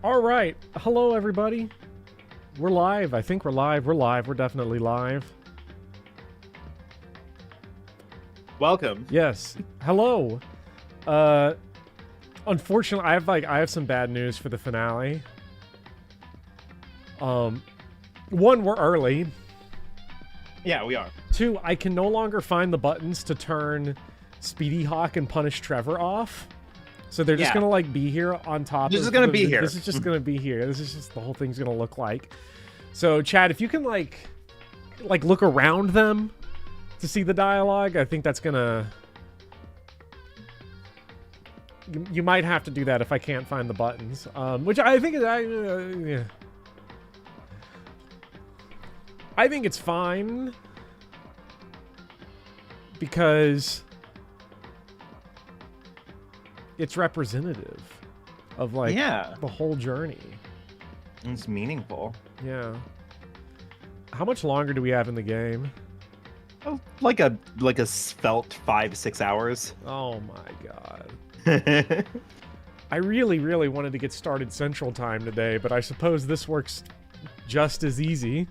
All right. Hello, everybody. We're live. I think we're live. We're live. We're definitely live. Welcome. Yes. Hello. Unfortunately, I have some bad news for the finale. One, we're early. Yeah, we are. Two, I can no longer find the buttons to turn Speedy Hawk and Punish Trevor off. So they're just gonna like be here on top. This is gonna be here. This is just gonna be here. This is just the whole thing's gonna look like. So Chad, if you can like look around them to see the dialogue, I think that's gonna. You might have to do that if I can't find the buttons, which I think yeah. I think it's fine because it's representative of like the whole journey. It's meaningful. Yeah. How much longer do we have in the game? Oh, like a svelte 5-6 hours. Oh my god. I really wanted to get started Central Time today, but I suppose this works just as easy.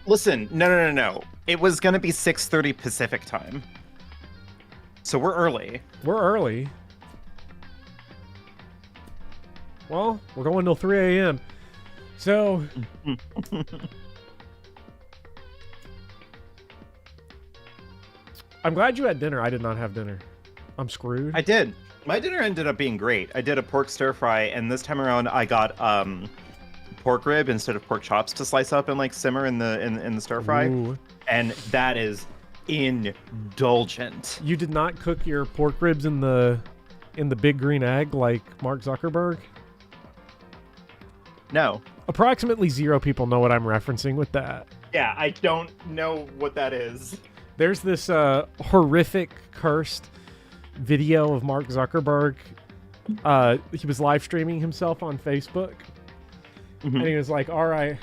Listen, no. It was gonna be 6:30 Pacific time. So we're early. We're early. Well, we're going till 3 a.m. So... I'm glad you had dinner. I did not have dinner. I'm screwed. I did. My dinner ended up being great. I did a pork stir fry, and this time around I got pork rib instead of pork chops to slice up and like simmer in the stir fry. Ooh. And that is indulgent. You did not cook your pork ribs in the big green egg like Mark Zuckerberg? No. Approximately 0 people know what I'm referencing with that. Yeah, I don't know what that is. There's this horrific, cursed video of Mark Zuckerberg. He was live streaming himself on Facebook. Mm-hmm. And he was like, all right,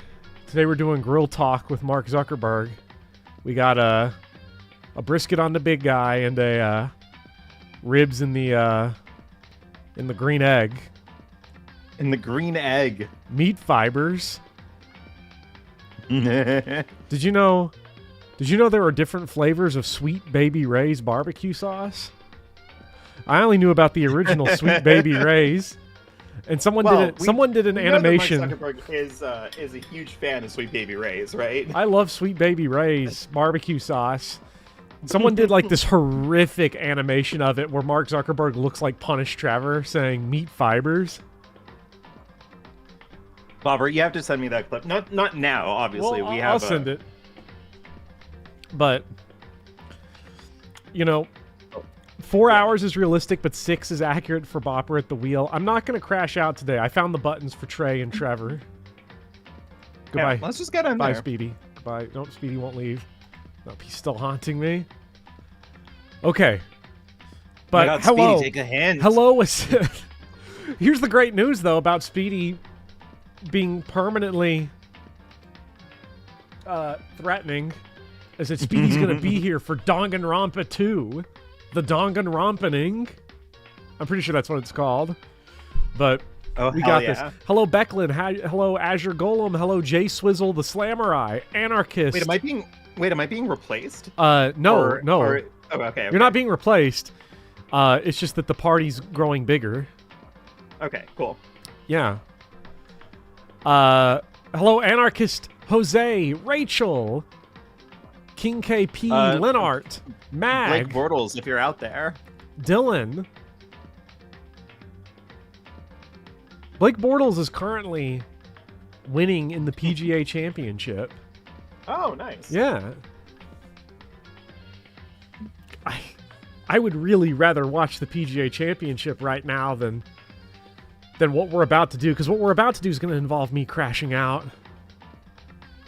today we're doing grill talk with Mark Zuckerberg. We got a brisket on the big guy and a ribs in the green egg. In the green egg. Meat fibers. Did you know there are different flavors of Sweet Baby Ray's barbecue sauce? I only knew about the original Sweet Baby Ray's. And someone did an animation. Mark Zuckerberg is a huge fan of Sweet Baby Ray's, right? I love Sweet Baby Ray's barbecue sauce. Someone did like this horrific animation of it where Mark Zuckerberg looks like Punish Trevor saying meat fibers. Bobber, you have to send me that clip. Not now, obviously. Well, I'll send it. But, 4 hours is realistic, but 6 is accurate for Bopper at the wheel. I'm not going to crash out today. I found the buttons for Trey and Trevor. Goodbye. Yeah, let's just get in Bye, there. Speedy. Bye. Nope, Speedy won't leave. Nope, he's still haunting me. Okay. But God, hello. Speedy, take a hint. Hello. Here's the great news, though, about Speedy being permanently threatening, is that Speedy's going to be here for Danganronpa 2. The Danganronpaning. I'm pretty sure that's what it's called. But we got this. Hello, Becklin. Hello, Azure Golem. Hello, Jay Swizzle, the Slammerai, Anarchist. Wait, am I being replaced? No. Okay. You're not being replaced. It's just that the party's growing bigger. Okay, cool. Yeah. Hello, Anarchist, Jose, Rachel, King KP, Lenart, Mag, Blake Bortles, if you're out there. Dylan. Blake Bortles is currently winning in the PGA Championship. Oh, nice. Yeah. I would really rather watch the PGA Championship right now than what we're about to do, because what we're about to do is going to involve me crashing out.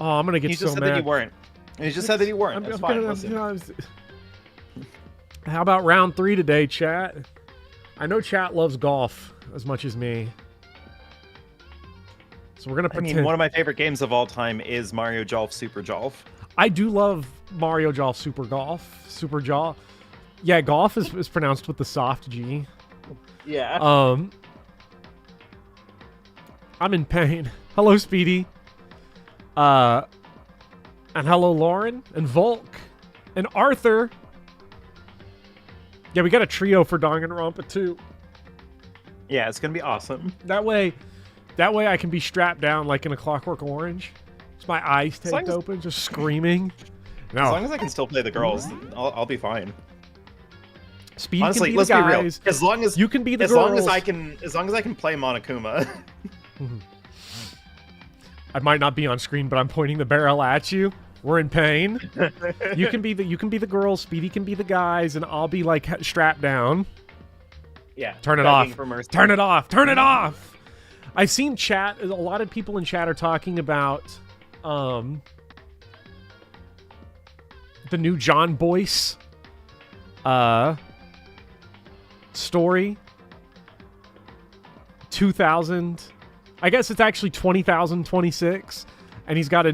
Oh, I'm going to get so mad. You just said that you weren't. You just said that you weren't. That's fine. How about round 3 today, chat? I know chat loves golf as much as me. So we're going to pretend... I mean, one of my favorite games of all time is Mario Golf Super Golf. I do love Mario Golf Super Golf. Super Golf. Yeah, golf is pronounced with the soft G. Yeah. I'm in pain. Hello, Speedy. And hello, Lauren, and Volk, and Arthur. Yeah, we got a trio for Danganronpa too. Yeah, it's gonna be awesome. That way I can be strapped down like in A Clockwork Orange. Just my eyes taped open, just screaming. No. As long as I can still play the girls, I'll be fine. Speed Honestly, can be let's the guys. be real. As long as you can be the as girls. long as I can play Monokuma. I might not be on screen, but I'm pointing the barrel at you. We're in pain. You can be the girls. Speedy can be the guys, and I'll be like strapped down. Yeah. Turn it off. Turn it off. Turn it off. I've seen chat. A lot of people in chat are talking about the new John Boyce story. 2000. I guess it's actually 20,026, and he's got a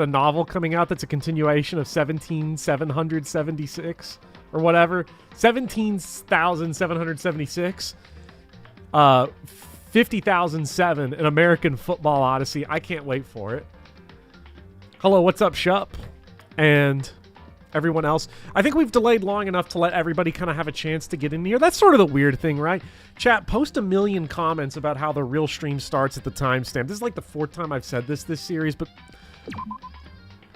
novel coming out that's a continuation of 17,776 or whatever. 17,776. 50,007, an American Football Odyssey. I can't wait for it. Hello, what's up, Shup? And everyone else. I think we've delayed long enough to let everybody kind of have a chance to get in here. That's sort of the weird thing, right? Chat, post a million comments about how the real stream starts at the timestamp. This is like the 4th time I've said this series, but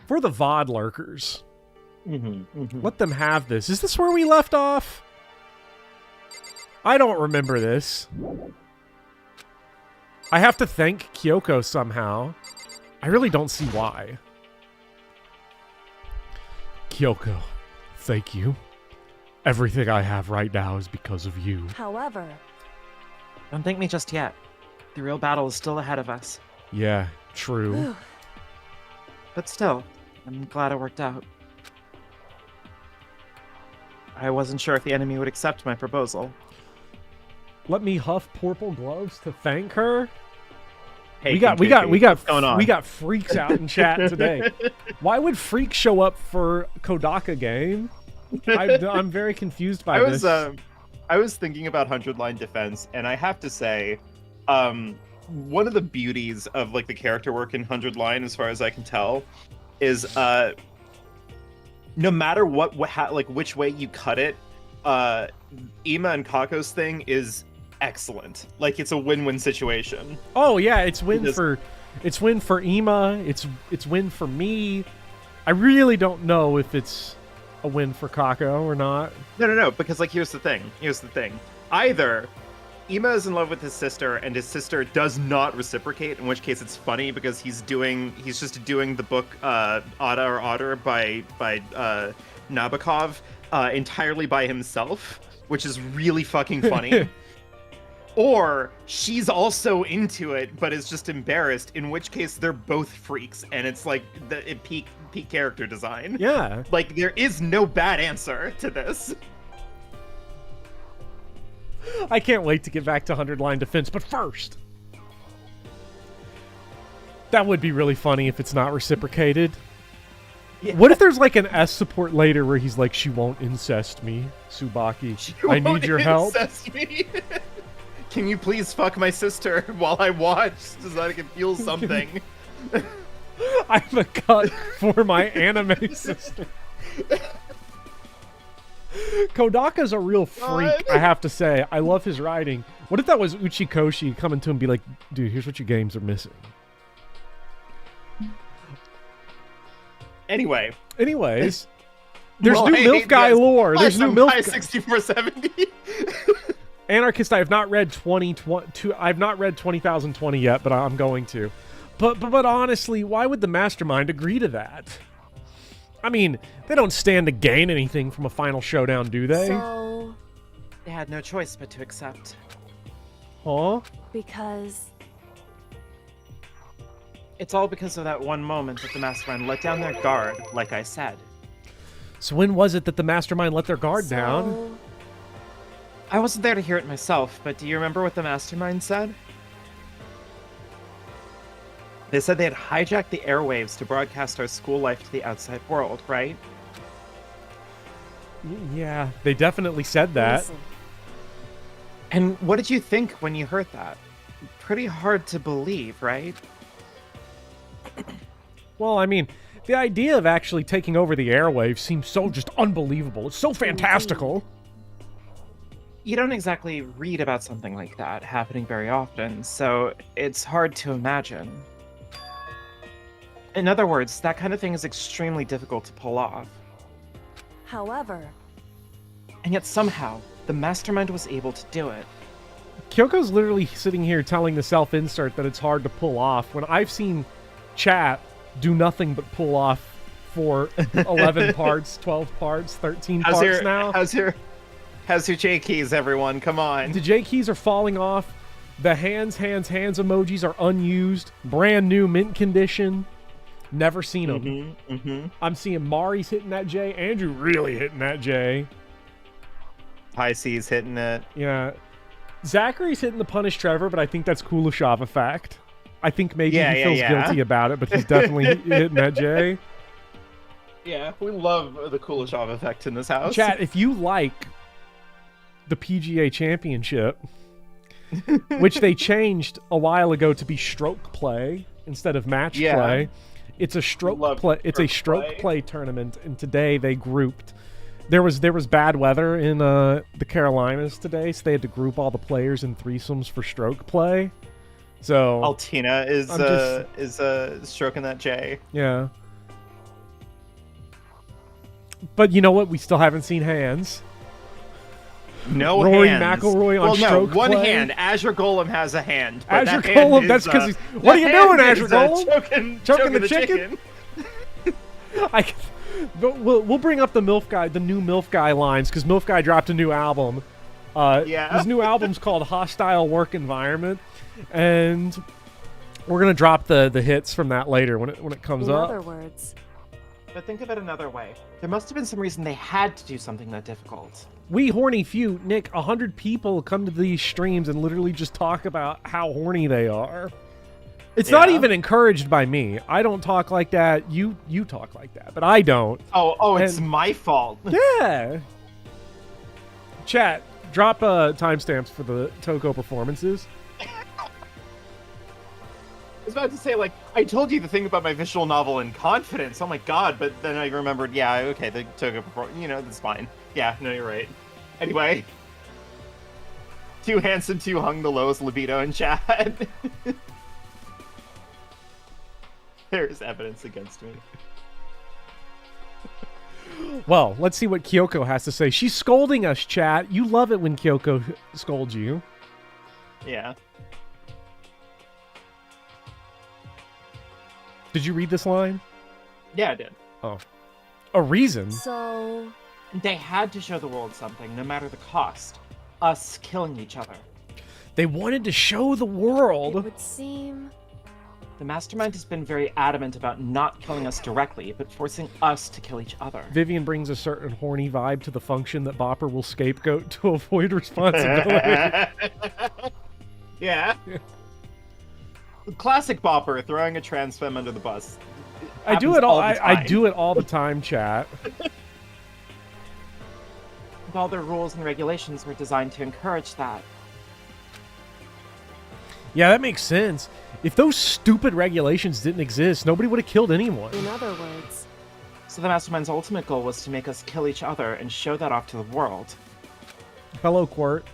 for the VOD lurkers, let them have this. Is this where we left off? I don't remember this. I have to thank Kyoko somehow. I really don't see why. Kyoko, thank you. Everything I have right now is because of you. However, don't thank me just yet. The real battle is still ahead of us. Yeah, true. But still, I'm glad it worked out. I wasn't sure if the enemy would accept my proposal. Let me huff purple gloves to thank her. Hey, we got freaks out in chat today. Why would freaks show up for Kodaka game? I'm very confused by this. I was thinking about 100-line defense, and I have to say, one of the beauties of like the character work in 100-line, as far as I can tell, is no matter which way you cut it, Ima and Kako's thing is excellent. Like, it's a win-win situation. Oh yeah, it's win for Ima. It's win for me. I really don't know if it's a win for Kako or not. No, because like here's the thing. Either Ima is in love with his sister and his sister does not reciprocate, in which case it's funny because he's just doing the book Otta or Otter by Nabokov entirely by himself, which is really fucking funny. Or she's also into it, but is just embarrassed, in which case they're both freaks, and it's like the peak character design. Yeah. Like, there is no bad answer to this. I can't wait to get back to 100-line defense, but first, that would be really funny if it's not reciprocated. Yeah. What if there's like an S support later where he's like, she won't incest me, Tsubaki. I need your help. Me. Can you please fuck my sister while I watch so that I can feel something? I'm a cut for my anime sister. Kodaka's a real freak, I have to say. I love his writing. What if that was Uchikoshi coming to him and be like, dude, here's what your games are missing. Anyways, there's new MILF guy lore. There's new MILF guy 6470. Anarchist, I have not read 20,020 yet, but I'm going to. But honestly, why would the mastermind agree to that? I mean, they don't stand to gain anything from a final showdown, do they? So... They had no choice but to accept. Huh? Because... It's all because of that one moment that the mastermind let down their guard, like I said. So when was it that the mastermind let their guard down? I wasn't there to hear it myself, but do you remember what the mastermind said? They said they had hijacked the airwaves to broadcast our school life to the outside world, right? Yeah, they definitely said that. Listen. And what did you think when you heard that? pretty hard to believe, right? Well, I mean, the idea of actually taking over the airwaves seems so just unbelievable. It's so fantastical. You don't exactly read about something like that happening very often, so it's hard to imagine. In other words, that kind of thing is extremely difficult to pull off. However, And yet somehow, the mastermind was able to do it. Kyoko's literally sitting here telling the self-insert that it's hard to pull off, when I've seen chat do nothing but pull off for 11 parts, 12 parts, 13 parts now. How's your J keys, everyone? Come on. The J keys are falling off. The hands emojis are unused. Brand new mint condition. Never seen them. I'm seeing Mari's hitting that J. Andrew really hitting that J. High C's hitting it. Yeah. Zachary's hitting the punish Trevor, but I think that's Kuleshov effect. I think maybe he feels guilty about it, but he's definitely hitting that J. Yeah, we love the Kuleshov effect in this house. Chat, if you like the PGA Championship, which they changed a while ago to be stroke play instead of match play, it's a stroke play. It's a stroke play tournament, and today they grouped. There was bad weather in the Carolinas today, so they had to group all the players in threesomes for stroke play. So Altina is stroking that J. Yeah. But you know what? We still haven't seen hands. No Rory hands. McIlroy on stroke one play. hand. Azure Golem has a hand. But Azure that hand Golem, is, that's because he's... What are you doing, Azure Golem? Choking the chicken? But we'll bring up the MILF guy, the new MILF guy lines, because MILF guy dropped a new album. His new album's called Hostile Work Environment, and we're gonna drop the hits from that later when it comes up. in other words, But think of it another way. There must have been some reason they had to do something that difficult. We horny few, Nick, 100 people come to these streams and literally just talk about how horny they are. It's not even encouraged by me. I don't talk like that. You talk like that, but I don't. Oh, it's my fault. Yeah. Chat, drop timestamps for the Toko performances. I was about to say, like, I told you the thing about my visual novel in confidence. Oh my god, but then I remembered, yeah, okay, the Toga performance, that's fine. Yeah, no, you're right. Anyway. Too handsome, too hung, the lowest libido in chat. There's evidence against me. Well, let's see what Kyoko has to say. She's scolding us, chat. You love it when Kyoko scolds you. Yeah. Did you read this line? Yeah, I did. Oh. A reason? so They had to show the world something, no matter the cost. Us killing each other. They wanted to show the it world. would seem The mastermind has been very adamant about not killing us directly, but forcing us to kill each other. Vivian brings a certain horny vibe to the function that Bopper will scapegoat to avoid responsibility. Yeah. Classic Bopper, throwing a trans femme under the bus. I do Happens it all. the I time. do it all the time, chat. All their rules and regulations were designed to encourage that. Yeah, that makes sense. If those stupid regulations didn't exist, nobody would have killed anyone. in other words, So the mastermind's ultimate goal was to make us kill each other and show that off to the world. Hello, Quirt.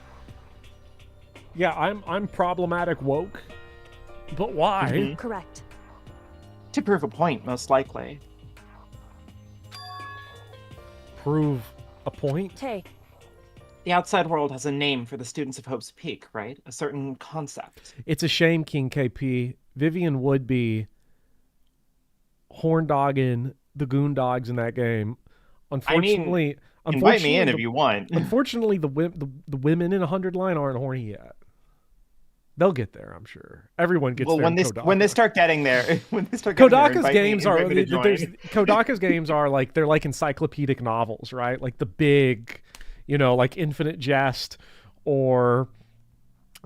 Yeah, I'm problematic woke. But why? correct. To prove a point, most likely. Prove a point? Hey, The outside world has a name for the students of Hope's Peak, right? A certain concept. It's a shame, King KP. Vivian would be horn dogging the goon dogs in that game. Unfortunately, Invite me in if you want. Unfortunately, the women in 100 line aren't horny yet. They'll get there, I'm sure. Everyone gets Well, there. when they start getting there, Kodaka's games are invite me to join. Kodaka's games are like they're like encyclopedic novels, right? Like the big, like Infinite Jest or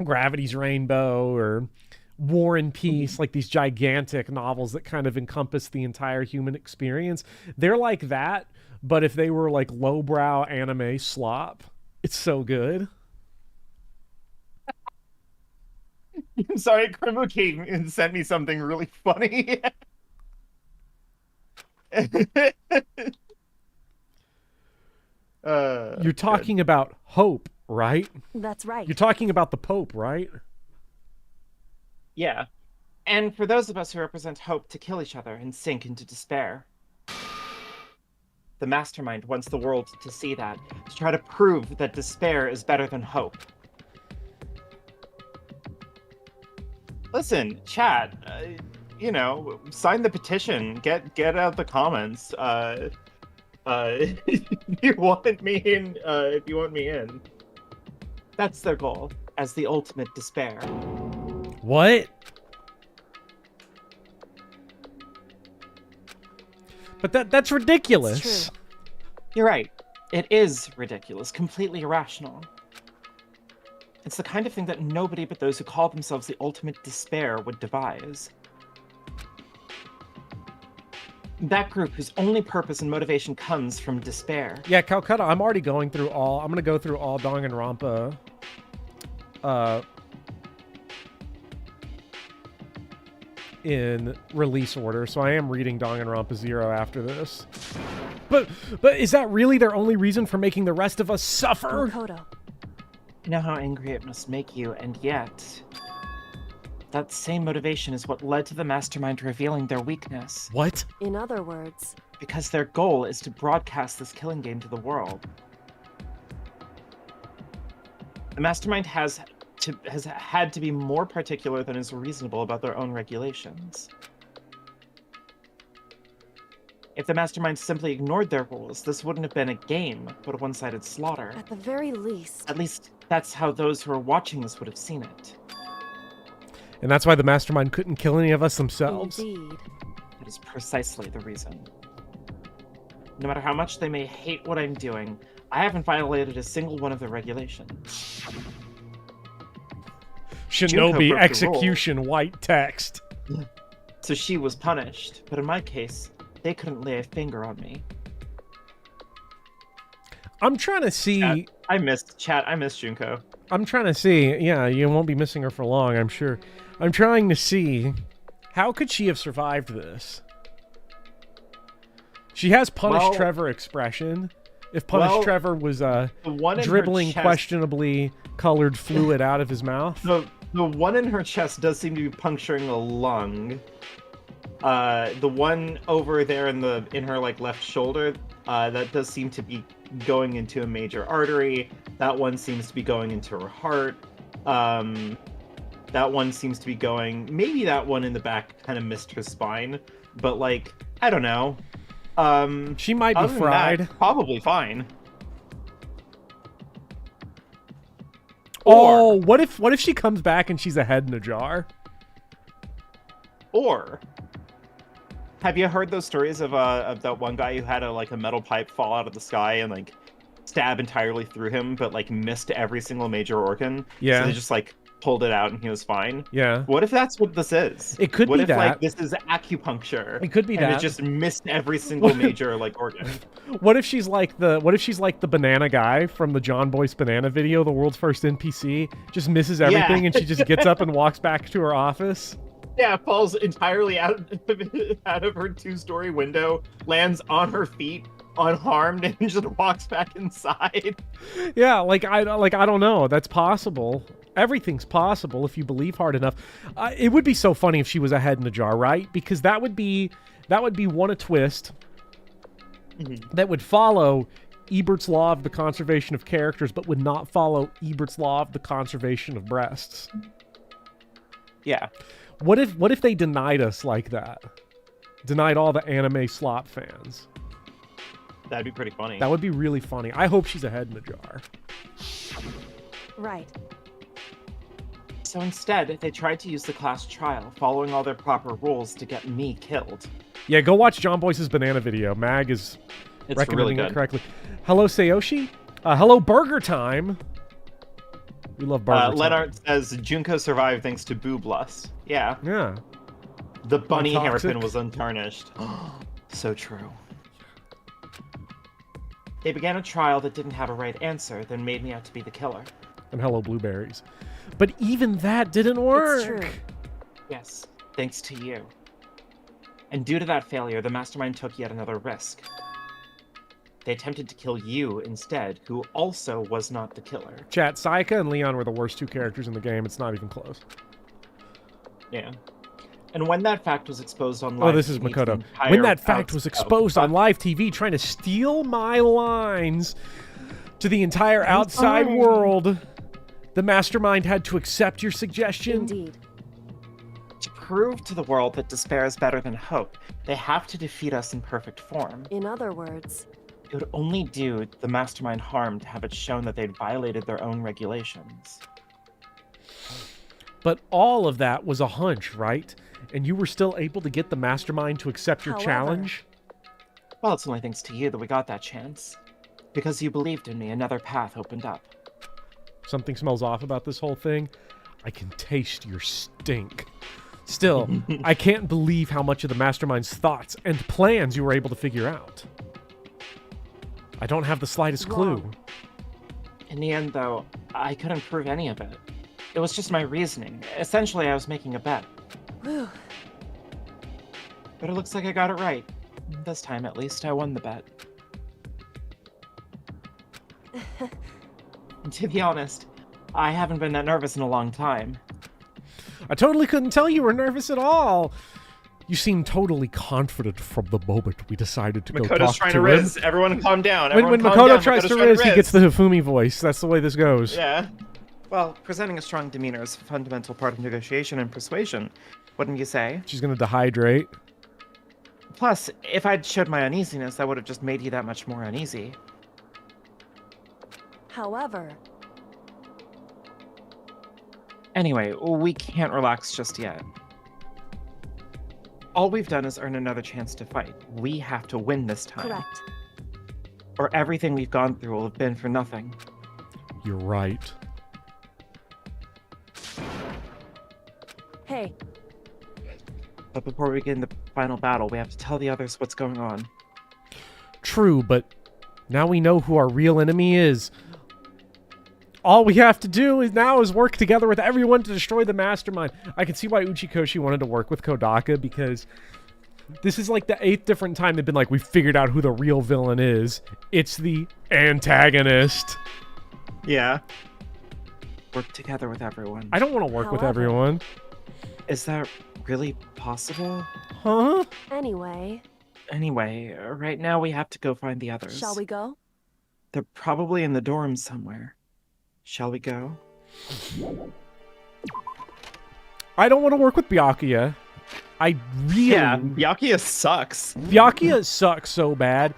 Gravity's Rainbow or War and Peace, like these gigantic novels that kind of encompass the entire human experience. They're like that, but if they were like lowbrow anime slop, it's so good. I'm sorry, Krimo came and sent me something really funny. You're talking about hope, right? That's right. You're talking about the Pope, right? Yeah. And for those of us who represent hope to kill each other and sink into despair. The mastermind wants the world to see that, to try to prove that despair is better than hope. Listen, chat, sign the petition, get out the comments. If you want me in. That's their goal, as the ultimate despair. What? But that's ridiculous. It's true. You're right. It is ridiculous, completely irrational. It's the kind of thing that nobody but those who call themselves the ultimate despair would devise. That group whose only purpose and motivation comes from despair. Yeah, Calcutta, I'm already going through all... I'm going to go through all Danganronpa in release order, so I am reading Danganronpa 0 after this. But is that really their only reason for making the rest of us suffer? Mukuro. I know how angry it must make you, and yet... that same motivation is what led to the mastermind revealing their weakness. What? In other words, Because their goal is to broadcast this killing game to the world. The mastermind has had to be more particular than is reasonable about their own regulations. If the mastermind simply ignored their rules, this wouldn't have been a game, but a one-sided slaughter. at the very least, At least, that's how those who are watching this would have seen it. And that's why the mastermind couldn't kill any of us themselves? indeed. That is precisely the reason. No matter how much they may hate what I'm doing, I haven't violated a single one of the regulations. Junko Shinobi broke the execution white text. So she was punished, but in my case, they couldn't lay a finger on me. I'm trying to see... I missed Junko. I'm trying to see... Yeah, you won't be missing her for long, I'm sure. I'm trying to see... How could she have survived this? She has Punish Trevor expression. If Punish Trevor was The one in dribbling her chest, questionably colored fluid out of his mouth. the one in her chest does seem to be puncturing a lung. The one over there in her left shoulder, that does seem to be going into a major artery. That one seems to be going into her heart. That one seems to be going... Maybe that one in the back kind of missed her spine. But, I don't know. She might be Other than fried. that, probably fine. Oh, what if she comes back and she's a head in a jar? Or... Have you heard those stories of that one guy who had a metal pipe fall out of the sky and stab entirely through him, but missed every single major organ? Yeah. So they just pulled it out and he was fine. Yeah. What if that's what this is? It could what be if, that. this is acupuncture? It could be and that. it just missed every single major organ. What if she's like the banana guy from the John Boyce banana video, the world's first NPC, just misses everything and she just gets up and walks back to her office? Yeah, falls entirely out of her 2-story window, lands on her feet, unharmed, and just walks back inside. Yeah, I don't know. That's possible. Everything's possible if you believe hard enough. It would be so funny if she was a head in a jar, right? Because that would be one a twist that would follow Ebert's law of the conservation of characters, but would not follow Ebert's law of the conservation of breasts. Yeah. What if they denied us like that? Denied all the anime slop fans. That'd be pretty funny. That would be really funny. I hope she's a head in a jar. Right. So instead, they tried to use the class trial, following all their proper rules to get me killed. Yeah, go watch John Boyce's banana video. Mag is It's recommending really it good. correctly. Hello, Sayoshi. Hello, Burger Time. We love Burger Time. Leonard says Junko survived thanks to boob lust. Yeah. Yeah. The bunny Untoxic. hairpin was untarnished. So true. They began a trial that didn't have a right answer, then made me out to be the killer. And hello, blueberries. But even that didn't work. It's true. Yes, thanks to you. And due to that failure, the mastermind took yet another risk. They attempted to kill you instead, who also was not the killer. Chat, Sayaka and Leon were the worst 2 characters in the game. It's not even close. Yeah. And when that fact was exposed on live Oh, this is TV to Mukuro. the entire When that fact was outside- exposed on live TV, trying to steal my lines to the entire outside fine. world, the mastermind had to accept your suggestion. Indeed. To prove to the world that despair is better than hope, they have to defeat us in perfect form. In other words, It would only do the mastermind harm to have it shown that they'd violated their own regulations. But all of that was a hunch, right? And you were still able to get the mastermind to accept your However- challenge? Well, it's only thanks to you that we got that chance. Because you believed in me, another path opened up. Something smells off about this whole thing. I can taste your stink. Still, I can't believe how much of the mastermind's thoughts and plans you were able to figure out. I don't have the slightest clue. Wrong. In the end, though, I couldn't prove any of it. It was just my reasoning. Essentially, I was making a bet. whew, But it looks like I got it right. This time, at least, I won the bet. And to be honest, I haven't been that nervous in a long time. I totally couldn't tell you were nervous at all. You seemed totally confident from the moment we decided to go Makoto's talk trying to to him. riz. Everyone calm down. When Everyone calm Makoto down. tries Makoto's to trying riz, he gets the Hifumi voice. That's the way this goes. Yeah. Well, presenting a strong demeanor is a fundamental part of negotiation and persuasion, wouldn't you say? She's gonna dehydrate. Plus, if I'd showed my uneasiness, that would have just made you that much more uneasy. however, Anyway, we can't relax just yet. All we've done is earn another chance to fight. We have to win this time. correct. Or everything we've gone through will have been for nothing. You're right. Hey, But before we begin the final battle, we have to tell the others what's going on. True, but now we know who our real enemy is. All we have to do is work together with everyone to destroy the mastermind. I can see why Uchikoshi wanted to work with Kodaka, because this is like the 8th different time they've been like, we figured out who the real villain is. It's the antagonist. Yeah. Work together with everyone. I don't want to work with However- everyone. Is that really possible? Huh? anyway, Anyway, right now we have to go find the others. shall we go? They're probably in the dorms somewhere. Shall we go? I don't want to work with Byakuya. I really... Yeah. Byakuya sucks. Byakuya sucks so bad.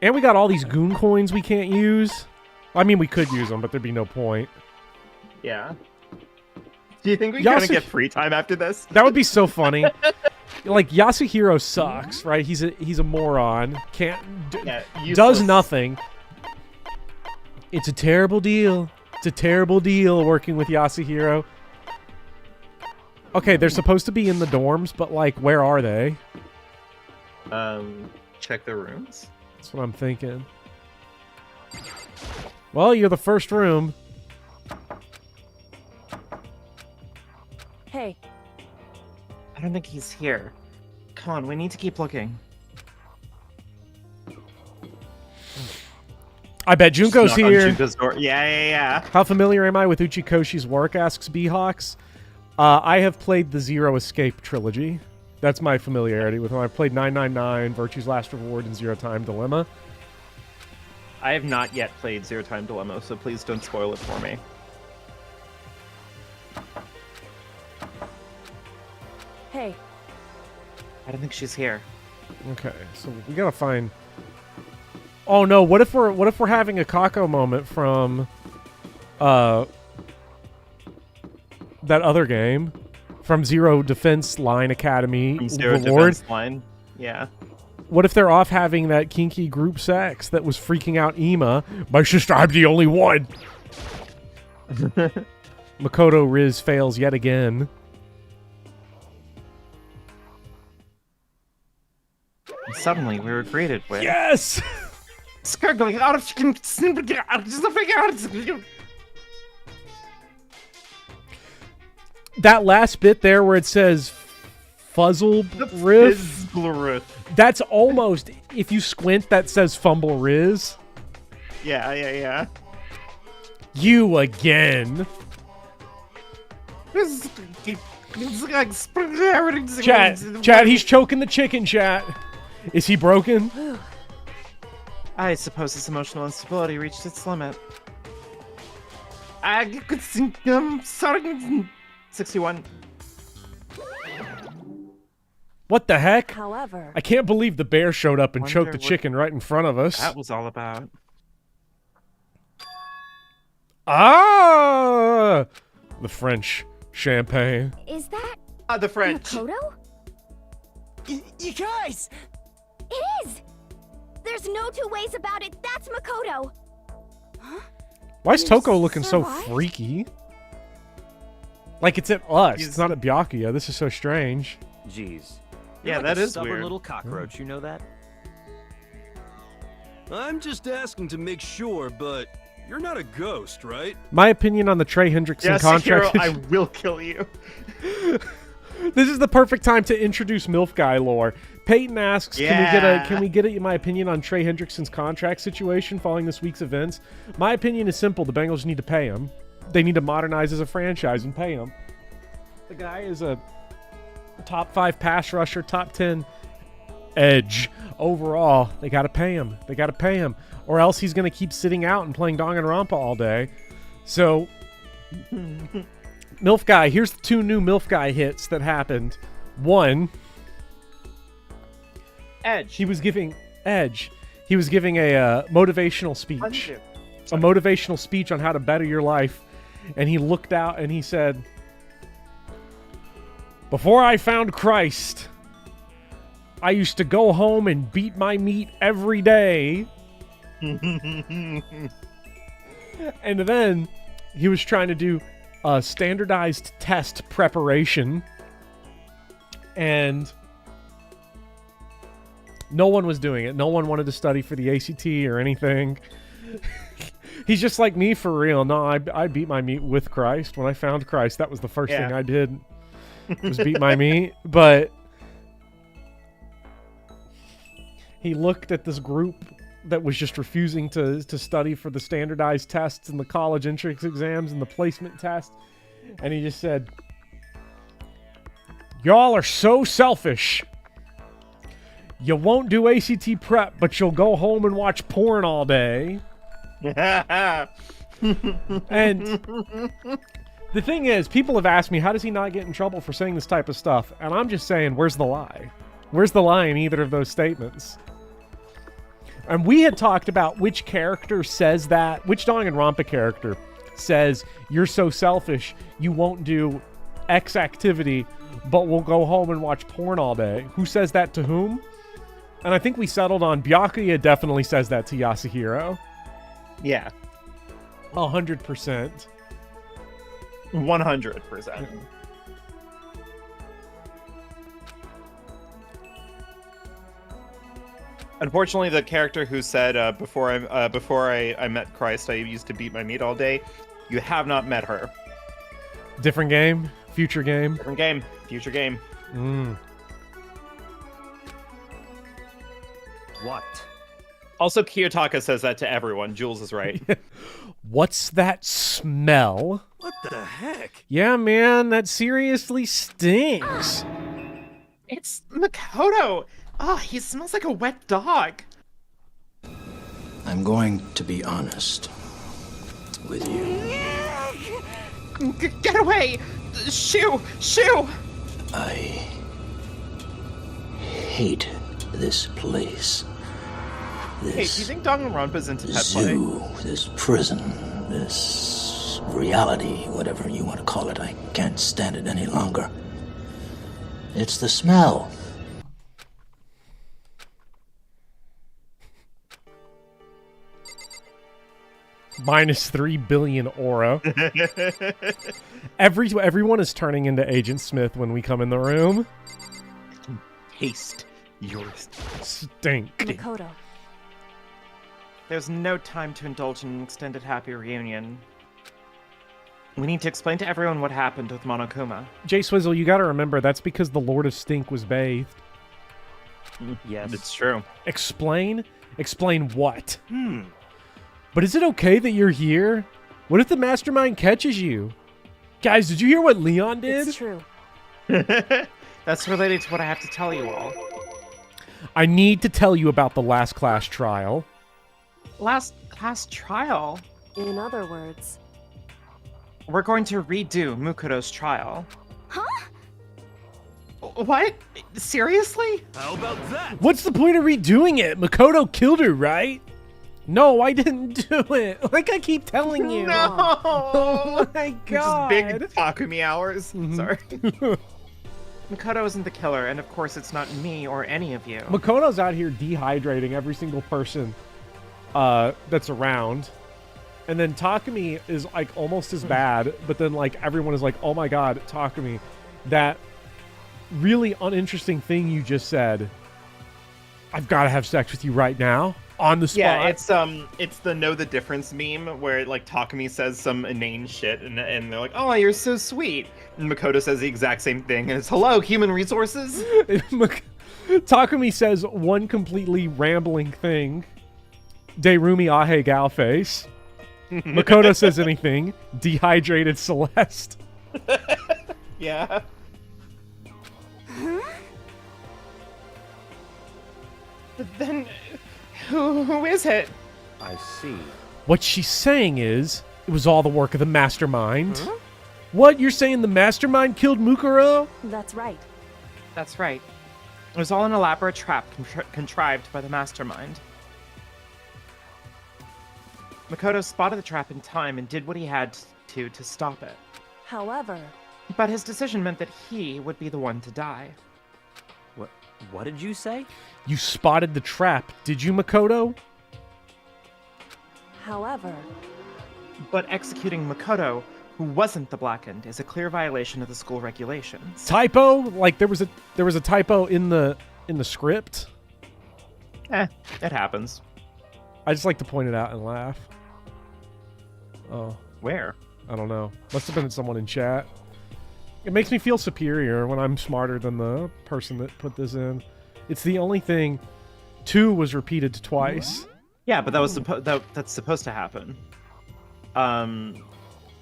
And we got all these goon coins we can't use. I mean, we could use them, but there'd be no point. Yeah. Do you think we kind of Yasu- get free time after this? That would be so funny. Like, Yasuhiro sucks, right? He's a moron. Can't... Yeah, does useless. nothing. It's a terrible deal. It's a terrible deal working with Yasuhiro. Okay, they're supposed to be in the dorms, but, like, where are they? Check the rooms. That's what I'm thinking. Well, you're the first room. Hey, I don't think he's here. Come on, we need to keep looking. I bet Junko's Knock on here. Junko's door. Yeah. How familiar am I with Uchikoshi's work, asks Beehawks. I have played the Zero Escape trilogy. That's my familiarity with him. I've played 999, Virtue's Last Reward, and Zero Time Dilemma. I have not yet played Zero Time Dilemma, so please don't spoil it for me. hey, I don't think she's here. Okay, so we gotta find... Oh no, what if we're having a Kako moment from that other game? From Zero Defense Line Academy From Zero Reward? Defense Line. Yeah. What if they're off having that kinky group sex that was freaking out Ima? My sister, I'm the only one! Makoto Riz fails yet again. And suddenly, we were greeted with... Yes! Skurgling out of... That last bit there where it says fuzzle riff, that's almost, if you squint, that says fumble riz. Yeah. You again. Chat, he's choking the chicken, chat. Is he broken? I suppose his emotional instability reached its limit. I could think, sorry, 61. What the heck? However, I can't believe the bear showed up and Wonder choked the what chicken right in front of us. That was all about. Ah! The French champagne. is that The French. Makoto? You guys! It is! There's no two ways about it. That's Makoto. Why is You Toko looking so survived? freaky? Like it's at us. He's- It's not at Byakuya. This is so strange. Jeez. Yeah, You're like that a is stubborn weird. little cockroach, you know that? I'm just asking to make sure, but you're not a ghost, right? My opinion on the Trey Hendrickson Yes, contract. hero, I will kill you. This is the perfect time to introduce MILF guy lore. Peyton asks, Yeah. can we get my opinion on Trey Hendrickson's contract situation following this week's events? My opinion is simple. The Bengals need to pay him. They need to modernize as a franchise and pay him. The guy is a top 5 pass rusher, top 10 edge overall. They got to pay him. They got to pay him. Or else he's going to keep sitting out and playing Danganronpa all day. So, MILF Guy, here's the 2 new MILF Guy hits that happened. One, Edge. he was giving a motivational speech. A motivational speech on how to better your life. And he looked out and he said, "Before I found Christ, I used to go home and beat my meat every day." And then he was trying to do a standardized test preparation, and no one was doing it. No one wanted to study for the ACT or anything. He's just like me for real. No, I beat my meat with Christ. When I found Christ, that was the first thing I did, was beat my meat. But he looked at this group that was just refusing to study for the standardized tests and the college entrance exams and the placement test, and he just said, "Y'all are so selfish. You won't do ACT prep, but you'll go home and watch porn all day." And the thing is, people have asked me, how does he not get in trouble for saying this type of stuff? And I'm just saying, where's the lie? Where's the lie in either of those statements? And we had talked about which character says that, which Danganronpa character says, "You're so selfish, you won't do X activity, but we'll go home and watch porn all day." Who says that to whom? And I think we settled on Byakuya definitely says that to Yasuhiro. Yeah, 100%. 100%. Unfortunately, the character who said before I met Christ, I used to beat my meat all day. You have not met her. Different game? Future game? Different game. Future game. What? Also, Kiyotaka says that to everyone. Jules is right. What's that smell? What the heck? Yeah, man, that seriously stinks. It's Makoto. Oh, he smells like a wet dog. I'm going to be honest with you. Get away! Shoo! Shoo! I hate this place. Hey, do you This think Danganronpa's into pet play? zoo, this prison, this reality, whatever you want to call it. I can't stand it any longer. It's the smell. Minus 3 billion aura. Everyone is turning into Agent Smith when we come in the room. Taste You're Stink. Makoto. There's no time to indulge in an extended happy reunion. We need to explain to everyone what happened with Monokuma. Jay Swizzle, you gotta remember, that's because the Lord of Stink was bathed. Yes. It's true. Explain? Explain what? Hmm. But is it okay that you're here? What if the mastermind catches you? Guys, did you hear what Leon did? It's true. That's related to what I have to tell you all. I need to tell you about the last class trial. Last class trial? In other words. We're going to redo Mukuro's trial. Huh? What? Seriously? How about that? What's the point of redoing it? Makoto killed her, right? No, I didn't do it. Like I keep telling you. No. Oh my god. Just big Takumi hours. Sorry. Mikoto isn't the killer, and of course it's not me or any of you. Makoto's out here dehydrating every single person that's around. And then Takumi is like almost as bad, but then like everyone is like, oh my god, Takumi, that really uninteresting thing you just said. I've got to have sex with you right now on the spot. Yeah, it's the know the difference meme where like Takumi says some inane shit and they're like, oh, you're so sweet. And Makoto says the exact same thing and it's hello, human resources. Takumi says one completely rambling thing. Deirumi Ahe gal face. Makoto says anything. Dehydrated Celeste. Yeah. But then, who is it? I see. What she's saying is, it was all the work of the mastermind. Huh? What? You're saying the mastermind killed Mukuro? That's right. That's right. It was all an elaborate trap contrived by the mastermind. Makoto spotted the trap in time and did what he had to stop it. However... But his decision meant that he would be the one to die. What did you say? You spotted the trap, did you, Makoto? However... But executing Makoto, who wasn't the Blackened, is a clear violation of the school regulations. Typo? Like there was a typo in the script? It happens. I just like to point it out and laugh. Oh. Where? I don't know. Must have been someone in chat. It makes me feel superior when I'm smarter than the person that put this in. It's the only thing. 2 was repeated twice. Yeah, but that was that's supposed to happen.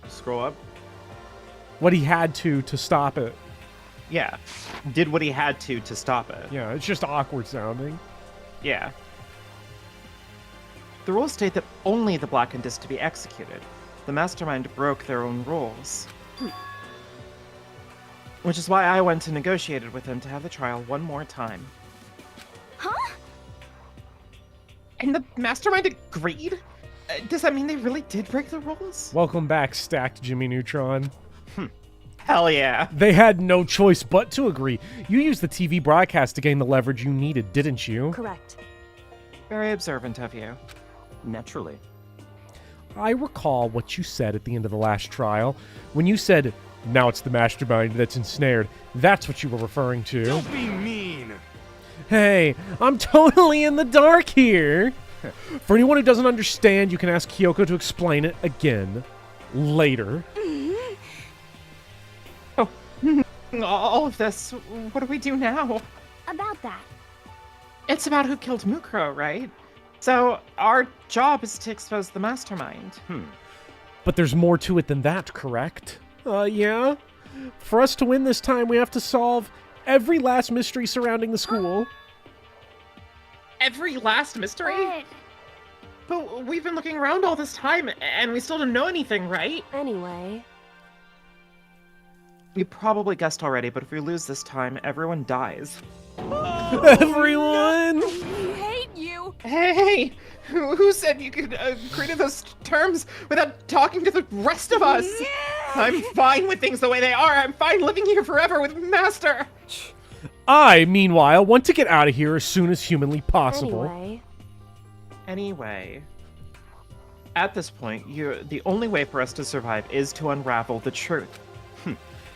Scroll up. What he had to stop it. Yeah. Did what he had to stop it. Yeah, it's just awkward sounding. Yeah. The rules state that only the Blackened is to be executed. The mastermind broke their own rules. Which is why I went and negotiated with him to have the trial one more time. Huh? And the mastermind agreed? Does that mean they really did break the rules? Welcome back, stacked Jimmy Neutron. Hell yeah. They had no choice but to agree. You used the TV broadcast to gain the leverage you needed, didn't you? Correct. Very observant of you. Naturally. I recall what you said at the end of the last trial. When you said, now it's the mastermind that's ensnared, that's what you were referring to. Don't be mean. Hey, I'm totally in the dark here. For anyone who doesn't understand, you can ask Kyoko to explain it again later. Oh, all of this, what do we do now? About that. It's about who killed Mukuro, right? So our job is to expose the mastermind. But there's more to it than that, correct? Yeah? For us to win this time, we have to solve every last mystery surrounding the school. Every last mystery? But we've been looking around all this time, and we still don't know anything, right? Anyway... You probably guessed already, but if we lose this time, everyone dies. Everyone! I hate you! Hey! Who said you could agree to those terms without talking to the rest of us? I'm fine with things the way they are. I'm fine living here forever with Master. I, meanwhile, want to get out of here as soon as humanly possible. Anyway, at this point, the only way for us to survive is to unravel the truth.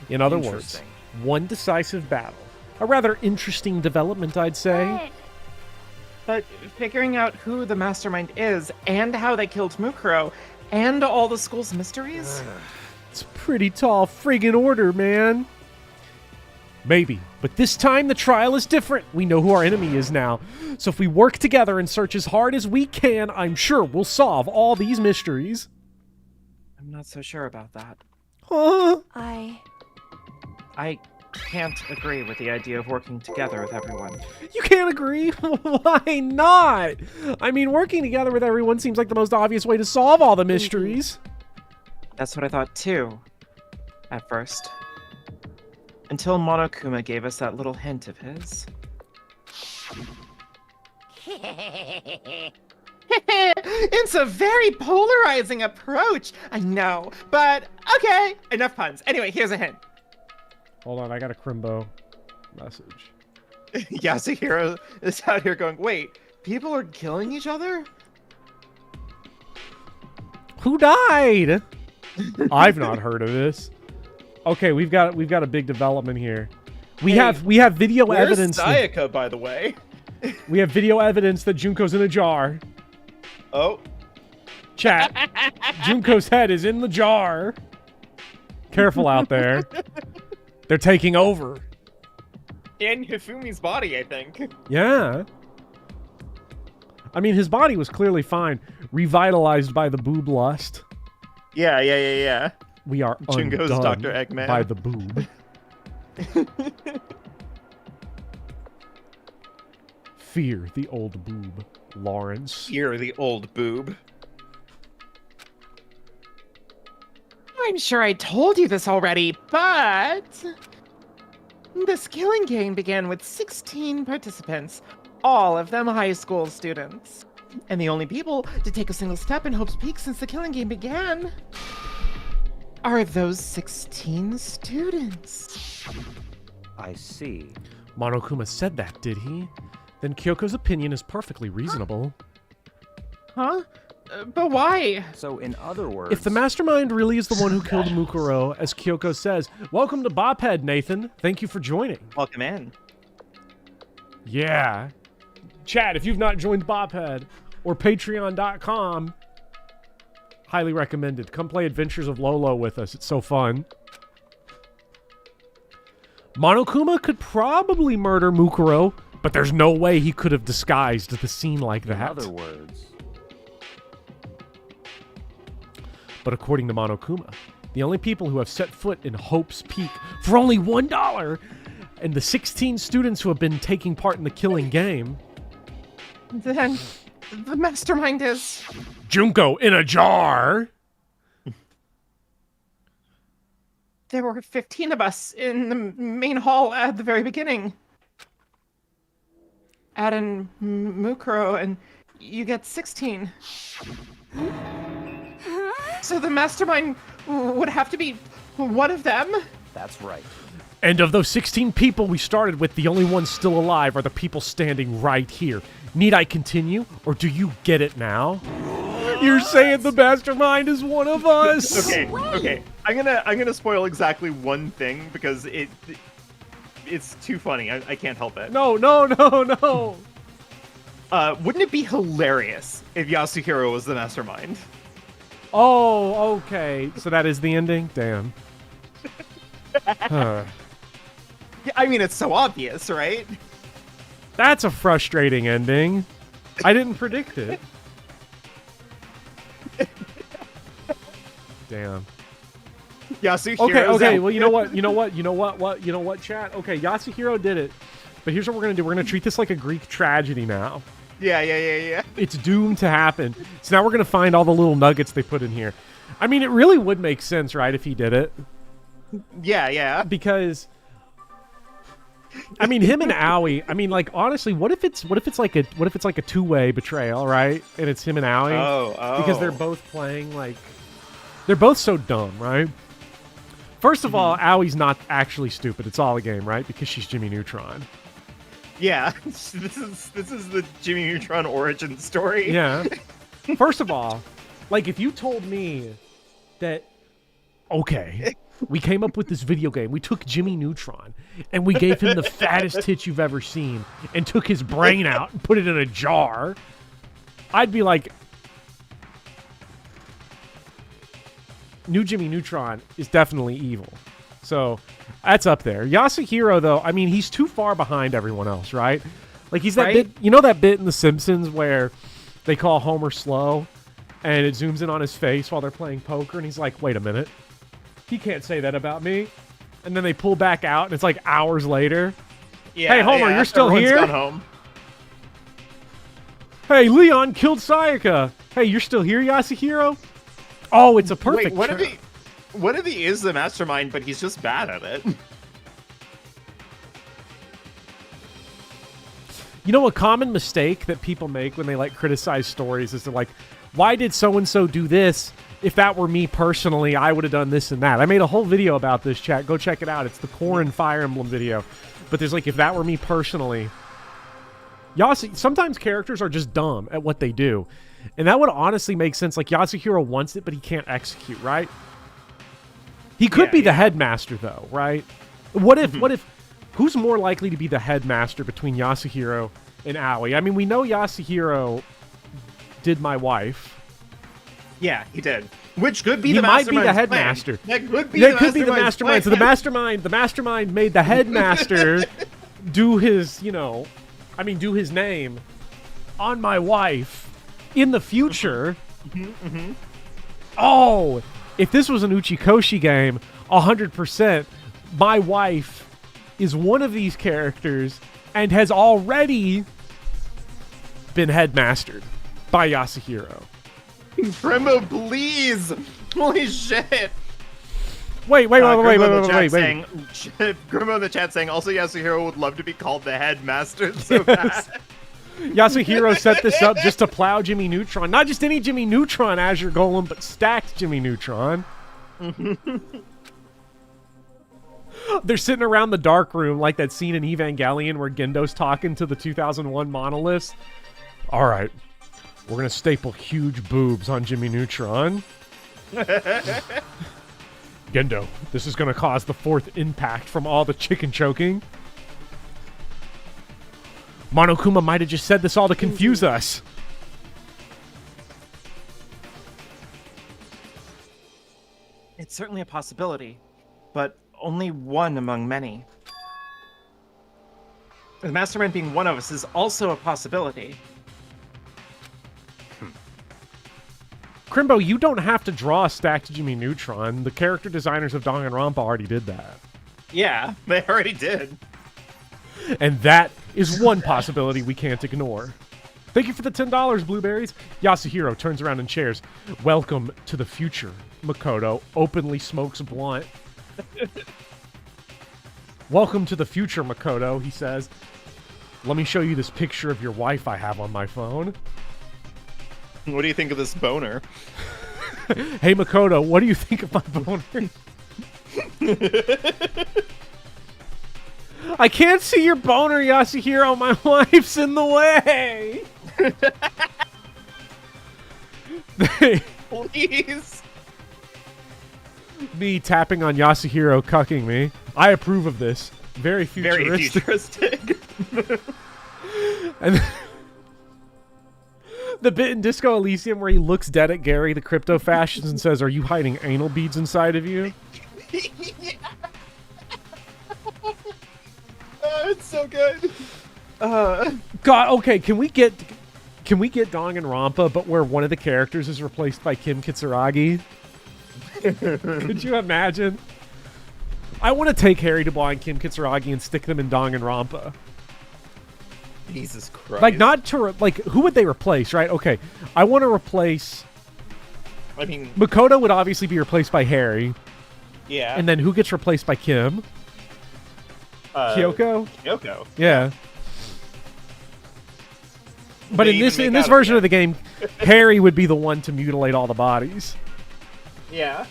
In other words, one decisive battle. A rather interesting development, I'd say. But But figuring out who the mastermind is and how they killed Mukuro and all the school's mysteries? It's a pretty tall friggin' order, man. Maybe, but this time the trial is different. We know who our enemy is now. So if we work together and search as hard as we can, I'm sure we'll solve all these mysteries. I'm not so sure about that. Huh? I can't agree with the idea of working together with everyone. You can't agree? Why not? I mean, working together with everyone seems like the most obvious way to solve all the mysteries. That's what I thought too, at first. Until Monokuma gave us that little hint of his. It's a very polarizing approach, I know, but okay, enough puns. Anyway, here's a hint. Hold on, I got a Crimbo message. Yasuhiro is out here going, wait, people are killing each other? Who died? I've not heard of this. Okay, we've got a big development here. We have video Where's evidence. Sayaka, by the way? We have video evidence that Junko's in a jar. Oh. Chat. Junko's head is in the jar. Careful out there. They're taking over. In Hifumi's body, I think. Yeah. I mean, his body was clearly fine. Revitalized by the boob lust. Yeah. We are Junko's undone Dr. Eggman. by the boob. Fear the old boob, Lawrence. You're the old boob. I'm sure I told you this already, but this killing game began with 16 participants, all of them high school students. And the only people to take a single step in Hope's Peak since the killing game began are those 16 students. I see. Monokuma said that, did he? Then Kyoko's opinion is perfectly reasonable. Huh? But why? So, in other words... If the mastermind really is the one who killed Mukuro, as Kyoko says, welcome to Bophead, Nathan. Thank you for joining. Welcome in. Yeah. Chat, if you've not joined Bophead or patreon.com, highly recommended. Come play Adventures of Lolo with us. It's so fun. Monokuma could probably murder Mukuro, but there's no way he could have disguised the scene like In that. other words... But according to Monokuma, the only people who have set foot in Hope's Peak for only $1, and the 16 students who have been taking part in the killing game... Then the mastermind is... Junko in a jar! There were 15 of us in the main hall at the very beginning. Add in Mukuro and you get 16. So the mastermind would have to be one of them? That's right. And of those 16 people we started with, the only ones still alive are the people standing right here. Need I continue, or do you get it now? You're saying the mastermind is one of us? Okay. I'm gonna spoil exactly one thing because it's too funny. I can't help it. No. Wouldn't it be hilarious if Yasuhiro was the mastermind? Oh, okay. So that is the ending? Damn. Huh. Yeah, I mean, it's so obvious, right? That's a frustrating ending. I didn't predict it. Damn. Yasuhiro. Okay. Well, you know what, chat? Okay, Yasuhiro did it. But here's what we're gonna do. We're gonna treat this like a Greek tragedy now. Yeah. It's doomed to happen. So now we're gonna find all the little nuggets they put in here. I mean, it really would make sense, right, if he did it? Yeah. Because I mean, him and Aoi. I mean, like, honestly, what if it's like a two-way betrayal, right? And it's him and Aoi. Oh. Because they're both playing like they're both so dumb, right? First of all, Aoi's not actually stupid. It's all a game, right? Because she's Jimmy Neutron. Yeah. This is the Jimmy Neutron origin story. Yeah. First of all, like, if you told me that Okay. We came up with this video game. We took Jimmy Neutron and we gave him the fattest tit you've ever seen and took his brain out and put it in a jar. I'd be like, new Jimmy Neutron is definitely evil. So that's up there. Yasuhiro, though, I mean, he's too far behind everyone else, right? Like, he's that bit, you know that bit in The Simpsons where they call Homer slow and it zooms in on his face while they're playing poker and he's like, wait a minute. He can't say that about me. And then they pull back out, and it's like hours later. Yeah, hey, Homer, you're still everyone's here? Gone home. Hey, Leon killed Sayaka. Hey, you're still here, Yasuhiro? Oh, it's a perfect Wait, trap. what if he is the mastermind, but he's just bad at it? You know, a common mistake that people make when they, like, criticize stories is they're like, why did so-and-so do this? If that were me personally, I would have done this and that. I made a whole video about this, chat. Go check it out. It's the Corrin Fire Emblem video. But there's like, if that were me personally... sometimes characters are just dumb at what they do. And that would honestly make sense. Like, Yasuhiro wants it, but he can't execute, right? He could be the headmaster, though, right? What if... Who's more likely to be the headmaster between Yasuhiro and Aoi? I mean, we know Yasuhiro did my wife. Yeah, he did. Which could be he the might be the mastermind's headmaster. Plan. That could be the mastermind. So the mastermind made the headmaster do his, do his name on my wife in the future. Oh, if this was an Uchikoshi game, 100%, my wife is one of these characters and has already been headmastered by Yasuhiro. Grimbo, please! Holy shit! Wait. Grimbo in the chat saying, also Yasuhiro would love to be called the headmaster so bad. Yasuhiro set this up just to plow Jimmy Neutron. Not just any Jimmy Neutron Azure Golem, but stacked Jimmy Neutron. They're sitting around the dark room like that scene in Evangelion where Gendo's talking to the 2001 monoliths. All right. We're going to staple huge boobs on Jimmy Neutron. Gendo, this is going to cause the fourth impact from all the chicken choking. Monokuma might have just said this all to confuse us. It's certainly a possibility, but only one among many. The mastermind being one of us is also a possibility. Crimbo, you don't have to draw a stacked Jimmy Neutron. The character designers of Danganronpa already did that. Yeah, they already did. And that is one possibility we can't ignore. Thank you for the $10, Blueberries. Yasuhiro turns around and cheers. Welcome to the future, Makoto. Openly smokes blunt. Welcome to the future, Makoto, he says. Let me show you this picture of your wife I have on my phone. What do you think of this boner? Hey, Makoto, what do you think of my boner? I can't see your boner, Yasuhiro. My wife's in the way. Please. Me tapping on Yasuhiro, cucking me. I approve of this. Very futuristic. Very futuristic. And the bit in Disco Elysium where he looks dead at Gary, the crypto fashions, and says, "Are you hiding anal beads inside of you?" It's so good. God, okay, can we get Danganronpa, but where one of the characters is replaced by Kim Kitsuragi? Could you imagine? I want to take Harry Dubois and Kim Kitsuragi and stick them in Danganronpa. Jesus Christ. Like, not to... who would they replace, right? Okay, I want to replace... I mean... Makoto would obviously be replaced by Harry. Yeah. And then who gets replaced by Kim? Kyoko? Kyoko. Yeah. But They in this even make out version of of the game, Harry would be the one to mutilate all the bodies. Yeah.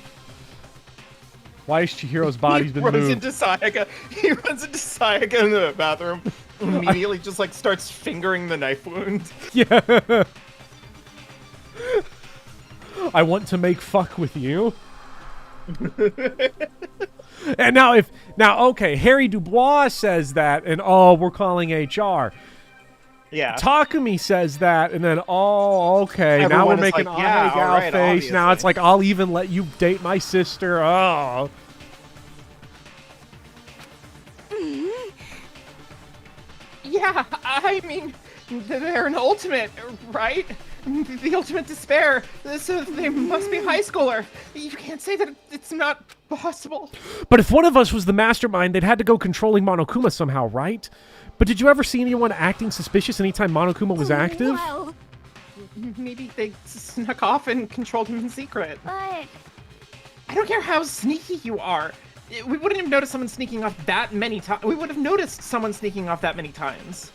Why has Chihiro's body's been He runs moved? into Sayaka in the bathroom. Immediately just like starts fingering the knife wound. Yeah. I want to make fuck with you. And okay, Harry Dubois says that, and we're calling HR. Yeah. Takumi says that, and then okay, now we're Everyone is making like, yeah, hey gal all right, face. Now it's obviously. like, I'll even let you date my sister. Oh. Yeah, I mean, they're an ultimate, right? The ultimate despair, so they must be high schooler. You can't say that it's not possible. But if one of us was the mastermind, they'd had to go controlling Monokuma somehow, right? But did you ever see anyone acting suspicious anytime Monokuma was active? Well, Maybe they snuck off and controlled him in secret. but I don't care how sneaky you are. We wouldn't have noticed someone sneaking off that many times. We would have noticed someone sneaking off that many times.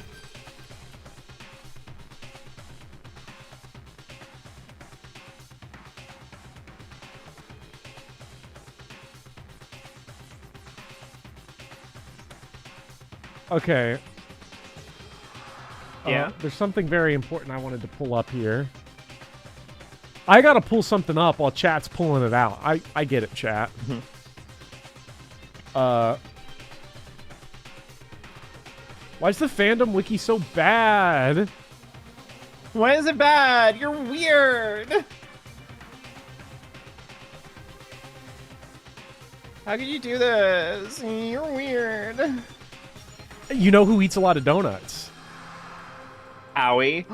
Okay. Yeah? There's something very important I wanted to pull up here. I gotta pull something up while chat's pulling it out. I get it, chat. Why is the fandom wiki so bad? Why is it bad? You're weird. How could you do this? You're weird. You know who eats a lot of donuts? Owie.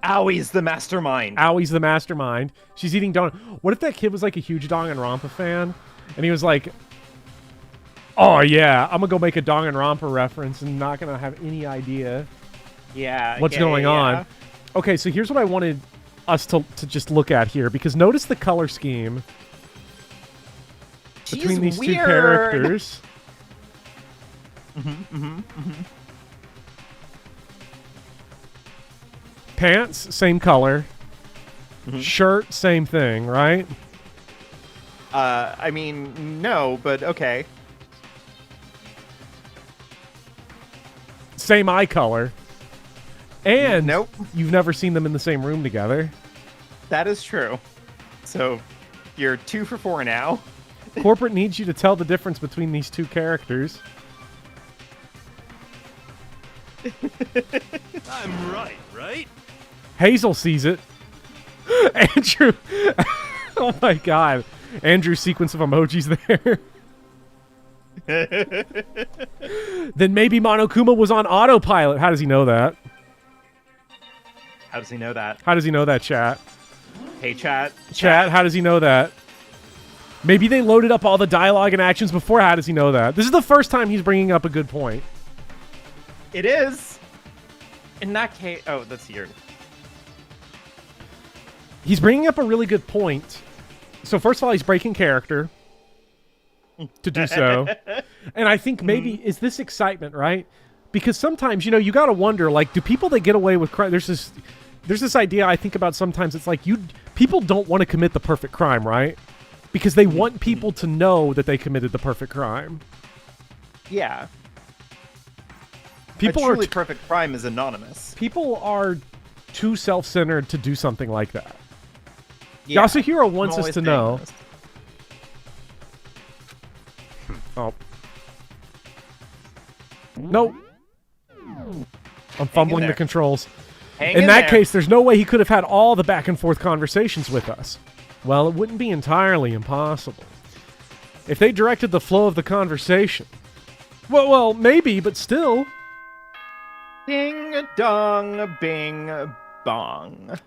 Owie's the mastermind. Owie's the mastermind. She's eating donuts. What if that kid was like a huge Danganronpa fan? And he was like, oh yeah, I'm gonna go make a Danganronpa reference and not gonna have any idea Yeah. what's going on. Okay, so here's what I wanted us to just look at here, because notice the color scheme between these two characters. Pants, same color. Shirt, same thing, right? I mean, no, but okay. Same eye color. And Nope. you've never seen them in the same room together. That is true. So, you're 2 for 4 now. Corporate needs you to tell the difference between these two characters. I'm right? Hazel sees it. Andrew. Oh my god. Andrew's sequence of emojis there. Then maybe Monokuma was on autopilot. How does he know that? How does he know that? How does he know that, chat? Hey, chat. Chat, how does he know that? Maybe they loaded up all the dialogue and actions before. How does he know that? This is the first time he's bringing up a good point. It is. In that case, oh, that's your. He's bringing up a really good point. So first of all, he's breaking character to do so. And I think maybe, is this excitement, right? Because sometimes, you got to wonder, like, do people that get away with crime, there's this idea I think about sometimes. It's like people don't want to commit the perfect crime, right? Because they want people to know that they committed the perfect crime. Yeah. People a truly are perfect crime is anonymous. people are too self-centered to do something like that. Yeah. Yasuhiro wants us Always to know. saying this. Oh. Nope. I'm fumbling the there. controls. Hang In that there. case, there's no way he could have had all the back and forth conversations with us. Well, it wouldn't be entirely impossible. If they directed the flow of the conversation. Well, maybe, but still. Ding dong, bing bong.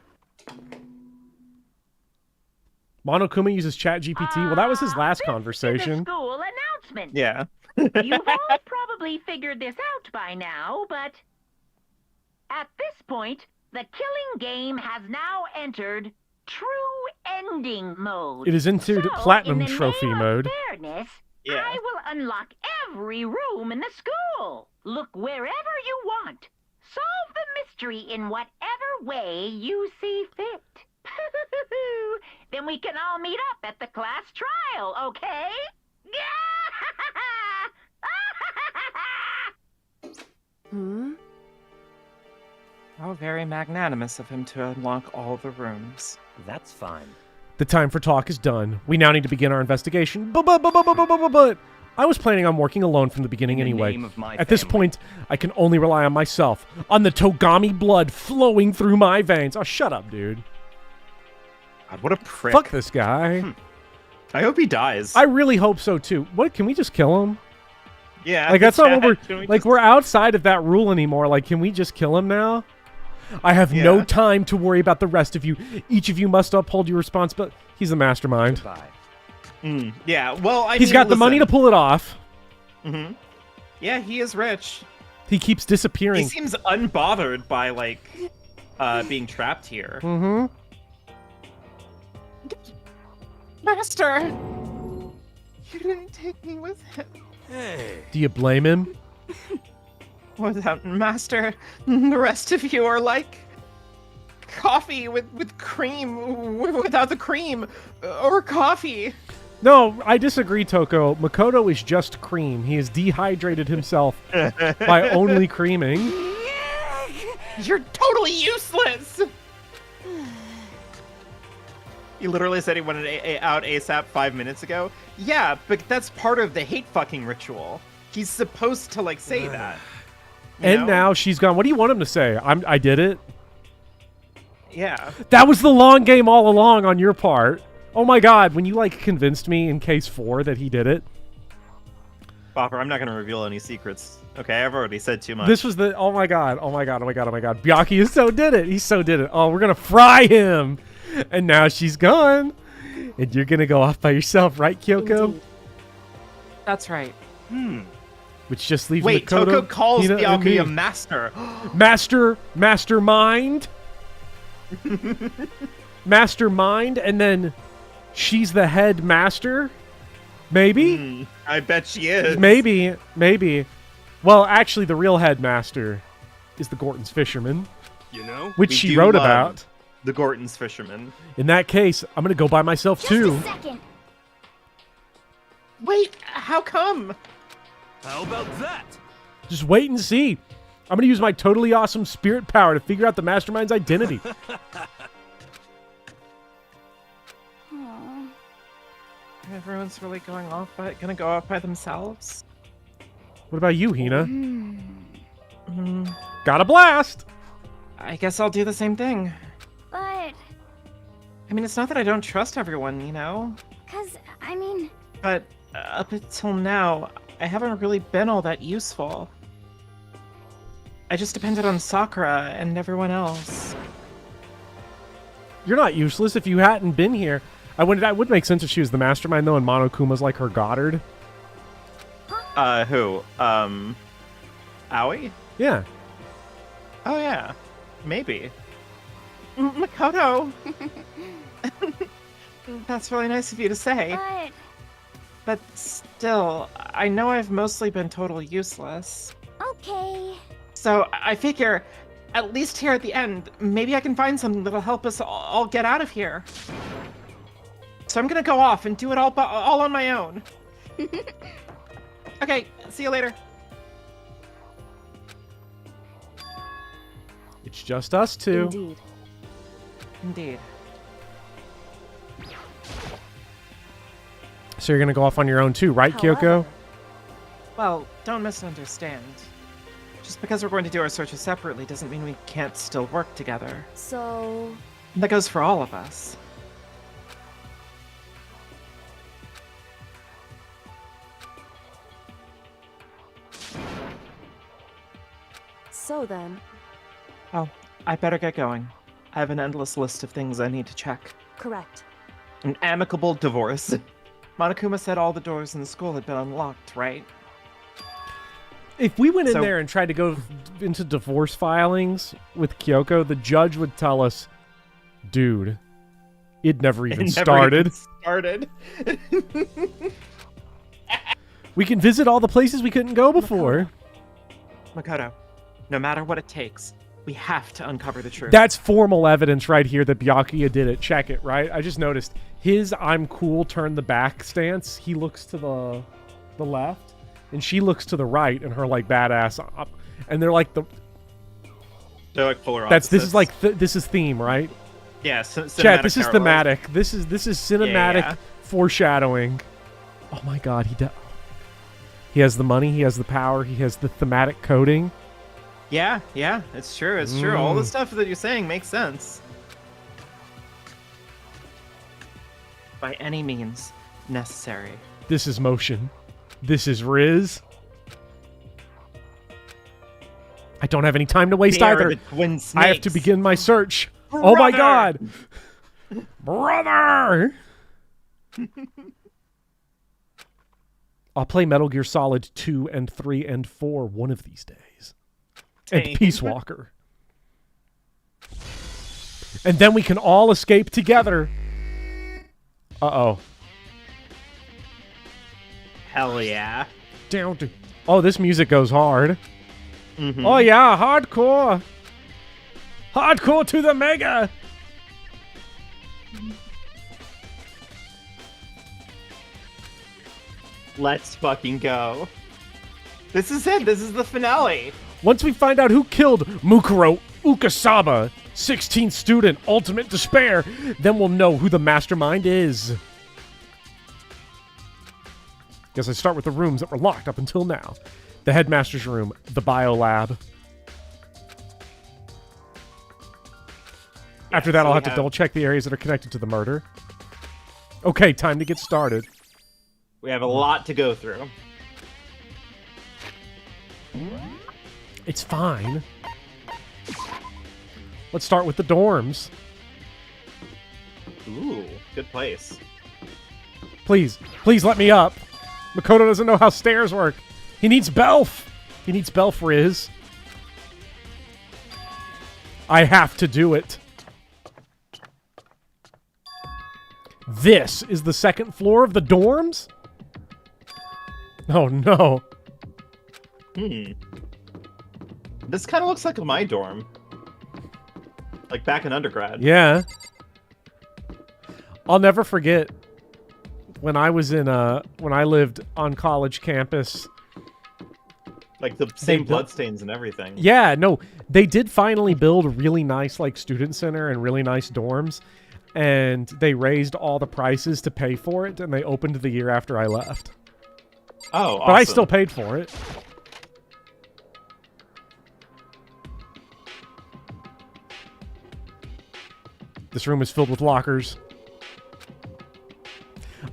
Monokuma uses ChatGPT. Well, that was his last conversation. School announcement. Yeah. You've all probably figured this out by now, but at this point, the killing game has now entered true ending mode. It is entered So, platinum in the trophy name mode. Of fairness, Yeah. I will unlock every room in the school. Look wherever you want. Solve the mystery in whatever way you see fit. Then we can all meet up at the class trial, okay? How very magnanimous of him to unlock all the rooms. That's fine. The time for talk is done. We now need to begin our investigation. But I was planning on working alone from the beginning anyway. At this point, I can only rely on myself, on the Togami blood flowing through my veins. Oh, shut up, dude. God, what a prick. Fuck this guy. I hope he dies. I really hope so, too. What, can we just kill him? Yeah. Like, that's not what Can we're... we Like, just- we're outside of that rule anymore. Like, can we just kill him now? I have no Yeah. time to worry about the rest of you. Each of you must uphold your responsibility. He's the mastermind. Goodbye. Yeah, well, He's got the money to pull it off. Mm-hmm. Yeah, he is rich. He keeps He disappearing. seems unbothered by, like, being trapped here. Mm-hmm. Master! You didn't take me with him. Hey. Do you blame him? Without Master, the rest of you are like coffee with cream, without the cream, or coffee. No, I disagree, Toko. Makoto is just cream. He has dehydrated himself by only creaming. You're totally useless! He literally said he wanted out ASAP 5 minutes ago. Yeah, but that's part of the hate fucking ritual. He's supposed to, like, say that. you And know? now she's gone. What do you want him to say? I did it? Yeah. That was the long game all along on your part. Oh my god, when you, like, convinced me in case 4 that he did it. Bopper, I'm not going to reveal any secrets. Okay, I've already said too much. This was the... Oh my god, oh my god, oh my god, oh my god. Byakuya so did it. He so did it. Oh, we're gonna fry him. And now she's gone. And you're gonna go off by yourself, right, Kyoko? Indeed. That's right. Which just leaves Wait, Makoto, Toko calls Hina, and me. Byakuya master. Mastermind? Mastermind, and then she's the head master? Maybe? I bet she is. Maybe. Well, actually, the real headmaster is the Gorton's fisherman, You know? which We she do wrote love about. The Gorton's fisherman. In that case, I'm gonna go by myself Just too. a second. Wait, how come? How about that? Just wait and see. I'm gonna use my totally awesome spirit power to figure out the mastermind's identity. Aw. Everyone's really gonna go off by themselves? What about you, Hina? Hmm, Got a blast! I guess I'll do the same thing. But, I mean, it's not that I don't trust everyone, you know? I mean, But up until now, I haven't really been all that useful. I just depended on Sakura and everyone else. You're not useless if you hadn't been here. That would make sense if she was the mastermind, though, and Monokuma's like her Goddard. Who? Aoi? Yeah. Oh, yeah. Maybe. Makoto! That's really nice of you to say. but, But still, I know I've mostly been totally useless. okay. So I figure, at least here at the end, maybe I can find something that'll help us all get out of here. So I'm gonna go off and do it all on my own. Okay, see you later. It's just us two. Indeed. Indeed. So you're gonna go off on your own too, right, Kyoko? Well, don't misunderstand. Just because we're going to do our searches separately doesn't mean we can't still work together. So, That goes for all of us. so then, Well, I better get going. I have an endless list of things I need to check. correct. An amicable divorce. Monokuma said all the doors in the school had been unlocked, right? If we went in So- there and tried to go into divorce filings with Kyoko, the judge would tell us, dude, it never even It never started. even started. We can visit all the places we couldn't go before. Makoto, no matter what it takes, we have to uncover the truth. That's formal evidence right here that Byakuya did it. Check it, right? I just noticed his I'm cool turn the back stance. He looks to the left, and she looks to the right, and her like badass up. And they're like They're like polar this is opposites. like this is theme, right? Yeah, Chat, this is narrative. thematic. This is cinematic Yeah. foreshadowing. Oh my god, he has the money, he has the power, he has the thematic coding. Yeah, it's true. It's true. All the stuff that you're saying makes sense. By any means necessary. This is motion. This is Riz. I don't have any time to waste They are either. the twin I have to snakes. begin my search. Oh my Brother! god! Brother! I'll play Metal Gear Solid 2 and 3 and 4 one of these days. And Dang. Peace Walker. And then we can all escape together. Uh-oh. Hell yeah. Down to... Oh, this music goes hard. Mhm. Oh yeah, hardcore. Hardcore to the mega. Let's fucking go. This is it. This is the finale. Once we find out who killed Mukuro Ukasaba, 16th student, ultimate despair, then we'll know who the mastermind is. Guess I start with the rooms that were locked up until now. The headmaster's room, the bio lab. After that, so I'll we have to have- double check the areas that are connected to the murder. Okay, time to get started. We have a lot to go through. It's fine. Let's start with the dorms. Ooh, good place. Please let me up. Makoto doesn't know how stairs work. He needs Belf. He needs Belf, Riz. I have to do it. This is the second floor of the dorms? Oh no. This kind of looks like my dorm. Like back in undergrad. Yeah. I'll never forget when I was in when I lived on college campus. Like the same built- bloodstains and everything. Yeah, no, they did finally build a really nice like student center and really nice dorms, and they raised all the prices to pay for it, and they opened the year after I left. Oh, awesome. But I still paid for it. This room is filled with lockers.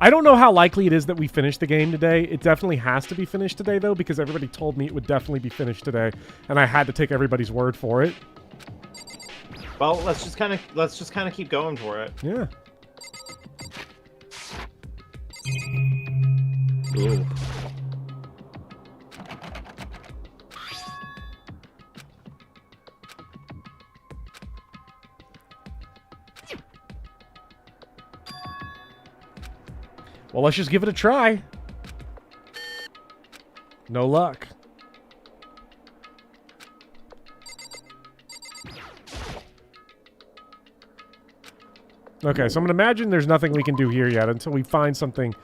I don't know how likely it is that we finish the game today. It definitely has to be finished today, though, because everybody told me it would definitely be finished today, and I had to take everybody's word for it. Well, let's just kind of keep going for it. Yeah. Ooh. Well, let's just give it a try. No luck. Okay, so I'm going to imagine there's nothing we can do here yet until we find something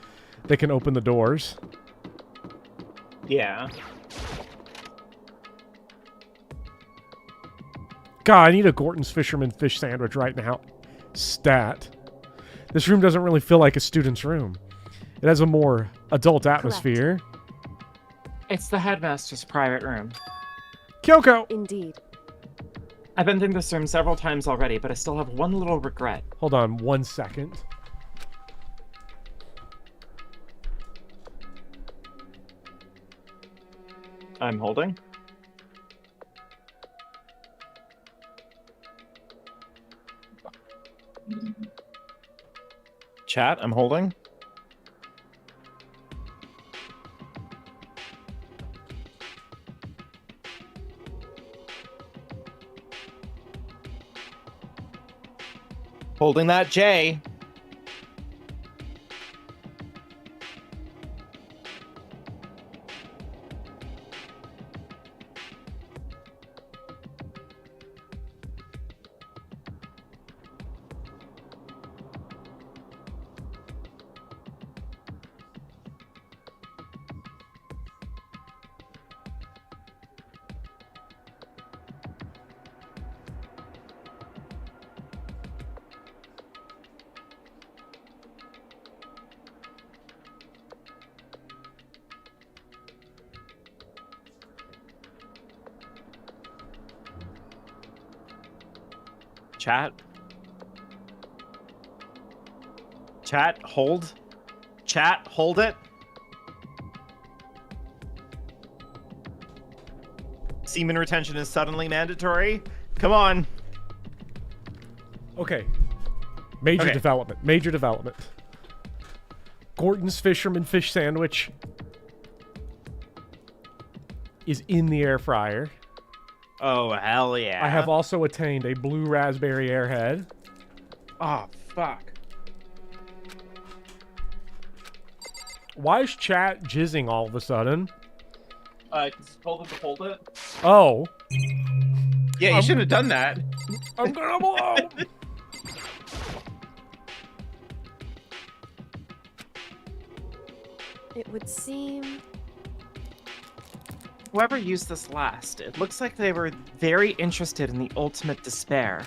that can open the doors. Yeah. God, I need a Gorton's Fisherman fish sandwich right now. Stat. This room doesn't really feel like a student's room. It has a more adult atmosphere. It's the headmaster's private room. Kyoko! Indeed. I've been through this room several times already, but I still have one little regret. Hold on 1 second. I'm holding. Chat, I'm holding. Holding that J. Chat. Chat, hold. Chat, hold it. Semen retention is suddenly mandatory. Come on. Okay. Major Okay. development. Major development. Gordon's fisherman fish sandwich is in the air fryer. Oh, hell yeah. I have also attained a blue raspberry airhead. Oh, fuck. Why is chat jizzing all of a sudden? Told him to hold it. Oh. Yeah, you shouldn't have done that. I'm gonna blow. It would seem... Whoever used this last, it looks like they were very interested in the ultimate despair.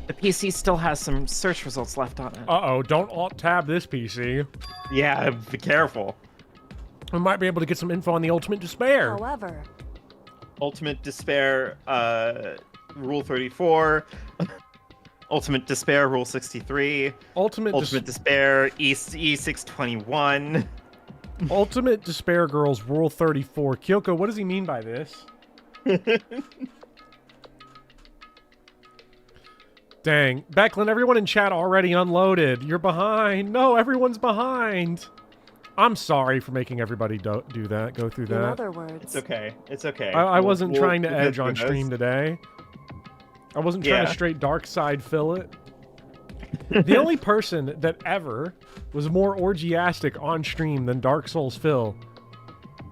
The PC still has some search results left on it. Uh-oh, don't alt-tab this PC. Yeah, be careful. We might be able to get some info on the ultimate despair. However, Ultimate despair, Rule 34. Ultimate despair, Rule 63. Ultimate despair, E621. Ultimate Despair Girls Rule 34. Kyoko, what does he mean by this? Dang. Becklin, everyone in chat already unloaded. You're behind. No, everyone's behind. I'm sorry for making everybody do that, go through in that. other words, It's okay. It's okay. I wasn't trying to we'll get edge on through stream this. today. I wasn't trying to Yeah. straight dark side fill it. The only person that ever was more orgiastic on stream than Dark Souls Phil,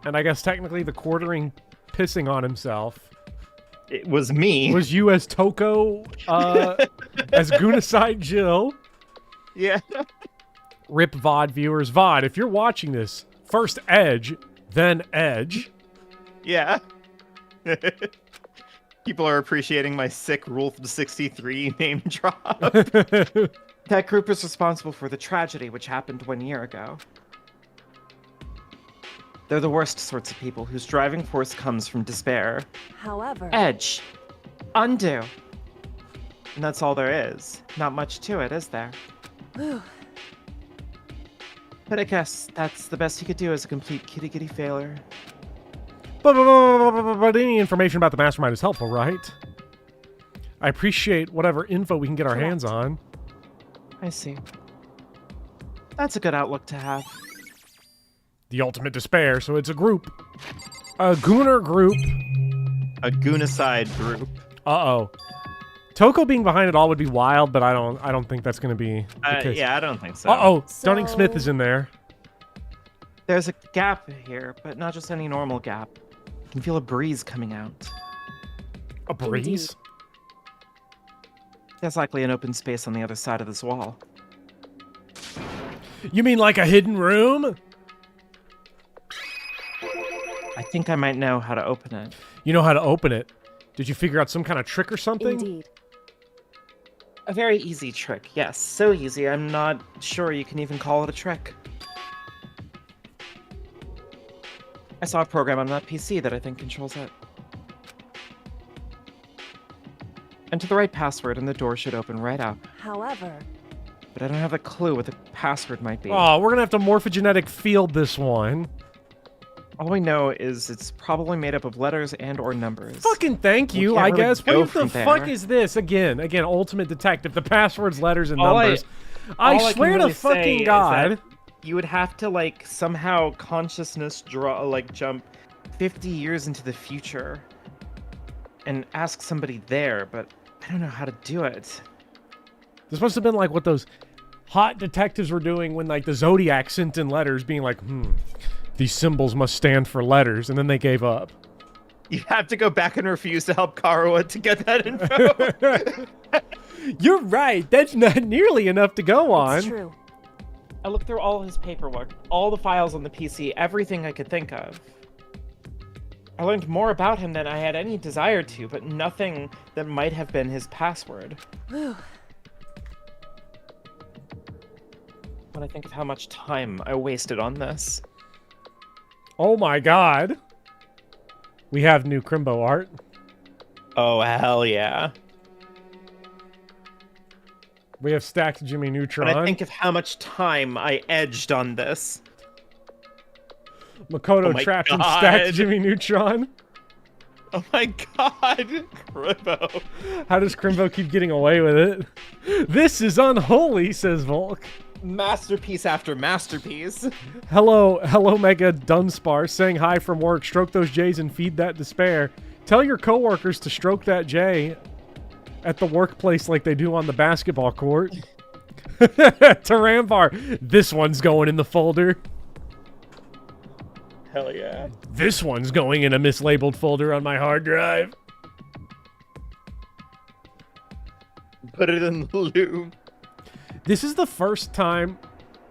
and I guess technically the quartering pissing on himself, It was me. was you as Toko, as Gunaside Jill. Yeah. Rip VOD viewers. VOD, if you're watching this, first Edge, then Edge. Yeah. People are appreciating my sick Rule 63 name drop. That group is responsible for the tragedy which happened 1 year ago. They're the worst sorts of people whose driving force comes from despair. however, Edge. Undo. And that's all there is. Not much to it, is there? whew, But I guess that's the best you could do as a complete kitty failure. But any information about the mastermind is helpful, right? I appreciate whatever info we can get our hands on. I see. That's a good outlook to have. The ultimate despair, so it's a group. A Gooner group. A Gunaside group. Uh-oh. Toko being behind it all would be wild, but I don't think that's going to be the case. Yeah, I don't think so. Uh-oh. So- Dunning Smith is in there. There's a gap here, but not just any normal gap. You can feel a breeze coming out. A breeze? There's likely an open space on the other side of this wall. You mean like a hidden room? I think I might know how to open it. You know how to open it. Did you figure out some kind of trick or something? indeed. A very easy trick, yes. So easy, I'm not sure you can even call it a trick. I saw a program on that PC that I think controls it. Enter the right password and the door should open right up. However, But I don't have a clue what the password might be. Oh, we're going to have to morphogenetic field this one. All we know is it's probably made up of letters and or numbers. Fucking thank We you, can't I really guess. go What the from fuck there. is this? Again, ultimate detective. The password's letters and All numbers. all I can swear really to fucking say is God. that you would have to like somehow consciousness jump 50 years into the future and ask somebody there, but I don't know how to do it. This must have been like what those hot detectives were doing when like the Zodiac sent in letters being like, these symbols must stand for letters, and then they gave up. You have to go back and refuse to help Karawa to get that info. You're right. That's not nearly enough to go on. it's true. I looked through all his paperwork, all the files on the PC, everything I could think of. I learned more about him than I had any desire to, but nothing that might have been his password. Whew. When I think of how much time I wasted on this. Oh my God. We have new Crimbo art. Oh, hell yeah. We have stacked Jimmy Neutron. When I think of how much time I edged on this. Makoto Oh my trapped in God. stacked Jimmy Neutron. Oh my god, Crimbo. How does Crimbo keep getting away with it? This is unholy, says Volk. Masterpiece after masterpiece. Hello, Mega Dunspar, saying hi from work. Stroke those J's and feed that despair. Tell your coworkers to stroke that J at the workplace like they do on the basketball court. Tarambar, this one's going in the folder. Hell yeah. This one's going in a mislabeled folder on my hard drive. Put it in the loop. This is the first time...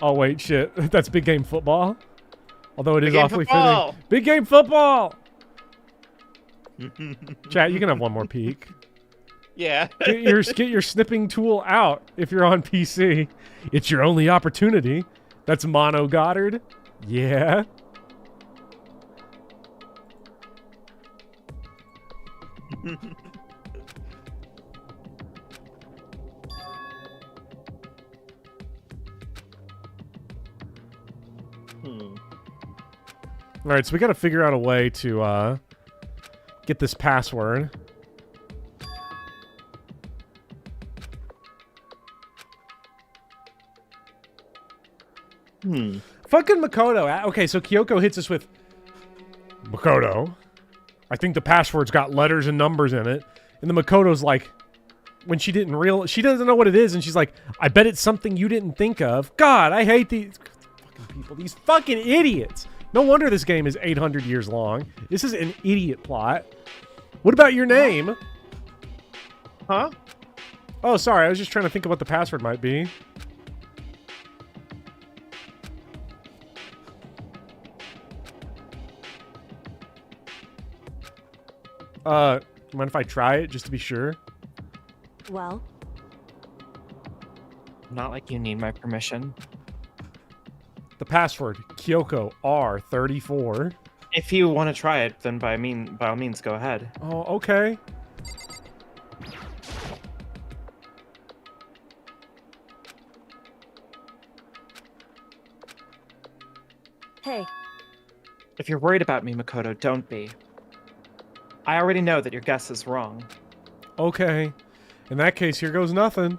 Oh, wait, shit. That's Big Game Football. Although it is awfully fitting. Big Game Football! Chat, you can have one more peek. Yeah. Get your snipping tool out if you're on PC. It's your only opportunity. That's Mono Goddard. Yeah. All right, so we got to figure out a way to get this password. Fucking Makoto. Okay, so Kyoko hits us with Makoto. I think the password's got letters and numbers in it. And the Makoto's like, when she doesn't know what it is, and she's like, I bet it's something you didn't think of. God, I hate these fucking people. These fucking idiots. No wonder this game is 800 years long. This is an idiot plot. What about your name? Huh? Oh, sorry. I was just trying to think of what the password might be. Mind if I try it just to be sure? Well, Not like you need my permission. The password, Kyoko R34. If you want to try it, then by all means, go ahead. Oh, okay. hey, If you're worried about me, Makoto, don't be. I already know that your guess is wrong. Okay. In that case, here goes nothing.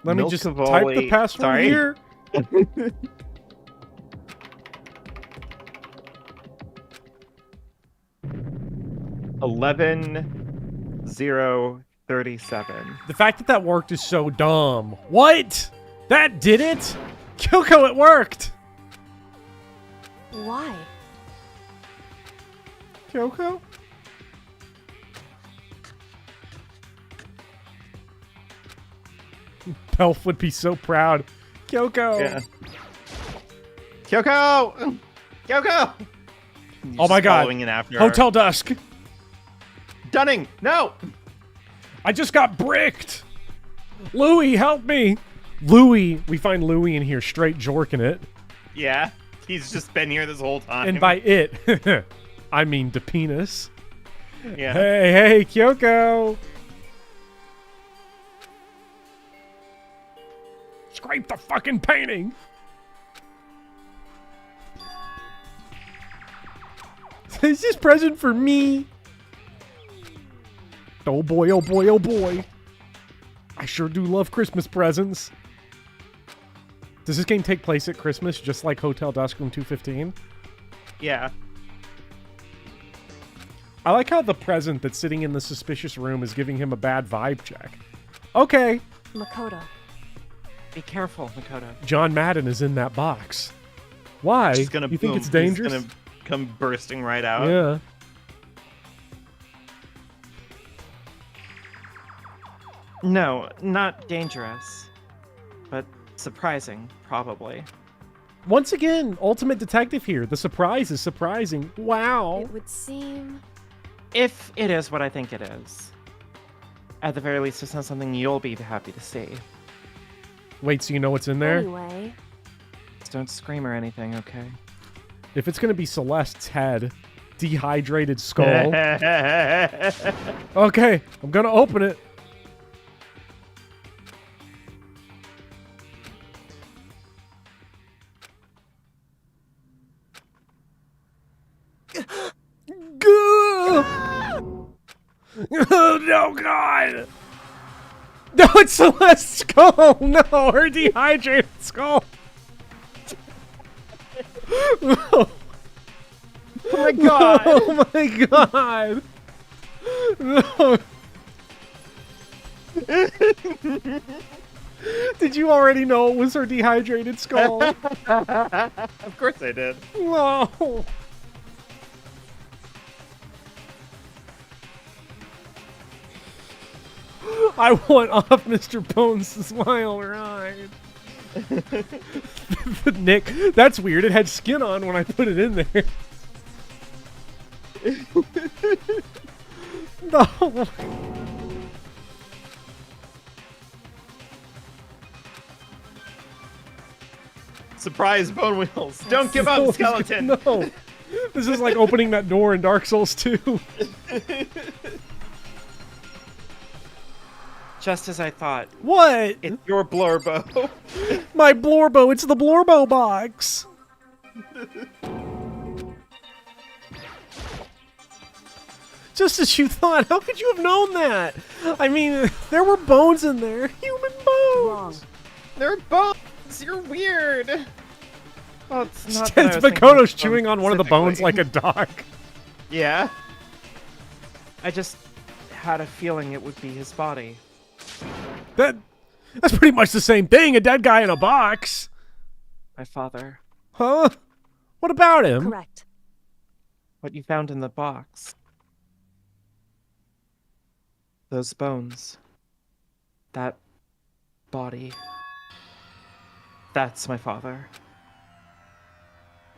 Let me just type the password here. 11-0-37. The fact that that worked is so dumb. What? That did it? Kyoko, it worked! why? Kyoko? Pelf would be so proud. Kyoko! Yeah. Kyoko! Kyoko! Oh my god. Following in after Hotel Dusk! her. Dunning! No! I just got bricked! Louie, help me! Louie, we find Louie in here straight jorking it. Yeah, he's just been here this whole time. And by it, I mean the penis. Yeah. Hey, Kyoko! Scrape the fucking painting! Is this present for me? Oh boy, oh boy, oh boy. I sure do love Christmas presents. Does this game take place at Christmas, just like Hotel Dusk Room 215? Yeah. I like how the present that's sitting in the suspicious room is giving him a bad vibe check. Okay. Makoto. Be careful, Makoto. John Madden is in that box. Why? She's gonna you think boom. it's dangerous? He's gonna come bursting right out. Yeah. No, not dangerous. But surprising, probably. Once again, Ultimate Detective here. The surprise is surprising. Wow. It would seem... If it is what I think it is. At the very least, it's not something you'll be happy to see. Wait, so you know what's in there? Anyway, Just don't scream or anything, okay? If it's going to be Celeste's head, dehydrated skull. Okay, I'm gonna open it. Oh no, God! No, it's Celeste's skull! No, her dehydrated skull! Oh my god! Oh my god! No! Did you already know it was her dehydrated skull? Of course I did. No! I want off Mr. Bones' smile ride. Nick, that's weird. It had skin on when I put it in there. No. Surprise, Bone Wheels. Don't give up, skeleton. No. This is like opening that door in Dark Souls 2. Just as I thought. What? It's your Blorbo. My Blorbo. It's the Blorbo box. Just as you thought. How could you have known that? I mean, there were bones in there. Human bones. Wrong. They're bones. You're weird. Well, it's not that I was thinking Makoto's of chewing on one of the bones like a dog. Yeah. I just had a feeling it would be his body. That's pretty much the same thing. A dead guy in a box. My father. Huh? What about him? Correct. What you found in the box. Those bones. That body. That's my father.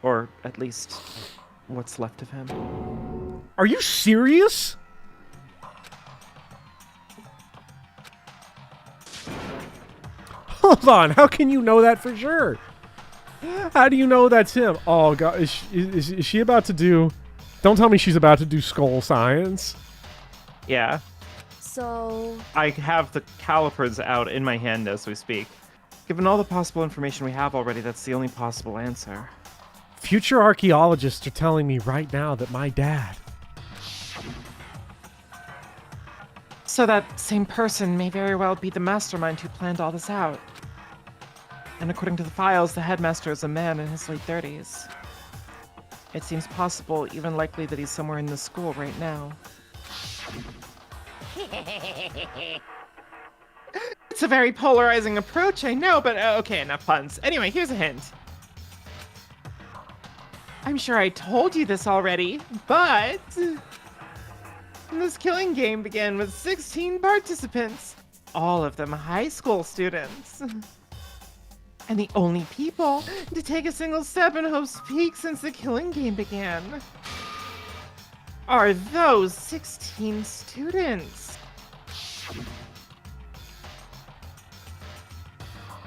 Or at least what's left of him. Are you serious? Hold on. How can you know that for sure? How do you know that's him? Oh, God. Is she about to do... Don't tell me she's about to do skull science. Yeah. So, I have the calipers out in my hand as we speak. Given all the possible information we have already, that's the only possible answer. Future archaeologists are telling me right now that my dad... So that same person may very well be the mastermind who planned all this out. And according to the files, the headmaster is a man in his late 30s. It seems possible, even likely, that he's somewhere in the school right now. It's a very polarizing approach, I know, but okay, enough puns. Anyway, here's a hint. I'm sure I told you this already, but... this killing game began with 16 participants, all of them high school students. And the only people to take a single step in Hope's Peak since the killing game began are those 16 students.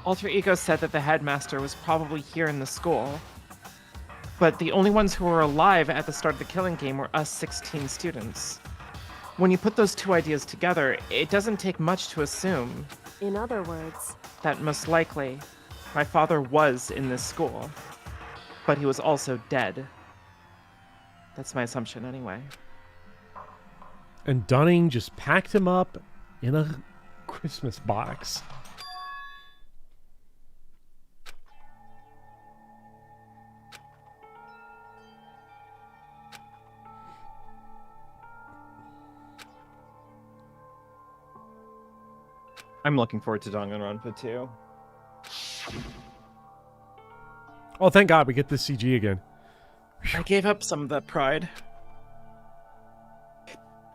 Alter Ego said that the headmaster was probably here in the school, but the only ones who were alive at the start of the killing game were us 16 students. When you put those two ideas together, it doesn't take much to assume in other words, that most likely my father was in this school, but he was also dead. That's my assumption anyway. And Dunning just packed him up in a Christmas box. I'm looking forward to Danganronpa too. Oh, thank God we get this CG again. I gave up some of that pride.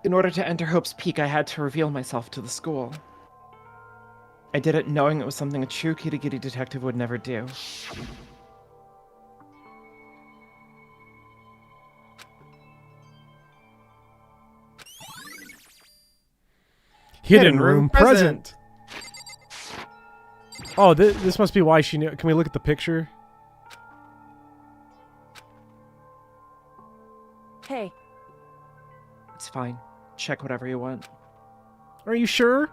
In order to enter Hope's Peak, I had to reveal myself to the school. I did it knowing it was something a true kitty-kitty detective would never do. Hidden room present. Oh, this must be why she knew. Can we look at the picture? Hey, It's fine. Check whatever you want. Are you sure?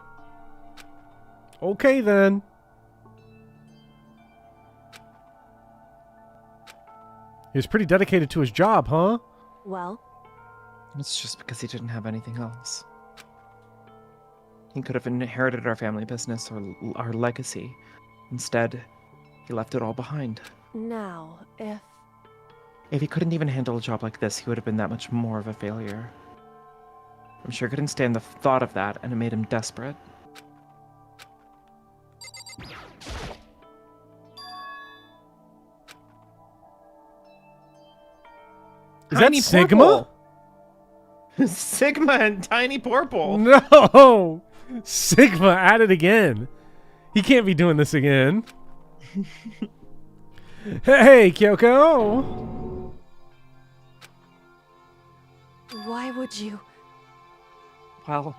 Okay, then. He was pretty dedicated to his job, huh? well, It's just because he didn't have anything else. He could have inherited our family business or our legacy. Instead, he left it all behind. now, If he couldn't even handle a job like this, he would have been that much more of a failure. I'm sure he couldn't stand the thought of that, and it made him desperate. Is Tiny that Sigma? Purple! Sigma and Tiny Purple! No! Sigma at it again. He can't be doing this again. Hey, Kyoko! why would you? Well,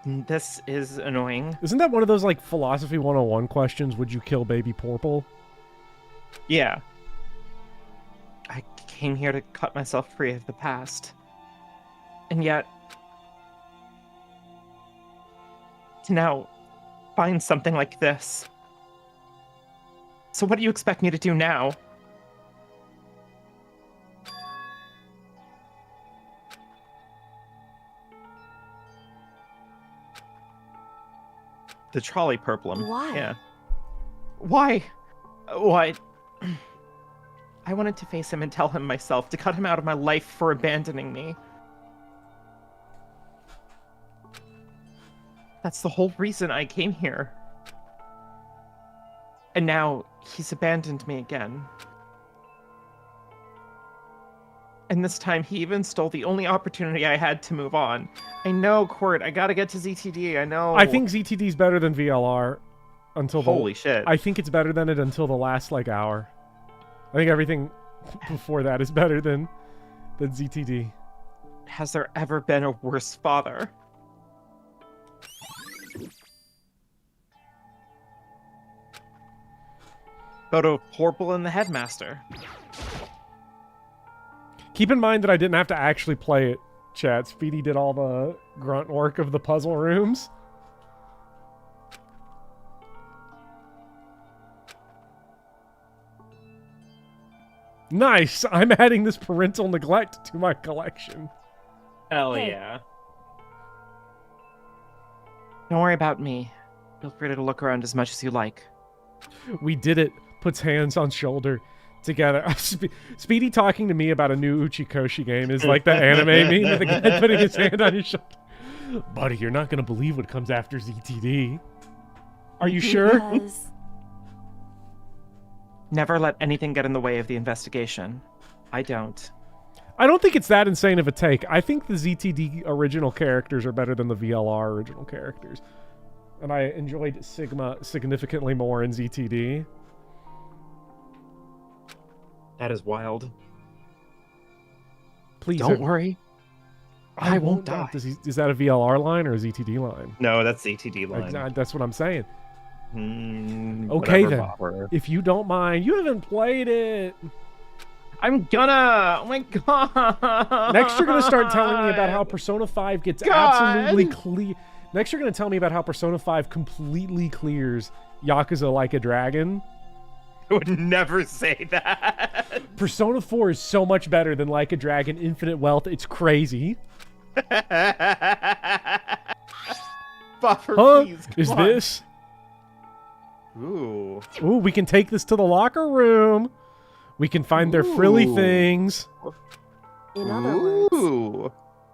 this is annoying. Isn't that one of those, like, Philosophy 101 questions? Would you kill baby Purple? Yeah. I came here to cut myself free of the past. And yet, to now find something like this. So what do you expect me to do now? The trolley purplum. Why? Yeah. Why? Why? I wanted to face him and tell him myself, to cut him out of my life for abandoning me. That's the whole reason I came here. And now he's abandoned me again. And this time he even stole the only opportunity I had to move on. I know, Court, I gotta get to ZTD, I know. I think ZTD's better than VLR until Holy shit. I think it's better than it until the last, like, hour. I think everything before that is better than ZTD. Has there ever been a worse father? Photo of Purple and the Headmaster. Keep in mind that I didn't have to actually play it, chat. Speedy did all the grunt work of the puzzle rooms. Nice! I'm adding this parental neglect to my collection. Hell Hey. yeah. Don't worry about me. Feel free to look around as much as you like. We did it. Puts hands on shoulder together. Speedy talking to me about a new Uchikoshi game is like that anime meme with the guy putting his hand on his shoulder. Buddy, you're not going to believe what comes after ZTD. Are you sure? Because Never let anything get in the way of the investigation. I don't. I don't think it's that insane of a take. I think the ZTD original characters are better than the VLR original characters. And I enjoyed Sigma significantly more in ZTD. That is wild. Please. Don't worry. I won't die. Is that a VLR line or a ZTD line? No, that's ZTD line. That's what I'm saying. Okay, Okay, then. If you don't mind, you haven't played it. I'm gonna! Oh my god! Next, you're going to start telling me about how Persona 5 gets absolutely clear. Next, you're going to tell me about how Persona 5 completely clears Yakuza Like a Dragon. I would never say that. Persona 4 is so much better than Like a Dragon Infinite Wealth. It's crazy. Buffer, Huh? please. Is come on. this? Ooh. Ooh, we can take this to the locker room. We can find their frilly Ooh. things. in other words, Ooh.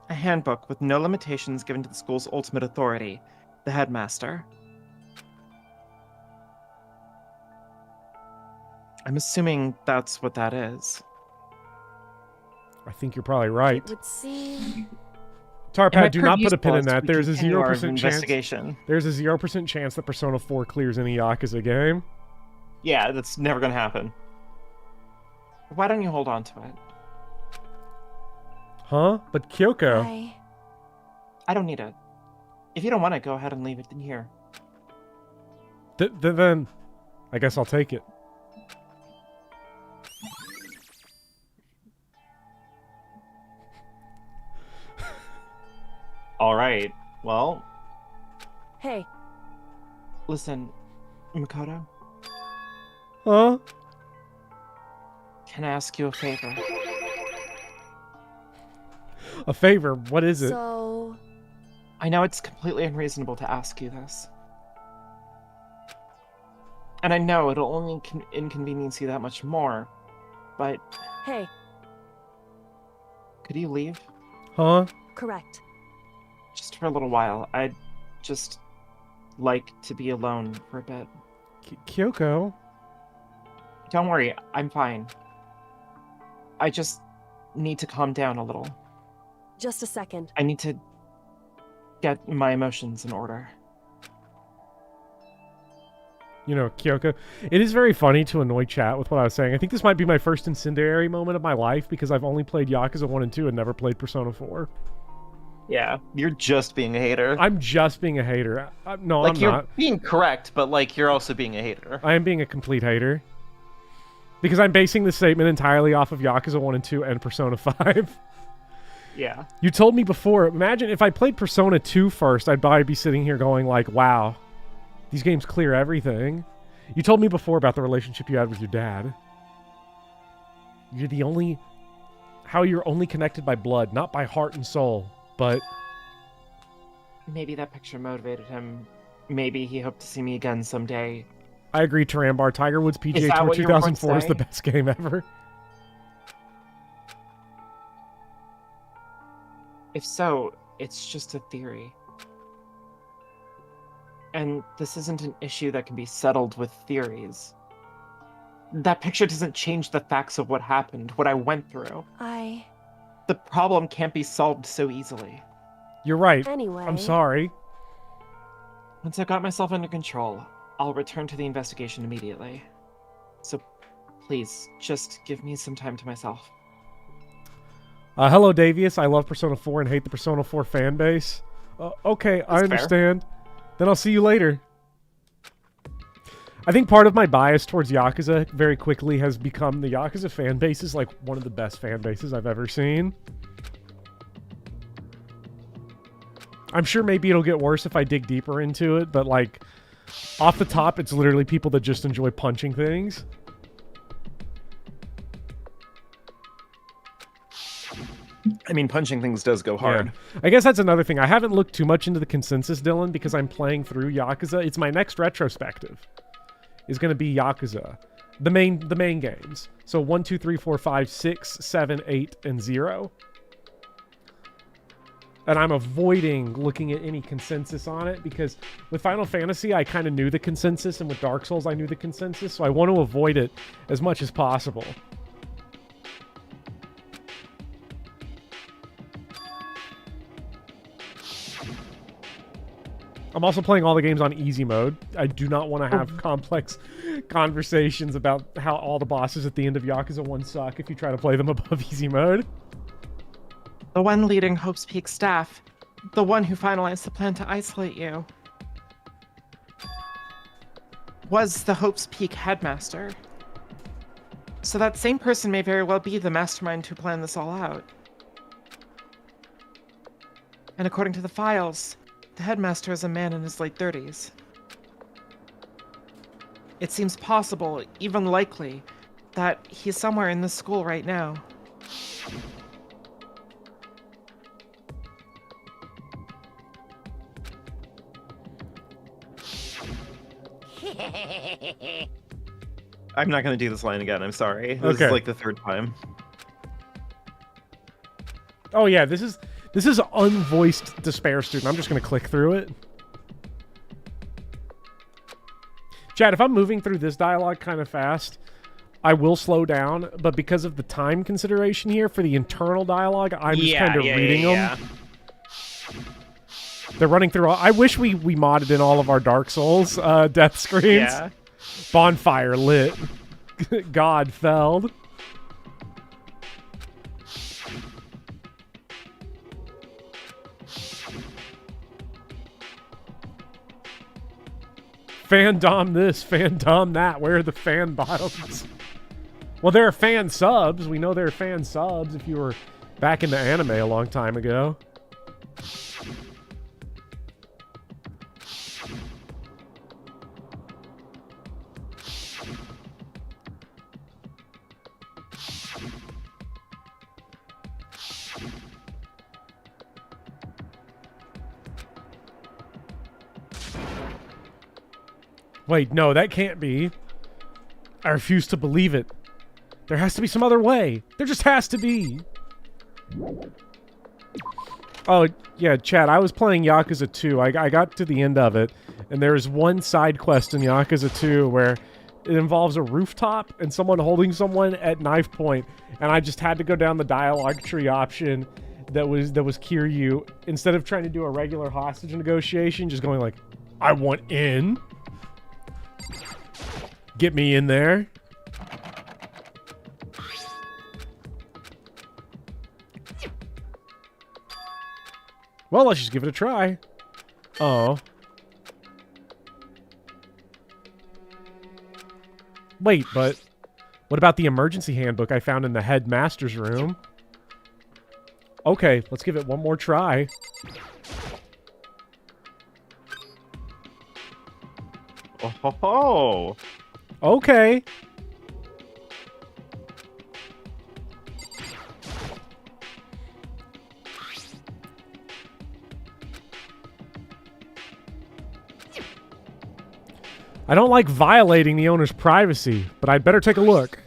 A handbook with no limitations given to the school's ultimate authority, the headmaster. I'm assuming that's what that is. I think you're probably right. it would seem Tarpad, do not put a pin in Plus, that. we There's a continue our 0% chance. investigation. There's a 0% chance that Persona 4 clears any Yakuza game. Yeah, that's never gonna happen. Why don't you hold on to it? Huh? But Kyoko. I don't need it. If you don't want it, go ahead and leave it in here. Then, I guess I'll take it. All right. Well, Hey, listen, Mukuro, Huh? can I ask you a favor? A favor? What is it? so I know it's completely unreasonable to ask you this. And I know it'll only inconvenience you that much more, but hey, could you leave? Huh? correct. Just for a little while. I'd just like to be alone for a bit. Kyoko? Don't worry, I'm fine. I just need to calm down a little. Just a second. I need to get my emotions in order. You know, Kyoko, it is very funny to annoy chat with what I was saying. I think this might be my first incendiary moment of my life because I've only played Yakuza 1 and 2 and never played Persona 4. Yeah, you're just being a hater. I'm just being a hater. No, like, I'm you're not. being correct, but, like, you're also being a hater. I am being a complete hater. Because I'm basing this statement entirely off of Yakuza 1 and 2 and Persona 5. Yeah. You told me before, imagine if I played Persona 2 first, I'd probably be sitting here going like, wow, these games clear everything. You told me before about the relationship you had with your dad. How you're only connected by blood, not by heart and soul, but... Maybe that picture motivated him. Maybe he hoped to see me again someday. I agree, Tarambar. Tiger Woods Is PGA that Tour what you were going to 2004 is the say? best game ever. If so, it's just a theory. And this isn't an issue that can be settled with theories. That picture doesn't change the facts of what happened, what I went through. The problem can't be solved so easily. You're right. Anyway. I'm sorry. Once I've got myself under control, I'll return to the investigation immediately. So please, just give me some time to myself. Hello, Davius. I love Persona 4 and hate the Persona 4 fan base. Okay, I That's fair. understand. Then I'll see you later. I think part of my bias towards Yakuza very quickly has become the Yakuza fan base is like one of the best fan bases I've ever seen. I'm sure maybe it'll get worse if I dig deeper into it, but like off the top, it's literally people that just enjoy punching things. I mean, punching things does go hard. Yeah. I guess that's another thing. I haven't looked too much into the consensus, Dylan, because I'm playing through Yakuza. It's my next retrospective. Is going to be Yakuza. The main games. So 1, 2, 3, 4, 5, 6, 7, 8, and 0. And I'm avoiding looking at any consensus on it because with Final Fantasy, I kind of knew the consensus, and with Dark Souls, I knew the consensus, so I want to avoid it as much as possible. I'm also playing all the games on easy mode. I do not want to have complex conversations about how all the bosses at the end of Yakuza 1 suck if you try to play them above easy mode. The one leading Hope's Peak staff. The one who finalized the plan to isolate you. Was the Hope's Peak headmaster. So that same person may very well be the mastermind who planned this all out. And according to the files, the headmaster is a man in his late 30s. It seems possible, even likely, that he's somewhere in this school right now. I'm not going to do this line again. I'm sorry. This Okay. is like the third time. Oh yeah, this is unvoiced despair student. I'm just gonna click through it. Chad, if I'm moving through this dialogue kind of fast, I will slow down, but because of the time consideration here for the internal dialogue, I'm just kind of reading them. They're running through all... I wish we modded in all of our Dark Souls death screens. Yeah. Bonfire lit. God felled. Fandom this, fandom that. Where are the fan bottoms? Well, there are fan subs. We know there are fan subs if you were back in the anime a long time ago. Wait, no, that can't be. I refuse to believe it. There has to be some other way. There just has to be. Oh, yeah, Chad, I was playing Yakuza 2. I got to the end of it, and there is one side quest in Yakuza 2 where it involves a rooftop and someone holding someone at knife point, and I just had to go down the dialogue tree option that was Kiryu. Instead of trying to do a regular hostage negotiation, just going like, I want in. Get me in there. Well, let's just give it a try. Oh. Wait, but what about the emergency handbook I found in the headmaster's room? Okay, let's give it one more try. Oh ho ho! Okay. I don't like violating the owner's privacy, but I'd better take a look.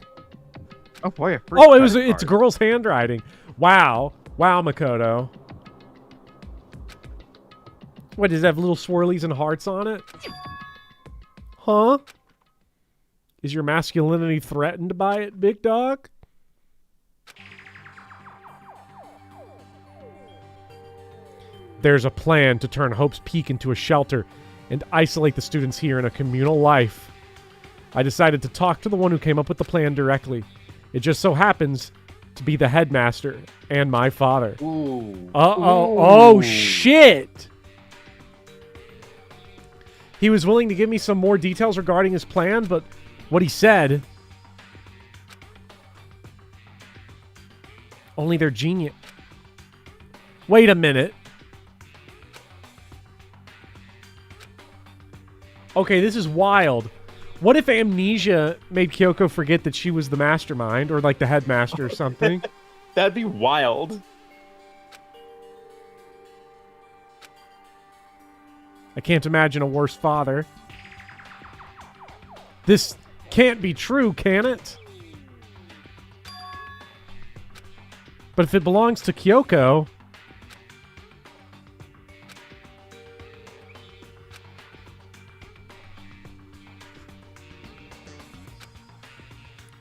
Oh boy! Oh, it's girl's handwriting. Wow, wow, Makoto. What, does it have little swirlies and hearts on it? Huh? Is your masculinity threatened by it, big dog? There's a plan to turn Hope's Peak into a shelter and isolate the students here in a communal life. I decided to talk to the one who came up with the plan directly. It just so happens to be the headmaster and my father. Ooh. Uh-oh. Oh, shit! He was willing to give me some more details regarding his plan, but what he said... Only they're genius. Wait a minute. Okay, this is wild. What if amnesia made Kyoko forget that she was the mastermind, or like the headmaster or something? That'd be wild. I can't imagine a worse father. This can't be true, can it? But if it belongs to Kyoko...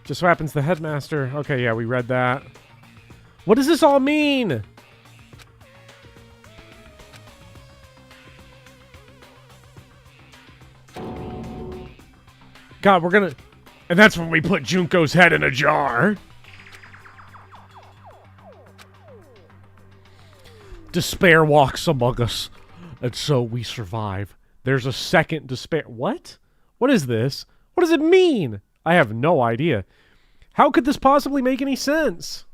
Just so happens the headmaster... Okay, yeah, we read that. What does this all mean? God, we're gonna... And that's when we put Junko's head in a jar. Despair walks among us, and so we survive. There's a second despair... What? What is this? What does it mean? I have no idea. How could this possibly make any sense?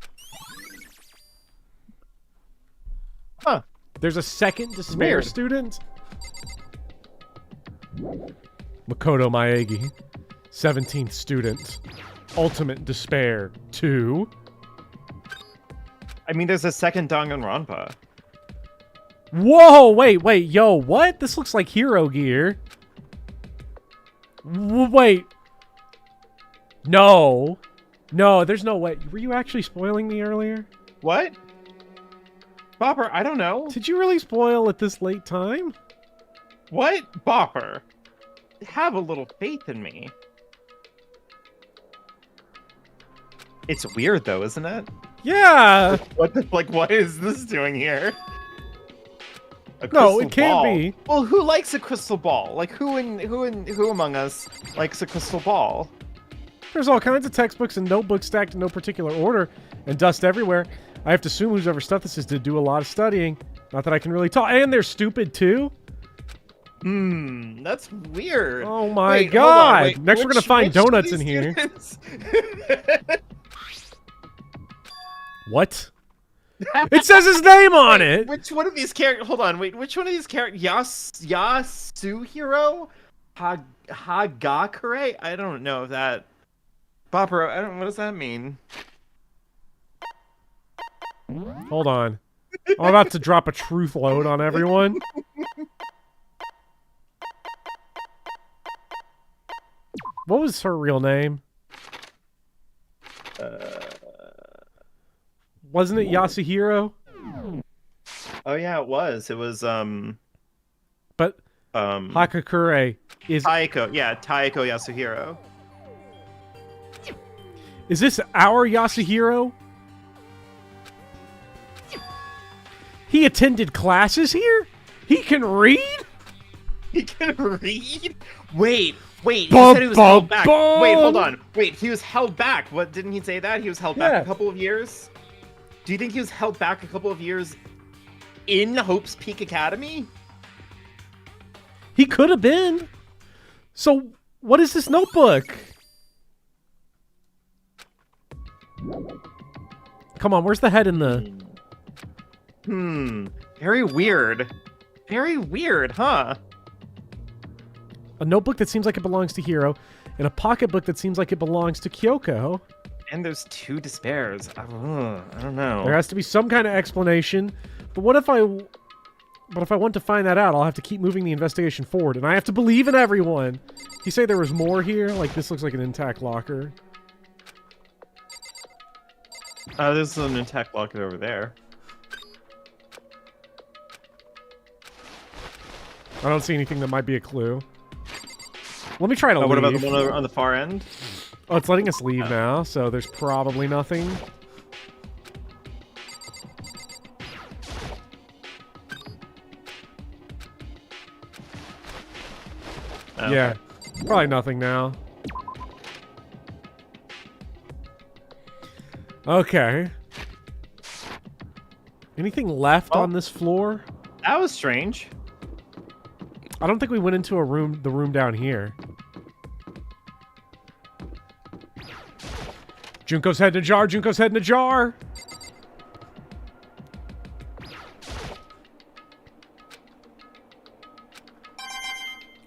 Huh. There's a second despair Weird. student? Makoto Maegi. 17th student. Ultimate Despair 2. I mean, there's a second Danganronpa. Whoa, wait, yo, what? This looks like Hero Gear. Wait. No, there's no way. Were you actually spoiling me earlier? What? Bopper, I don't know. Did you really spoil at this late time? What? Bopper. Have a little faith in me. It's weird though, isn't it? Yeah. What is this doing here? No, it can't be. Well, who likes a crystal ball? Like who among us likes a crystal ball? There's all kinds of textbooks and notebooks stacked in no particular order, and dust everywhere. I have to assume whoever stuff this is did do a lot of studying. Not that I can really talk. And they're stupid too. That's weird. Oh my Wait, god! hold on, Next we're gonna find donuts in here. What? It says his name on it. Which one of these characters? Hold on, wait. Which one of these characters? Yasuhiro Hagakure? I don't know if that. Bopper, I don't. What does that mean? Hold on. I'm about to drop a truth load on everyone. What was her real name? Wasn't it Yasuhiro? Oh yeah, it was. It was But Hakakure is Taiko. Yeah, Taiko Yasuhiro. Is this our Yasuhiro? He attended classes here? He can read? He can read? Wait. He Bum, said he was bum, held back. bum. Wait, hold on. Wait, he was held back. What, didn't he say that? He was held back Yeah. a couple of years? Do you think he was held back a couple of years in Hope's Peak Academy? He could have been. So, what is this notebook? Come on, where's the head in the... Very weird. Very weird, huh? A notebook that seems like it belongs to Hiro, and a pocketbook that seems like it belongs to Kyoko. And there's two despairs. I don't know. There has to be some kind of explanation. But what if I... But if I want to find that out, I'll have to keep moving the investigation forward, and I have to believe in everyone. You say there was more here? Like, this looks like an intact locker. There's an intact locker over there. I don't see anything that might be a clue. Let me try to leave. What about the one on the far end? Oh, it's letting us leave now, so there's probably nothing. Okay. Yeah, probably nothing now. Okay. Anything left on this floor? That was strange. I don't think we went into the room down here. Junko's head in a jar, Junko's head in a jar!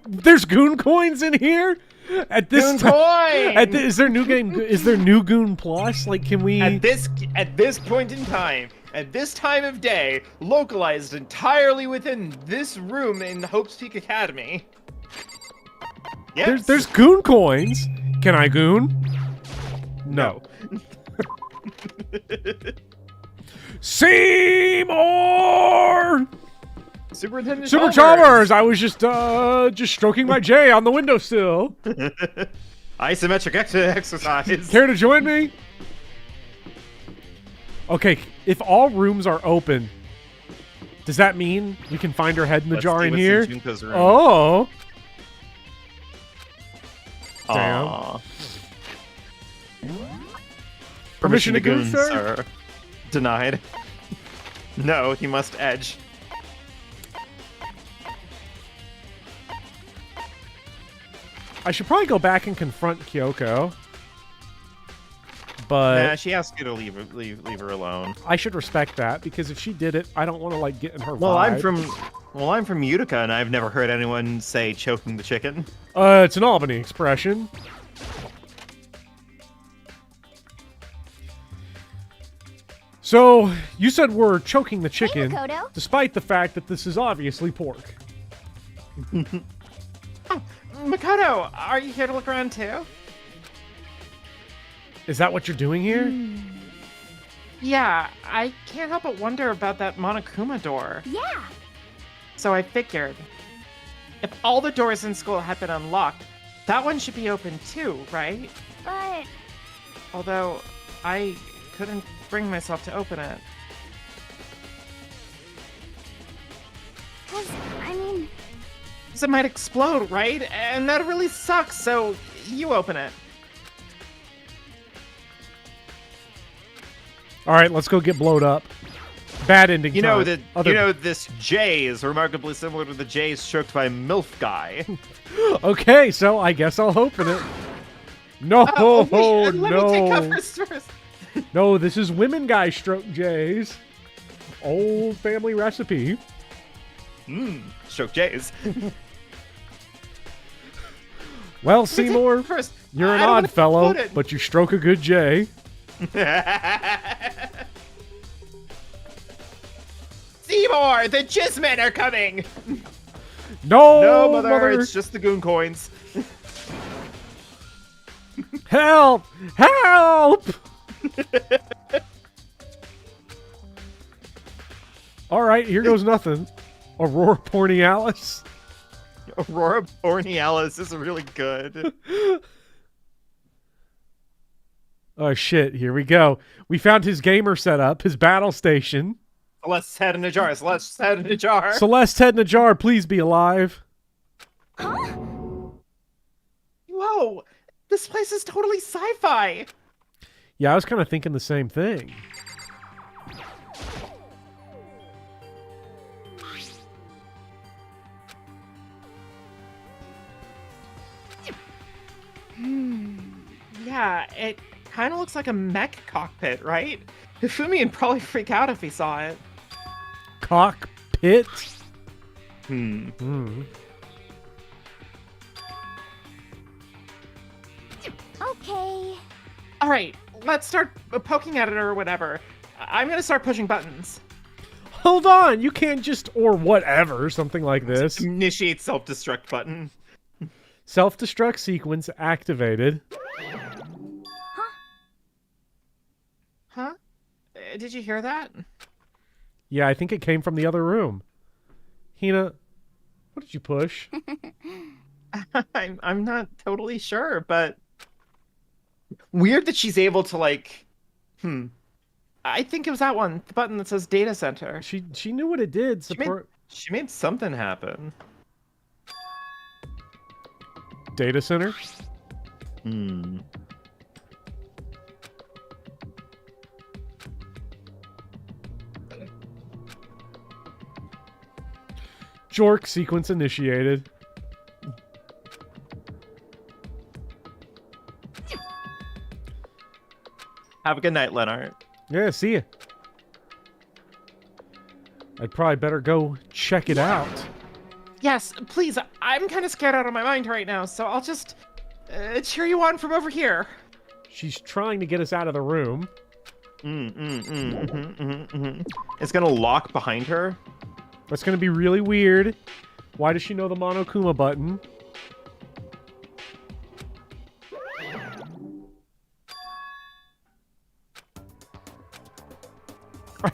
There's goon coins in here? At this Goon coin! Is there new goon plus? Like, can we... At this point in time, at this time of day, localized entirely within this room in Hope's Peak Academy. Yes. There's goon coins. Can I goon? No. Seymour! Superintendent Super Chalmers! Chalmers! I was just stroking my J on the windowsill. Isometric exercise. Care to join me? Okay, if all rooms are open, does that mean we can find her head in the Let's jar see in what's here? Junko's room. Oh. Damn. Aw. Permission to goon, sir? Denied. No, he must edge. I should probably go back and confront Kyoko. But Nah, she asked you to leave her alone. I should respect that, because if she did it, I don't want to like get in her Well, vibe. I'm from Utica, and I've never heard anyone say choking the chicken. It's an Albany expression. So, you said we're choking the chicken, Makoto. despite the fact that this is obviously pork. Mukuro, are you here to look around too? Is that what you're doing here? Yeah, I can't help but wonder about that Monokuma door. Yeah. So I figured, if all the doors in school had been unlocked, that one should be open too, right? But Although, I couldn't bring myself to open it. 'cause, I mean, Because it might explode, right? And that really sucks, so you open it. All right, let's go get blowed up. Bad ending. You know time. that this J is remarkably similar to the J stroked by MILF guy. Okay, so I guess I'll open it. No, Let me take no, covers first. no. This is women guy stroke J's. Old family recipe. Stroke J's. Well, Seymour, First, you're an I don't wanna odd fellow, put it. but you stroke a good J. Seymour, the Jizzmen are coming! No, No, mother, it's just the goon coins. Help! Help! All right, here goes nothing. Aurora Borealis. Aurora Borealis is really good. Oh shit, here we go. We found his gamer setup, his battle station. Celeste's head in a jar. Celeste's head in a jar. Celeste's head in a jar, please be alive. Whoa, this place is totally sci-fi. Yeah, I was kind of thinking the same thing. Yeah, it kind of looks like a mech cockpit, right? Hifumi'd probably freak out if he saw it. Cockpit? Okay. All right, let's start poking at it or whatever. I'm gonna start pushing buttons. Hold on, you can't just or whatever, something like this. Initiate self-destruct button. Self-destruct sequence activated. Huh? Did you hear that? Yeah, I think it came from the other room. Hina, what did you push? I'm not totally sure, but weird that she's able to like. I think it was that one, the button that says data center. She knew what it did. Support She made something happen. data center. Jork sequence initiated. Have a good night, Leonard. Yeah, see ya. I'd probably better go check it out. Yes, please. I'm kind of scared out of my mind right now, so I'll just cheer you on from over here. She's trying to get us out of the room. It's gonna lock behind her. That's gonna be really weird. Why does she know the Monokuma button?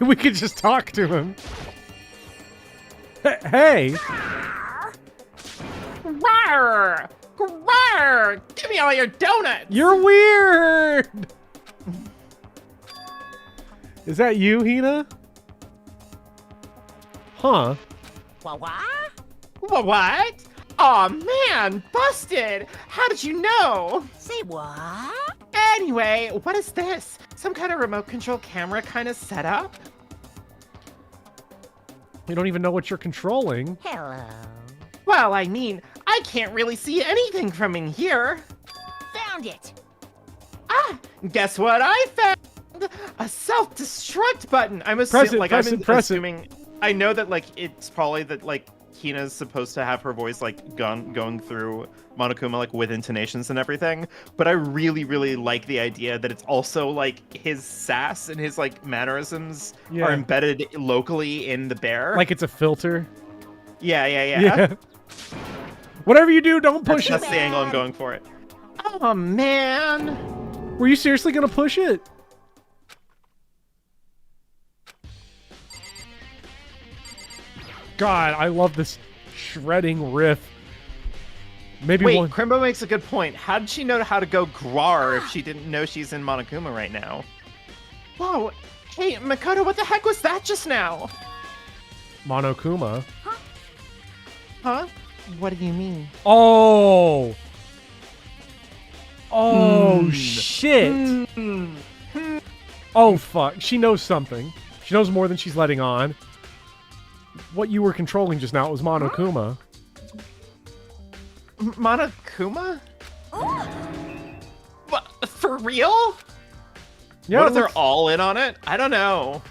We could just talk to him. Hey! Rawr! Rawr! Give me all your donuts! You're weird! Is that you, Hina? Huh? What? Aw, man! Busted! How did you know? Say what? Anyway, what is this? Some kind of remote control camera kind of setup? You don't even know what you're controlling. Hello. Well, I mean, I can't really see anything from in here. Found it. Ah, guess what I found? A self-destruct button. I'm Press it, assuming, press it, press it. Assuming, I know that like it's probably that like Hina's supposed to have her voice like going through Monokuma like with intonations and everything, but I really like the idea that it's also like his sass and his like mannerisms are embedded locally in the bear. Like it's a filter. Yeah. Whatever you do, don't push That's it. the angle I'm going for it. Oh, man. Were you seriously gonna push it? God, I love this shredding riff. Maybe Wait, one. Crimbo makes a good point. How did she know how to go Grar if she didn't know she's in Monokuma right now? Whoa. Hey, Makoto, what the heck was that just now? Monokuma. Huh? What do you mean? Oh. Oh shit. Oh fuck. She knows something. She knows more than she's letting on. What you were controlling just now was Monokuma. Monokuma? What? For real? Yeah, What if they're all in on it? I don't know.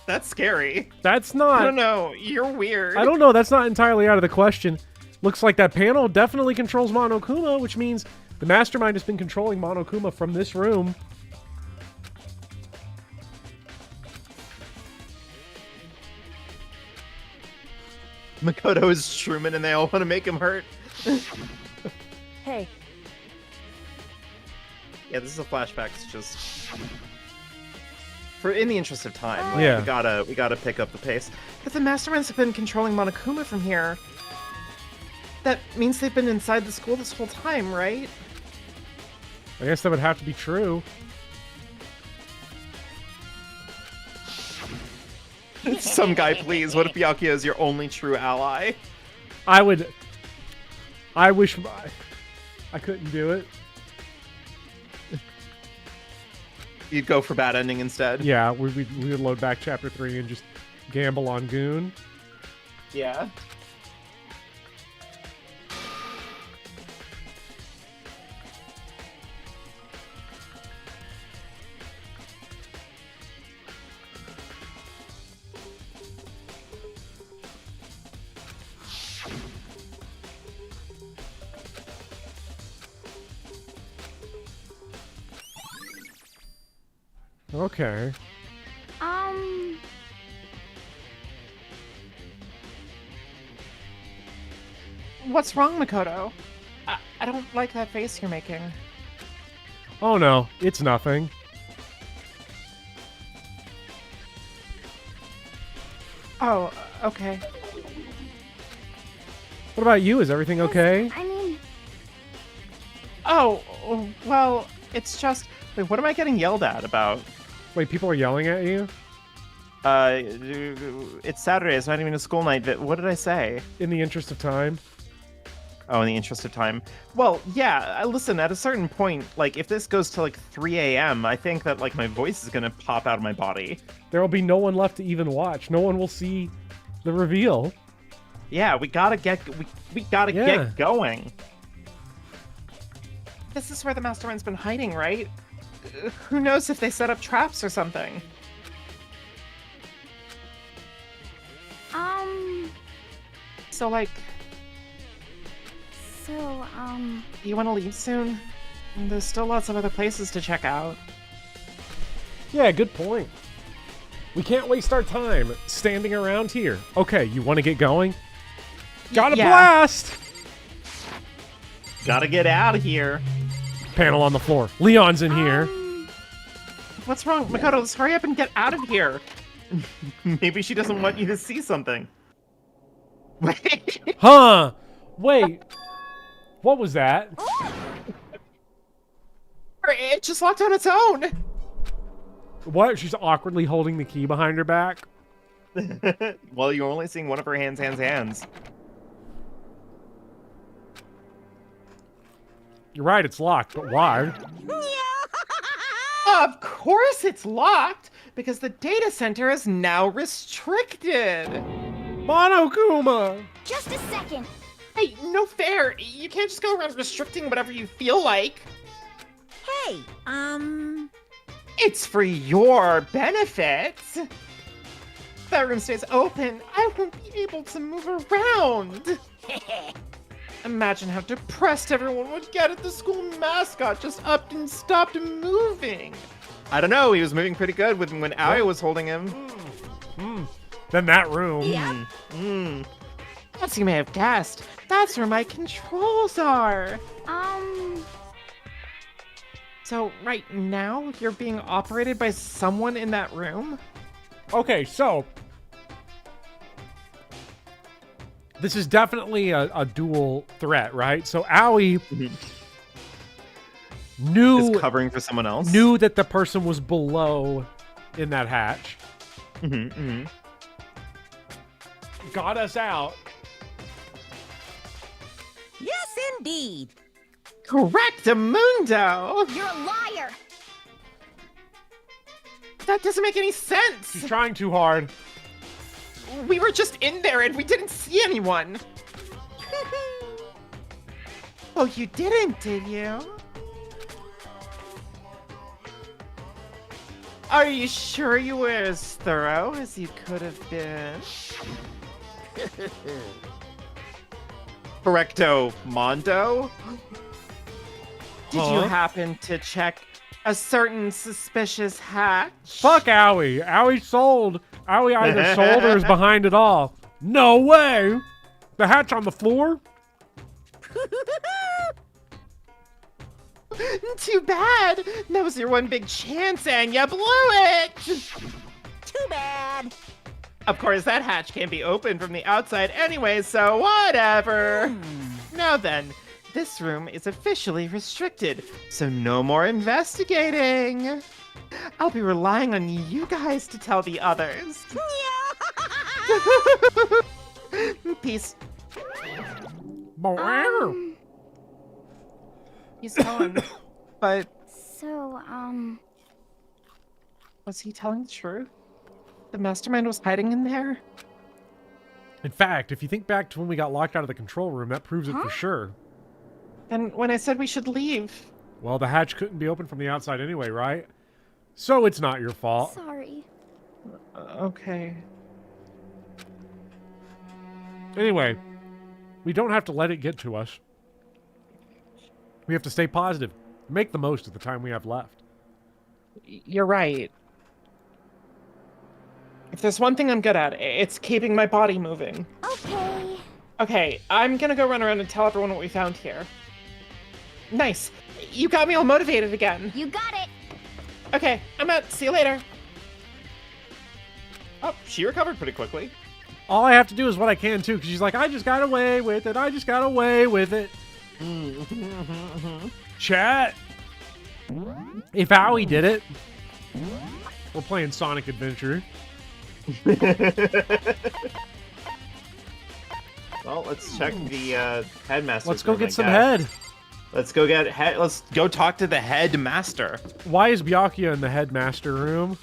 That's scary. That's I not. don't know. You're weird. I don't know. That's not entirely out of the question. Looks like that panel definitely controls Monokuma, which means the mastermind has been controlling Monokuma from this room. Makoto is Truman and they all want to make him hurt. Hey, Yeah, this is a flashback. It's just in the interest of time. Yeah. we gotta pick up the pace. If the masterminds have been controlling Monokuma from here, that means they've been inside the school this whole time, right? I guess that would have to be true. Some guy, please. What if Byakuya is your only true ally? I wish I couldn't do it. You'd go for bad ending instead. Yeah, we would load back chapter 3 and just gamble on Goon. Yeah. Okay. What's wrong, Makoto? I don't like that face you're making. Oh no, it's nothing. Oh, okay. What about you? Is everything okay? I mean, Oh, well, it's just... Wait, what am I getting yelled at about? Wait, people are yelling at you? It's Saturday. It's not even a school night. But what did I say? In the interest of time? Oh, in the interest of time. Well, yeah. Listen, at a certain point, like if this goes to like 3 a.m., I think that like my voice is gonna pop out of my body. There will be no one left to even watch. No one will see the reveal. Yeah, we gotta get get going. This is where the mastermind's been hiding, right? Who knows if they set up traps or something? So, like, you want to leave soon? There's still lots of other places to check out. Yeah, good point. We can't waste our time standing around here. Okay, you want to get going? Gotta Yeah. blast! Gotta get out of here. Panel on the floor. Leon's in here. What's wrong? Makoto, let's hurry up and get out of here. Maybe she doesn't want you to see something. Huh? Wait. What was that? It just locked on its own. What? She's awkwardly holding the key behind her back? Well, you're only seeing one of her hands. You're right, it's locked, but why? Of course it's locked, because the data center is now restricted. Monokuma! just a second. Hey, no fair. You can't just go around restricting whatever you feel like. Hey, It's for your benefit. If that room stays open, I won't be able to move around. Imagine how depressed everyone would get if the school mascot just upped and stopped moving. I don't know. He was moving pretty good when Aoi was holding him. Then that room. As you may have guessed, that's where my controls are. So right now, you're being operated by someone in that room? Okay, so this is definitely a dual threat, right? So Aoi Is covering for someone else. knew that the person was below in that hatch. Got us out. yes, indeed. Correctamundo! You're a liar. That doesn't make any sense! She's trying too hard. We were just in there and we didn't see anyone! Oh, you didn't, did you? Are you sure you were as thorough as you could have been? Correcto Mondo? Did you happen to check a certain suspicious hatch? Fuck Owie. Owie sold. Owie either sold or is behind it all. No way. The hatch on the floor? Too bad. That was your one big chance and you blew it. Too bad. Of course, that hatch can't be opened from the outside anyway, so whatever. Now then, this room is officially restricted, so no more investigating. I'll be relying on you guys to tell the others. Peace. He's gone. But So, was he telling the truth? The mastermind was hiding in there? In fact, if you think back to when we got locked out of the control room, that proves it for sure. Then when I said we should leave. Well, the hatch couldn't be opened from the outside anyway, right? So it's not your fault. sorry. Okay. Anyway, we don't have to let it get to us. We have to stay positive. Make the most of the time we have left. You're right. If there's one thing I'm good at, it's keeping my body moving. Okay. Okay, I'm gonna go run around and tell everyone what we found here. Nice. You got me all motivated again. You got it. Okay, I'm out. See you later. Oh, she recovered pretty quickly. All I have to do is what I can, too, because she's like, I just got away with it. I just got away with it. Chat. If Owie did it, we're playing Sonic Adventure. Well, let's check the headmaster. Let's go get some head. Let's go get head. Let's go talk to the headmaster. Why is Byakuya in the headmaster room?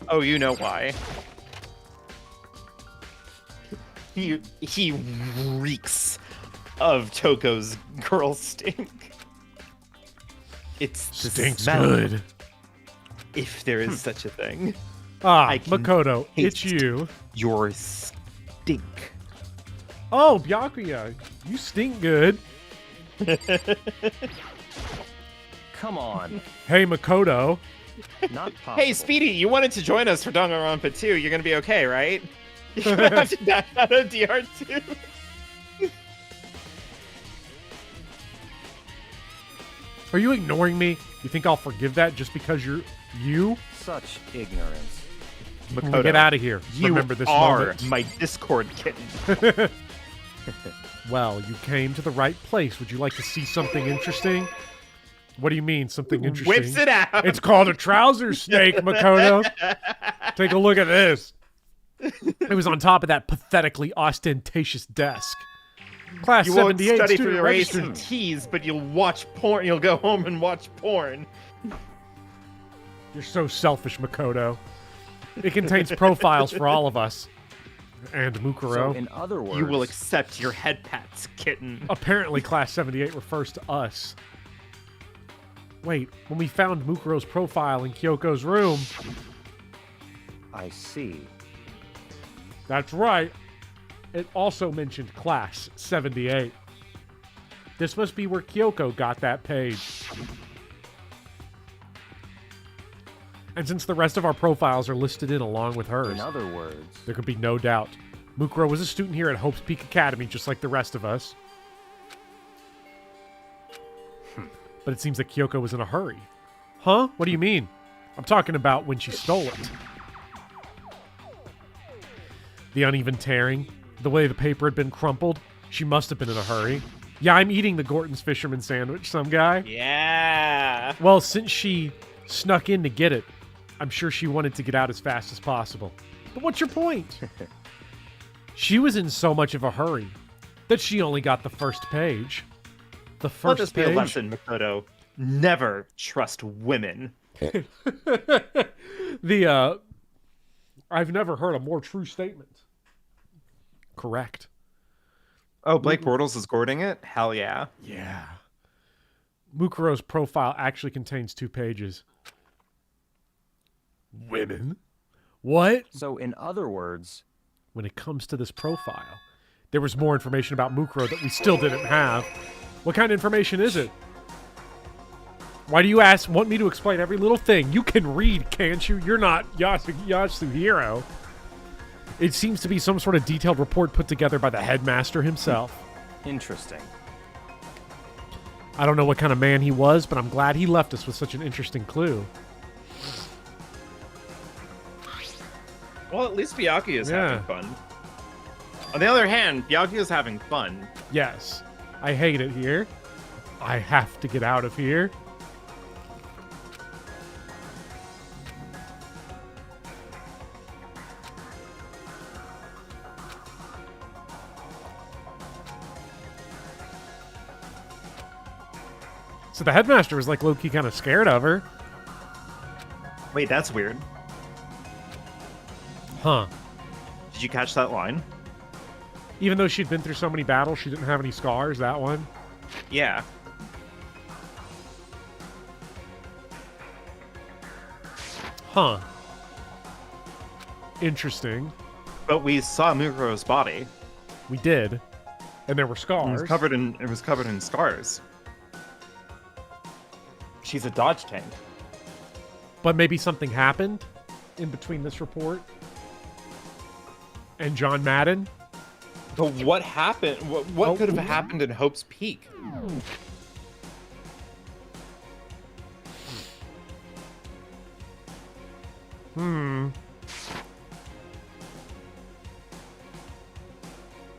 Oh, you know why. He reeks of Toko's girl stink. It's the Stinks smell, good. if there is such a thing. Ah, I can Makoto, it's taste you. Your stink. Oh, Byakuya, you stink good. Come on. Hey, Makoto. Not possible. Hey, Speedy, you wanted to join us for Danganronpa 2. You're gonna be okay, right? You're gonna have to back out of DR2. Are you ignoring me? You think I'll forgive that just because you're you? Such ignorance. When we get out of here, You remember this are moment. my Discord kitten. Well, you came to the right place. Would you like to see something interesting? What do you mean, something interesting? Whips it out. It's called a trouser snake, Makoto. Take a look at this. It was on top of that pathetically ostentatious desk. Class You won't 78 study for student your registered. ACTs, but you'll watch porn. You'll go home and watch porn. You're so selfish, Makoto. It contains profiles for all of us. And Mukuro. So, in other words, You will accept your head pats, kitten. Apparently, Class 78 refers to us. Wait, when we found Mukuro's profile in Kyoko's room... I see. That's right. It also mentioned Class 78. This must be where Kyoko got that page. And since the rest of our profiles are listed in along with hers, In other words, there could be no doubt. Mukuro was a student here at Hope's Peak Academy, just like the rest of us. But it seems that Kyoko was in a hurry. Huh? What do you mean? I'm talking about when she stole it. The uneven tearing, the way the paper had been crumpled. She must have been in a hurry. Yeah, I'm eating the Gorton's Fisherman Sandwich, some guy. Yeah. Well, since she snuck in to get it, I'm sure she wanted to get out as fast as possible. But what's your point? She was in so much of a hurry that she only got the first page. The Let first this be a page. lesson, Makoto. Never trust women. I've never heard a more true statement. Correct. Oh, Blake Bortles is courting it? Hell yeah. Yeah. Mukuro's profile actually contains 2 pages. Women? What? so in other words, When it comes to this profile, there was more information about Mukuro that we still didn't have. What kind of information is it? Why do you want me to explain every little thing? You can read, can't you? You're not Yasuhiro. It seems to be some sort of detailed report put together by the headmaster himself. Interesting. I don't know what kind of man he was, but I'm glad he left us with such an interesting clue. Well, at least Byakuya is having fun. On the other hand, Byakuya is having fun. Yes. I hate it here. I have to get out of here. So the headmaster was like low-key kind of scared of her. Wait, that's weird. Huh. Did you catch that line? Even though she'd been through so many battles, she didn't have any scars, that one? Yeah. Huh. Interesting. But we saw Mukuro's body. We did. And there were It scars. was covered in scars. She's a dodge tank. But maybe something happened in between this report and John Madden. But what happened? What could have happened in Hope's Peak?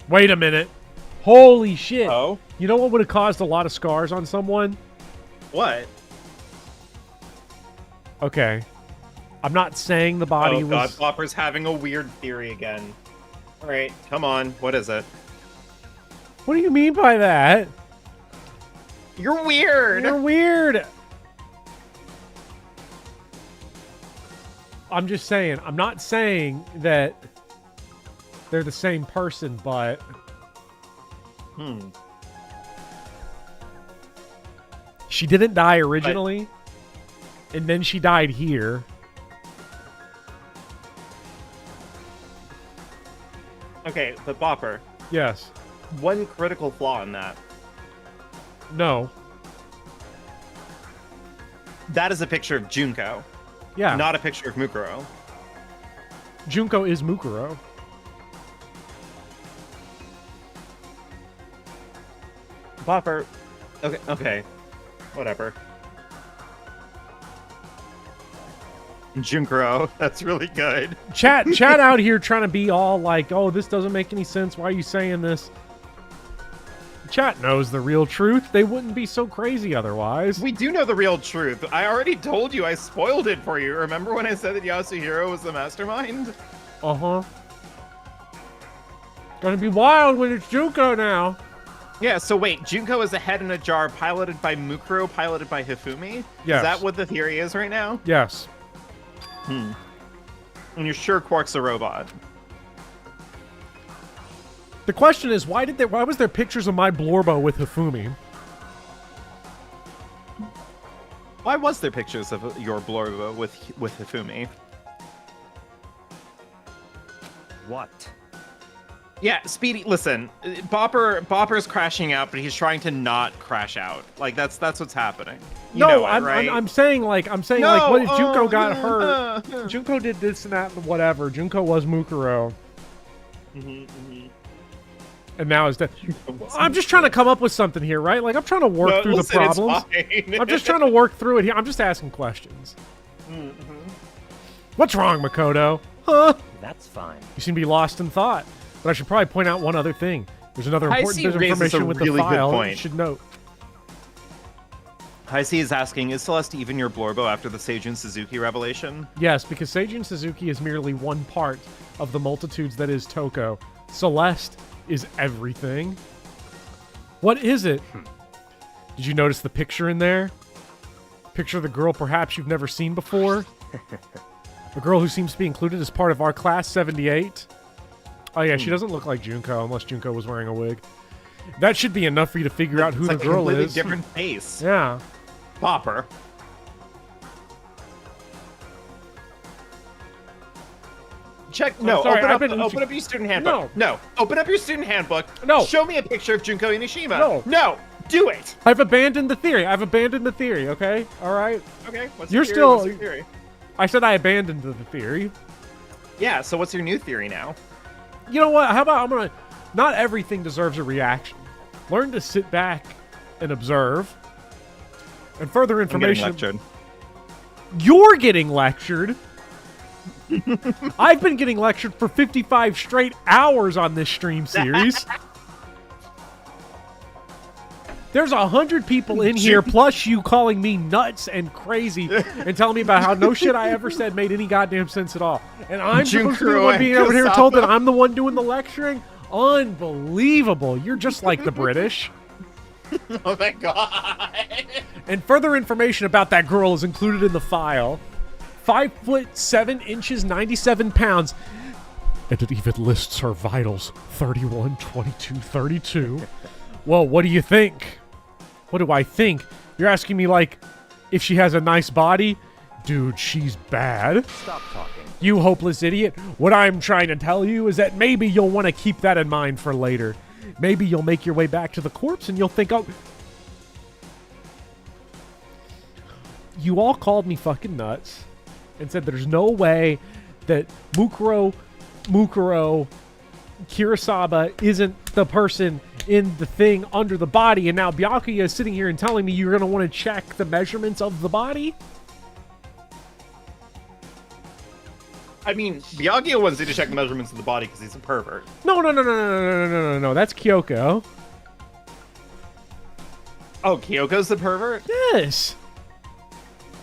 Wait a minute. Holy shit. Oh? You know what would have caused a lot of scars on someone? What? Okay. I'm not saying the body Oh god, was... Flopper's having a weird theory again. Alright, come on. What is it? What do you mean by that? You're weird! You're weird! I'm just saying. I'm not saying that they're the same person, but... She didn't die originally, and then she died here. Okay, but Bopper, Yes. one critical flaw in that. No. That is a picture of Junko, Yeah. not a picture of Mukuro. Junko is Mukuro. Bopper, okay, whatever. Junkuro, that's really good. Chat out here trying to be all like, oh, this doesn't make any sense. Why are you saying this? Chat knows the real truth. They wouldn't be so crazy otherwise. We do know the real truth. I already told you. I spoiled it for you. Remember when I said that Yasuhiro was the mastermind? Uh-huh. Gonna be wild when it's Junko now. Yeah, so wait, Junko is a head in a jar piloted by Mukuro, piloted by Hifumi? Yes. Is that what the theory is right now? Yes. And you're sure Quark's a robot? The question is, why was there pictures of my Blorbo with Hifumi? Why was there pictures of your Blorbo with Hifumi? What? Yeah, Speedy, listen. Bopper's crashing out, but he's trying to not crash out. Like that's what's happening. You know it, right? I'm saying like what if Junko got hurt? Junko did this and that and whatever. Junko was Mukuro. And now is dead. I'm just trying to come up with something here, right? Like I'm trying to work through the problems. I'm just trying to work through it here. I'm just asking questions. What's wrong, Makoto? Huh? That's fine. You seem to be lost in thought. But I should probably point out one other thing. There's another important bit of information with the file that you should note. Heisei is asking, is Celeste even your Blorbo after the Seijun Suzuki revelation? Yes, because Seijun Suzuki is merely one part of the multitudes that is Toko. Celeste is everything. What is it? Did you notice the picture in there? Picture of the girl perhaps you've never seen before? A girl who seems to be included as part of our class 78. Oh yeah, she doesn't look like Junko unless Junko was wearing a wig. That should be enough for you to figure out who the girl is. It's a completely different face. Yeah. Bopper. check. No, sorry, open up your student handbook. No, open up your student handbook. No. Show me a picture of Junko Inishima. No. No, do it. I've abandoned the theory. Okay? All right? Okay, what's You're your theory? still... What's your theory? I said I abandoned the theory. Yeah, so what's your new theory now? You know what? How about I'm going to... Not everything deserves a reaction. Learn to sit back and observe. And further information... I'm getting lectured. You're getting lectured. I've been getting lectured for 55 straight hours on this stream series. There's 100 people in here, plus you calling me nuts and crazy and telling me about how no shit I ever said made any goddamn sense at all. And I'm supposed to be the one being over here told that I'm the one doing the lecturing? Unbelievable. You're just like the British. Oh my god. And further information about that girl is included in the file. 5 foot 7 inches, 97 pounds. And it even lists her vitals. 31, 22, 32. Well, what do you think? What do I think? You're asking me, like, if she has a nice body? Dude, she's bad. Stop talking. You hopeless idiot. What I'm trying to tell you is that maybe you'll want to keep that in mind for later. Maybe you'll make your way back to the corpse and you'll think, oh... You all called me fucking nuts and said there's no way that Mukuro Kurosawa isn't the person in the thing under the body, and now Byakuya is sitting here and telling me you're going to want to check the measurements of the body? I mean, Byakuya wants you to check the measurements of the body because he's a pervert. No. That's Kyoko. Oh, Kyoko's the pervert? Yes.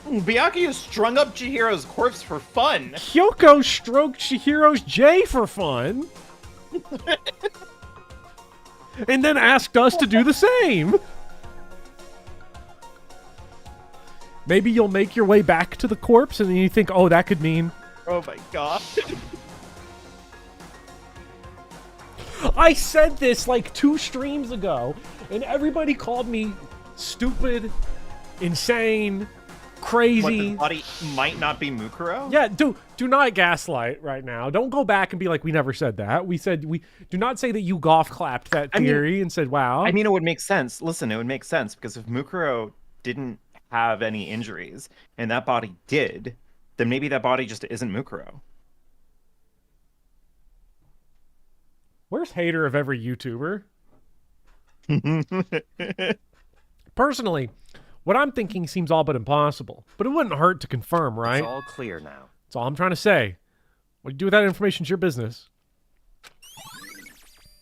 Byakuya strung up Chihiro's corpse for fun. Kyoko stroked Chihiro's J for fun. And then asked us to do the same. Maybe you'll make your way back to the corpse and then you think, oh, that could mean... Oh my god. I said this like 2 streams ago, and everybody called me stupid, insane, crazy. What, the body might not be Mukuro? Yeah, do not gaslight right now. Don't go back and be like, we never said that. We said, we do not say that you golf clapped that theory and said, wow. I mean, it would make sense. Listen, it would make sense because if Mukuro didn't have any injuries and that body did, then maybe that body just isn't Mukuro. Where's hater of every YouTuber? Personally, what I'm thinking seems all but impossible, but it wouldn't hurt to confirm, right? It's all clear now. That's all I'm trying to say. What you do with that information is your business.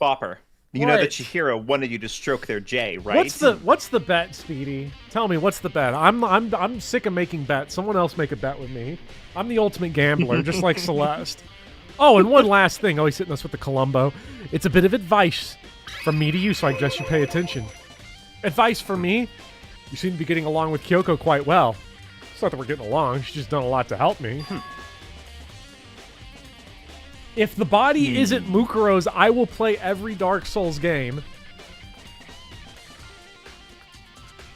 Bopper, you know that Chihiro wanted you to stroke their J, right? What's the bet, Speedy? Tell me, what's the bet? I'm sick of making bets. Someone else make a bet with me. I'm the ultimate gambler, just like Celeste. Oh, and one last thing. Oh, he's hitting us with the Columbo. It's a bit of advice from me to you, so I guess you pay attention. Advice for me? You seem to be getting along with Kyoko quite well. It's not that we're getting along. She's just done a lot to help me. If the body isn't Mukuro's, I will play every Dark Souls game.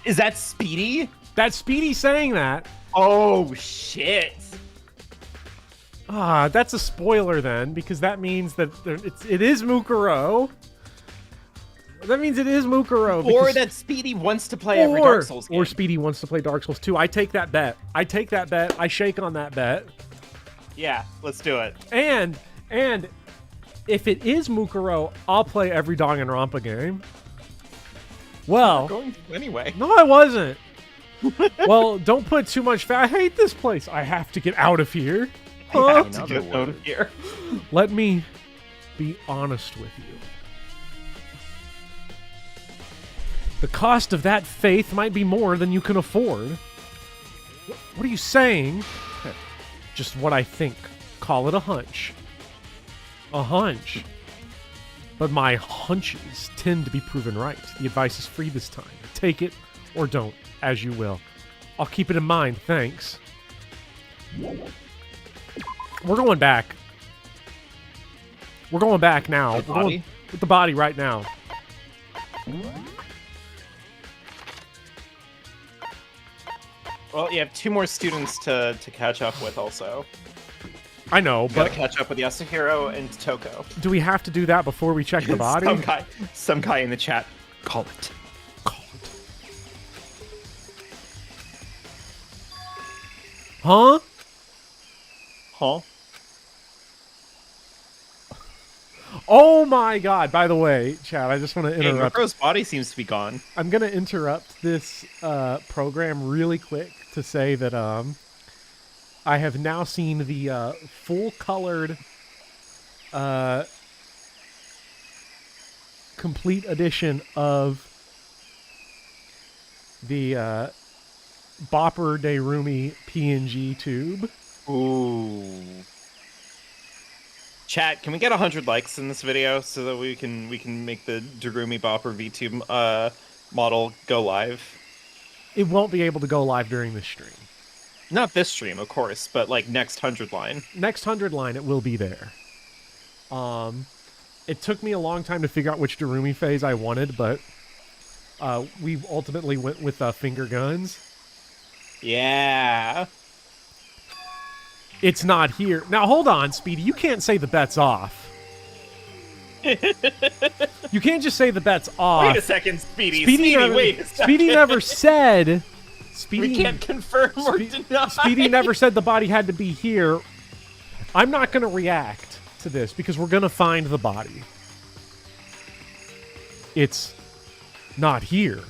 Is that Speedy? That's Speedy saying that. Oh, shit. Ah, that's a spoiler then, because that means that it is Mukuro. That means it is Mukuro. Or that Speedy wants to play every Dark Souls game. Or Speedy wants to play Dark Souls 2. I take that bet. I shake on that bet. Yeah, let's do it. And if it is Mukuro, I'll play every Danganronpa game. Well, going to anyway. No, I wasn't. Well, don't put too much I hate this place. I have to get out of here. I have to get out of here. Let me be honest with you. The cost of that faith might be more than you can afford. What are you saying? Just what I think. Call it a hunch. A hunch. But my hunches tend to be proven right. The advice is free this time. Take it or don't, as you will. I'll keep it in mind, thanks. We're going back. We're going back now. We're going with the body right now. Well, you have 2 more students to catch up with also. I know, Gotta but catch up with Yasuhiro and Toko. do we have to do that before we check the body? Some guy in the chat. Call it. Huh? Huh? Oh my god, by the way, Chad, I just want to Hey, interrupt. Mukuro's body seems to be gone. I'm going to interrupt this program really quick to say that I have now seen the full-colored complete edition of the Bopper Dairumi PNG tube. Ooh. Chat, can we get 100 likes in this video so that we can make the Darumi Bopper VTube model go live? It won't be able to go live during this stream. Not this stream, of course, but like next 100 line. Next 100 line, it will be there. It took me a long time to figure out which Darumi phase I wanted, but we ultimately went with finger guns. Yeah. It's not here. Now, hold on, Speedy. You can't say the bet's off. You can't just say the bet's off. Wait a second, Speedy. Speedy, wait a second. Speedy never said... Speedy, we can't confirm or deny. Speedy never said the body had to be here. I'm not going to react to this because we're going to find the body. It's not here.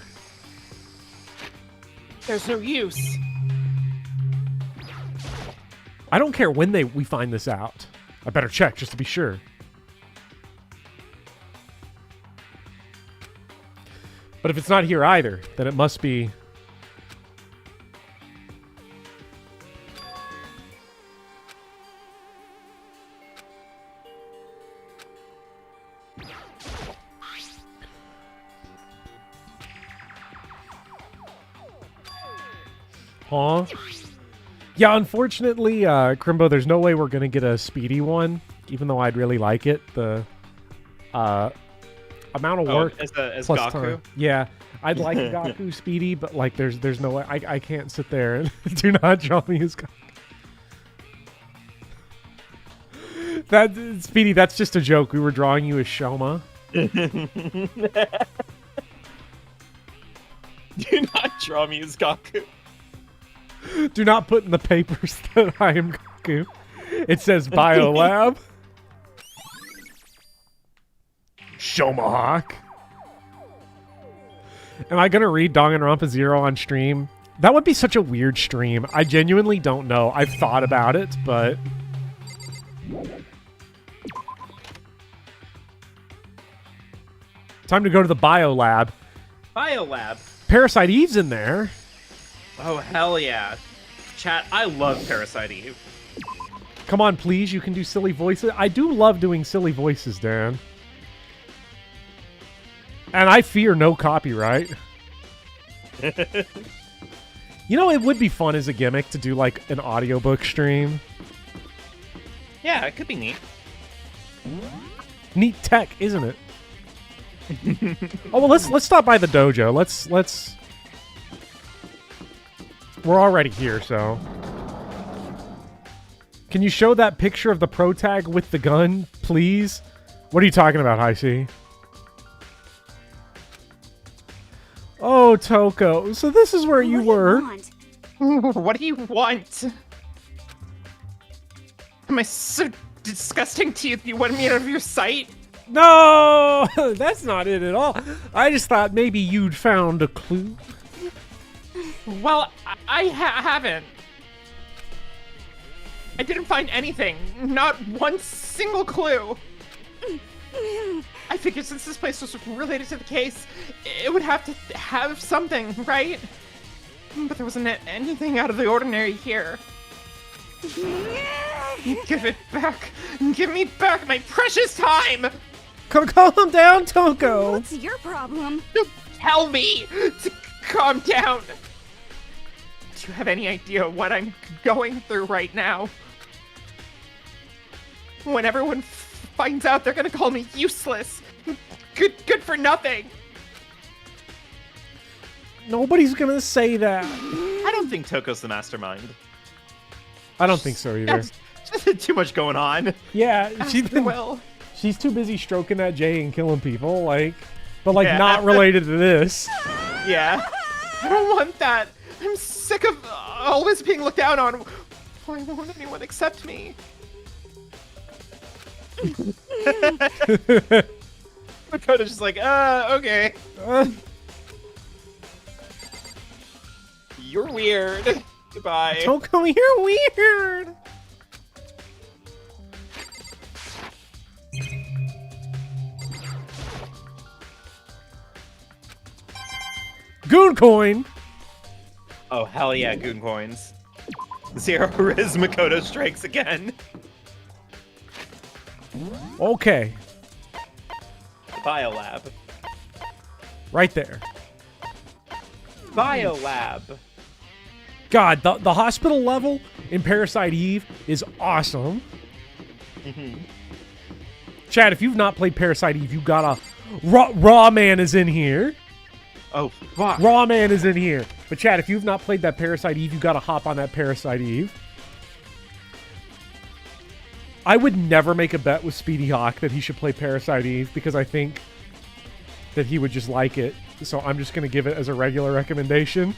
There's no use. I don't care when we find this out. I better check just to be sure. But if it's not here either, then it must be... Huh? Yeah, unfortunately, Crimbo, there's no way we're going to get a speedy one, even though I'd really like it. The amount of work as plus Gaku? time. Yeah, I'd like Gaku speedy, but like there's no way. I can't sit there and do not draw me as Gaku. That, Speedy, that's just a joke. We were drawing you as Shoma. Do not draw me as Gaku. Do not put in the papers that I am Gaku. It says Biolab. Shomahawk. Am I going to read Danganronpa 0 on stream? That would be such a weird stream. I genuinely don't know. I've thought about it, but... Time to go to the Biolab. Biolab. Parasite Eve's in there. Oh, hell yeah. Chat, I love Parasite Eve. Come on, please. You can do silly voices. I do love doing silly voices, Dan. And I fear no copyright. You know, it would be fun as a gimmick to do, like, an audiobook stream. Yeah, it could be neat. Neat tech, isn't it? Oh, well, let's stop by the dojo. Let's... We're already here, so... Can you show that picture of the pro tag with the gun, please? What are you talking about, High C? Oh, Toko. So this is where you were. What do you want? Am I so disgusting to you that you want me out of your sight? No! That's not it at all. I just thought maybe you'd found a clue. Well, I haven't. I didn't find anything. Not one single clue. I figured since this place was related to the case, it would have to have something, right? But there wasn't anything out of the ordinary here. Give it back. Give me back my precious time! Calm down, Toko! What's your problem? Tell me to calm down! Do you have any idea what I'm going through right now? When everyone finds out, they're gonna call me useless. Good for nothing. Nobody's gonna say that. I don't think Toko's the mastermind. I don't think so either. Too much going on. Yeah, Well, she's too busy stroking that J and killing people, but Yeah. not related to this. yeah. I don't want that. I'm sick of always being looked down on. Why won't anyone accept me? Makoto's just like, okay. You're weird. Goodbye. Don't come here, weird. Goon coin. Oh, hell yeah, goon coins. Zero Riz Makoto strikes again. Okay, Biolab. right there. Biolab. God, the hospital level in Parasite Eve is awesome. Chad, if you've not played Parasite Eve, you gotta... Raw Man is in here. Oh, fuck. Raw Man is in here. But Chad, if you've not played that Parasite Eve, you gotta hop on that Parasite Eve. I would never make a bet with Speedy Hawk that he should play Parasite Eve because I think that he would just like it. So I'm just gonna give it as a regular recommendation.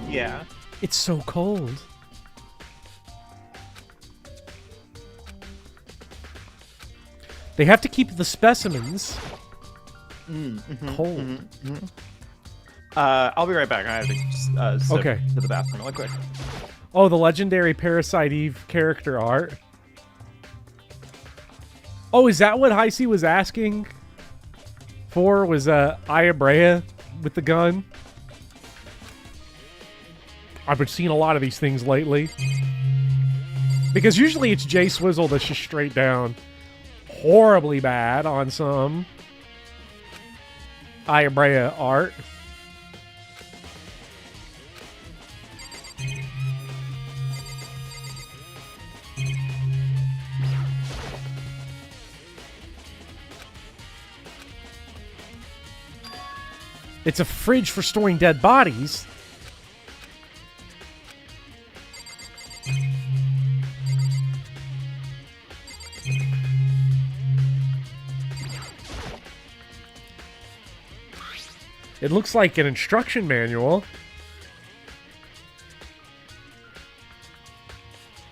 Yeah. It's so cold. They have to keep the specimens cold. I'll be right back. I have to just step Okay. to the bathroom really quick. Oh, the legendary Parasite Eve character art. Oh, is that what Heisey was asking for? Was Aya Brea with the gun? I've been seeing a lot of these things lately. Because usually it's Jay Swizzle that's just straight down horribly bad on some Aya Brea art. It's a fridge for storing dead bodies. It looks like an instruction manual.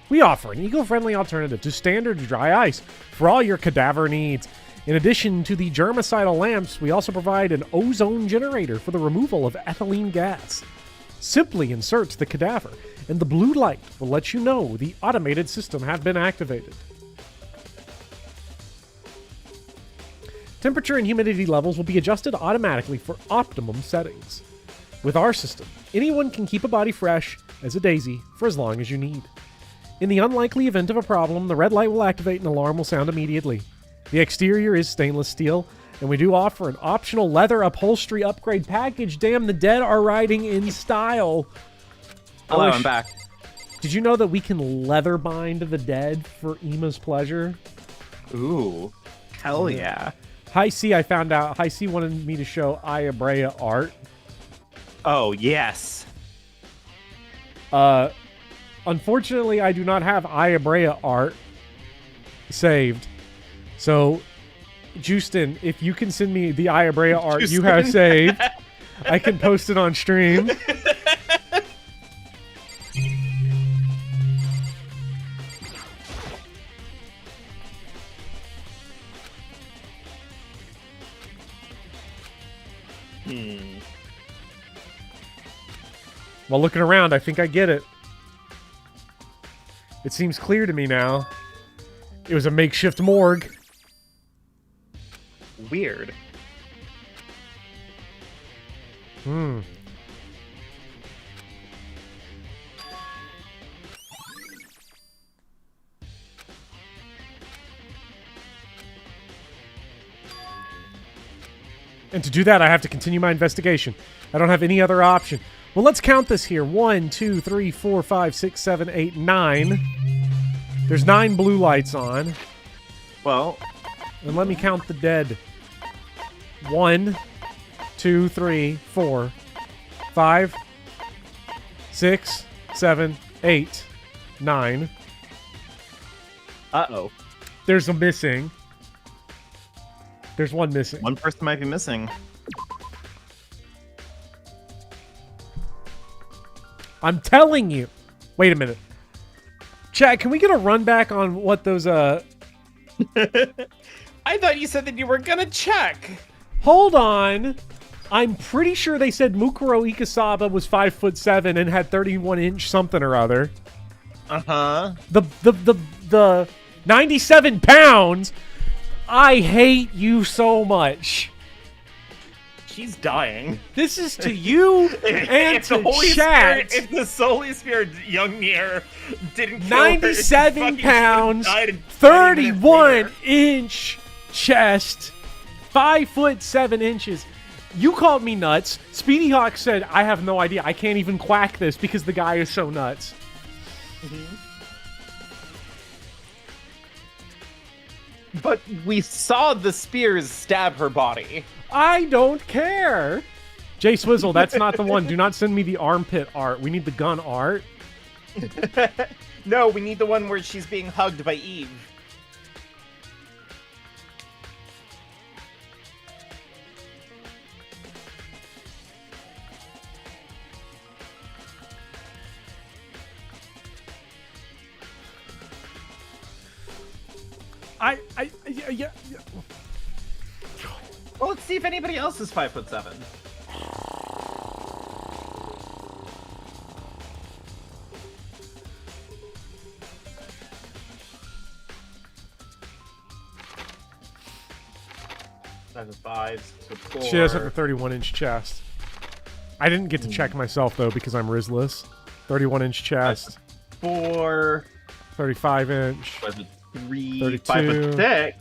We offer an eco-friendly alternative to standard dry ice for all your cadaver needs. In addition to the germicidal lamps, we also provide an ozone generator for the removal of ethylene gas. Simply insert the cadaver, and the blue light will let you know the automated system has been activated. Temperature and humidity levels will be adjusted automatically for optimum settings. With our system, anyone can keep a body fresh as a daisy for as long as you need. In the unlikely event of a problem, the red light will activate and an alarm will sound immediately. The exterior is stainless steel, and we do offer an optional leather upholstery upgrade package. Damn, the dead are riding in style. Hello, I'm back. Did you know that we can leather bind the dead for Ema's pleasure? Ooh. Hell yeah. Hi C, I found out. Hi C wanted me to show Aya Brea art. Oh, yes. Unfortunately, I do not have Aya Brea art saved. So, Justin, if you can send me the Aya Brea art you have saved, I can post it on stream. While looking around, I think I get it. It seems clear to me now. It was a makeshift morgue. Weird. And to do that, I have to continue my investigation. I don't have any other option. Well, let's count this here. 1, 2, 3, 4, 5, 6, 7, 8, 9. There's 9 blue lights on. Well, and let me count the dead. 1, 2, 3, 4, 5, 6, 7, 8, 9. Uh-oh. There's a missing. There's one missing. One person might be missing. I'm telling you. Wait a minute. Chat, can we get a run back on what those I thought you said that you were gonna check. Hold on. I'm pretty sure they said Mukuro Ikasaba was 5'7" and had 31-inch something or other. Uh-huh. The 97 pounds. I hate you so much. She's dying. This is to you and if the to Holy chat. Spirit, if the Holy Spirit young Nier didn't kill 97 her, she fucking pounds, died in 20 minutes later. 31-inch chest, 5'7" You called me nuts. Speedy Hawk said, I have no idea. I can't even quack this because the guy is so nuts. But we saw the spears stab her body. I don't care. Jay Swizzle, that's not the one. Do not send me the armpit art. We need the gun art. No, we need the one where she's being hugged by Eve. Yeah. Well, let's see if anybody else is 5'7". That's a 5, so 4. She does have a 31-inch chest. I didn't get to check myself, though, because I'm Rizless. 31-inch chest. 4. 35-inch. 3. 32. 5'6".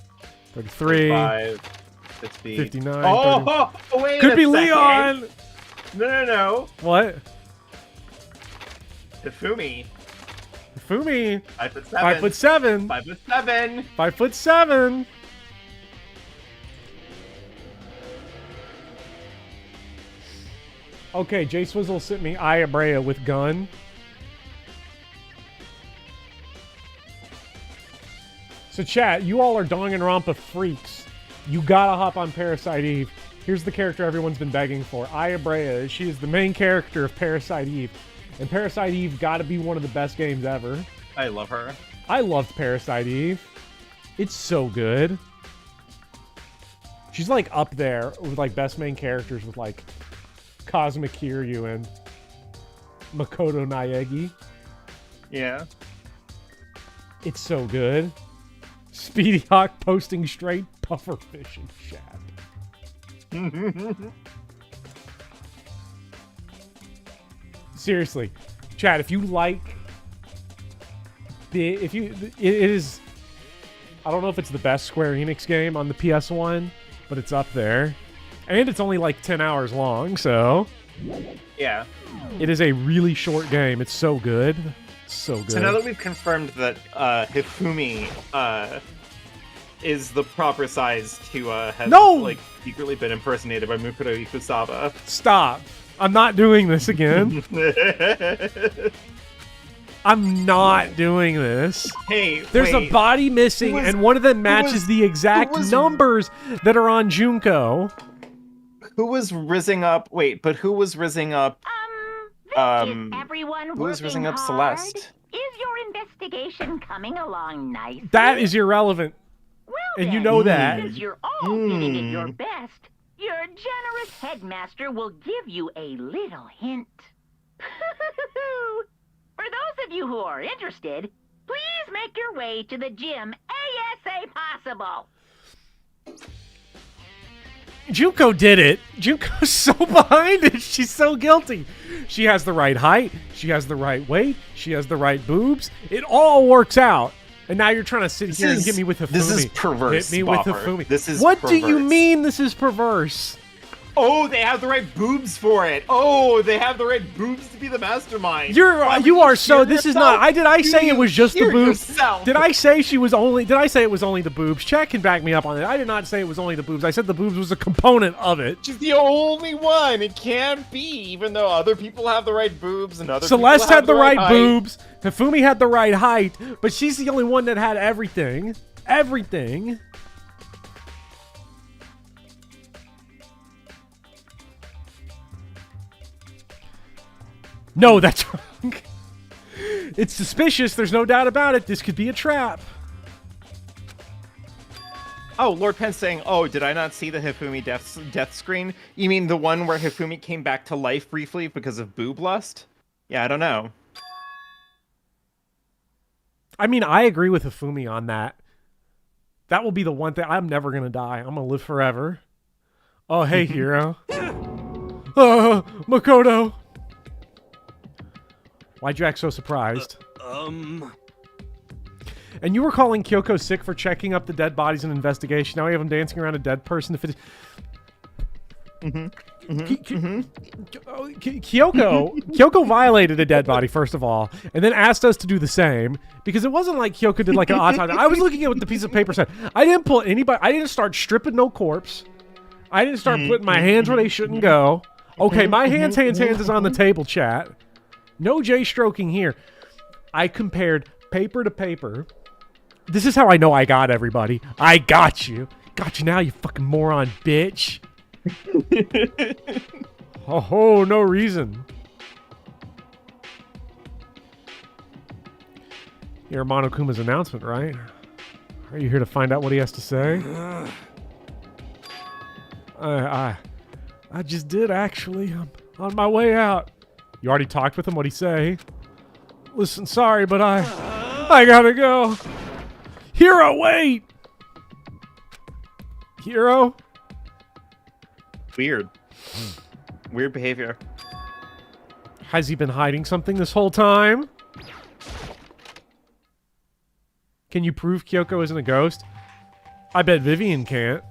33. 5. 60. 59. Oh, wait Could a be second. Leon! No. What? Hifumi. Fumi. 5'7". 5'7". 5'7". 5'7". Okay, Jay Swizzle sent me Ayabrea with gun. So chat, you all are Danganronpa freaks. You gotta hop on Parasite Eve. Here's the character everyone's been begging for. Ayabrea. She is the main character of Parasite Eve. And Parasite Eve gotta be one of the best games ever. I love her. I loved Parasite Eve. It's so good. She's like up there with like best main characters with like Cosmic Kiryu and Makoto Naegi. Yeah. It's so good. Speedy Hawk posting straight pufferfish in chat. Seriously, chat, if you like it is, I don't know if it's the best Square Enix game on the PS1, but it's up there. And it's only like 10 hours long, so Yeah. it is a really short game. It's so good. So good. So now that we've confirmed that Hifumi is the proper size to have like secretly been impersonated by Mukuro Ikusaba. Stop. I'm not doing this again. I'm not doing this. Hey, there's a body missing, and one of them matches the exact numbers that are on Junko. Who was rizzing up? Wait, but who was rizzing up? Everyone who was rizzing up hard? Celeste? Is your investigation coming along nicely? That is irrelevant. Well, and you then, know that. Since you're all giving it your best, your generous headmaster will give you a little hint. For those of you who are interested, please make your way to the gym ASA possible. Junko did it. Junko's so behind it. She's so guilty. She has the right height. She has the right weight. She has the right boobs. It all works out. And now you're trying to sit here and hit me with Hifumi. This is perverse. Hit me Bopper. with Hifumi. This is What perverse. do you mean this is perverse? Oh, they have the right boobs for it. Oh, they have the right boobs to be the mastermind. You are so. This is not. Did I say it was just the hear boobs? yourself? Did I say she was only? Did I say it was only the boobs? Chat can back me up on it. I did not say it was only the boobs. I said the boobs was a component of it. She's the only one. It can't be, even though other people have the right boobs and other Celeste people have had the right height. boobs. Hifumi had the right height, but she's the only one that had everything. Everything. No, that's wrong. It's suspicious. There's no doubt about it. This could be a trap. Oh, Lord Penn's saying, oh, did I not see the Hifumi death screen? You mean the one where Hifumi came back to life briefly because of boob lust? Yeah, I don't know. I mean, I agree with Hifumi on that. That will be the one thing. I'm never going to die. I'm going to live forever. Oh, hey, hero. Makoto. Why'd you act so surprised? And you were calling Kyoko sick for checking up the dead bodies in an investigation. Now we have him dancing around a dead person. Kyoko violated a dead body, first of all, and then asked us to do the same, because it wasn't like Kyoko did like an autopsy. I was looking at what the piece of paper said. I didn't pull anybody. I didn't start stripping no corpse. I didn't start putting my hands where they shouldn't go. Okay, my hands is on the table, chat. No J-stroking here. I compared paper to paper. This is how I know I got everybody. I got you. Got you now, you fucking moron, bitch. Oh, no reason. You're Monokuma's announcement, right? Are you here to find out what he has to say? I just did, actually. I'm on my way out. You already talked with him? What'd he say? Listen, sorry, but I gotta go. Hero, wait! Hero? Weird. Weird behavior. Has he been hiding something this whole time? Can you prove Kyoko isn't a ghost? I bet Vivian can't.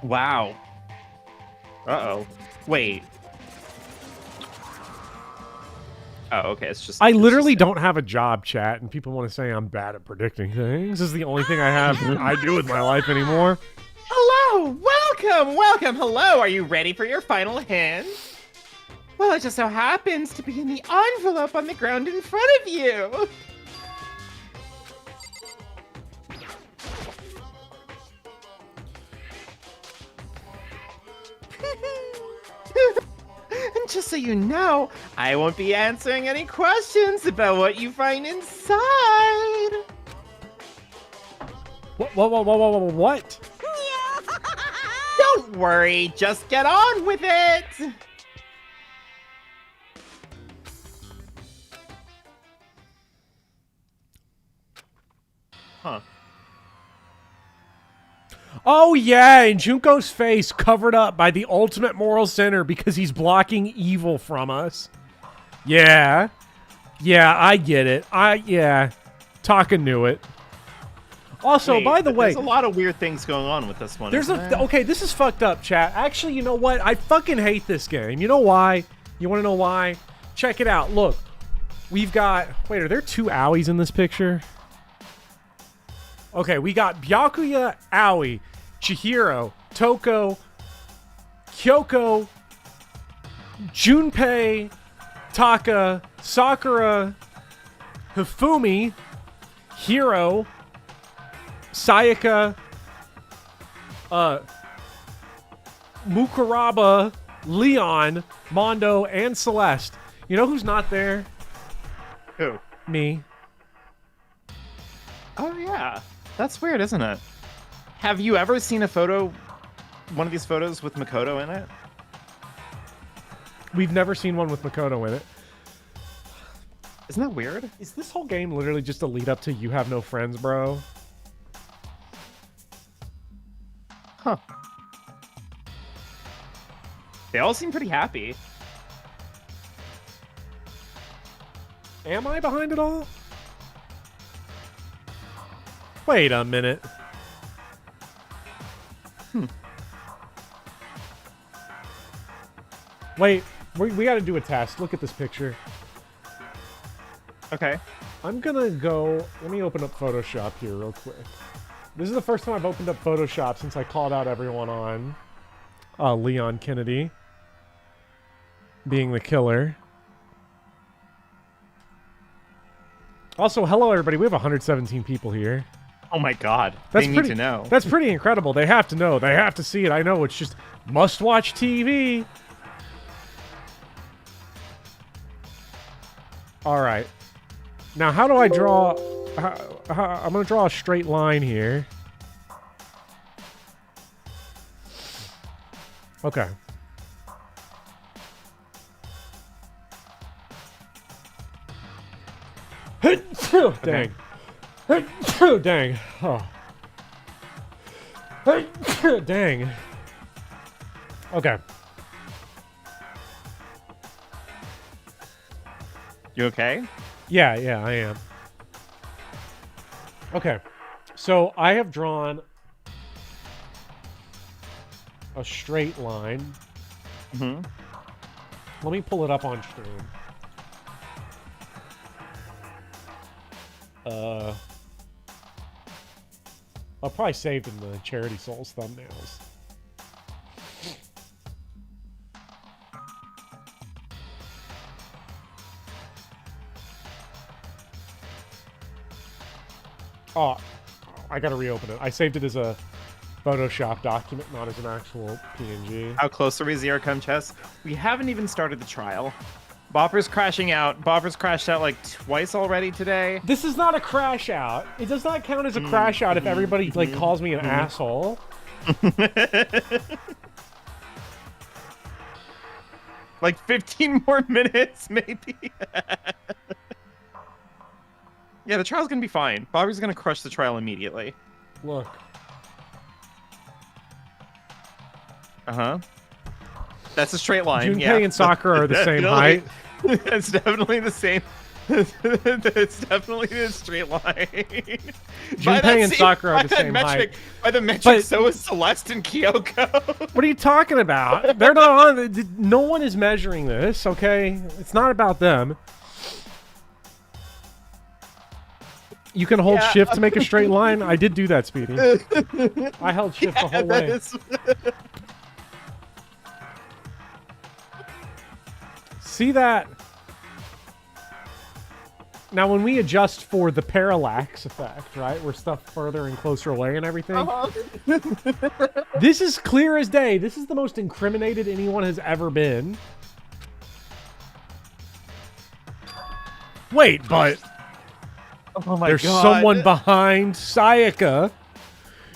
Wow. Uh-oh. Wait. Oh, okay. It's just. I literally don't have a job, chat, and people want to say I'm bad at predicting things. This is the only thing I do with my life anymore. Hello! Welcome! Hello! Are you ready for your final hint? Well, it just so happens to be in the envelope on the ground in front of you. And just so you know, I won't be answering any questions about what you find inside. What? Don't worry, just get on with it. Huh. Oh yeah, and Junko's face covered up by the ultimate moral center because he's blocking evil from us. Yeah. Yeah, I get it. Taka knew it. Also, Wait, by the way, there's a lot of weird things going on with this one. Okay, this is fucked up, chat. Actually, you know what? I fucking hate this game. You know why? You want to know why? Check it out. Look, we've got. Wait, are there two Owies in this picture? Okay, we got Byakuya, Aoi, Chihiro, Toko, Kyoko, Junpei, Taka, Sakura, Hifumi, Hiro, Sayaka, Mukuraba, Leon, Mondo, and Celeste. You know who's not there? Who? Me. Oh, yeah. That's weird, isn't it? Have you ever seen a photo, one of these photos with Makoto in it? We've never seen one with Makoto in it. Isn't that weird? Is this whole game literally just a lead up to You Have No Friends, bro? Huh. They all seem pretty happy. Am I behind it all? Wait a minute. Wait, we got to do a test. Look at this picture. Okay. I'm gonna go. Let me open up Photoshop here real quick. This is the first time I've opened up Photoshop since I called out everyone on Leon Kennedy being the killer. Also, hello everybody. We have 117 people here. Oh my god. That's they pretty, need to know. That's pretty incredible. They have to know. They have to see it. I know. It's just must-watch TV. All right. Now, how do I draw... I'm going to draw a straight line here. Okay. Dang. Dang. Oh. Dang. Okay. You okay? Yeah, I am. Okay. So I have drawn a straight line. Mm-hmm. Let me pull it up on stream. I'll probably save in the Charity Souls thumbnails. Oh, I gotta reopen it. I saved it as a Photoshop document, not as an actual PNG. How close are we, Zero Come Chess? We haven't even started the trial. Bopper's crashing out. Bopper's crashed out like twice already today. This is not a crash out. It does not count as a crash out if everybody like calls me an asshole. Like 15 more minutes, maybe. Yeah, the trial's gonna be fine. Bobby's gonna crush the trial immediately. Look. Uh-huh. That's a straight line. Junpei and Sakura are the same height. It's definitely the same. It's definitely the straight line. Junpei and Sakura are the same metric, height. By the metric, But- so is Celeste and Kyoko. What are you talking about? They're not on. No one is measuring this, okay? It's not about them. You can hold shift to make a straight line. I did do that, Speedy. I held shift the whole way. Is... See that? Now, when we adjust for the parallax effect, right? Where stuff further and closer away and everything. This is clear as day. This is the most incriminated anyone has ever been. Wait, but... Oh my There's god. someone behind Sayaka.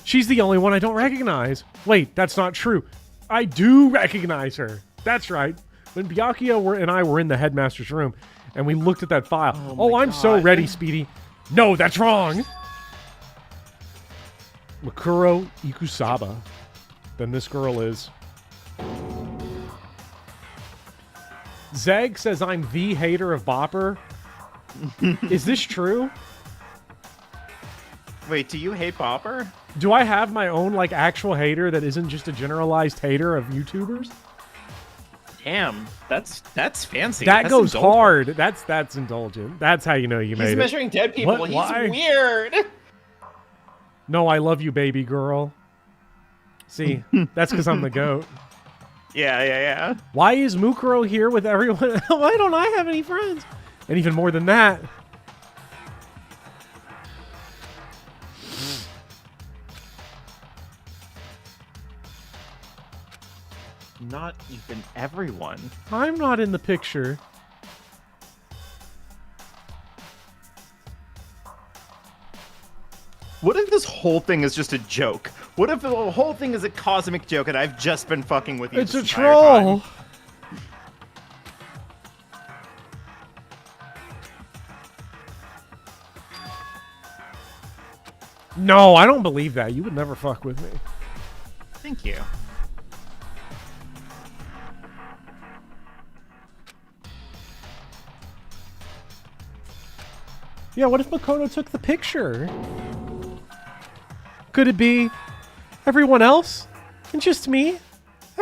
She's the only one I don't recognize. Wait, that's not true. I do recognize her. That's right. When Byakuya and I were in the headmaster's room and we looked at that file. Oh, I'm so ready, Speedy. No, that's wrong. Mukuro Ikusaba. Then this girl is. Zeg says I'm the hater of Bopper. Is this true? Wait, do you hate Bopper? Do I have my own like actual hater that isn't just a generalized hater of YouTubers? Damn, that's fancy. That That's goes indulgent. hard. That's indulgent. That's how you know you made He's it. measuring dead people. What? He's Why? weird. No, I love you, baby girl. See, that's because I'm the goat. Yeah. Why is Mukuro here with everyone? Why don't I have any friends? And even more than that. Not even everyone. I'm not in the picture. What if this whole thing is just a joke? What if the whole thing is a cosmic joke and I've just been fucking with you It's this a entire troll. time? No, I don't believe that. You would never fuck with me. Thank you. Yeah, what if Makoto took the picture? Could it be everyone else? And just me?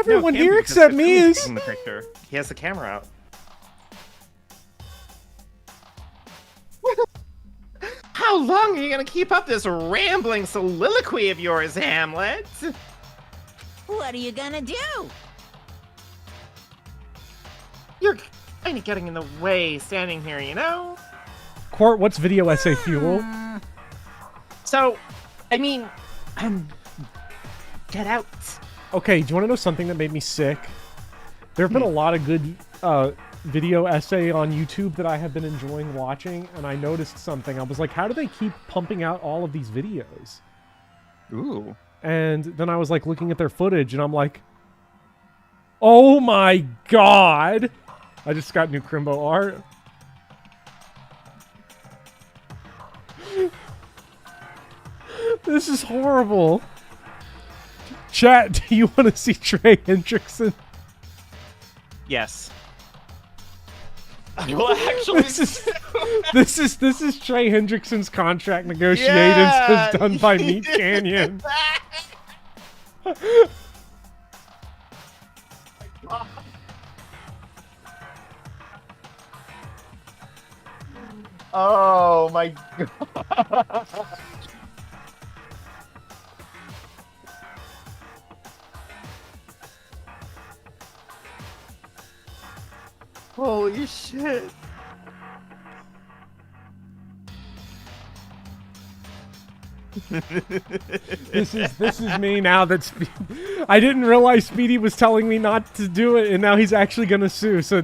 Everyone No, it can't here be because except me Tatsuya's is. taking the picture. He has the camera out. How long are you gonna keep up this rambling soliloquy of yours, Hamlet? What are you gonna do? You're kind of getting in the way standing here, you know? Court, what's video essay fuel? So, I mean, get out. Okay, do you want to know something that made me sick? There have been a lot of good video essay on YouTube that I have been enjoying watching, and I noticed something. I was like, how do they keep pumping out all of these videos? Ooh. And then I was like looking at their footage, and I'm like, oh my god! I just got new Crimbo art. This is horrible. Chat, do you want to see Trey Hendrickson? Yes. Well, actually, This is Trey Hendrickson's contract negotiations Yeah! as done by Meat Canyon. Oh my god. Holy shit. This is me now. I didn't realize Speedy was telling me not to do it, and now he's actually gonna sue. So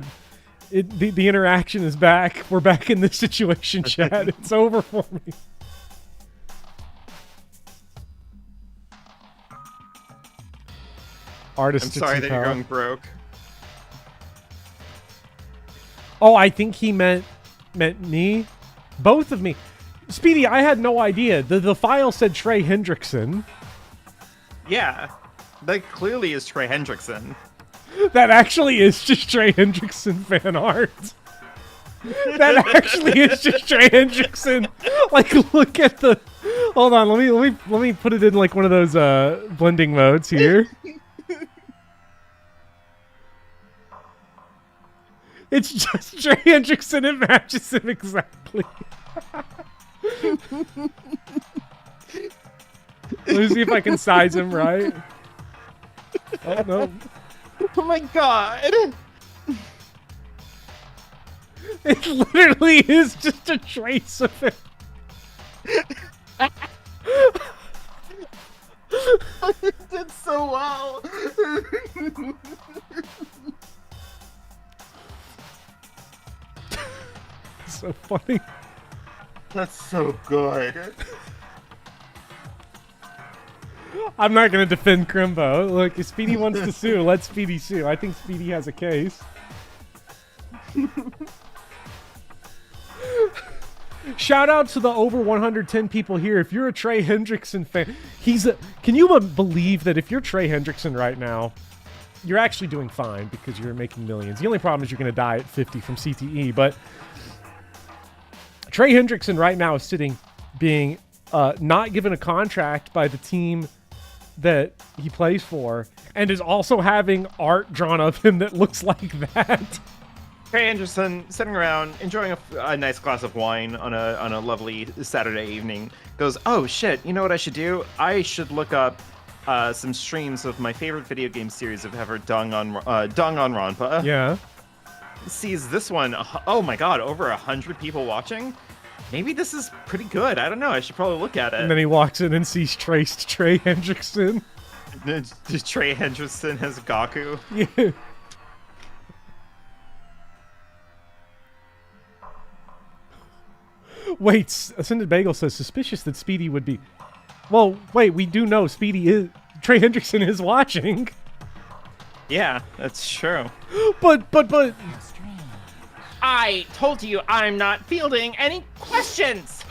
the interaction is back. We're back in this situation, chat. It's over for me. Artist. I'm sorry that you're Tatsuya. going broke. Oh, I think he meant me. Both of me. Speedy, I had no idea. The file said Trey Hendrickson. Yeah. That clearly is Trey Hendrickson. That actually is just Trey Hendrickson fan art. That actually is just Trey Hendrickson. Like, look at the. Hold on, let me put it in like one of those blending modes here. It's just Trey Hendrickson. It matches him exactly. Let me see if I can size him right. Oh no. Oh my god. It literally is just a trace of it. You did so well. So funny. That's so good. I'm not gonna defend Crimbo. Look, if Speedy wants to sue, let Speedy sue. I think Speedy has a case. Shout out to the over 110 people here. If you're a Trey Hendrickson fan, can you believe that if you're Trey Hendrickson right now, you're actually doing fine because you're making millions. The only problem is you're gonna die at 50 from CTE, but Trey Hendrickson right now is sitting being not given a contract by the team that he plays for, and is also having art drawn of him that looks like that. Trey Anderson sitting around enjoying a nice glass of wine on a lovely Saturday evening goes, oh shit, you know what I should do? I should look up some streams of my favorite video game series of ever, Danganronpa. Yeah. Sees this one, oh my god, over 100 people watching? Maybe this is pretty good. I don't know. I should probably look at it. And then he walks in and sees traced Trey Hendrickson. Trey Hendrickson as Gaku. Yeah. Wait, Ascended Bagel says suspicious that Speedy would be. Well, wait, we do know Speedy is. Trey Hendrickson is watching. Yeah, that's true. But. I told you I'm not fielding any questions.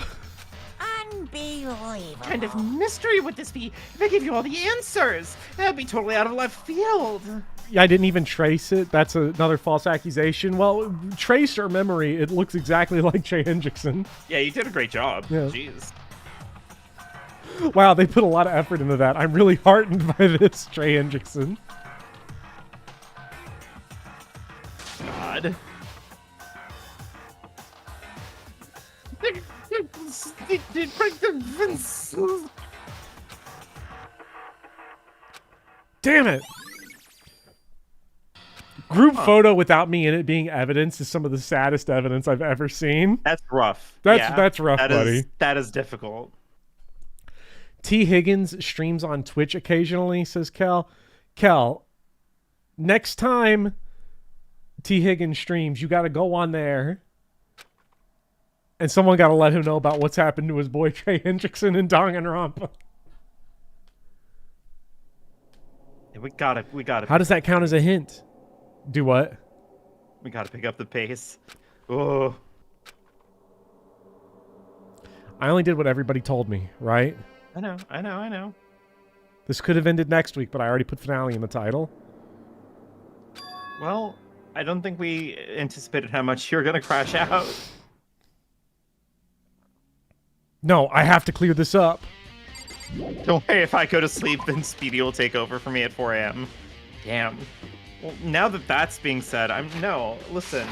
Unbelievable. What kind of mystery would this be if I gave you all the answers? That'd be totally out of left field. Yeah, I didn't even trace it. That's another false accusation. Well, trace or memory, it looks exactly like Trey Hendrickson. Yeah, you did a great job. Yeah. Jeez. Wow, they put a lot of effort into that. I'm really heartened by this, Trey Hendrickson. god. Damn it! Group photo without me in it being evidence is some of the saddest evidence I've ever seen. That's rough. That's rough, buddy. That is difficult. T. Higgins streams on Twitch occasionally, says Kel. Kel, next time T. Higgins streams, you got to go on there. And someone got to let him know about what's happened to his boy Trey Hendrickson in Danganronpa. Yeah, we gotta. How does that count as a hint? Do what? We gotta pick up the pace. Oh. I only did what everybody told me, right? I know. This could have ended next week, but I already put finale in the title. Well, I don't think we anticipated how much you were gonna crash out. No, I have to clear this up. Don't worry, if I go to sleep, then Speedy will take over for me at 4 a.m. Damn. Well, now that that's being said, listen.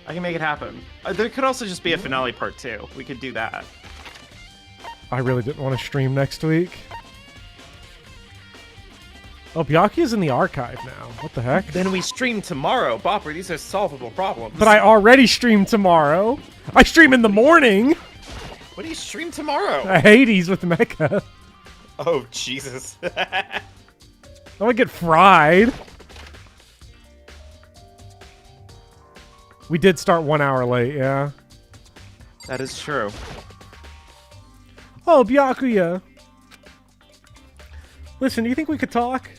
I can make it happen. There could also just be a finale part 2. We could do that. I really didn't want to stream next week. Oh, Byakuya's in the archive now. What the heck? Then we stream tomorrow. Bopper, these are solvable problems. But I already streamed tomorrow. I stream in the morning. What do you stream tomorrow? Hades with Mecha. Oh, Jesus. I would get fried. We did start 1 hour late, yeah. That is true. Oh, Byakuya. Listen, do you think we could talk?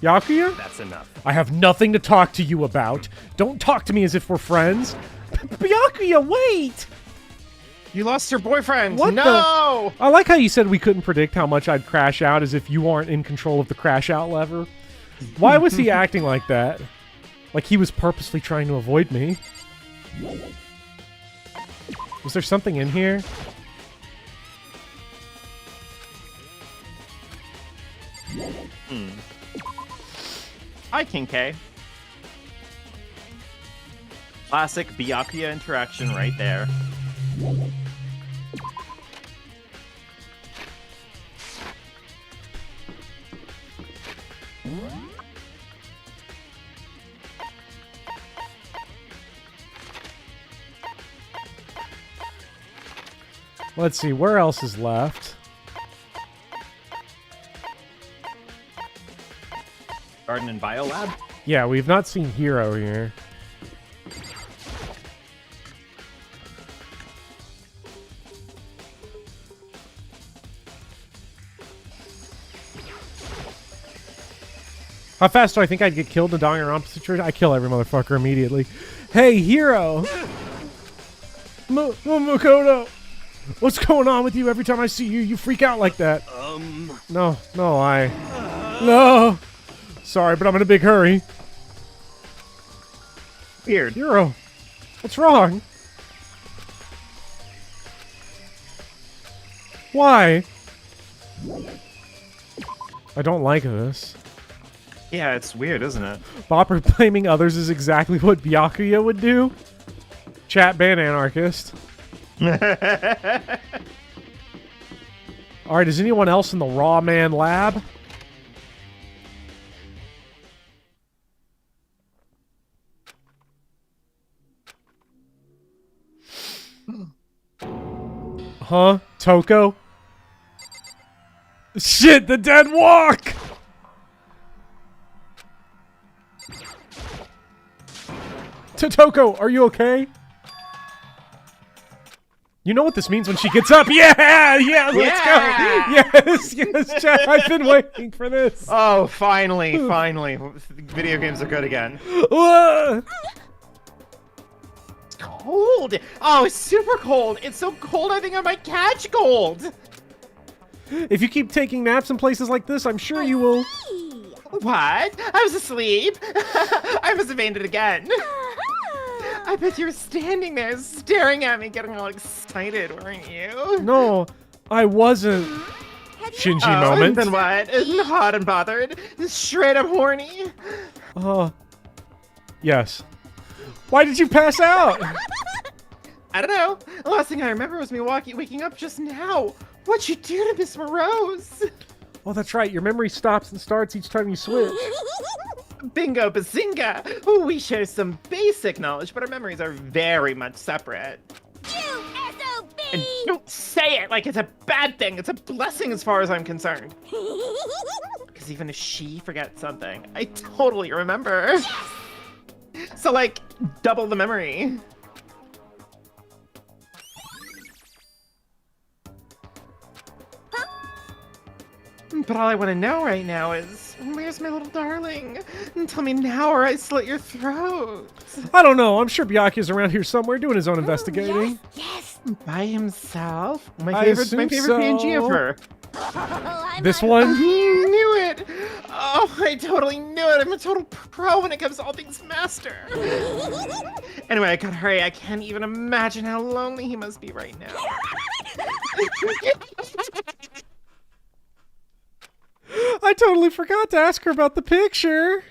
Byakuya? That's enough. I have nothing to talk to you about. Don't talk to me as if we're friends. Byakuya, wait! You lost your boyfriend! What no! I like how you said we couldn't predict how much I'd crash out as if you aren't in control of the crash out lever. Why was he acting like that? Like he was purposely trying to avoid me. Was there something in here? Hi, King K. Classic Byakuya interaction right there. Let's see, where else is left? Garden and Biolab? Yeah, we've not seen Hero here. How fast do I think I'd get killed in the Danganronpa situation? I kill every motherfucker immediately. Hey, Hero! Mukuro! What's going on with you? Every time I see you, you freak out like that. No. Sorry, but I'm in a big hurry. Weird. Hero, what's wrong? Why? I don't like this. Yeah, it's weird, isn't it? Bopper blaming others is exactly what Byakuya would do. Chat ban anarchist. Alright, is anyone else in the Raw Man lab? Huh? Toko? Shit, the dead walk! Toko, are you okay? You know what this means when she gets up. Yeah, let's go. Yes, chat. I've been waiting for this. Oh, finally. Video games are good again. It's cold. Oh, it's super cold. It's so cold I think I might catch cold. If you keep taking naps in places like this, I'm sure you will. What? I was asleep. I must have fainted again. I bet you were standing there staring at me, getting all excited, weren't you? No, I wasn't. Shinji moment. Then what? Hot and bothered. Straight up horny. Yes. Why did you pass out? I don't know. The last thing I remember was me waking up just now. What'd you do to Miss Morose? Oh, that's right. Your memory stops and starts each time you switch. Bingo bazinga! Ooh, we share some basic knowledge, but our memories are very much separate. You SOB! And don't say it like it's a bad thing. It's a blessing as far as I'm concerned. Because even if she forgets something, I totally remember. So, like, double the memory. But all I want to know right now is, where's my little darling? And tell me now or I slit your throat. I don't know. I'm sure Byakuya's around here somewhere doing his own investigating. Yes! By himself? My I favorite assume PNG of so. her. Oh, This one? Knew it! Oh, I totally knew it. I'm a total pro when it comes to all things master. Anyway, I gotta hurry. I can't even imagine how lonely he must be right now. I totally forgot to ask her about the picture.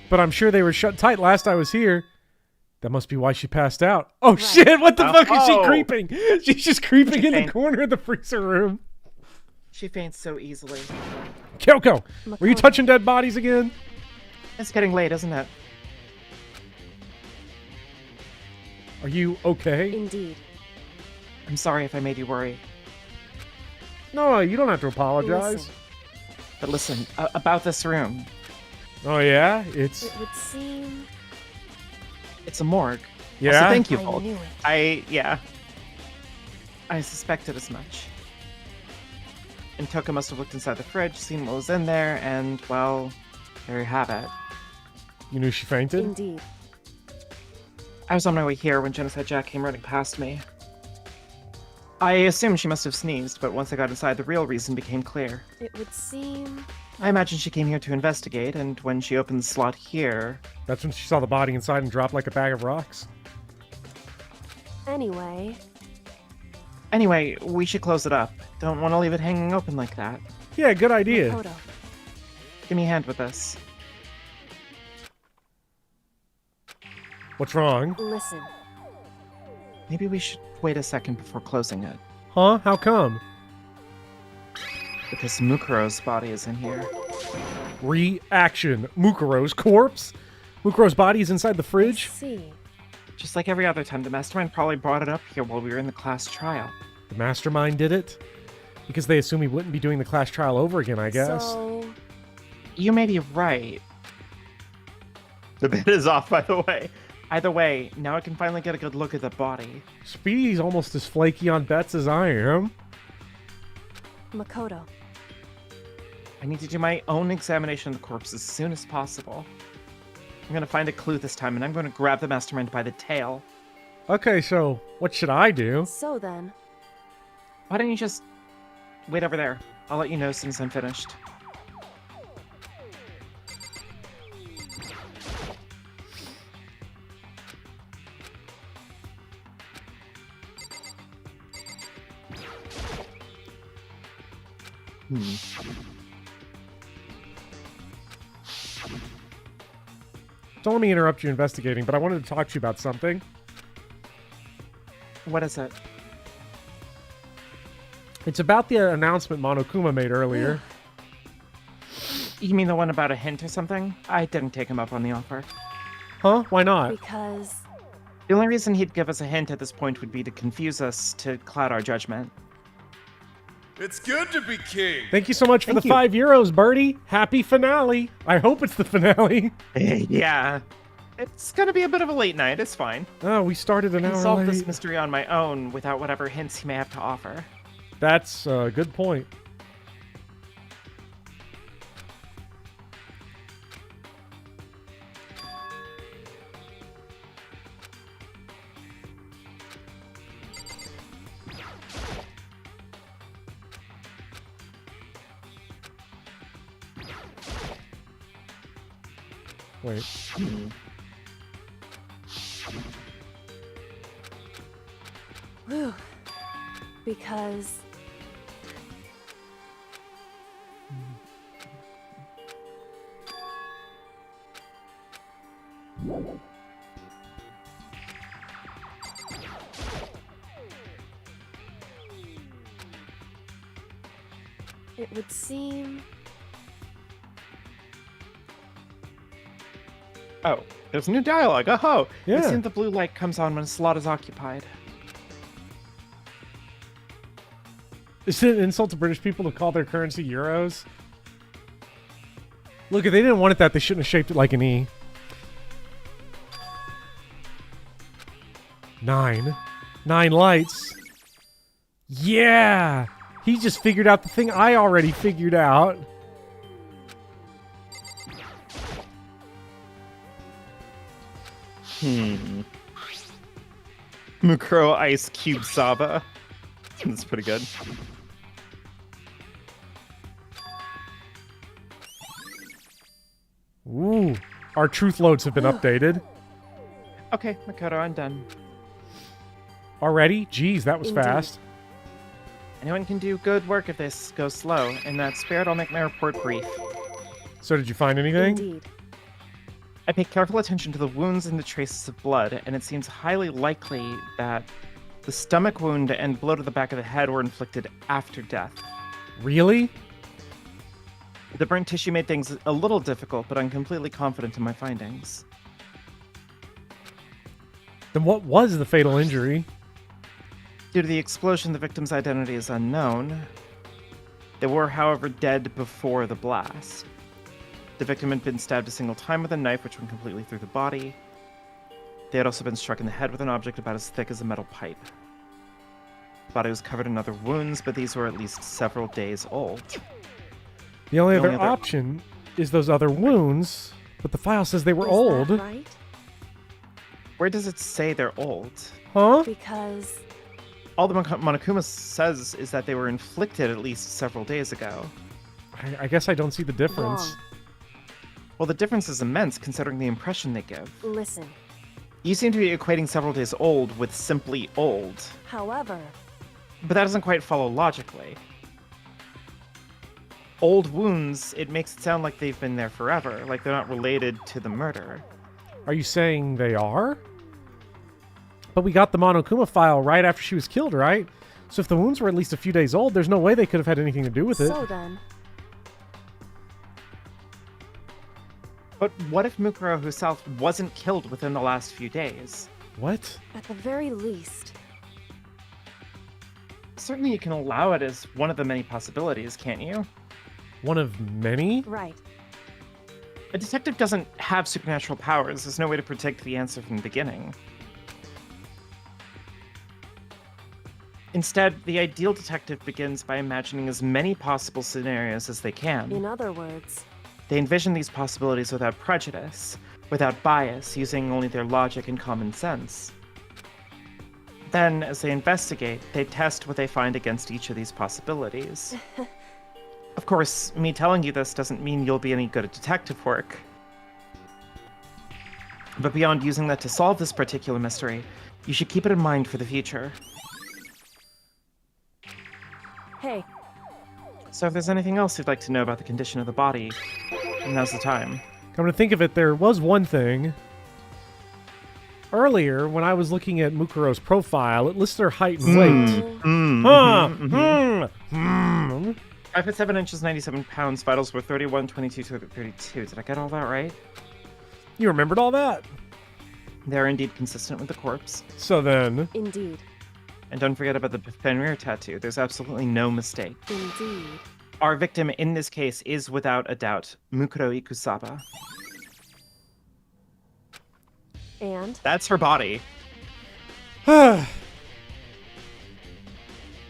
But I'm sure they were shut tight last I was here. That must be why she passed out. Oh shit, what the fuck is she Oh. creeping? She's just creeping in the faint. corner of the freezer room. She faints so easily. Kyoko, were you Mukuro. touching dead bodies again? It's getting late, isn't it? Are you okay? Indeed. I'm sorry if I made you worry. No, you don't have to apologize. Listen, But listen, about this room. Oh yeah? It's... it would seem It's a morgue. Yeah? Also, thank you, I Volt. knew it. Yeah. I suspected as much. And Toka must have looked inside the fridge, seen what was in there, and, well, there you have it. You knew she fainted? Indeed. I was on my way here when Genocide Jack came running past me. I assumed she must have sneezed, but once I got inside, the real reason became clear. It would seem I imagine she came here to investigate, and when she opened the slot here... That's when she saw the body inside and dropped like a bag of rocks? anyway. Anyway, we should close it up. Don't want to leave it hanging open like that. Yeah, good idea. Mukuro. Give me a hand with this. What's wrong? Listen. Maybe we should wait a second before closing it. Huh? How come? Because Mukuro's body is in here. Reaction. Mukuro's corpse? Mukuro's body is inside the fridge? See. Just like every other time, the mastermind probably brought it up here while we were in the class trial. The mastermind did it? Because they assume he wouldn't be doing the class trial over again, I guess. So You may be right. The bit is off, by the way. Either way, now I can finally get a good look at the body. Speedy's almost as flaky on bets as I am. Makoto. I need to do my own examination of the corpse as soon as possible. I'm gonna find a clue this time, and I'm gonna grab the mastermind by the tail. Okay, so what should I do? So then, Why don't you just wait over there? I'll let you know as soon as I'm finished. Don't let me interrupt you investigating, but I wanted to talk to you about something. What is it? It's about the announcement Monokuma made earlier. You mean the one about a hint or something? I didn't take him up on the offer. Huh? Why not? because The only reason he'd give us a hint at this point would be to confuse us, to cloud our judgment. It's good to be king. Thank you so much for Thank the you. €5, Birdie. Happy finale. I hope it's the finale. Yeah. It's gonna be a bit of a late night, it's fine. Oh, we started an I can hour solve late. this mystery on my own without whatever hints he may have to offer. That's a good point. Wait. whew, Because it would seem Oh, there's new dialogue. Oh, Yeah. It seems the blue light comes on when a slot is occupied. Is it an insult to British people to call their currency euros? Look, if they didn't want it that, they shouldn't have shaped it like an E. 9 lights. Yeah! He just figured out the thing I already figured out. Mukuro Ice Cube Saba. That's pretty good. Ooh. Our truth loads have been updated. Okay, Makoto, I'm done. Already? Jeez, that was Indeed. fast. Anyone can do good work if this goes slow. In that spirit, I'll make my report brief. So did you find anything? indeed. I pay careful attention to the wounds and the traces of blood, and it seems highly likely that the stomach wound and blow to the back of the head were inflicted after death. Really? The burnt tissue made things a little difficult, but I'm completely confident in my findings. Then what was the fatal injury? Due to the explosion, the victim's identity is unknown. They were, however, dead before the blast. The victim had been stabbed a single time with a knife, which went completely through the body. They had also been struck in the head with an object about as thick as a metal pipe. The body was covered in other wounds, but these were at least several days old. The only The other only other- option is those other wounds, but the file says they were Is old. that right? Where does it say they're old? Huh? Because All the Monokuma says is that they were inflicted at least several days ago. I guess I don't see the difference. wrong. Well, the difference is immense considering the impression they give. Listen. You seem to be equating several days old with simply old, However, but that doesn't quite follow logically. Old wounds, it makes it sound like they've been there forever, like they're not related to the murder. Are you saying they are? But we got the Monokuma file right after she was killed, right? So if the wounds were at least a few days old, there's no way they could have had anything to do with it. so then, But what if Mukuro herself wasn't killed within the last few days? What? at the very least, Certainly you can allow it as one of the many possibilities, can't you? One of many? right. A detective doesn't have supernatural powers. There's no way to predict the answer from the beginning. Instead, the ideal detective begins by imagining as many possible scenarios as they can. In other words, They envision these possibilities without prejudice, without bias, using only their logic and common sense. Then, as they investigate, they test what they find against each of these possibilities. Of course, me telling you this doesn't mean you'll be any good at detective work. But beyond using that to solve this particular mystery, you should keep it in mind for the future. hey, So if there's anything else you'd like to know about the condition of the body, now's the time. Come to think of it, there was one thing. Earlier, when I was looking at Mukuro's profile, it lists her height and weight. Huh. 5 foot 7 inches, 97 pounds, vitals were 31, 22, 32. Did I get all that right? You remembered all that? They're indeed consistent with the corpse. So then, indeed, And don't forget about the Fenrir tattoo. There's absolutely no mistake. indeed. Our victim in this case is without a doubt Mukuro Ikusaba. And That's her body.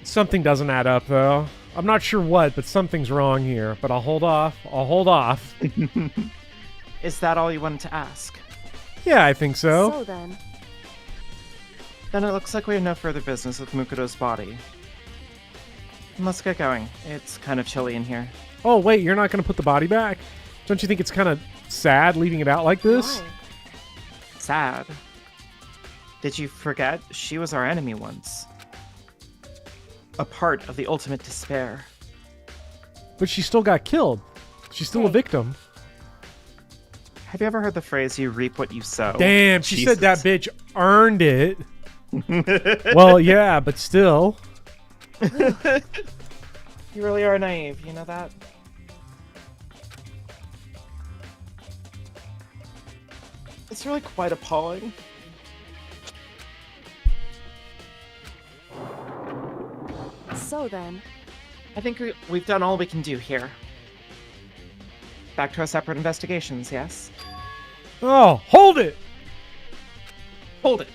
something doesn't add up, though. I'm not sure what, but something's wrong here. But I'll hold off. Is that all you wanted to ask? Yeah, I think so. so then, Then it looks like we have no further business with Mukuro's body. Let's get going. It's kind of chilly in here. Oh, wait, you're not going to put the body back? Don't you think it's kind of sad leaving it out like this? why? Sad. Did you forget? She was our enemy once. a part of the ultimate despair. But she still got killed. She's still a victim. Have you ever heard the phrase, you reap what you sow? Damn, she said that bitch earned it. Well, yeah, but still. You really are naive, you know that? It's really quite appalling. So then, I think we've done all we can do here. Back to our separate investigations, yes? Oh, hold it! Hold it.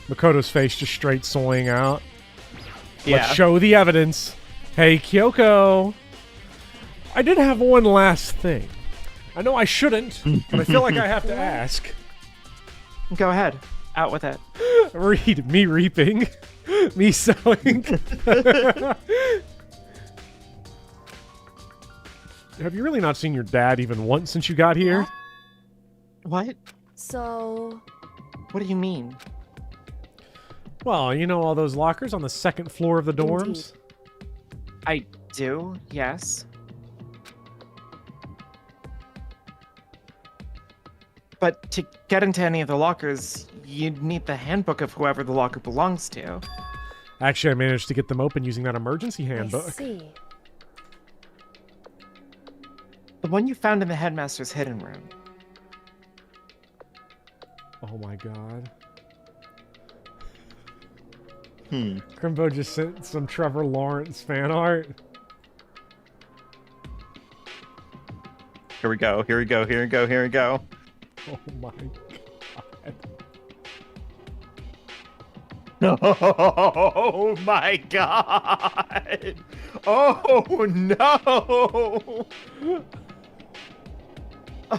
Makoto's face just straight soying out. Yeah. Let's show the evidence. Hey, Kyoko. I did have one last thing. I know I shouldn't, but I feel like I have to ask. Go ahead. Out with it. Read me reaping, me sowing. Have you really not seen your dad even once since you got here? What? so What do you mean? Well, you know all those lockers on the second floor of the dorms? Indeed. I do, yes. But to get into any of the lockers, you'd need the handbook of whoever the locker belongs to. Actually, I managed to get them open using that emergency I handbook. see. The one you found in the headmaster's hidden room. Oh my god. Hmm. Crimbo just sent some Trevor Lawrence fan art. Here we go. Here we go. Here we go. Here we go. Oh my god. Oh my god! Oh no!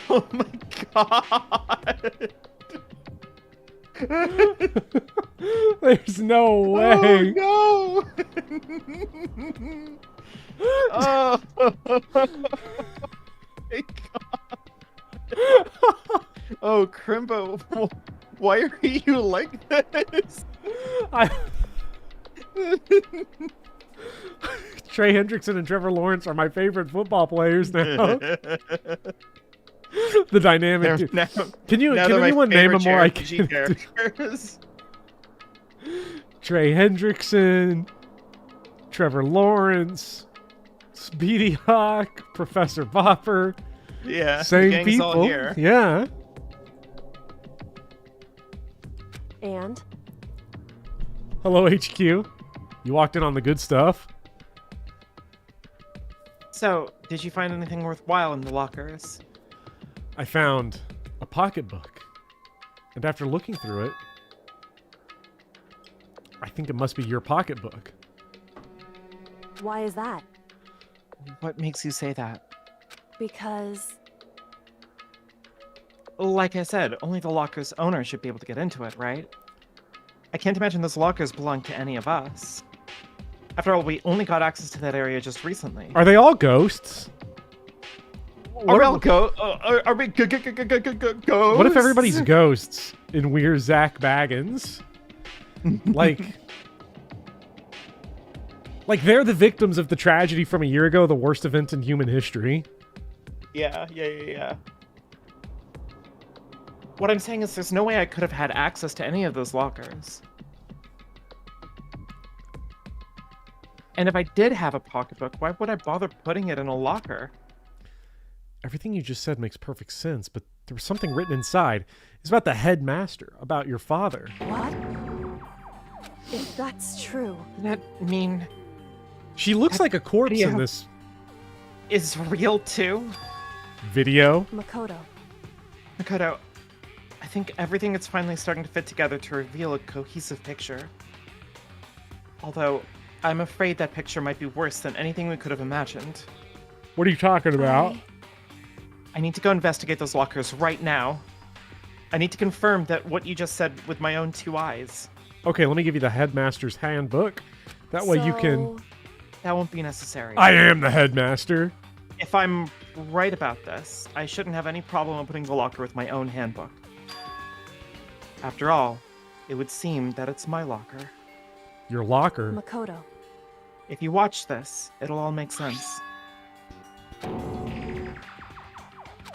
Oh my god! There's no way. Oh no! Oh my god! Oh, Crimbo, why are you like this? Trey Hendrickson and Trevor Lawrence are my favorite football players now. The dynamic. Now, can now they're my anyone name a favorite more JRPG iconic? characters? Trey Hendrickson, Trevor Lawrence, Speedy Hawk, Professor Bopper. Yeah, the Same gang's all people. here. Yeah. And Hello, HQ. You walked in on the good stuff. So, did you find anything worthwhile in the lockers? I found a pocketbook. And after looking through it, I think it must be your pocketbook. why is that? What makes you say that? Because Like I said, only the locker's owner should be able to get into it, right? I can't imagine those lockers belong to any of us. After all, we only got access to that area just recently. Are they all ghosts? Are we all are we ghosts? What if everybody's ghosts and we're Zach Baggins? like they're the victims of the tragedy from a year ago, the worst event in human history. Yeah. What I'm saying is there's no way I could have had access to any of those lockers. And if I did have a pocketbook, why would I bother putting it in a locker? Everything you just said makes perfect sense, but there was something written inside. It's about the headmaster, about your father. what? If that's true, That mean She looks like a corpse in video. this is real too? video. Makoto. Makoto, I think everything is finally starting to fit together to reveal a cohesive picture. Although, I'm afraid that picture might be worse than anything we could have imagined. What are you talking about? I need to go investigate those lockers right now. I need to confirm that what you just said with my own two eyes. Okay, let me give you the headmaster's handbook. That way you can... So, That won't be necessary. I am the headmaster. If I'm right about this, I shouldn't have any problem opening the locker with my own handbook. After all, it would seem that it's my locker. Your locker. Makoto. If you watch this, it'll all make sense.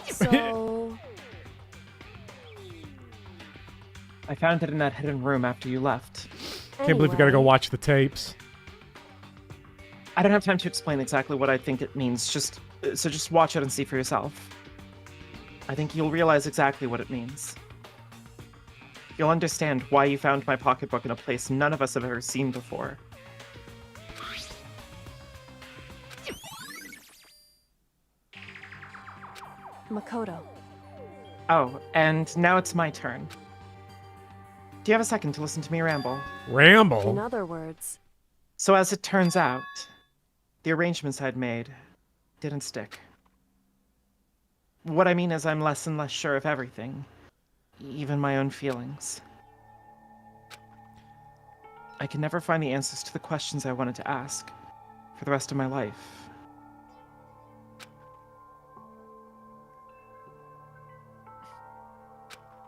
So, I found it in that hidden room after you left. Can't believe we gotta go watch the tapes. I don't have time to explain exactly what I think it means, so just watch it and see for yourself. I think you'll realize exactly what it means. You'll understand why you found my pocketbook in a place none of us have ever seen before. Makoto. Oh, and now it's my turn. Do you have a second to listen to me ramble? In Ramble. other words, So as it turns out, the arrangements I'd made didn't stick. What I mean is I'm less and less sure of everything, even my own feelings. I can never find the answers to the questions I wanted to ask for the rest of my life.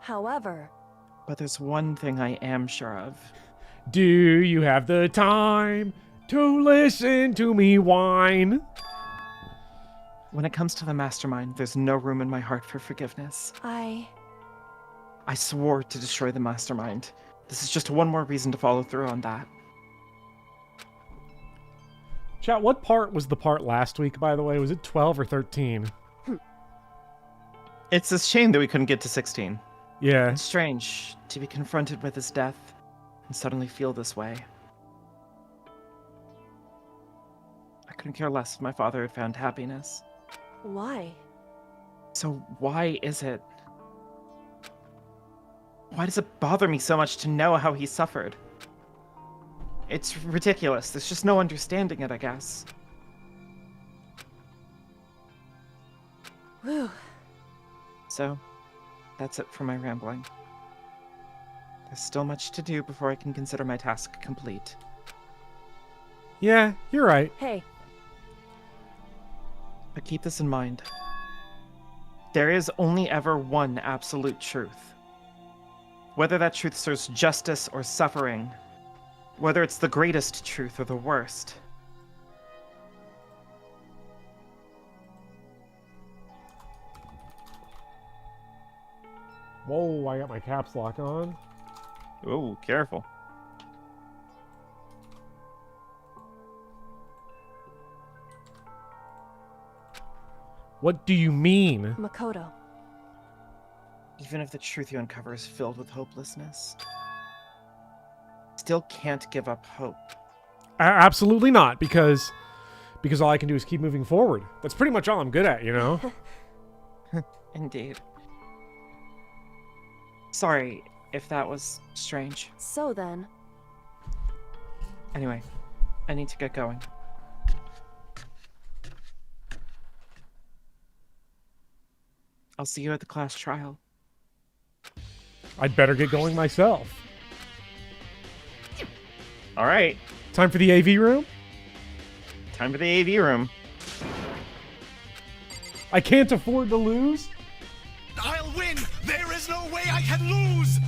however, But there's one thing I am sure of. Do you have the time to listen to me whine? When it comes to the mastermind, there's no room in my heart for forgiveness. I swore to destroy the mastermind. This is just one more reason to follow through on that. Chat, what part was the part last week, by the way? Was it 12 or 13? It's a shame that we couldn't get to 16. Yeah. It's strange to be confronted with his death and suddenly feel this way. I couldn't care less if my father had found happiness. why? So why is it? Why does it bother me so much to know how he suffered? It's ridiculous. There's just no understanding it, I guess. Whew. So, that's it for my rambling. There's still much to do before I can consider my task complete. Yeah, you're right. Hey, But keep this in mind. There is only ever one absolute truth. Whether that truth serves justice or suffering, whether it's the greatest truth or the worst. Whoa, I got my caps lock on. Ooh, careful. What do you mean? Makoto. Even if the truth you uncover is filled with hopelessness, still can't give up hope. Absolutely not, because all I can do is keep moving forward. That's pretty much all I'm good at, you know? Indeed. Sorry if that was strange. So then, Anyway, I need to get going. I'll see you at the class trial. I'd better get going myself. All right, Time for the AV room? time for the AV room. I can't afford to lose? I'll win! There is no way I can lose!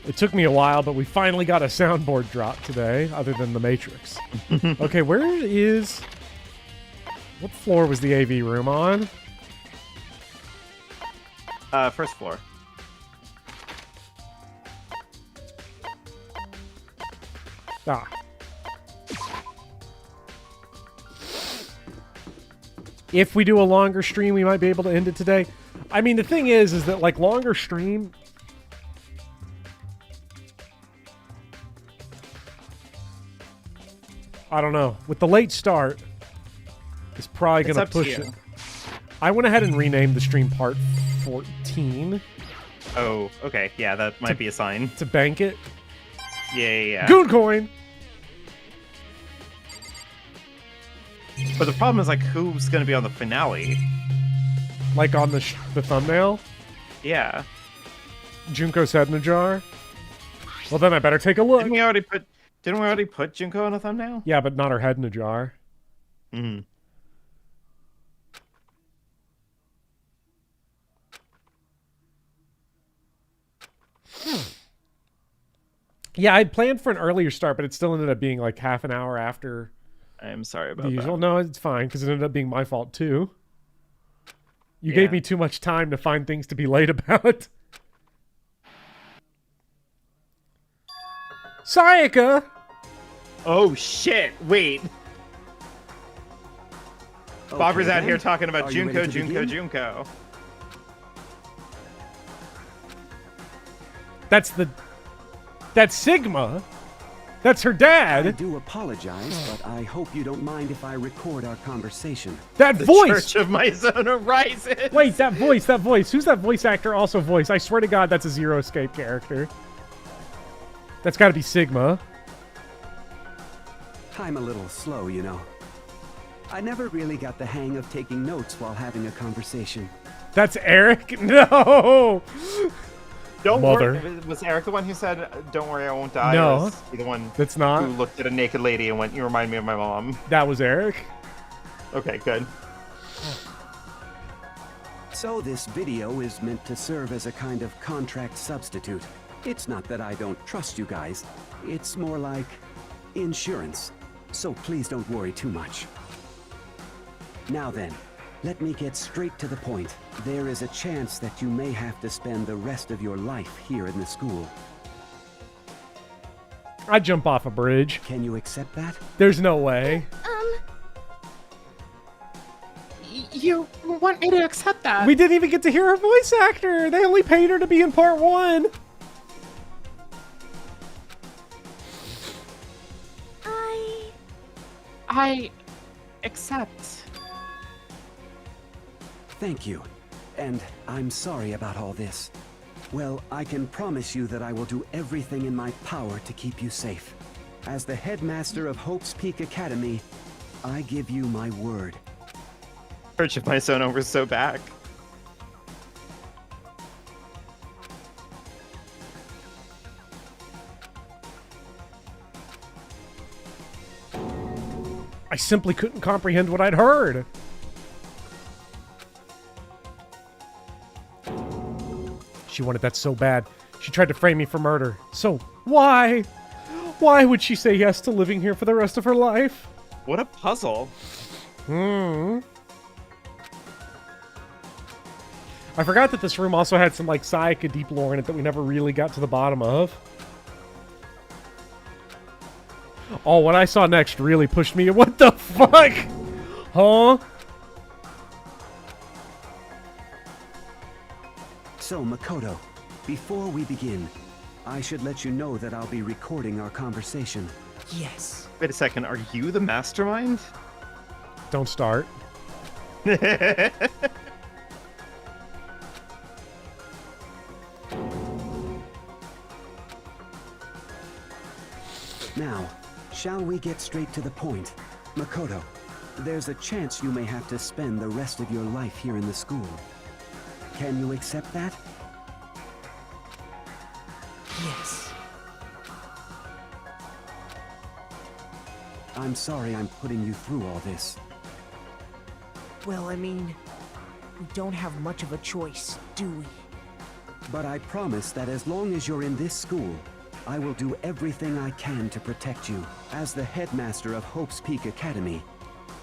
It took me a while, but we finally got a soundboard drop today, other than the Matrix. Okay, where is... What floor was the AV room on? First floor. Ah. If we do a longer stream, we might be able to end it today. I mean, the thing is that, like, longer stream... I don't know. With the late start, it's probably going to up to push you. it. I went ahead and renamed the stream part 14 Oh, okay. Yeah, that might be a sign. to bank it. Yeah. Goon coin! But the problem is, like, who's going to be on the finale? Like on the thumbnail. Yeah. Junko's head in a jar. Well, then I better take a look. Didn't we already put Junko on a thumbnail? Yeah, but not her head in a jar. Mm. Yeah, I'd planned for an earlier start, but it still ended up being like half an hour after I am sorry about the usual. that. No, it's fine because it ended up being my fault too. You Yeah. gave me too much time to find things to be late about. Sayaka! Oh shit! Wait. Bobber's out here talking about Are you Junko, ready to begin? Junko. That's Sigma. That's her I dad. do apologize, but I hope you don't mind if I record our conversation. That The voice. Church of My Zone arises. Wait, that voice. Who's that voice actor also voice? I swear to God, that's a Zero Escape character. That's got to be Sigma. I'm a little slow, you know. I never really got the hang of taking notes while having a conversation. That's Eric? No! Don't Mother. worry. Was Eric the one who said, "Don't worry, I won't die"? No. Or was he the one That's who not. looked at a naked lady and went, "You remind me of my mom"? That was Eric. Okay, good. So this video is meant to serve as a kind of contract substitute. It's not that I don't trust you guys. It's more like insurance. So please don't worry too much. Now then, let me get straight to the point. There is a chance that you may have to spend the rest of your life here in the school. I'd jump off a bridge. Can you accept that? There's no way. You want me to accept that? We didn't even get to hear her voice actor. They only paid her to be in part 1. I accept. Thank you. And I'm sorry about all this. Well, I can promise you that I will do everything in my power to keep you safe. As the headmaster of Hope's Peak Academy, I give you my word. Church of My Zone was so back. I simply couldn't comprehend what I'd heard. She wanted that so bad. She tried to frame me for murder. So, why? Why would she say yes to living here for the rest of her life? What a puzzle. I forgot that this room also had some, like, Sayaka deep lore in it that we never really got to the bottom of. Oh, what I saw next really pushed me. What the fuck? Huh? So, Makoto, before we begin, I should let you know that I'll be recording our conversation. Yes. Wait a second, are you the mastermind? Don't start. Now, shall we get straight to the point? Makoto, there's a chance you may have to spend the rest of your life here in the school. Can you accept that? Yes. I'm sorry I'm putting you through all this. Well, I mean, we don't have much of a choice, do we? But I promise that as long as you're in this school, I will do everything I can to protect you. As the headmaster of Hope's Peak Academy,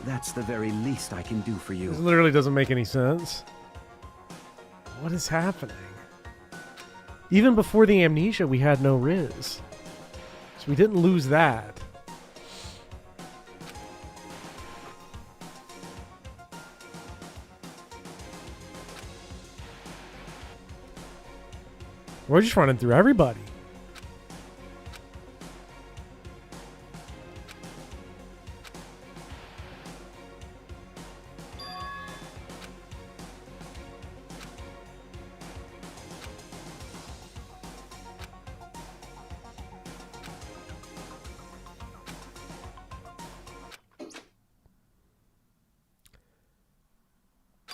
that's the very least I can do for This you. literally doesn't make any sense. What is happening? Even before the amnesia, we had no Riz. So we didn't lose that. We're just running through everybody.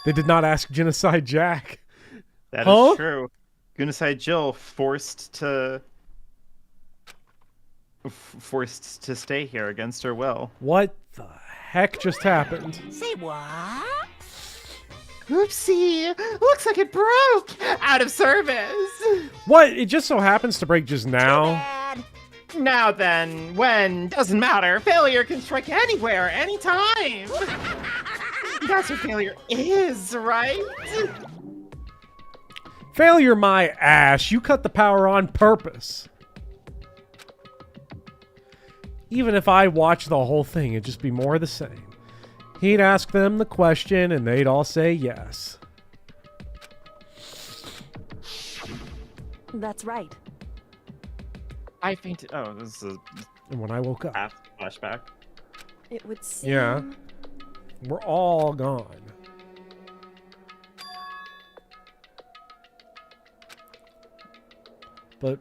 They did not ask Genocide Jack. That Huh? is true. Genocide Jill forced to stay here against her will. What the heck just happened? Say what? Oopsie! Looks like it broke! Out of service! What? It just so happens to break just now? Dad. Now then, when? Doesn't matter. Failure can strike anywhere, anytime! That's what failure is, right? Failure my ass. You cut the power on purpose. Even if I watched the whole thing, it'd just be more of the same. He'd ask them the question, and they'd all say yes. That's right. I fainted. Oh, this is And when I woke up, a flashback. It would seem... yeah, we're all gone. But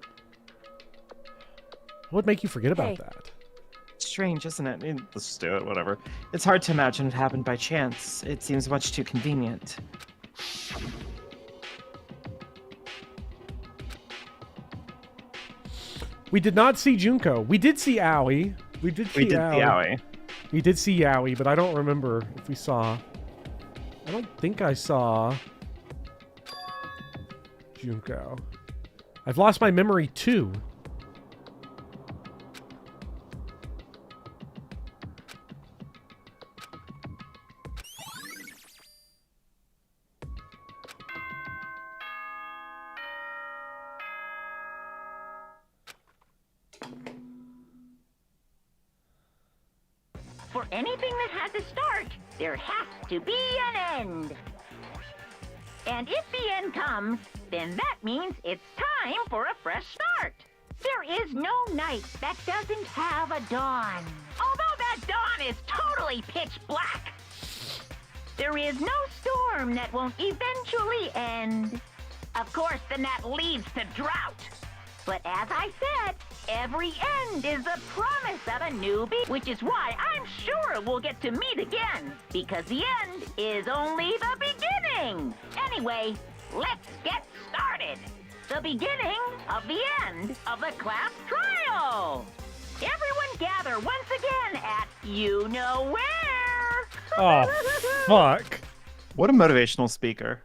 what would make you forget about Hey. that? Strange, isn't it? Let's just do it, whatever. It's hard to imagine it happened by chance. It seems much too convenient. We did not see Junko. We did see Aoi. We did see Aoi. We did see Yaoi, but I don't remember if we saw... I don't think I saw Junko. I've lost my memory too. For anything that has a start, there has to be an end. And if the end comes, then that means it's time for a fresh start. There is no night that doesn't have a dawn. Although that dawn is totally pitch black. There is no storm that won't eventually end. Of course, then that leads to drought. But as I said, every end is a promise of a new beginning, which is why I'm sure we'll get to meet again, because the end is only the beginning. Anyway, let's get started. The beginning of the end of the class trial. Everyone gather once again at you know where. Oh, fuck. What a motivational speaker.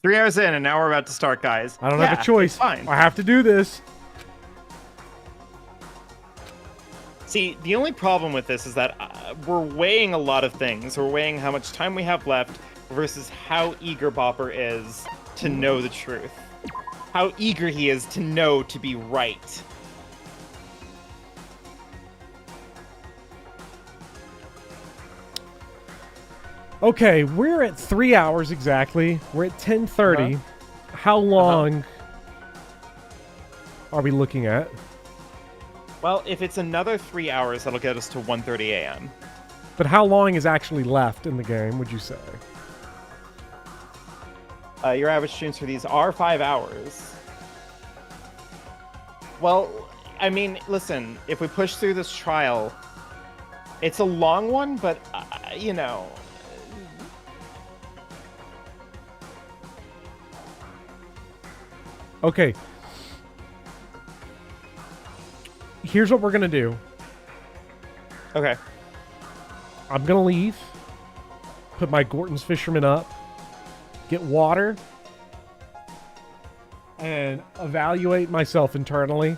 Three hours in, and now we're about to start, guys. I don't have a choice. Fine. I have to do this. See, the only problem with this is that we're weighing a lot of things. We're weighing how much time we have left versus how eager Bopper is to know the truth. How eager he is to know to be right. Okay, we're at 3 hours exactly. We're at 10:30. How long are we looking at? Well, if it's another 3 hours, that'll get us to 1:30 a.m. But how long is actually left in the game, would you say? Your average streams for these are 5 hours. Well, I mean, listen, if we push through this trial, it's a long one, but, you know... Okay. Here's what we're gonna do. Okay. I'm gonna leave. Put my Gorton's Fisherman up. Get water. And evaluate myself internally.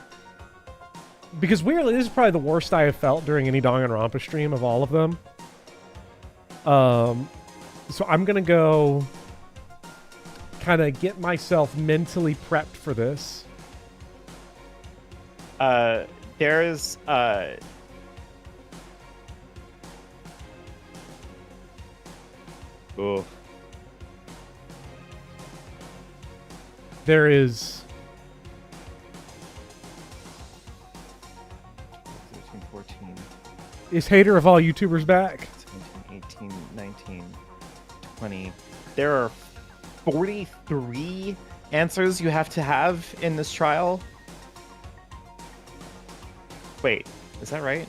Because weirdly, this is probably the worst I have felt during any Danganronpa stream of all of them. So I'm gonna go... kind of get myself mentally prepped for this. There's Ooh. There is 13, 14. Is Hater of all YouTubers back? 17, 18, 19, 20. There are 43 answers you have to have in this trial. Wait, is that right?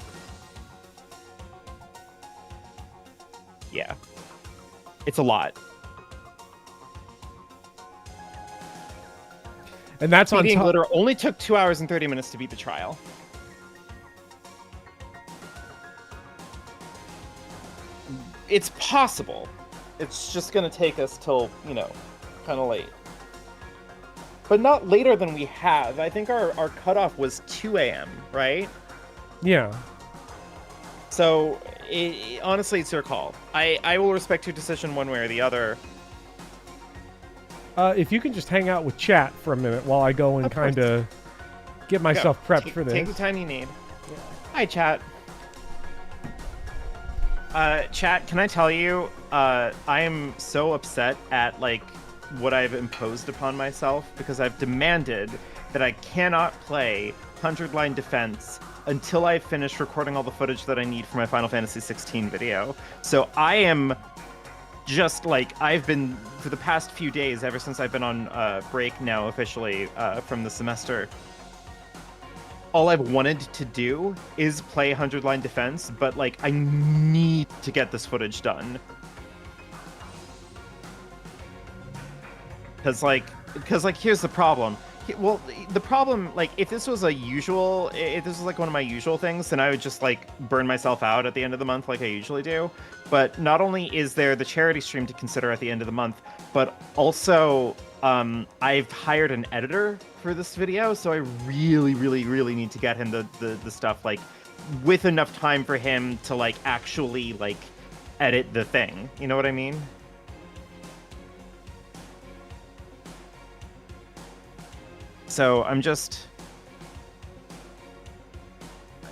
Yeah. It's a lot. And that's on Speedy and top. Glitter only took 2 hours and 30 minutes to beat the trial. It's possible. It's just gonna take us till, you know, kind of late. But not later than we have. I think our cutoff was 2 a.m., right? Yeah. So, honestly, it's your call. I will respect your decision one way or the other. If you can just hang out with chat for a minute while I go and kind of get myself prepped for this. Take the time you need. Yeah. Hi, chat. Chat, can I tell you, I am so upset at, like, what I've imposed upon myself because I've demanded that I cannot play 100-line defense until I finish recording all the footage that I need for my Final Fantasy 16 video. So I am just, like, I've been, for the past few days, ever since I've been on break now officially from the semester, all I've wanted to do is play 100-line defense, but, like, I need to get this footage done. Because, like, here's the problem. Well, the problem, like, if this was like one of my usual things, then I would just, like, burn myself out at the end of the month like I usually do. But not only is there the charity stream to consider at the end of the month, but also, I've hired an editor for this video, so I really, really, really need to get him the stuff, like, with enough time for him to, like, actually, like, edit the thing. You know what I mean? So I'm just...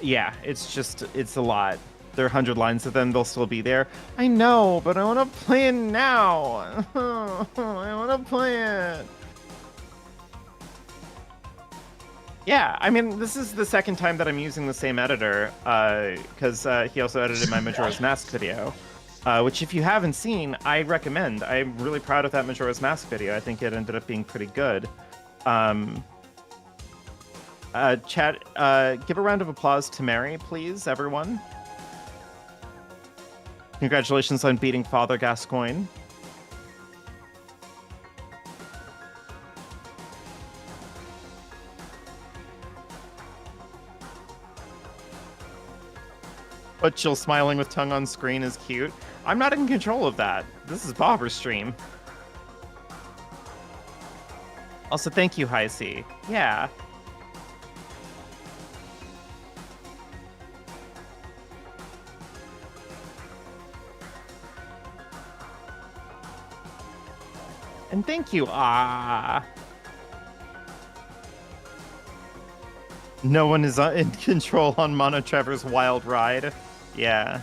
Yeah, it's a lot. There are 100 lines of them, they'll still be there. I know, but I want to play it now. I want to play it. Yeah, I mean, this is the second time that I'm using the same editor, because he also edited my Majora's Mask video, which if you haven't seen, I recommend. I'm really proud of that Majora's Mask video. I think it ended up being pretty good. Chat, give a round of applause to Mary, please, everyone. Congratulations on beating Father Gascoigne. But Jill smiling with tongue on screen is cute. I'm not in control of that. This is Bobber's stream. Also, thank you, High C. Yeah. And thank you, No one is in control on Mono Trevor's wild ride. Yeah.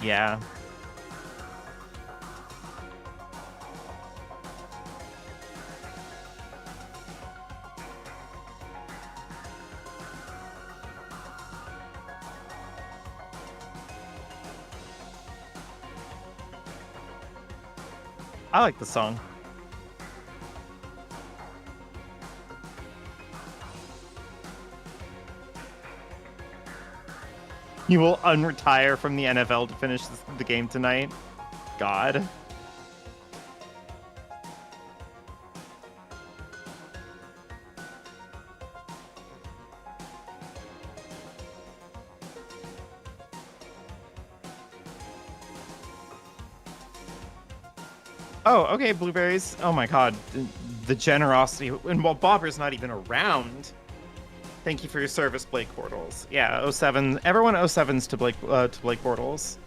Yeah. I like the song. You will unretire from the NFL to finish the game tonight? God. Oh, okay, blueberries. Oh my god, the generosity. And while Bobber's not even around, thank you for your service, Blake Bortles. Yeah, 07. Everyone 07s to Blake Bortles.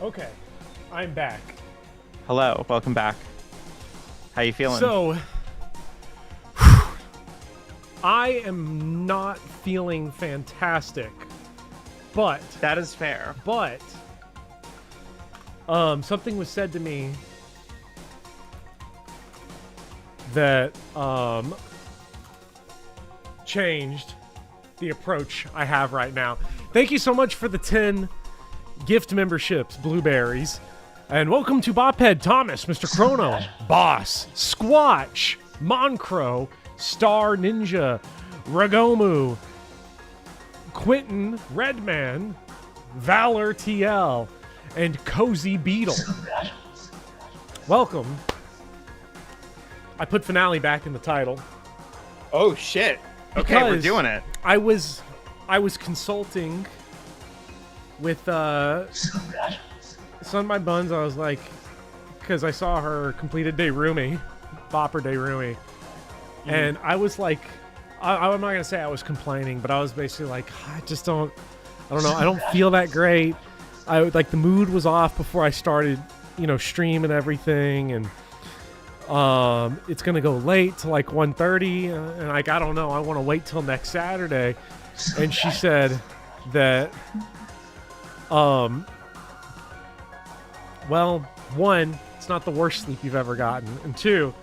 Okay, I'm back. Hello, welcome back. How you feeling? So, I am not feeling fantastic, but that is fair. But something was said to me that changed the approach I have right now. Thank you so much for the 10 gift memberships, blueberries. And welcome to Bophead Thomas, Mr. Chrono, Boss, Squatch, Moncro, Star Ninja, Ragomu, Quentin, Redman, Valor TL, and Cozy Beetle. Welcome. I put finale back in the title. Oh shit. Okay, we're Because doing it. I was consulting with Son My Buns. I was like, because I saw her completed Dairumi, Bopper Dairumi, and I was like, I'm not gonna say I was complaining, but I was basically like, I don't know, I don't feel that great. I like the mood was off before I started, stream and everything, and it's gonna go late to like 1:30, and like I don't know, I want to wait till next Saturday. And she said that, well, one, it's not the worst sleep you've ever gotten, and two,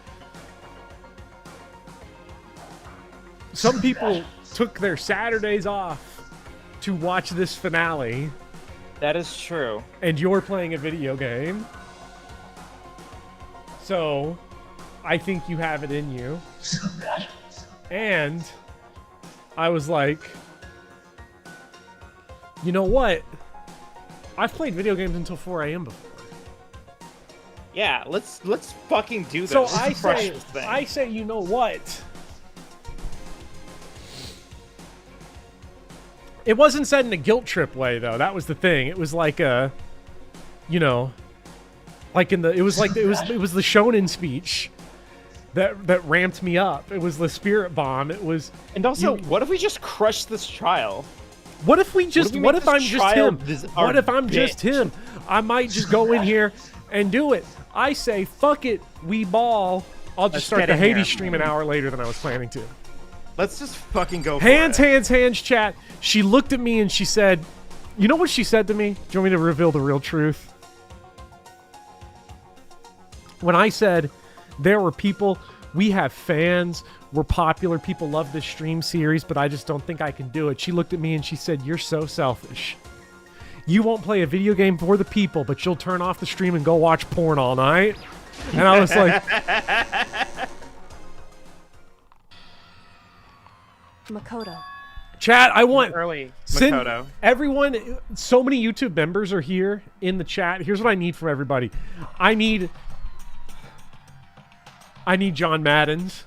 some people took their Saturdays off to watch this finale. That is true. And you're playing a video game. So, I think you have it in you. And I was like, you know what? I've played video games until 4 a.m. before. Yeah, let's fucking do this. So Let's crush this thing. I say, you know what? It wasn't said in a guilt trip way, though. That was the thing. It was like a, like it was the shonen speech that ramped me up. It was the spirit bomb. It was. And also, what if we just crush this trial? What if I'm just him? What if I'm just him? I might just go in here and do it. I say, fuck it, we ball. I'll just start the Hades stream an hour later than I was planning to. Let's just fucking go hands, for it. hands, chat. She looked at me and she said, you know what she said to me? Do you want me to reveal the real truth? When I said there were people, we have fans, we're popular, people love this stream series, but I just don't think I can do it. She looked at me and she said, you're so selfish. You won't play a video game for the people, but you'll turn off the stream and go watch porn all night. And I was like... Makoto. Chat, I want... Early Makoto. Everyone, so many YouTube members are here in the chat. Here's what I need from everybody. I need John Madden's.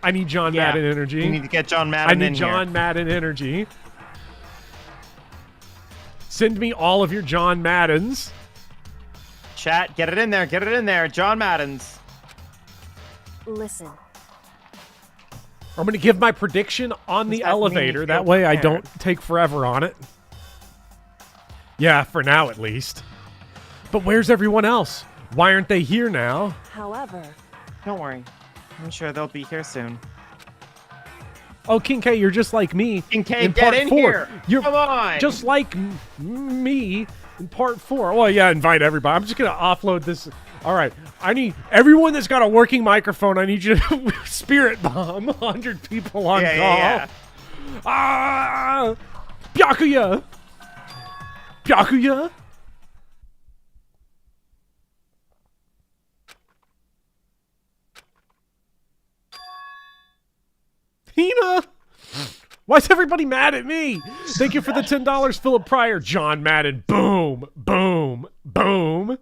I need John Madden energy. You need to get John Madden in here. I need John Madden energy. Send me all of your John Maddens. Chat, get it in there. Get it in there. John Madden's. Listen. I'm going to give my prediction on the elevator. That way I don't take forever on it. Yeah, for now at least. But where's everyone else? Why aren't they here now? However... Don't worry. I'm sure they'll be here soon. Oh, King K, you're just like me. King K, get in here. You're Come on. Just like me in part 4. Well, yeah, invite everybody. I'm just going to offload this. All right. I need everyone that's got a working microphone. I need you to spirit bomb 100 people on call. Yeah. Ah! Byakuya! Byakuya! Hina! Why is everybody mad at me? Thank you for the $10, Philip Pryor. John Madden. Boom. Boom. Boom.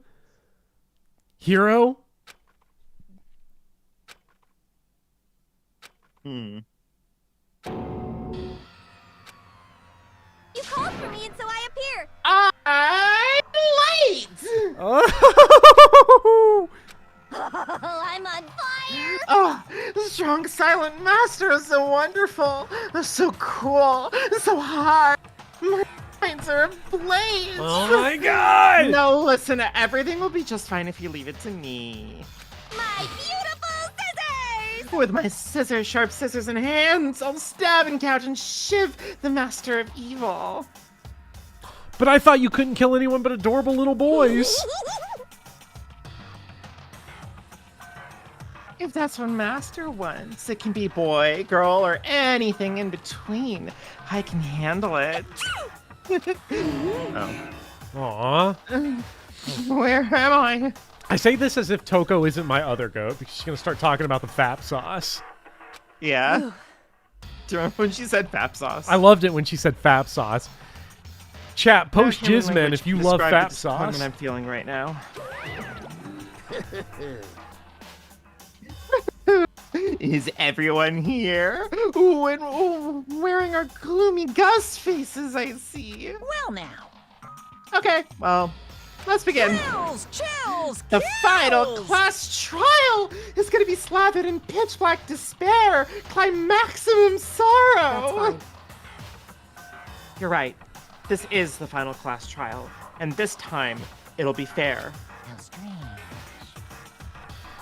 Hero? You called for me and so I appear. I'm late! Oh! I'm on fire! Oh, the strong silent master is so wonderful. They're so cool. So hot. My minds are ablaze. Oh my god! No, listen, everything will be just fine if you leave it to me. My beautiful scissors! With my sharp scissors in hands, I'll stab and couch and shiv the master of evil. But I thought you couldn't kill anyone but adorable little boys. If that's what Master wants, it can be boy, girl, or anything in between. I can handle it. Aww. Where am I? I say this as if Toko isn't my other goat because she's going to start talking about the FAP sauce. Yeah. Do you remember when she said FAP sauce? I loved it when she said FAP sauce. Chat, post Jizzman if you love FAP sauce. I'm feeling right now. Is everyone here? Ooh, and wearing our gloomy ghost faces, I see. Well now. Okay, well, let's begin. Chills! The final class trial is going to be slathered in pitch black despair, climaximum sorrow. That's fine. You're right. This is the final class trial, and this time it'll be fair. How strange.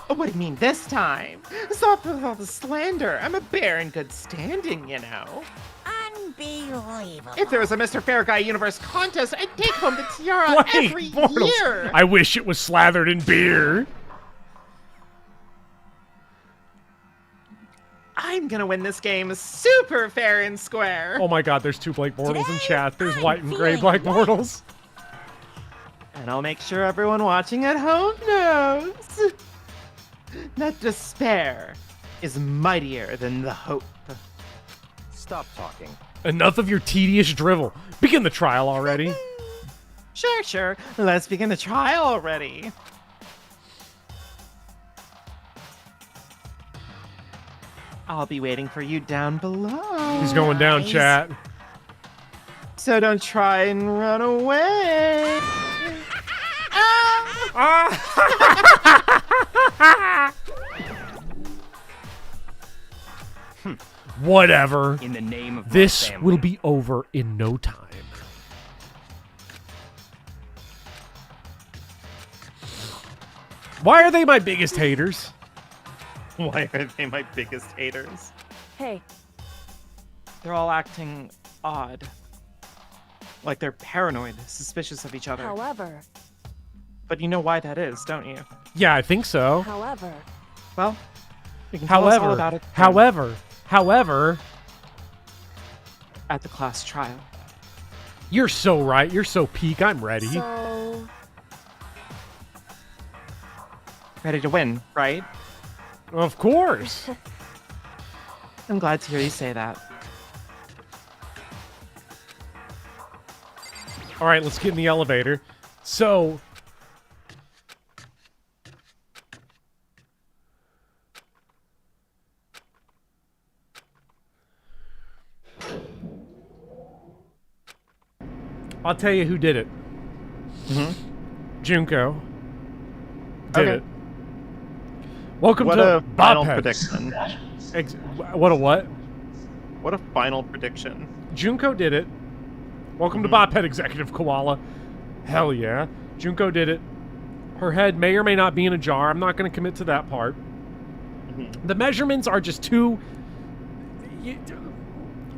Oh, what do you mean this time? Stop with all the slander. I'm a bear in good standing, you know. Unbelievable. If there was a Mr. Fair Guy Universe contest, I'd take home the tiara every Mortals. year. I wish it was slathered in beer. I'm gonna win this game super fair and square. Oh my god, there's 2 Blake Mortals in chat. There's I'm white and gray feeling Black yes. Mortals. And I'll make sure everyone watching at home knows that despair is mightier than the hope. Stop talking. Enough of your tedious drivel. Begin the trial already. Sure. Let's begin the trial already. I'll be waiting for you down below. He's going down, Nice. chat. So don't try and run away. Whatever. In the name of This my family. will be over in no time. Why are they my biggest haters? Why are they my biggest haters? Hey, They're all acting odd. Like they're paranoid, suspicious of each other. however, But you know why that is, don't you? Yeah, I think so. however, Well, you can tell us all However, about it however, at the class trial. you're so right. You're so peak. I'm ready. so Ready to win, right? Of course. I'm glad to hear you say that. All right, let's get in the elevator. So, I'll tell you who did it. Junko did Okay. it. Welcome What to a final Bobhead. prediction. What a what? What a final prediction. Junko did it. Welcome to Bobhead, Executive Koala. Hell yeah. Junko did it. Her head may or may not be in a jar. I'm not going to commit to that part. The measurements are just too...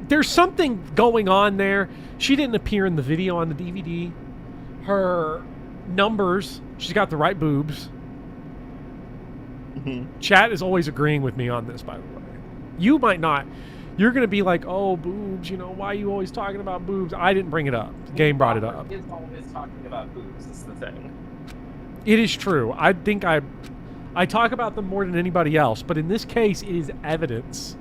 There's something going on there. She didn't appear in the video on the DVD. Her numbers, she's got the right boobs. Chat is always agreeing with me on this, by the way. You might not. You're going to be like, oh, boobs, you know, why are you always talking about boobs? I didn't bring it up. The game brought it up. Is always talking about boobs, is the thing. It is true. I think I talk about them more than anybody else, but in this case, it is evidence.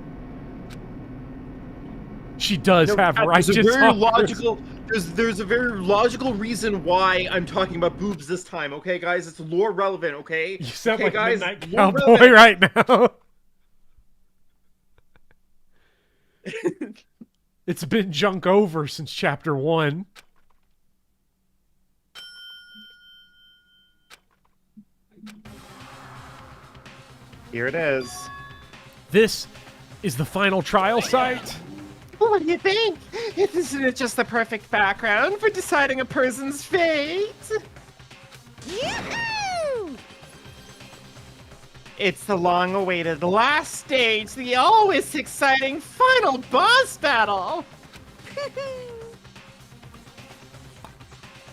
She does have righteous There's a very arms. logical. There's a very logical reason why I'm talking about boobs this time. Okay, guys, it's lore relevant. Okay. You sound okay, like guys, a Midnight lore Cowboy relevant. right now. It's been junk over since chapter 1. Here it is. This is the final trial site. What do you think? Isn't it just the perfect background for deciding a person's fate? Yoo-hoo! It's the long-awaited last stage, the always exciting final boss battle!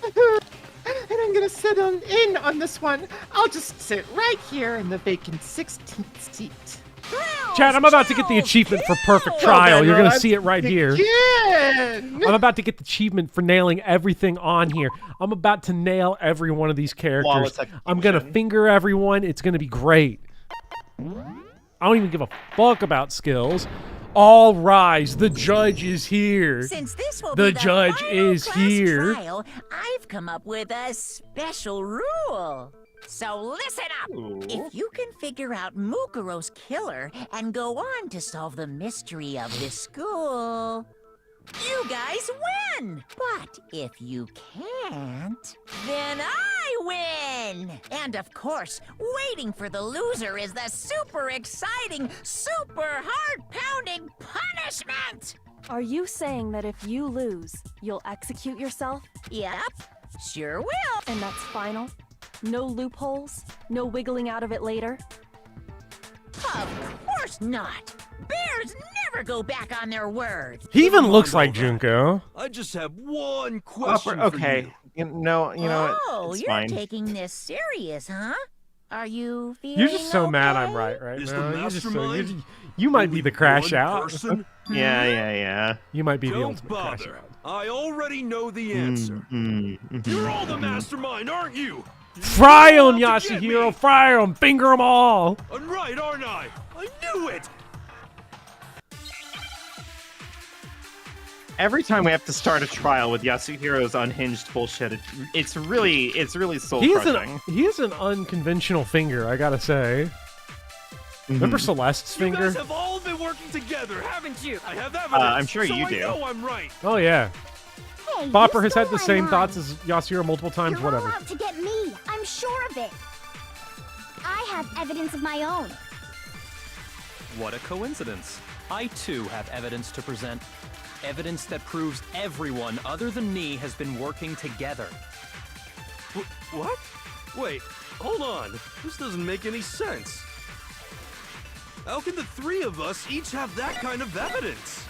And I'm gonna sit in on this one. I'll just sit right here in the vacant 16th seat. Chad, I'm about to get the achievement for perfect trial. You're going to see it right here. Again! I'm about to get the achievement for nailing everything on here. I'm about to nail every one of these characters. Flawless I'm going to execution. finger everyone. It's going to be great. I don't even give a fuck about skills. All rise. The judge is here. Since this will The be the judge final is class here. trial, I've come up with a special rule. So listen up! Ooh. If you can figure out Mukuro's killer and go on to solve the mystery of this school, you guys win! But if you can't, then I win! And of course, waiting for the loser is the super exciting, super heart-pounding punishment! Are you saying that if you lose, you'll execute yourself? Yep, sure will. And that's final? No loopholes? No wiggling out of it later? Of course not! Bears never go back on their word! He even looks like Junko. I just have one question for Okay. you. You know Oh, what? It's you're fine. taking this serious, huh? Are you feeling You're just so mad okay? I'm right Is the now. You're just so, mastermind you might be only the crash one out. person? Yeah. You might be the Don't ultimate crash bother. out. I already know the answer. You're all the mastermind, aren't you? Fry You 'em, all out to get Yasuhiro! me. Fry 'em! Finger 'em all! I'm right, aren't I? I knew it! Every time we have to start a trial with Yasuhiro's unhinged bullshit, it's really soul crushing. He is an unconventional finger, I gotta say. Remember Celeste's You finger? guys have all been working together, haven't you? I have evidence. I'm sure so you I do. know I'm right. Oh yeah. Hey, Bopper you has had stole the my same line. thoughts as Yasuhiro multiple times, You're whatever. all out to get me. I'm sure of it. I have evidence of my own. What a coincidence. I too have evidence to present. Evidence that proves everyone other than me has been working together. What? Wait, hold on. This doesn't make any sense. How can the three of us each have that kind of evidence?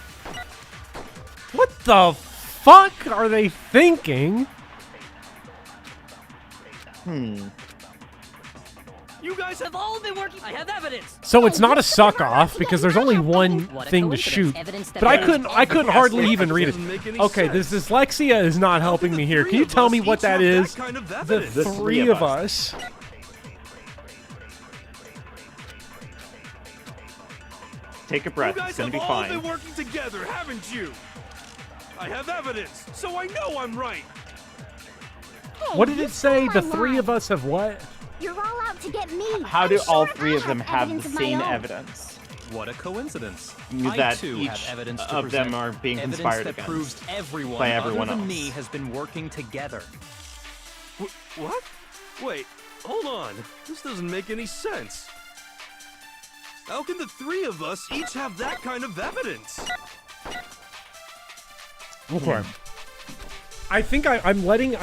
What the fuck are they thinking? You guys have all been working. I have evidence. So it's not a suck off because there's only one What a thing to coincidence. shoot. Evidence that But I proves couldn't hardly even read it. Doesn't make any Okay, sense. this dyslexia is not helping me here. Can you tell me what each that have is? That kind of The evidence. three of us. Take a breath. You It's guys gonna have be all fine. been working together, haven't you? I have evidence, so I know I'm right. Hey, What did you it say? stole The my three line. of us have what? You're all out to get me. How I'm do all sure three I of them have the evidence of my same own. evidence? What a coincidence. That I too each have evidence to of them present. are being Evidence conspired that against proves everyone, by everyone other than else. me has been working together. What? Wait, hold on. This doesn't make any sense. How can the three of us each have that kind of evidence? Okay. I think I'm letting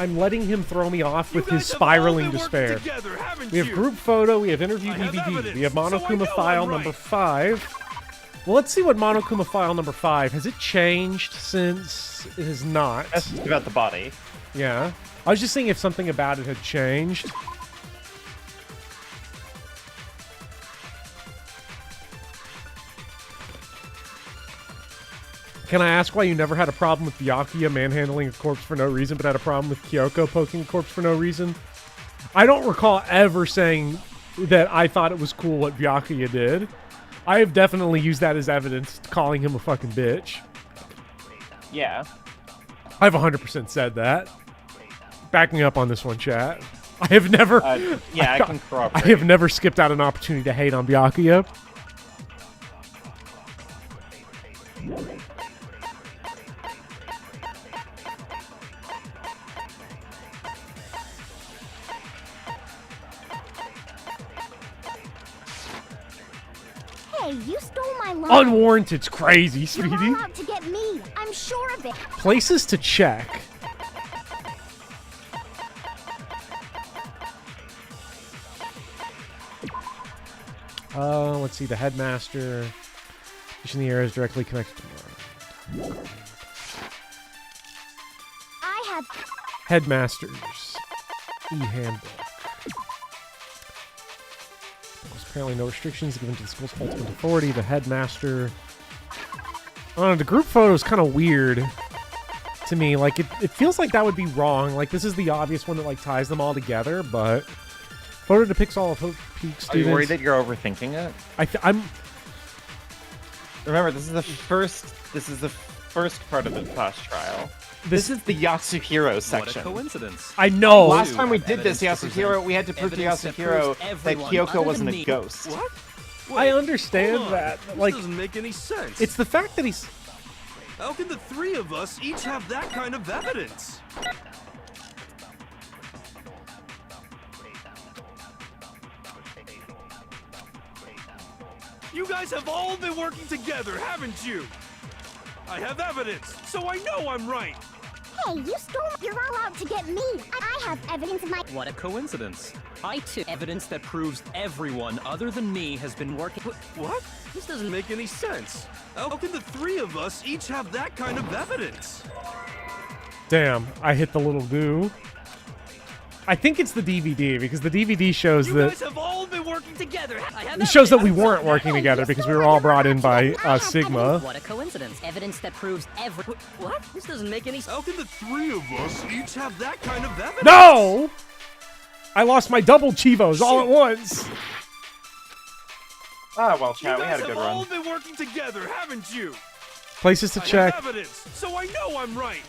him throw me off with You his guys have all spiraling been working despair. together, haven't We have you? group photo, we have interview I have DVD, evidence, we have so I Monokuma know file I'm number right. 5. Well, let's see what Monokuma file number 5. Has it changed since it has not? That's just about the body. Yeah. I was just seeing if something about it had changed. Can I ask why you never had a problem with Byakuya manhandling a corpse for no reason, but had a problem with Kyoko poking a corpse for no reason? I don't recall ever saying that I thought it was cool what Byakuya did. I have definitely used that as evidence, calling him a fucking bitch. Yeah. I've 100% said that. Back me up on this one, chat. I have never... Yeah, I can corroborate. I have never skipped out an opportunity to hate on Byakuya. Hey, you stole my line. Unwarranted's crazy, You're sweetie. all out to get me. I'm sure of it. Places to check. Let's see. The headmaster. Fish in the air is directly connected to morgue. I have. Headmasters. E-handbook. There's apparently no restrictions given to the school's ultimate authority. The headmaster. I don't know. The group photo is kind of weird to me. Like, it feels like that would be wrong. Like, this is the obvious one that, like, ties them all together, but... Photo depicts all of Hope Peak students. Are you worried that you're overthinking it? I'm... Remember, this is the first. This is the first part of the boss trial. This is the Yasuhiro section. What a coincidence. I know. Last time we did this, Yasuhiro, we had to prove to Yasuhiro that Kyoko wasn't a ghost. What? I understand hold on. that. This Like, doesn't make any sense. it's the fact that he's. How can the three of us each have that kind of evidence? You guys have all been working together, haven't you? I have evidence, so I know I'm right. Hey, you stole. You're all out to get me. I have evidence of my. What a coincidence. I too. Evidence that proves everyone other than me has been working. What? This doesn't make any sense. How can the three of us each have that kind of evidence? Damn, I hit the little goo. I think it's the DVD because the DVD shows You that guys have all been working together. I have it shows that we evidence. weren't working together because we were all brought in by Sigma. What a coincidence. Evidence that proves every. What? This doesn't make any sense. How can the three of us each have that kind of evidence? No! I lost my double Chivos all at once. Ah, well, You chat, we guys had a good have all run. been working together, haven't you? Places to I check. have evidence, so I know I'm right.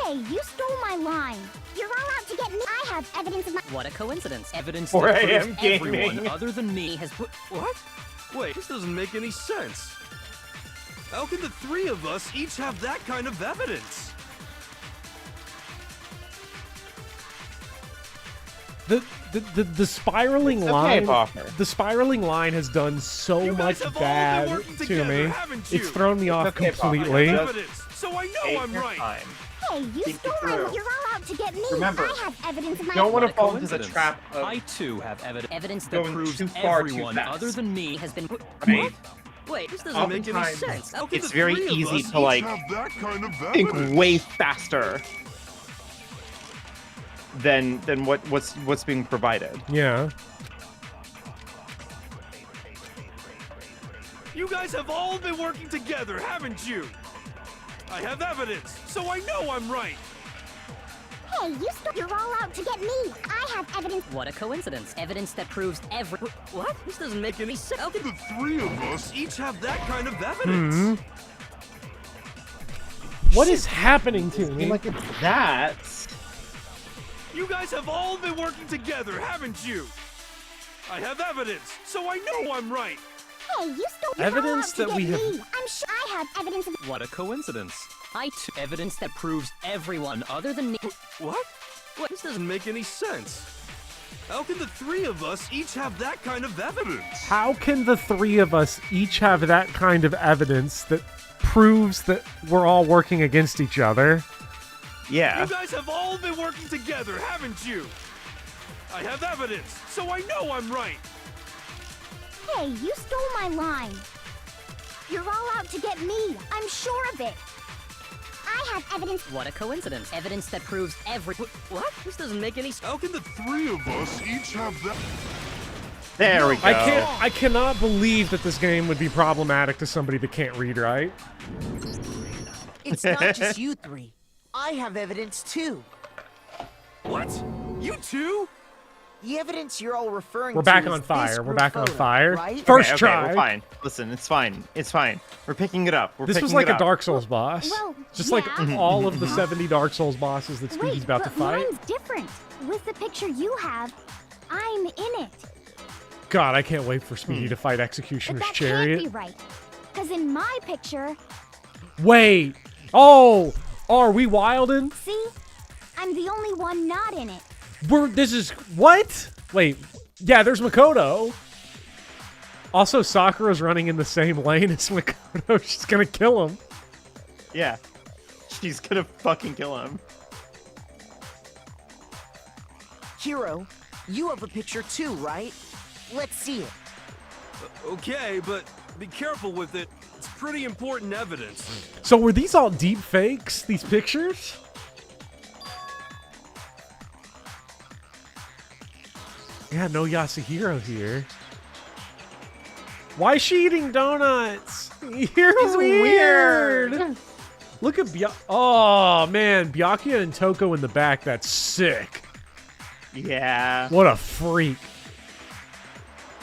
Hey, you stole my line. You're all out to get me. I have evidence of my. What a coincidence. Evidence 4 that a.m. proves gaming. everyone other than me has. What? Wait, this doesn't make any sense. How can the three of us each have that kind of evidence? The spiraling It's okay, line. Boffer. The spiraling line has done so You much guys have all been bad working to together, me. haven't you? It's thrown me off okay, Boffer. I completely. have evidence, so I know Take I'm your right. time. Hey, you Think stole it my. through. You're all out to get me. Remember, I have evidence of my. Don't want What to a fall into the coincidence. trap of I too have evidence that going proves too far too everyone fast. other than me has been. right. Wait, this doesn't make any Oftentimes, sense. How can it's the very three of easy us to each like have that kind of think evidence? way faster than what's being provided. Yeah. You guys have all been working together, haven't you? I have evidence, so I know I'm right. Hey, you stole. You're all out to get me. I have evidence. What a coincidence. Evidence that proves every. What? This doesn't make any sense. How can the three of us each have that kind of evidence? What is happening to I mean, me? like it's that. You guys have all been working together, haven't you? I have evidence, so I know I'm right. Hey, you stole. You're Evidence all out to that we get have- me. I'm sure I have evidence of. What a coincidence. I too. Evidence that proves everyone other than me. What? What? This doesn't make any sense. How can the three of us each have that kind of evidence? How can the three of us each have that kind of evidence that proves that we're all working against each other? Yeah. You guys have all been working together, haven't you? I have evidence, so I know I'm right. Hey, you stole my line. You're all out to get me. I'm sure of it. I have evidence. What a coincidence. Evidence that proves every. What? This doesn't make any sense. How can the three of us each have that? There we go. I cannot believe that this game would be problematic to somebody that can't read, right? It's not just you three. I have evidence too. What? You two? The evidence you're all referring We're to back is on this fire. We're group back on photo, fire. right? First Okay, try. we're fine. Listen, it's fine. It's fine. We're picking it up. We're This picking was like it a up. Dark Souls boss. Well, Just yeah. like all of the 70 Dark Souls bosses that Speedy's Wait, about to but fight. mine's different. With the picture you have, I'm in it. God, I can't wait for Speedy to fight But Executioner's that Chariot. can't be right. Because in my picture, Wait. Oh, are we wildin'? see? I'm the only one not in it. This is what? Wait. Yeah, there's Makoto. Also, Sakura's running in the same lane as Makoto. She's gonna kill him. Yeah. She's gonna fucking kill him. Hero, you have a picture too, right? Let's see it. Okay, but be careful with it. It's pretty important evidence. So were these all deep fakes? These pictures? Yeah, no Yasuhiro here. Why is she eating donuts? You're weird. Look at Oh man, Byakuya and Toko in the back. That's sick. Yeah. What a freak.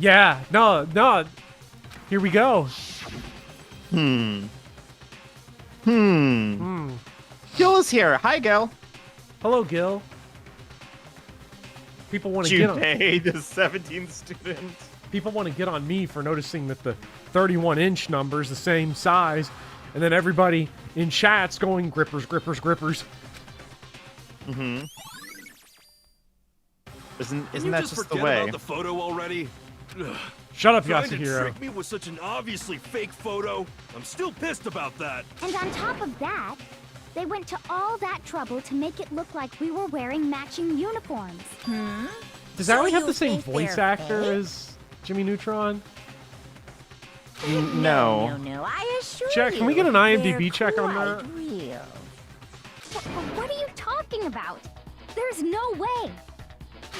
Yeah, no. Here we go. Gil is here. Hi, Gil. Hello, Gil. People want to get on. Junpei, the 17th student. People want to get on me for noticing that the 31-inch number is the same size, and then everybody in chat's going grippers. Mm-hmm. Isn't Can that you just the forget way? about the photo already? Ugh. Shut up, Trying to Yasuhiro. trick me with such an obviously fake photo? I'm still pissed about that. And on top of that, they went to all that trouble to make it look like we were wearing matching uniforms. Does So Allie have you the same think voice they're actor fake? as Jimmy Neutron? No. No, I assure Jack, can we you, get an IMDb they're check on quite that? Real. What are you talking about? There's no way.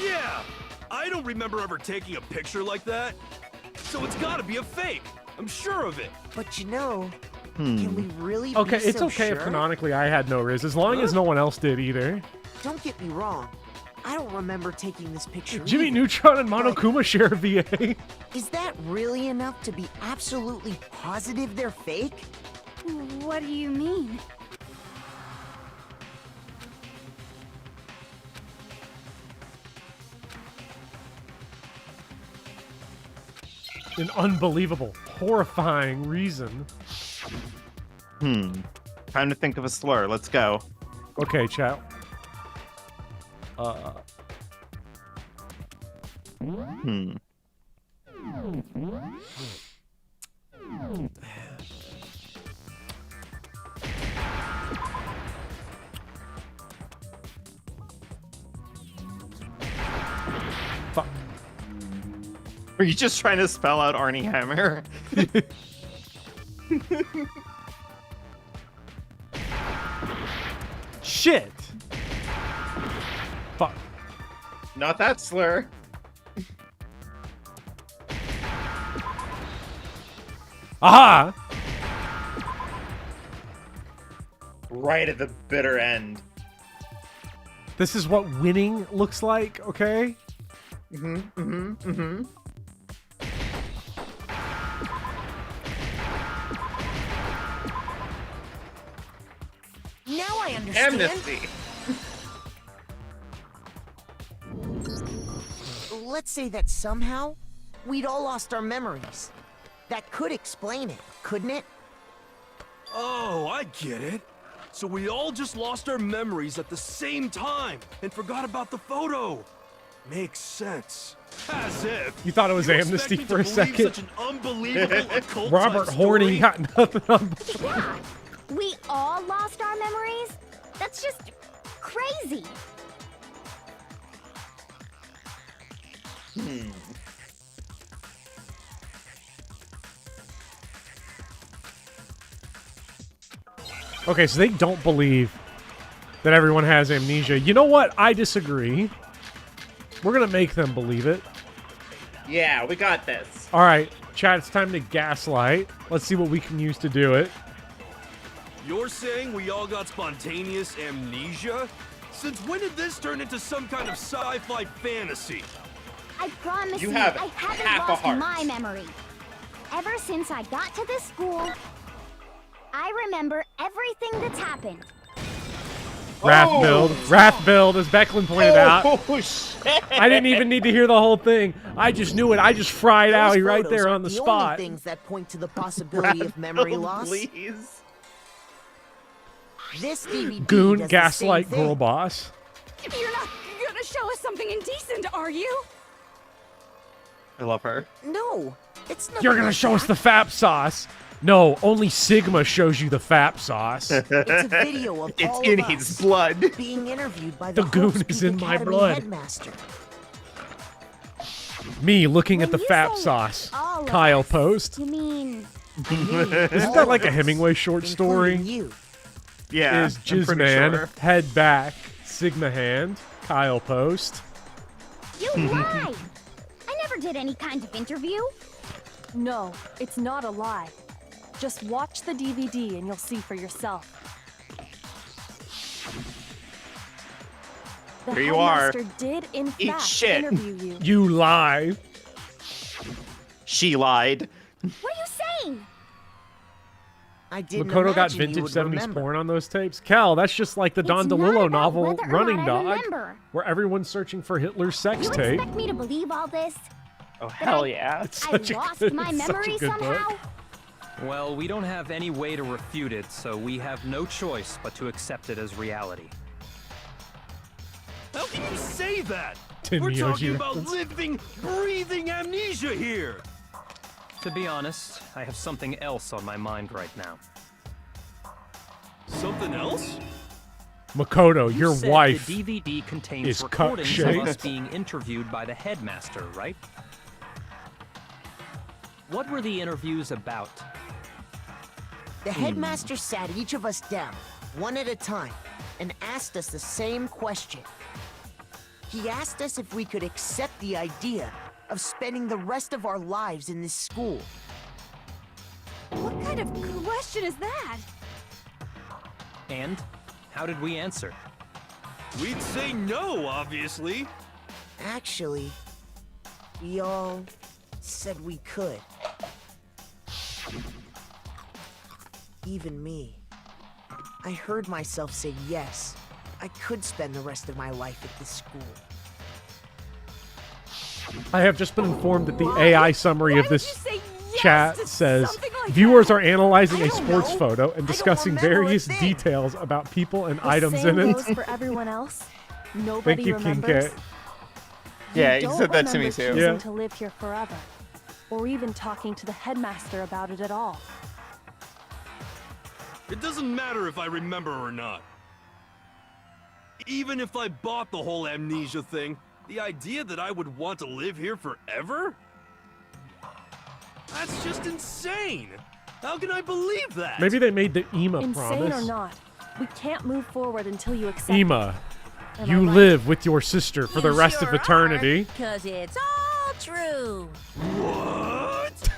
Yeah, I don't remember ever taking a picture like that. So it's gotta be a fake. I'm sure of it. But you know, can we really Okay, be it's so okay sure? if canonically I had no riz, as long as no one else did either. Don't get me wrong. I don't remember taking this picture Jimmy either. Neutron and Monokuma share a VA. Is that really enough to be absolutely positive they're fake? What do you mean? An unbelievable, horrifying reason. Time to think of a slur. Let's go. Okay, chat. Fuck. Are you just trying to spell out Arnie Hammer? Shit. Fuck. Not that slur. Aha! Right at the bitter end. This is what winning looks like, okay? Now I understand. Amnesty. Let's say that somehow we'd all lost our memories. That could explain it, couldn't it? Oh, I get it. So we all just lost our memories at the same time and forgot about the photo. Makes sense. As if. You thought it was You amnesty expect me for a to believe second. Such an unbelievable occult Robert type Horny story? got nothing on. Yeah, we all lost our memories? That's just crazy. Okay, so they don't believe that everyone has amnesia. You know what? I disagree. We're gonna make them believe it. Yeah, we got this. All right, chat, it's time to gaslight. Let's see what we can use to do it. You're saying we all got spontaneous amnesia? Since when did this turn into some kind of sci-fi fantasy? I promise You you, have I haven't half a lost heart. my memory. Ever since I got to this school, I remember everything that's happened. Wrath build, as Becklin pointed out. Oh, shit. I didn't even need to hear the whole thing. I just knew it. I just fried Those Owie right photos there aren't on the the spot. only things that point to the possibility of memory loss. Please. This DVD Goon, does the gaslight, same thing. girl boss. You're not gonna show us something indecent, are you? I love her. No, it's not. You're gonna show us the FAP sauce. No, only Sigma shows you the FAP sauce. It's a video of It's all in of his us blood. being interviewed by The the goon Hope's is Peak in my Academy blood. Headmaster. Me looking When at the you FAP say sauce. all of Kyle us, post. You mean Isn't that like a Hemingway short story? Including you. Yeah, Is I'm pretty Jizzman, sure. head back, Sigma hand, Kyle post. you lie? I never did any kind of interview. No, it's not a lie. Just watch the DVD and you'll see for yourself. The Here you are. headmaster did, in Eat fact, shit. interview you. You lie. She lied. What are you saying? I didn't Makoto got imagine you vintage would 70s remember. porn on those tapes. Cal, that's just like the Don It's not DeLillo about novel whether or Running not I Dog, remember. where everyone's searching for Hitler's sex You tape. expect me to believe all this? Oh, hell yeah. It's I such a lost good, my it's such a memory good somehow? book. Well, we don't have any way to refute it, so we have no choice but to accept it as reality. How can you say that? Tin We're Mioji talking about reference. living, breathing amnesia here. To be honest, I have something else on my mind right now. Something else? Makoto, You your said wife the DVD contains is recordings of us cup-shaped. being interviewed by the headmaster, right? What were the interviews about? The headmaster sat each of us down, one at a time, and asked us the same question. He asked us if we could accept the idea of spending the rest of our lives in this school. What kind of question is that? And how did we answer? We'd say no, obviously. Actually, we all said we could. Even me. I heard myself say yes. I could spend the rest of my life at this school. I have just been informed that the AI summary of Why would this you say yes chat to says something like viewers that? are analyzing I a don't sports know. photo and I don't discussing remember a various thing. details about people and The items same in it. goes for everyone else. Nobody Thank you, remembers. Kincaid. Yeah, You you don't said that to me remember too. choosing Yeah. to live here forever, or even talking to the headmaster about it at all. It doesn't matter if I remember or not. Even if I bought the whole amnesia thing, the idea that I would want to live here forever? That's just insane! How can I believe that? Maybe they made the Ema Insane promise. or not, we can't move forward until you accept Ema, Am you I right? live with your sister for the rest of Sure eternity. Cause it's all true. What?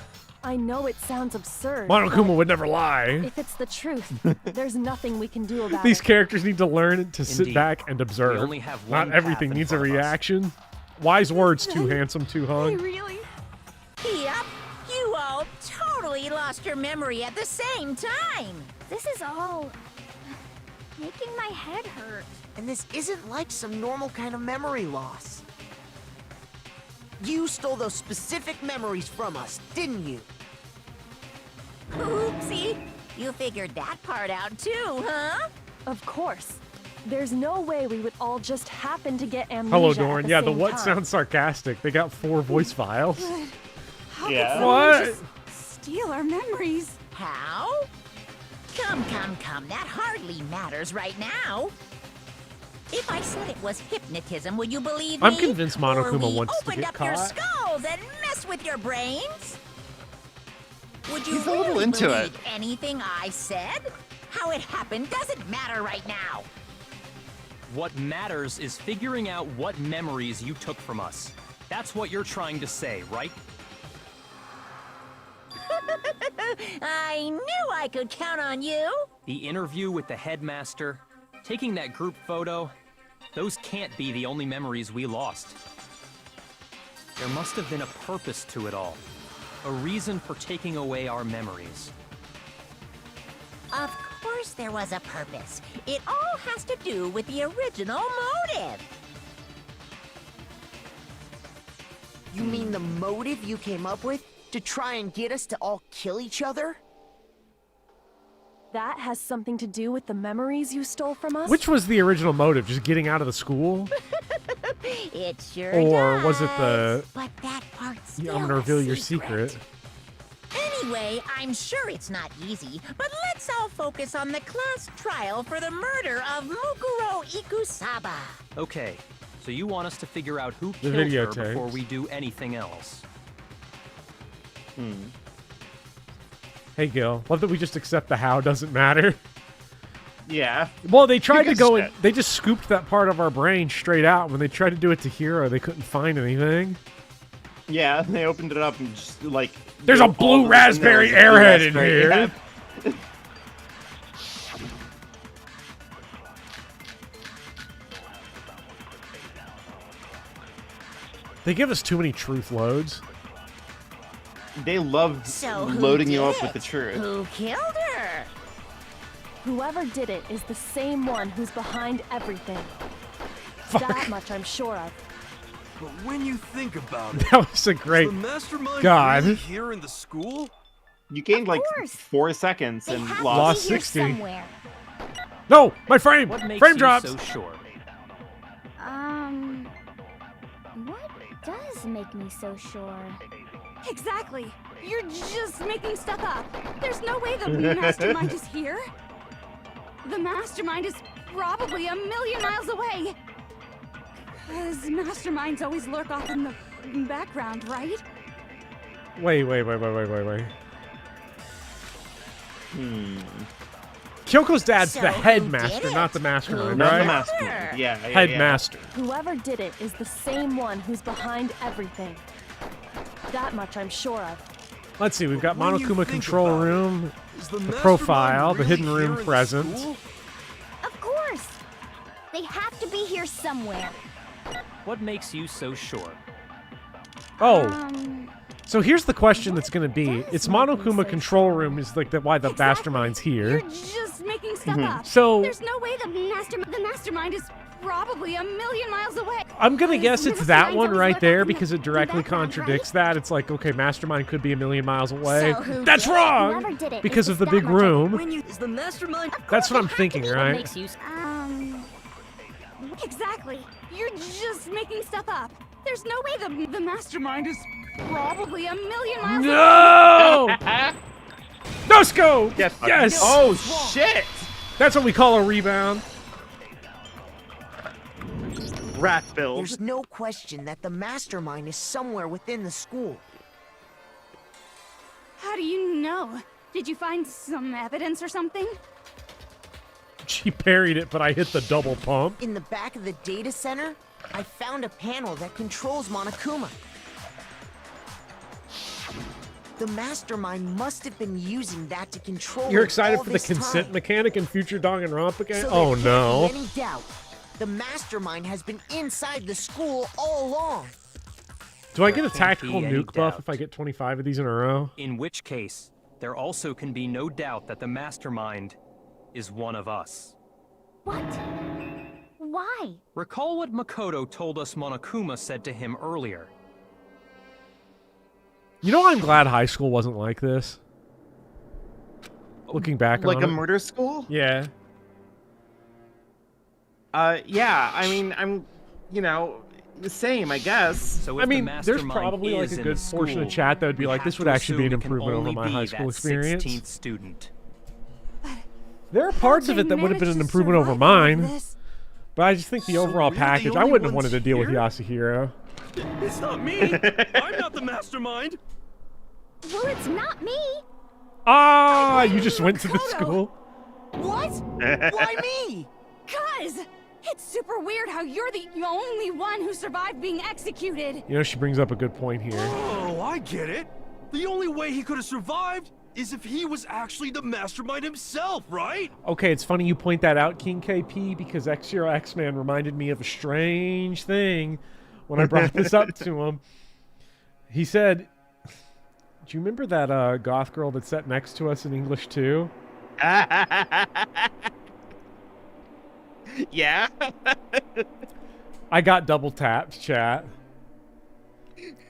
I know it sounds absurd. Monokuma but would never lie. if it's the truth, there's nothing we can do about These it. characters need to learn to sit Indeed. back and observe. We only have Not one everything path in needs a front of us. reaction. Wise words, too handsome, too hung. Really? Yep, you all totally lost your memory at the same time. This is all making my head hurt. And this isn't like some normal kind of memory loss. You stole those specific memories from us, didn't you? Oopsie, you figured that part out too, huh? Of course. There's no way we would all just happen to get amnesia Hello, at Doran. the Yeah, the same what time. sounds sarcastic. They got 4 voice files. How Yeah. could someone What? just steal our memories? How? Come, that hardly matters right now. If I said it was hypnotism, would you believe me? I'm convinced Monokuma Or we wants to opened get up your caught. skulls and mess with your brains? Would you He's a little really into believe it. anything I said? How it happened doesn't matter right now. What matters is figuring out what memories you took from us. That's what you're trying to say, right? I knew I could count on you. The interview with the headmaster, taking that group photo, those can't be the only memories we lost. There must have been a purpose to it all. A reason for taking away our memories. Of course there was a purpose. It all has to do with the original motive. You mean the motive you came up with to try and get us to all kill each other? That has something to do with the memories you stole from us? Which was the original motive? Just getting out of the school? It sure Or does. was it the... But that part's Yeah, still I'm gonna a reveal your secret. Anyway, I'm sure it's not easy, but let's all focus on the class trial for the murder of Mukuro Ikusaba. Okay, so you want us to figure out who The killed her videotapes. before we do anything else. Hey, Gil. Love that we just accept the how doesn't matter. Yeah. Well, they tried Who to gives go a and shit? they just scooped that part of our brain straight out. When they tried to do it to Hiro, they couldn't find anything. Yeah, they opened it up and just like. There's a all blue the- raspberry and there was a blue airhead in raspberry, here. yeah. They give us too many truth loads. They love So who loading you did up with the it? truth. Who killed her? Whoever did it is the same one who's behind everything. That much I'm sure of. But when you think about it, That was a great. is the mastermind God. really here in the school? You gained like course. 4 seconds They and have lost to be here 60. somewhere. No, my frame. What makes Frame you drops. so sure? What does make me so sure? Exactly. You're just making stuff up. There's no way the mastermind is here. The mastermind is probably a million miles away. Because masterminds always lurk off in the background, right? Wait. Kyoko's dad's So the who headmaster, did not it? the mastermind, Not right? the mastermind. Yeah. Headmaster. Whoever did it is the same one who's behind everything. That much I'm sure of. Let's see. We've got When you Monokuma think control about it, room, is the the mastermind profile, the really hidden here room in present. school? Of course. They have to be here somewhere. What makes you so sure? Oh, so here's the question that's going to be: does it's make me Monokuma so control room is like why the mastermind's here. You're just making stuff up. So There's no way the mastermind is probably a million miles away. I'm gonna Because guess it's that masterminds one always right lurk there off in because the it directly background, contradicts right? that. It's like, okay, mastermind could be a million miles away. So who That's did it? wrong Whoever did it because is of the that big much I- room. Is the mastermind? That's what I'm thinking, What right? makes you? Exactly. You're just making stuff up. There's no way the mastermind is probably a million miles away. No! No scope! Yes. Yes! Oh shit! That's what we call a rebound. Rat build. There's no question that the mastermind is somewhere within the school. How do you know? Did you find some evidence or something? She parried it, but I hit the double pump. In the back of the data center, I found a panel that controls Monokuma. The mastermind must have been using that to control You're it excited all for the this consent time. mechanic in future Danganronpa game? So Oh there no. can't be any doubt. The mastermind has been inside the school all along. Do I get a can't tactical be any nuke buff doubt. if I get 25 of these in a row? In which case, there also can be no doubt that the mastermind is one of us. What? Why? Recall what Makoto told us Monokuma said to him earlier. You know, I'm glad high school wasn't like this. Looking back Like on a it. murder school? Yeah. Yeah. I mean, I'm, the same, I guess. So I if mean, the there's mastermind probably like is a in good the portion of school, chat that would be we like, have this would to actually be an assume it can improvement over only my be high school that experience. 16th student. There are parts of it that would have been an improvement over mine, but I just think the So overall we're the package, I only wouldn't have ones wanted to deal with here? Yasuhiro. It's not me. I'm not the mastermind. Well, it's not me. Ah, you just went to the school. What? Why me? Cuz! It's super weird how you're the only one who survived being executed. You know, she brings up a good point here. Oh, I get it. The only way he could have survived is if he was actually the mastermind himself, right? Okay, it's funny you point that out, King KP, because X-Hero X-Man reminded me of a strange thing when I brought this up to him. He said, do you remember that goth girl that sat next to us in English 2? Yeah. I got double tapped, chat.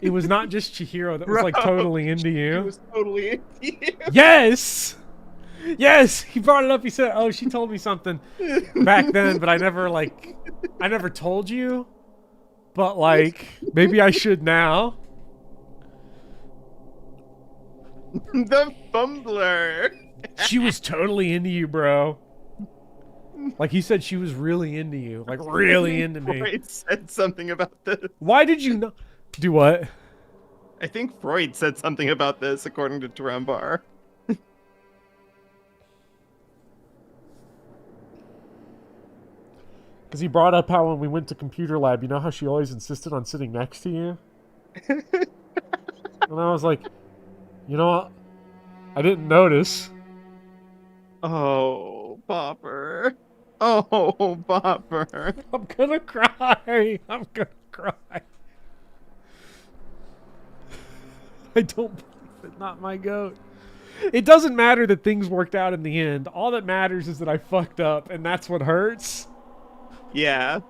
It was not just Chihiro that was like totally into He you. was totally into you. Yes! Yes! He brought it up. He said, oh, she told me something back then, but I never told you. But like, maybe I should now. The fumbler. She was totally into you, bro. Like he said, she was really into you. Like really into me. Freud said something about this. Why did you not do what? I think Freud said something about this, according to Tarambar. Because he brought up how when we went to computer lab, you know how she always insisted on sitting next to you? And I was like, you know what? I didn't notice. Oh, Popper. Oh, Popper. I'm gonna cry. I'm gonna cry. I don't believe not my goat. It doesn't matter that things worked out in the end. All that matters is that I fucked up, and that's what hurts. Yeah.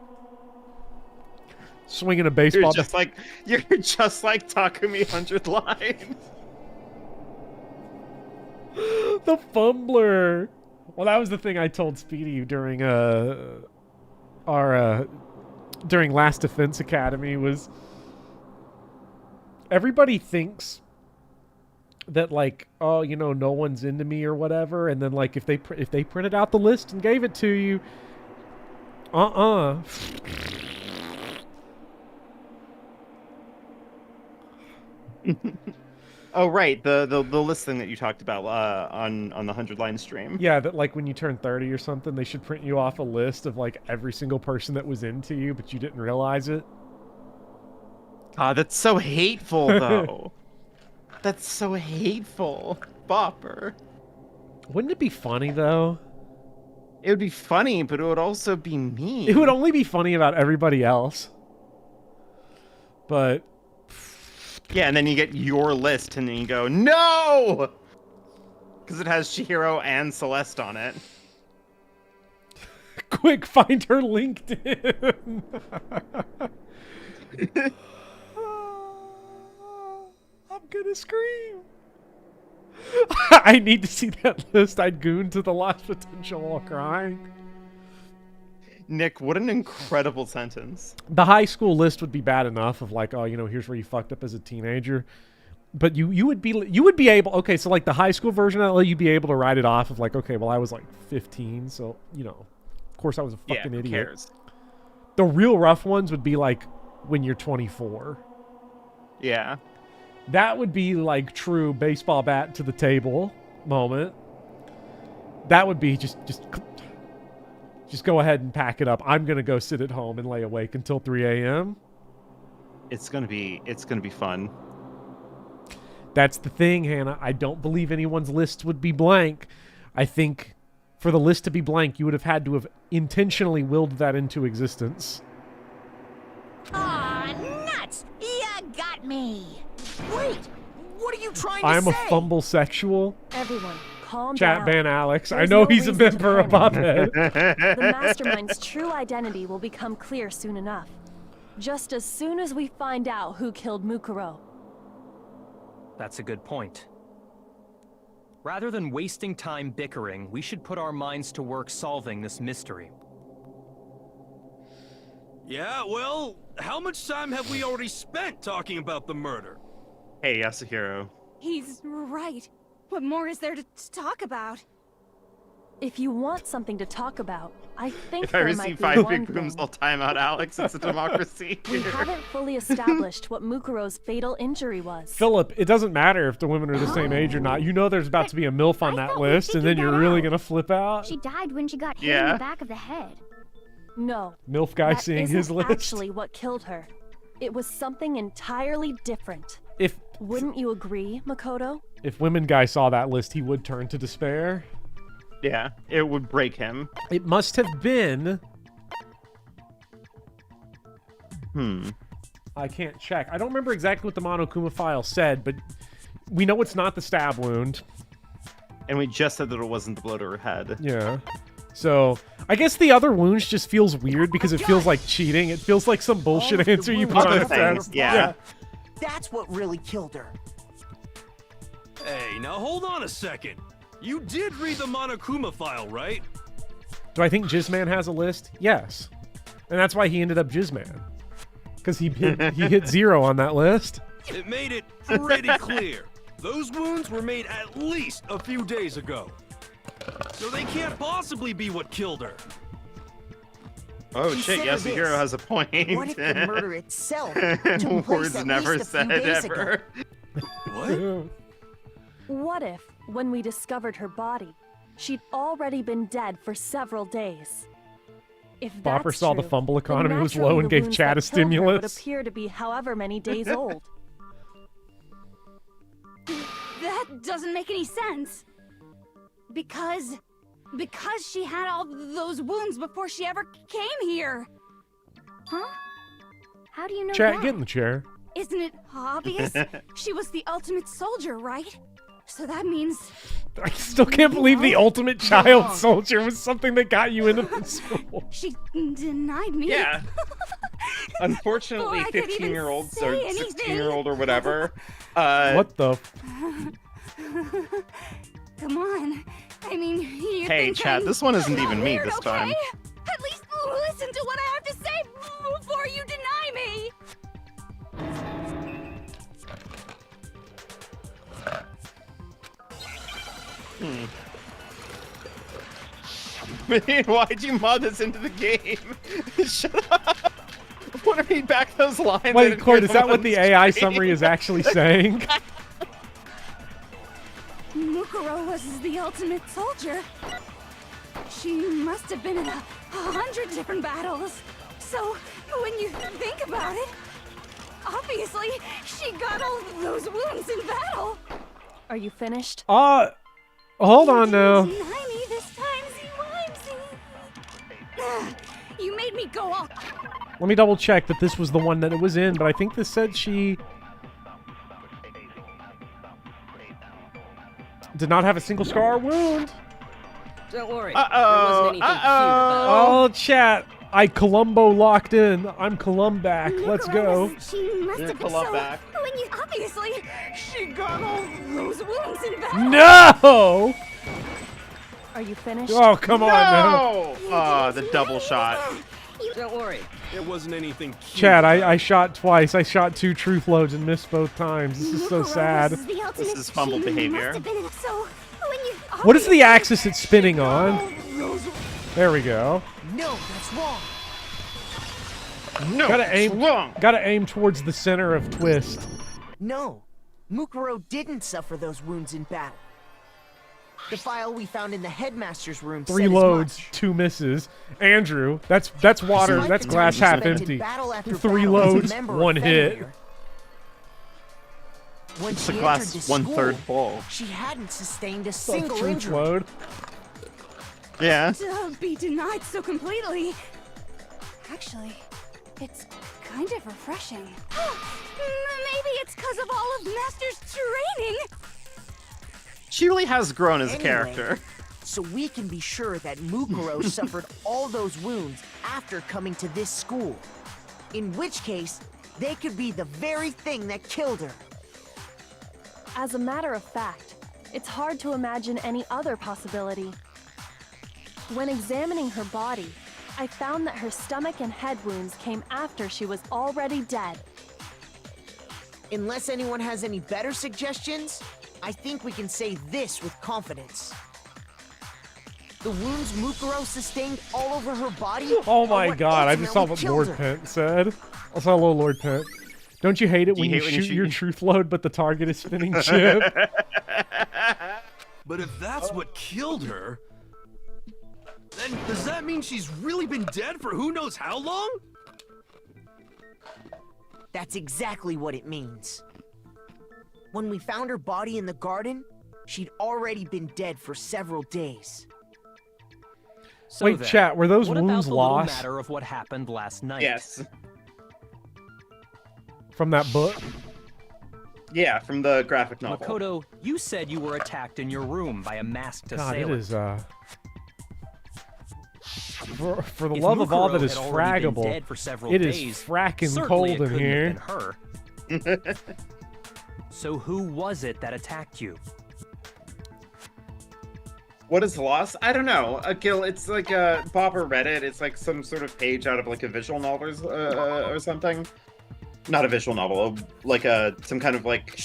Swinging a baseball. You're just like Takumi 100 lines. The fumbler. Well, that was the thing I told Speedy during during Last Defense Academy was everybody thinks that like, oh, you know, no one's into me or whatever, and then like if they printed out the list and gave it to you, Oh right, the list thing that you talked about on the 100-line stream. Yeah, that like when you turn 30 or something, they should print you off a list of like every single person that was into you, but you didn't realize it. God, that's so hateful though. That's so hateful, Bopper. Wouldn't it be funny though? It would be funny, but it would also be mean. It would only be funny about everybody else. But yeah, and then you get your list, and then you go, no! Because it has Chihiro and Celeste on it. Quick, find her LinkedIn! I'm gonna scream. I need to see that list. I'd goon to the lost potential while crying. Nick, what an incredible sentence. The high school list would be bad enough of like, oh, you know, here's where you fucked up as a teenager. But you would be able, okay, so like the high school version of it, you'd be able to write it off of like, okay, well I was like 15, so you know, of course I was a fucking who idiot. Cares? The real rough ones would be like when you're 24. Yeah. That would be like true baseball bat to the table moment. That would be just go ahead and pack it up. I'm gonna go sit at home and lay awake until 3 a.m. It's gonna be fun. That's the thing, Hannah. I don't believe anyone's list would be blank. I think for the list to be blank, you would have had to have intentionally willed that into existence. Aw, nuts! You got me! Wait! What are you trying to I'm say? a fumble sexual. Everyone, calm Chat down. ban Alex. There's I know no he's a reason to member of panic. Bobhead. The mastermind's true identity will become clear soon enough. Just as soon as we find out who killed Mukuro. That's a good point. Rather than wasting time bickering, we should put our minds to work solving this mystery. Yeah, well, how much time have we already spent talking about the murder? Hey, Yasuhiro. He's right. What more is there to talk about? If you want something to talk about, I think If I there might receive be 5 one big booms, thing. I'll time out Alex. It's a democracy. We haven't fully established what Mukuro's fatal injury was. Philip, it doesn't matter if the women are the same age or not. You know there's about to be a MILF on that list, and then you're really going to flip out. She died when she got hit in the back of the head. No. MILF guy that seeing isn't his list. actually what killed her. It was something entirely different. Wouldn't you agree, Makoto? If women guy saw that list, he would turn to despair. Yeah, it would break him. It must have been... I can't check. I don't remember exactly what the Monokuma file said, but we know it's not the stab wound. And we just said that it wasn't the blow to her head. Yeah. So, I guess the other wounds just feels weird because it feels like cheating. It feels like some bullshit answer you put on a test. Yeah. That's what really killed her. Hey, now hold on a second. You did read the Monokuma file, right? Do I think Jizzman has a list? Yes. And that's why he ended up Jizzman. Because he hit 0 on that list. It made it pretty clear. Those wounds were made at least a few days ago. So they can't possibly be what killed her. Oh shit, Consider Yasuhiro this. has a point. What if the murder itself took place Words at never least a said few days ever. ago? What? What if, when we discovered her body, she'd already been dead for several days? If Bopper that's saw true, the fumble then economy was naturally low and the gave wounds Chad that a killed her would stimulus. appear to be however many days old. That doesn't make any sense. Because she had all those wounds before she ever came here. Huh? How do you know Chat, that? get in the chair. Isn't it obvious? She was the ultimate soldier, right? So that means... I still can't believe the ultimate child soldier was something that got you into the school. She denied me. Yeah. Unfortunately, Before I could even 15-year-olds say or anything. 16-year-old or whatever. What the? Come on. I mean, you Hey, think Chad, I'm this one isn't not even me weird, this time. okay? At least listen to what I have to say before you deny me. Why'd you mod this into the game? Shut up. Want to read back those lines? Wait, Court, is that what the AI summary is actually saying? Mukuro was the ultimate soldier. She must have been in 100 different battles. So, when you think about it, obviously, she got all those wounds in battle. Are you finished? Hold on now. Deny me this timesy wimesy. You made me go off. Let me double check that this was the one that it was in, but I think this said she did not have a single scar or wound. Don't worry. Uh-oh. There wasn't anything cute about Oh, chat. I Columbo locked in. I'm Columback. Let's go. She must have been so... back. When you... Obviously, she got all those wounds in battle. No! Are you finished? Oh, come on now. No! Oh, the double shot. Don't worry. It wasn't anything cute. Chat, I shot twice. I shot 2 truth loads and missed both times. This is so sad. This is fumble behavior. What is the axis it's spinning on? There we go. No, that's wrong. No, Gotta aim. wrong. Gotta aim towards the center of twist. No, Mukuro didn't suffer those wounds in battle. The file we found in the headmaster's room 3 said as loads, much. 2 misses. Andrew, that's water. Despite That's the glass time half spent in empty. battle after 3 battle as a loads, member of 1 hit. Fenrir, when It's she a glass entered this 1/3 school, full. she hadn't sustained a That's single truth injury. load. Yeah. To be denied so completely. Actually, it's kind of refreshing. Maybe it's because of all of Master's training. She really has grown as a Anyway, character. So we can be sure that Mukuro suffered all those wounds after coming to this school. In which case, they could be the very thing that killed her. As a matter of fact, it's hard to imagine any other possibility. When examining her body, I found that her stomach and head wounds came after she was already dead. Unless anyone has any better suggestions, I think we can say this with confidence. The wounds Mukuro sustained all over her body. Oh are my what god, I just saw what ultimately Lord killed her. Pent said. I saw hello, Lord Pent. Don't you hate it when you hate when you shoot shoot- your truth load, but the target is spinning chip? But if that's what killed her, then does that mean she's really been dead for who knows how long? That's exactly what it means. When we found her body in the garden, she'd already been dead for several days. So Wait, then, chat, were those what wounds about the little lost? matter of what happened last night? Yes. From that book? Yeah, from the graphic novel. Makoto, you said you were attacked in your room by a masked God, assailant. it is, For the If love of all that Mukuro is had already been fraggable, dead for several it is days, fracking certainly cold it in couldn't here. have been her. So who was it that attacked you? What is lost? I don't know. Gil, it's like Bob or Reddit. It's like some sort of page out of like a visual novel or something. Not a visual novel, like some kind of like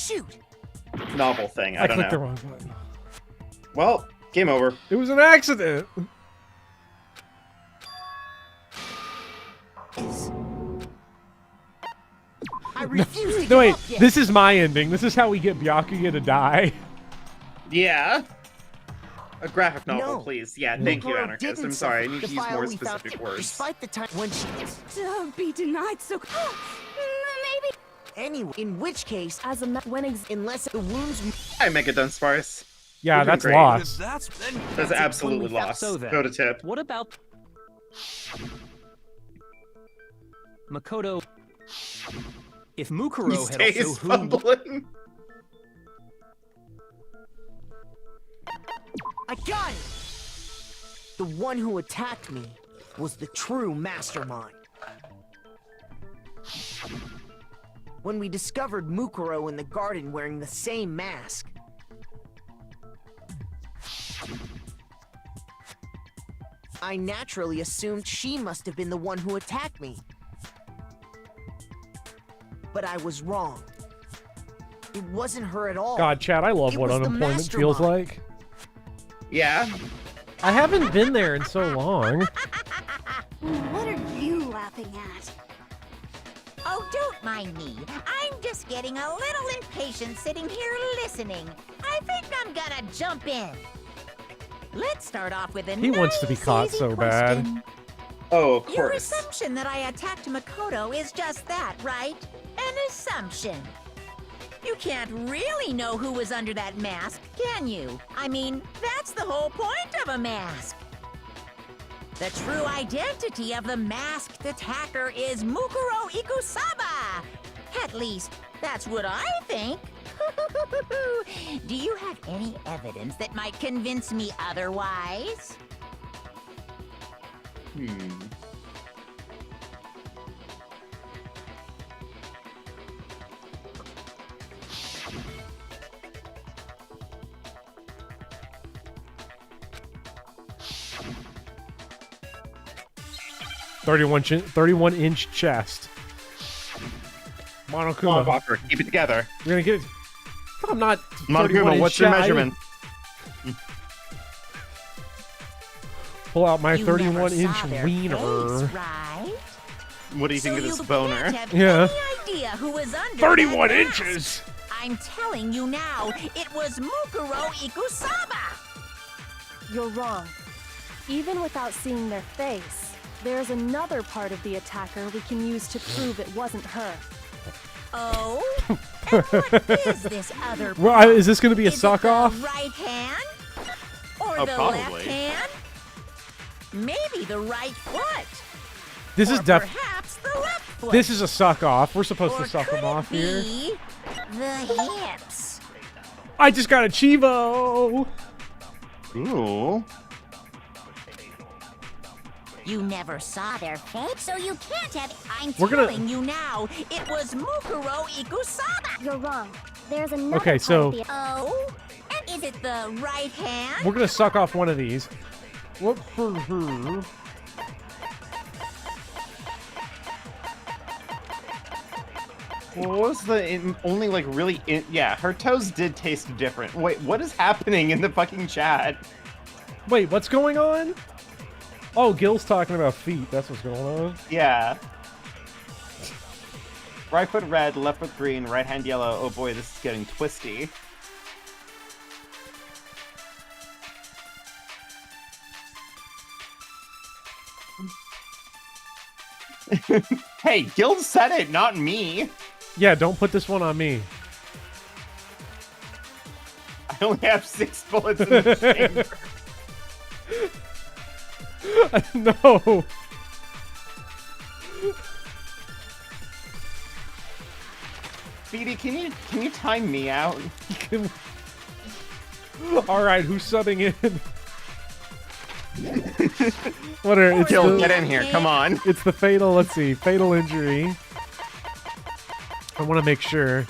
novel thing. I don't clicked know. the wrong button. Well, game over. It was an accident. I refuse to give No, wait, up yet. this is my ending. This is how we get Byakuya to die. Yeah. A graphic novel, No. please. Yeah, thank you, Mukuro Anarchist. didn't I'm sorry, I suffer need the to use file more we found, specific words. Despite the time when she... To be denied so... Maybe... Anyway, in which case, unless the wounds... Hi, Megadon Sparse. Yeah, You're doing that's great. lost. That's absolutely When we found- lost. So then, Go to tip. What about Makoto? If Mukuro He had stays also fumbling. I got it! The one who attacked me was the true mastermind. When we discovered Mukuro in the garden wearing the same mask, I naturally assumed she must have been the one who attacked me. But I was wrong. It wasn't her at all. God, Chad, I love It what was the unemployment feels mastermind. like. Yeah. I haven't been there in so long. What are you laughing at? Oh, don't mind me. I'm just getting a little impatient sitting here listening. I think I'm gonna jump in. Let's start off with a He wants to be caught easy so question. bad. Oh, of Your course. assumption that I attacked Mukuro is just that, right? An assumption. You can't really know who was under that mask, can you? I mean, that's the whole point of a mask. The true identity of the masked attacker is Mukuro Ikusaba. At least, that's what I think. Do you have any evidence that might convince me otherwise? Hmm. Thirty-one-inch chest. Come on, Monokuma. Bopper, keep it together. You're gonna get. I'm not. Monokuma, what's your measurement? Pull out my You never 31-inch saw their wiener. face, right? What do you think of this boner? Can't have Yeah. any idea who was under 31 that mask. inches. I'm telling you now, it was Mukuro Ikusaba. You're wrong. Even without seeing their face, there's another part of the attacker we can use to prove it wasn't her. Oh? And what is this other part? Well, is this gonna be a Is it suck the off? right hand? Or Oh, the probably. left hand? Maybe the right foot. This is Or def. perhaps the left foot. This is a suck off. We're supposed Or to suck could him it off here. be the hips? I just got a Chivo. Ooh. You never saw their face, so you can't have. I'm We're gonna- telling you now, it was Mukuro Ikusaba. You're wrong. There's another Okay, part so- of the... Oh? And is it the right hand? We're gonna suck off one of these. What for her? Well, what was the only like really? Yeah, her toes did taste different. Wait, what is happening in the fucking chat? Wait, what's going on? Oh, Gil's talking about feet. That's what's going on. Yeah. Right foot red, left foot green, right hand yellow. Oh boy, this is getting twisty. Hey, Gil said it, not me. Yeah, don't put this one on me. I only have 6 bullets in the chamber. No. Speedy, can you time me out? All right, who's subbing in? What are it's Gil, the, get in here, come on. It's the fatal. Let's see, fatal injury. I want to make sure.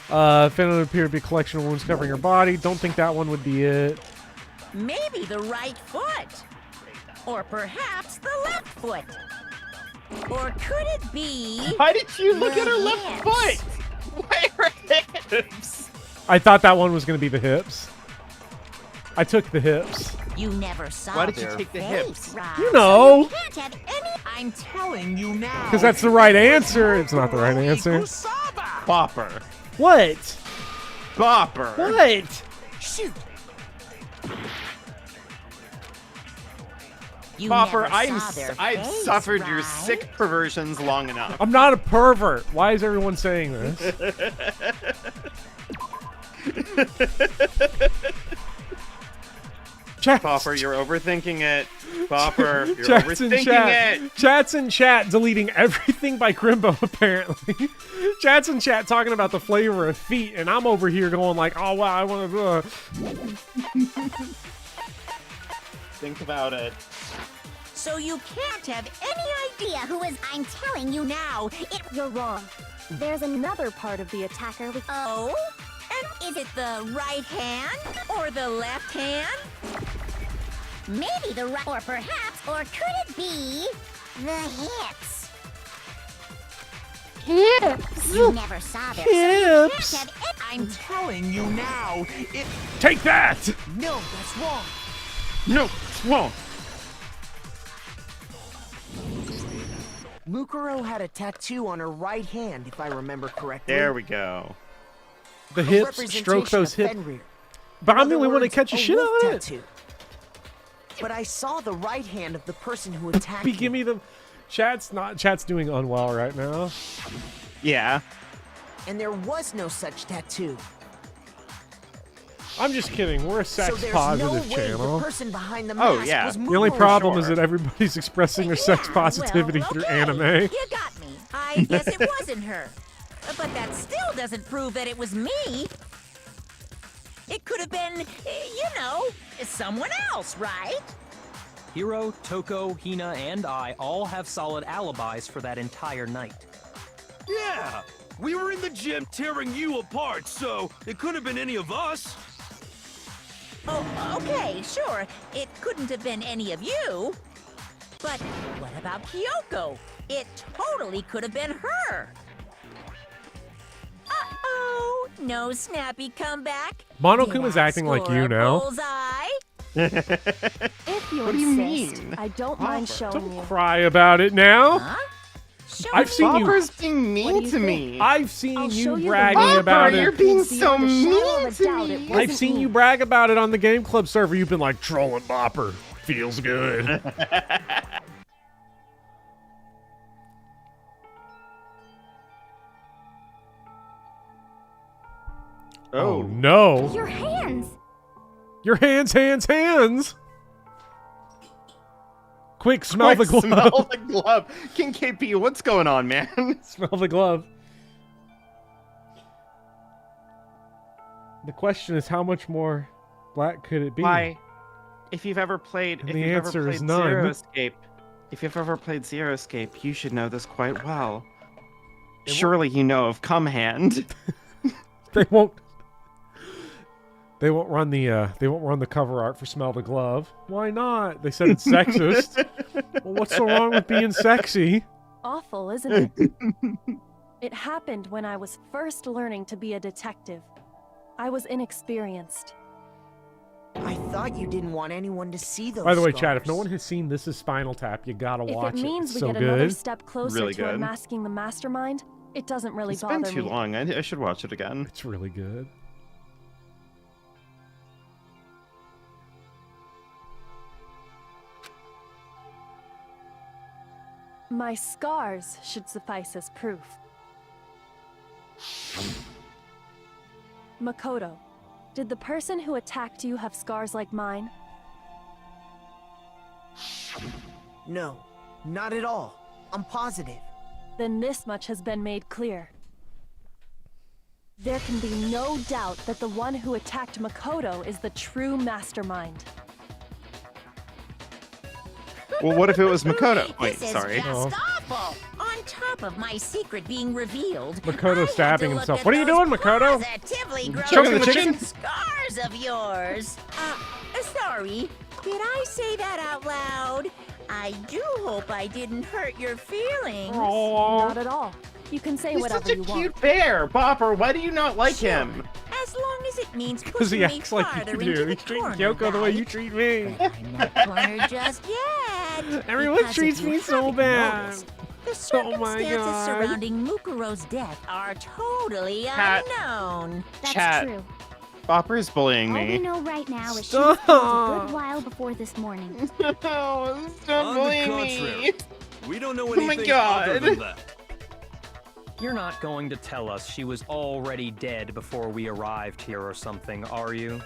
Fatal would appear to be a collection of wounds covering her body. Don't think that one would be it. Maybe the right foot. Or perhaps the left foot. Or could it be... Why did you look the at her left hips? foot? Why her hips? I thought that one was going to be the hips. I took the hips. You never saw Why did you their take the face, hips? right? You know. So you can't have any... I'm telling you now. Because that's the right answer. It's not the right answer. Bopper. What? Bopper. What? Shoot. You Bopper, never saw their I've face, suffered your right? sick perversions long enough. I'm not a pervert. Why is everyone saying this? Bopper, you're overthinking it. Bopper, you're Chat's in overthinking chat. it. Chat's in chat deleting everything by Grimbo, apparently. Chat's in chat talking about the flavor of feet, and I'm over here going like, oh, wow, I want to... Think about it. So you can't have any idea who is... I'm telling you now, You're wrong. There's another part of the attacker we... Oh? And is it the right hand or the left hand? Maybe the right... Or perhaps, or could it be... the hips? Hips? You never saw them. Hips? So you can't have... I'm telling you now, it... Take that! No, that's wrong. No, it's wrong. Mukuro had a tattoo on her right hand, if I remember correctly. There we go. The A hips, stroke representation those of hips. Fenrir. But I'm In the other only one that words, catches a shit wolf on it. tattoo. But I saw the right hand of the person who attacked me. Give me the... Chat's doing unwell right now. Yeah. And there was no such tattoo. I'm just kidding. We're a So sex there's positive no way channel. the person behind the Oh, mask yeah. was The only Mukuro. problem is that everybody's expressing their sex Yeah, positivity well, through okay. anime. You got me. I guess it wasn't her. But that still doesn't prove that it was me. It could have been, you know, someone else, right? Hiro, Toko, Hina, and I all have solid alibis for that entire night. Yeah! We were in the gym tearing you apart, so it couldn't have been any of us. Oh, okay, sure. It couldn't have been any of you. But what about Kyoko? It totally could have been her. Uh-oh, no snappy comeback. Monokuma's Did I acting like score you a now. bullseye? If you What do you insist, mean? I don't mind showing Don't you. cry about it now. Huh? Show I've me. seen you. Bopper's being What do mean you to think? me. I've seen I'll show you you the bragging Bopper, about you're it. being See so under the shadow of mean a to doubt me. it I've wasn't seen me. you brag about it on the Game Club server. You've been like trolling Bopper. Feels good. Oh no! Your hands! Your hands! Quick, smell the glove. Smell the glove. King KP, what's going on, man? Smell the glove. The question is, how much more black could it be? Why? If you've ever played, And if the you've answer ever is played none. Zero Escape, if you've ever played Zero Escape, you should know this quite well. Surely you know of Come Hand. They won't. They won't run the cover art for Smell the Glove. Why not? They said it's sexist. Well, what's so wrong with being sexy? Awful, isn't it? It happened when I was first learning to be a detective. I was inexperienced. I thought you didn't want anyone to see those By the way, scars. Chad, if no one has seen This Is Spinal Tap, you gotta If watch it means It's we so get good. another step closer Really to good. unmasking the mastermind, it doesn't really It's bother been too me. long. I should watch it again. It's really good. My scars should suffice as proof. Makoto, did the person who attacked you have scars like mine? No, not at all. I'm positive. Then this much has been made clear. There can be no doubt that the one who attacked Makoto is the true mastermind. Well, what if it was Makoto? Wait, This is sorry. just Oh. awful. On top of my secret being revealed, Makoto I had stabbing to look himself. at What are you those doing, Makoto? Positively Choking the gross chicken? scars of yours. Sorry. Did I say that out loud? I do hope I didn't hurt your feelings. Not at all. You can say He's whatever such a you cute want. bear, Bopper. Why do you not like him? As long as it means Because pushing he me acts like farther you into do. the He's treating corner, Kyoko the way you right? treat me. I'm not cornered just yet. Everyone because if treats you me so haven't bad. noticed, the Oh my circumstances God. surrounding Mukuro's death are totally Cat. unknown. That's Chat. true. Bopper's bullying All we me. know right now is she was killed a Stop. good while before this morning. Oh, stop On the bullying contrary, me. we don't know Oh anything my other God. than that. You're not going to tell us she was already dead before we arrived here or something, are you?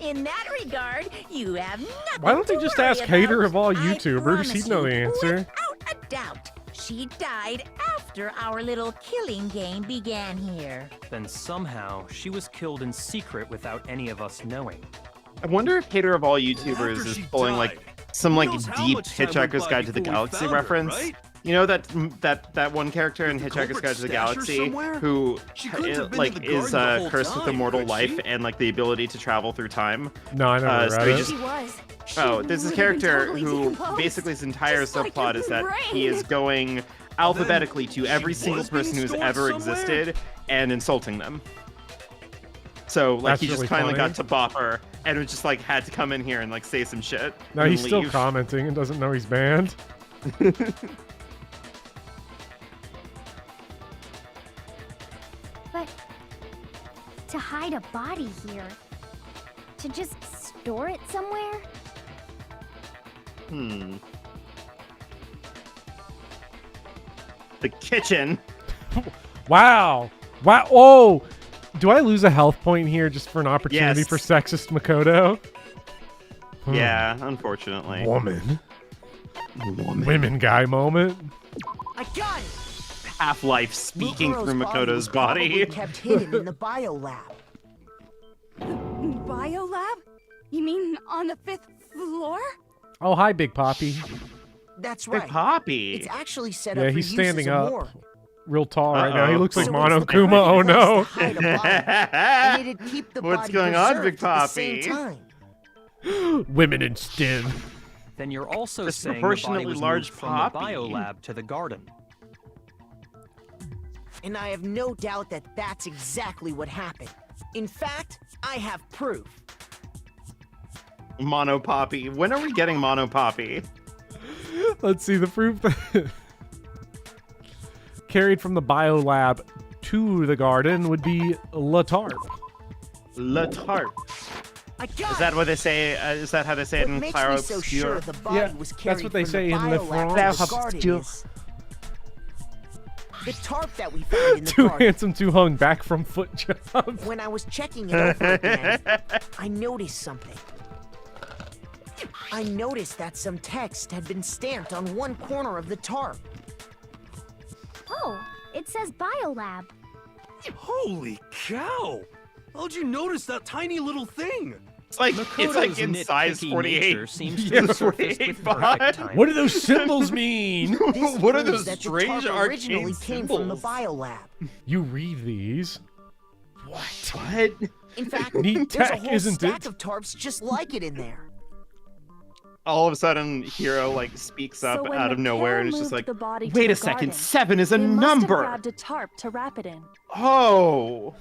In that regard, you have nothing Why don't they to just worry ask Hater about. of all I YouTubers? promise He'd know the you, answer. Without a doubt, she died after our little killing game began here. Then somehow she was killed in secret without any of us knowing. I wonder if Hater of all YouTubers After is she pulling died, like some who like knows how deep much time went Hitchhiker's by Guide to the before we Galaxy found her, reference. right? You know that one character in Did the Hitchhiker's culprit Guide to the stash her Galaxy somewhere? who She couldn't have been like to the is garden the whole cursed with time, immortal could life she? and like the ability to travel through time. No, I never so read he it. just- She was. Oh, there's this She would've been character totally who decomposed. basically his entire Just like subplot your is that he brain. is going alphabetically to every she single was being person who's stored ever somewhere? existed and insulting them. So like That's he just really finally funny. got to Bopper and was just like had to come in here and like say some shit. No, and he's still leave. commenting and doesn't know he's banned. But to hide a body here, to just store it somewhere? The kitchen. Wow. Wow. Oh, do I lose a health point here just for an opportunity Yes. for sexist Makoto? Yeah, unfortunately. Woman. Women guy moment. I got it! Half-Life speaking Mukuro's through Makoto's was probably body. kept hidden in the biolab. Biolab? You mean on the 5th floor? Oh, hi, Big Poppy. That's Big right. Poppy. It's actually set Yeah, up for he's use standing as a up. morgue. Real tall right now. He Uh-oh. looks like So Mono it's the Kuma. Oh perfect place no. to hide a body, and it'd keep the What's body going on, Big preserved at the same Poppy? time. Women in STEM. Then you're also saying the body Disproportionately was large moved from the poppy. biolab to the garden. And I have no doubt that that's exactly what happened. In fact, I have proof. Mono Poppy. When are we getting Mono Poppy? Let's see the proof. Carried from the biolab to the garden would be La Tarp. Le Tarp. I got Is that it. what they say? Is that how they say it What in makes Claro me so sure Obscure? the body Yeah, was that's carried what they from say the in Le biolab France to the garden Obscure. is the tarp that we found in the Too garden. handsome, too hung, back from foot job. When I was checking it over again, I noticed something. I noticed that some text had been stamped on one corner of the tarp. Oh, it says biolab. Holy cow! How'd you notice that tiny little thing? It's like Makoto's in size nitpicky 48. nature seems to Yeah, have surfaced 48 with font. perfect timing. What do those symbols mean? This What are proves those that the strange tarp originally arcane came from the symbols? biolab. You read these. What? In fact, Neat there's a tech, whole isn't stack it? of tarps just like it in there. All of a sudden, Hiro like speaks up So when out of the nowhere killer and it's just moved like, the body to wait the a second, garden, 7 is a they must have number. grabbed a tarp to wrap it in. Oh,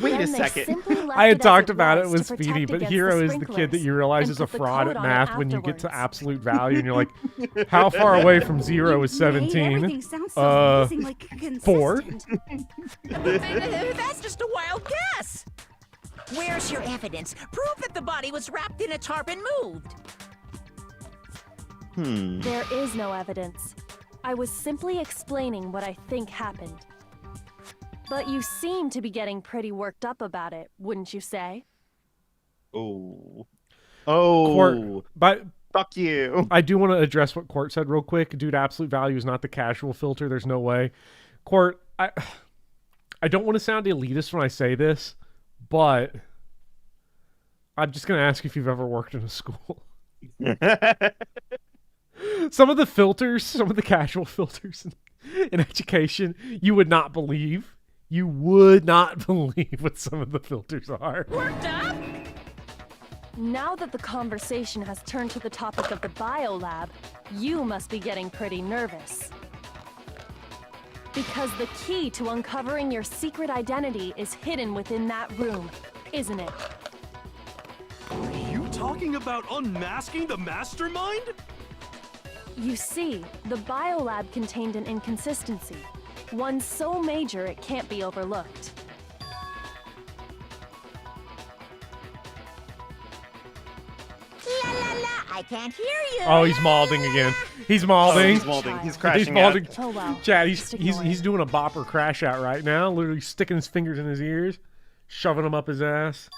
wait Then a they second. simply left I had it as talked it about it was with to Speedy, protect but against Hero the is the kid that sprinklers you realize and is a put the fraud code at on it math when you get to afterwards. absolute value, and you're like, how far away from 0 is Made 17? everything sound so amazingly 4. consistent. That's just a wild guess. Where's your evidence? Prove that the body was wrapped in a tarp and moved. There is no evidence. I was simply explaining what I think happened. But you seem to be getting pretty worked up about it, wouldn't you say? Oh. Oh. Court, but fuck you. I do want to address what Court said real quick. Dude, absolute value is not the casual filter. There's no way. Court, I don't want to sound elitist when I say this, but I'm just going to ask if you've ever worked in a school. Some of the filters, some of the casual filters in education, you would not believe. You would not believe what some of the filters are. Worked up? Now that the conversation has turned to the topic of the biolab, you must be getting pretty nervous. Because the key to uncovering your secret identity is hidden within that room, isn't it? Are you talking about unmasking the mastermind? You see, the biolab contained an inconsistency, one so major it can't be overlooked. La la la, I can't hear you. Oh, he's malding again. He's malding. He's molding. He's He's crashing malding. out. Oh well. Chad, just he's ignore it. doing a bopper crash out right now, literally sticking his fingers in his ears, shoving them up his ass.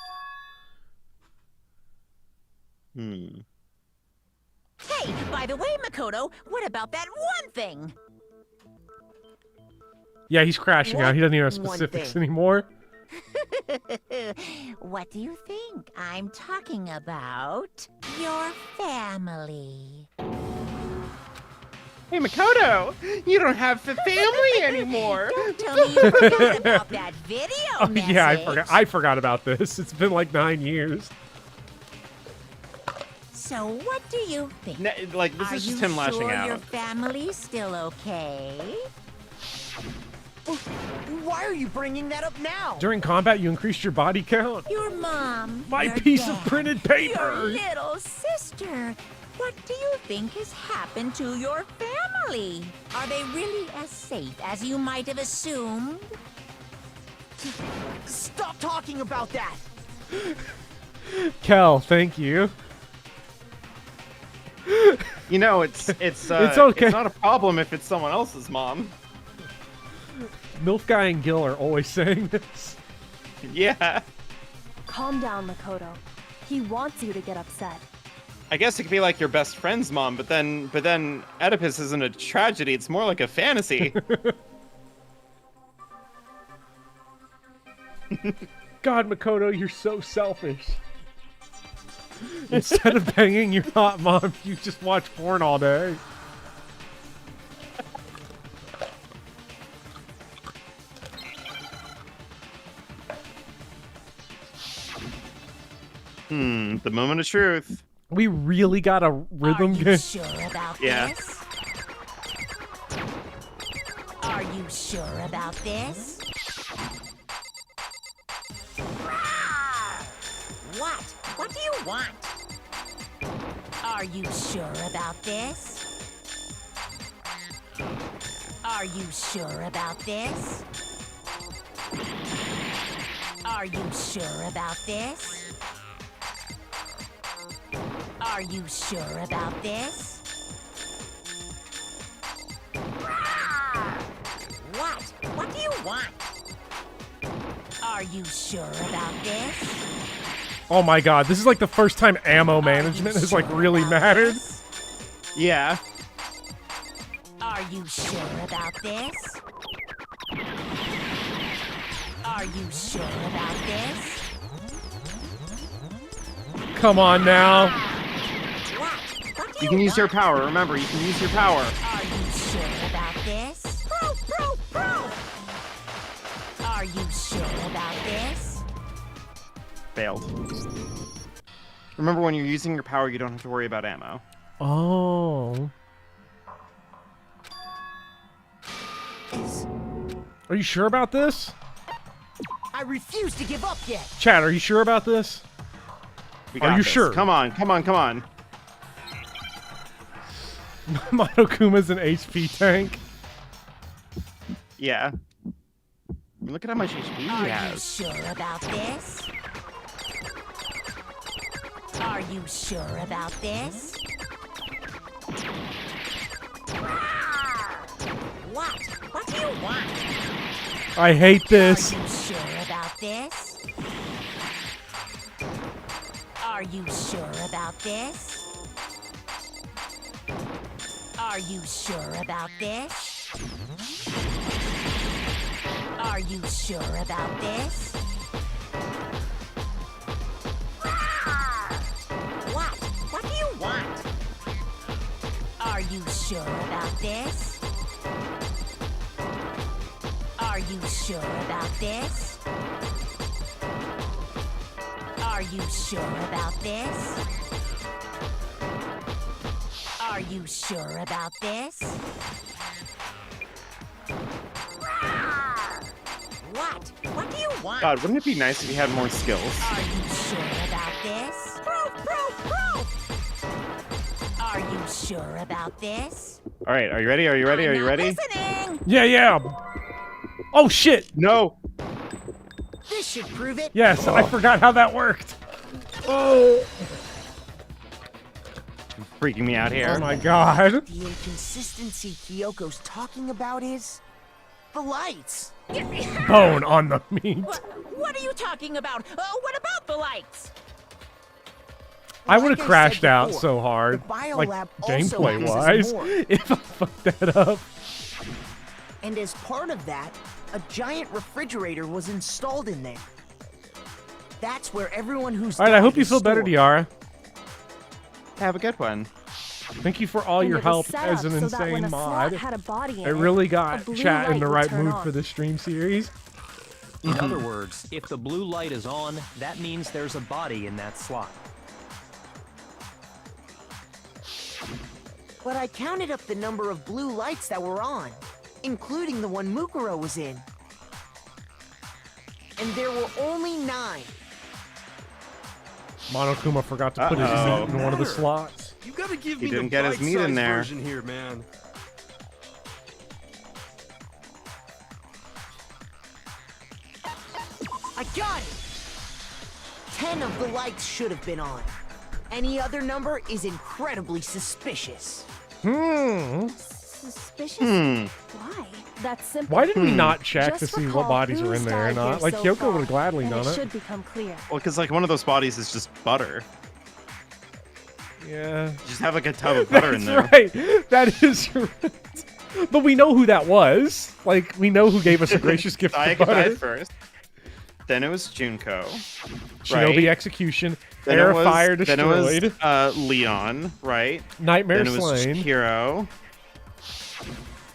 Hmm. Hey, by the way, Makoto, what about that one thing? Yeah, he's crashing out. He doesn't even have One specifics thing. anymore. What do you think I'm talking about? Your family. Hey, Makoto, you don't have the family anymore. Don't tell me you forgot about that video Oh, message. yeah, I forgot about this. It's been like 9 years. So what do you think? Like, this Are is just you him lashing sure out. your family's still okay? Why are you bringing that up now? During combat, you increased your body count. Your mom. My your piece of dad, printed paper. Your little sister. What do you think has happened to your family? Are they really as safe as you might have assumed? Stop talking about that! Kel, thank you. You know, it's okay. It's not a problem if it's someone else's mom. Milf Guy and Gil are always saying this. Yeah. Calm down, Makoto. He wants you to get upset. I guess it could be like your best friend's mom, but then Oedipus isn't a tragedy. It's more like a fantasy. God, Makoto, you're so selfish. Instead of banging your hot mom, you just watch porn all day. The moment of truth. We really got a rhythm game. Sure about Yeah. this? Are you sure about this? What? What do you want? Are you sure about this? Are you sure about this? Are you sure about this? Are you sure about this? What? What do you want? Are you sure about this? Oh my god, this is like the first time ammo management has like really mattered. Yeah. Are you sure about this? Are you sure about this? Come on now. You can use your power. Remember, you can use your power. Are you sure about this? Are you sure about this? Failed. Remember, when you're using your power, you don't have to worry about ammo. Oh. Are you sure about this? I refuse to give up yet. Chad, are you sure about this? We got Are you this. sure? Come on, come on, come on. Monokuma's an HP tank. Yeah. Look at how much HP he Are you has. sure about this? Are you sure about this? What? What do you want? I hate this. Are you sure about this? Are you sure about this? Are you sure about this? Are you sure about this? What? What do you want? Are you sure about this? Are you sure about this? Are you sure about this? Are you sure about this? What? What do you want? God, wouldn't it be nice if he had more skills? Are you sure about this? Proof! Are you sure about this? All right, are you ready? Are you ready? Are you ready? Listening! Yeah. Oh shit. No. This should prove it. Yes, I forgot how that worked. Oh. Freaking me out here. Oh my god. The inconsistency Kyoko's talking about is the lights. Bone on the meat. What are you talking about? What about the lights? I would have Like I crashed said out before, so hard, the biolab like also gameplay acts as wise, a morgue. if I fucked that up. And as part of that, a giant refrigerator was installed in there. That's where everyone who's All right, I died hope you is feel better, stored. Diara. Have a good one. Thank you for all And your it was help set as up an so that when insane a slot mod. had a body in It it, really a got blue chat in light the would right turn mood on. for the stream series. In other words, if the blue light is on, that means there's a body in that slot. But I counted up the number of blue lights that were on, including the one Mukuro was in. And there were only 9. Monokuma forgot to put his Uh-oh. meat in one of the slots. You gotta give He me didn't the get his meat in bite-sized there. version here, man. I got it! 10 of the lights should have been on. Any other number is incredibly suspicious. Suspicious? Why? That's simple. Why did we not check Just to see recall what bodies are who's in there or died not? here Like, so Kyoko far, would have gladly and done it it. should become clear. Well, because like one of those bodies is just butter. Yeah. You just have like a tub of butter in there. That's right. That is right. But we know who that was. Like, we know who gave us a gracious gift of Sayaka butter. died first. Then it was Junko. Shinobi right? Execution. Then Air it was, Fire Then Destroyed. it was Leon, right? Nightmare Then it was Slain. Hiro.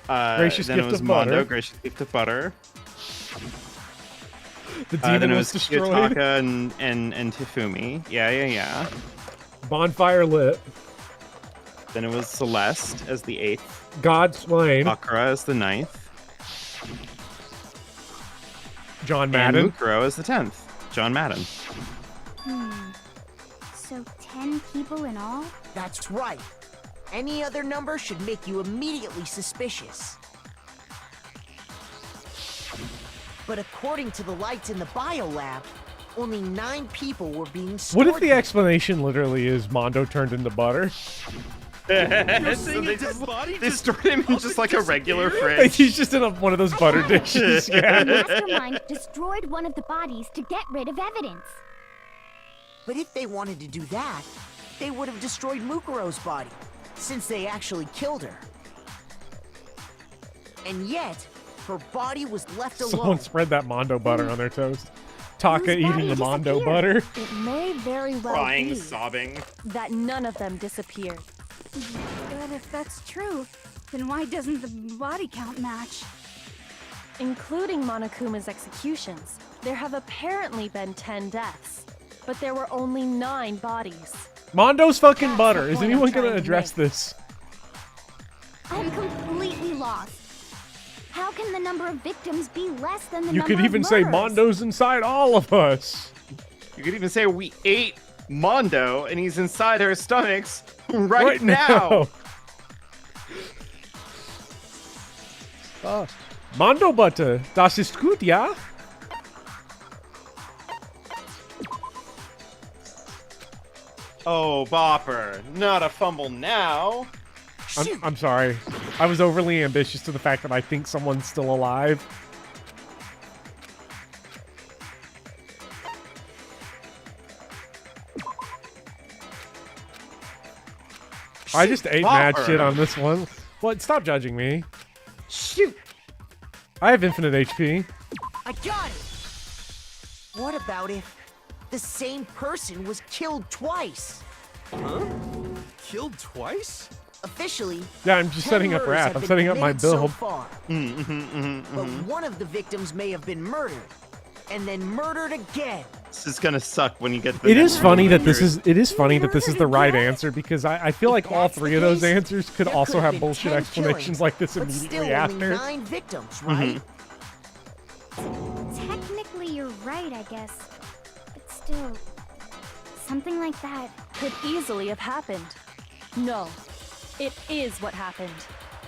Gracious then Gift it was of Mondo, Butter. Gracious Gift of Butter. The demon then it was was destroyed. Kiyotaka and Tifumi. Yeah. Bonfire lit. Then it was Celeste as the 8th. God slain. Sakura as the 9th. John Madden. And Mukuro as the 10th. John Madden. So 10 people in all? That's right. Any other number should make you immediately suspicious. But according to the lights in the biolab, only 9 people were being stored. What if the explanation literally is Mondo turned into butter? You're So saying they a dead body They just stored him in just like a regular Like, fridge. he's just in one of those butter dishes. The Yeah. mastermind destroyed one of the bodies to get rid of evidence. But if they wanted to do that, they would have destroyed Mukuro's body, since they actually killed her. And yet, her body was left alone. Someone spread that Mondo butter on their toast. Taka Whose eating body the Mondo disappeared? butter. It may very well Crying, be sobbing. that none of them disappeared. But if that's true, then why doesn't the body count match? Including Monokuma's executions, there have apparently been 10 deaths, but there were only 9 bodies. Mondo's fucking That's butter. the Is point anyone I'm gonna trying to address make. this? I'm completely lost. How can the number of victims be less than the You number could even of say murders? Mondo's inside all of us. You could even say we ate Mondo and he's inside our stomachs right now. Mondo butter. Das ist gut, ja? Oh, Bopper, not a fumble now. I'm sorry. I was overly ambitious to the fact that I think someone's still alive. I just ate mad Bopper. shit on this one. What? Stop judging me. Shoot. I have infinite HP. I got it! What about if the same person was killed twice? Huh? Killed twice? Officially, Yeah, I'm just 10 setting up murders rap. have I'm been setting up my committed so build. far. But one of the victims may have been murdered, and then murdered again. This is gonna suck when you get to the It next is funny one. that this is. It is funny that this is the right answer because I feel like all that's 3 the of those case, answers could there also could have have been bullshit 10 explanations killings, like this but still immediately only after. 9 victims, right? Technically, you're right, I guess. But still, something like that. Could easily have happened. No, it is what happened.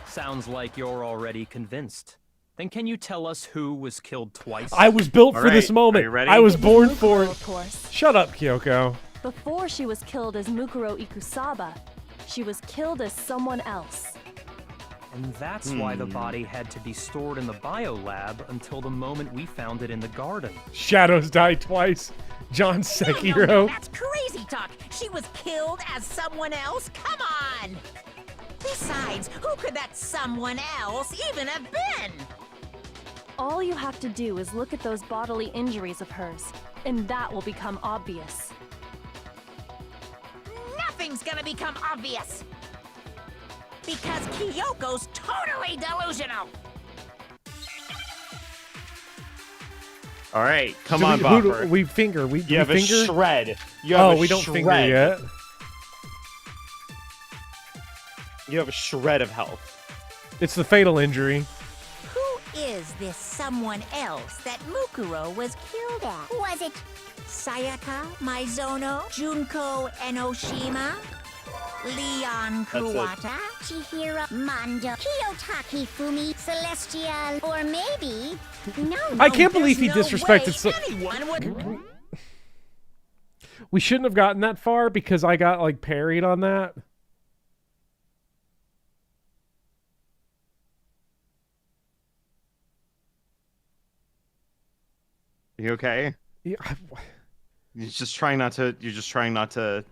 Sounds like you're already convinced. Then can you tell us who was killed twice? I was built All for this right, moment. are you ready? I was It born Mukuro, for it. of course. Shut up, Kyoko. Before she was killed as Mukuro Ikusaba, she was killed as someone else. And that's why the body had to be stored in the biolab until the moment we found it in the garden. Shadows die twice. John No, Sekiro. that's crazy talk. She was killed as someone else? Come on! Besides, who could that someone else even have been? All you have to do is look at those bodily injuries of hers, and that will become obvious. Nothing's gonna become obvious. Because Kyoko's totally delusional. All right, come Do on, we, who do Bopper. we finger? We, do You have we a finger? shred. You have Oh, a we don't shred. finger yet. You have a shred of health. It's the fatal injury. Who is this someone else that Mukuro was killed at? Was it Sayaka Maizono, Junko Enoshima, Leon Kuwata, Chihiro Mondo, Kiyotaki Fumi, Celestial, or maybe... No, I can't believe he there's disrespected no so. way anyone would... We shouldn't have gotten that far because I got like parried on that. You okay? Yeah. You're just trying not to. You're just trying not to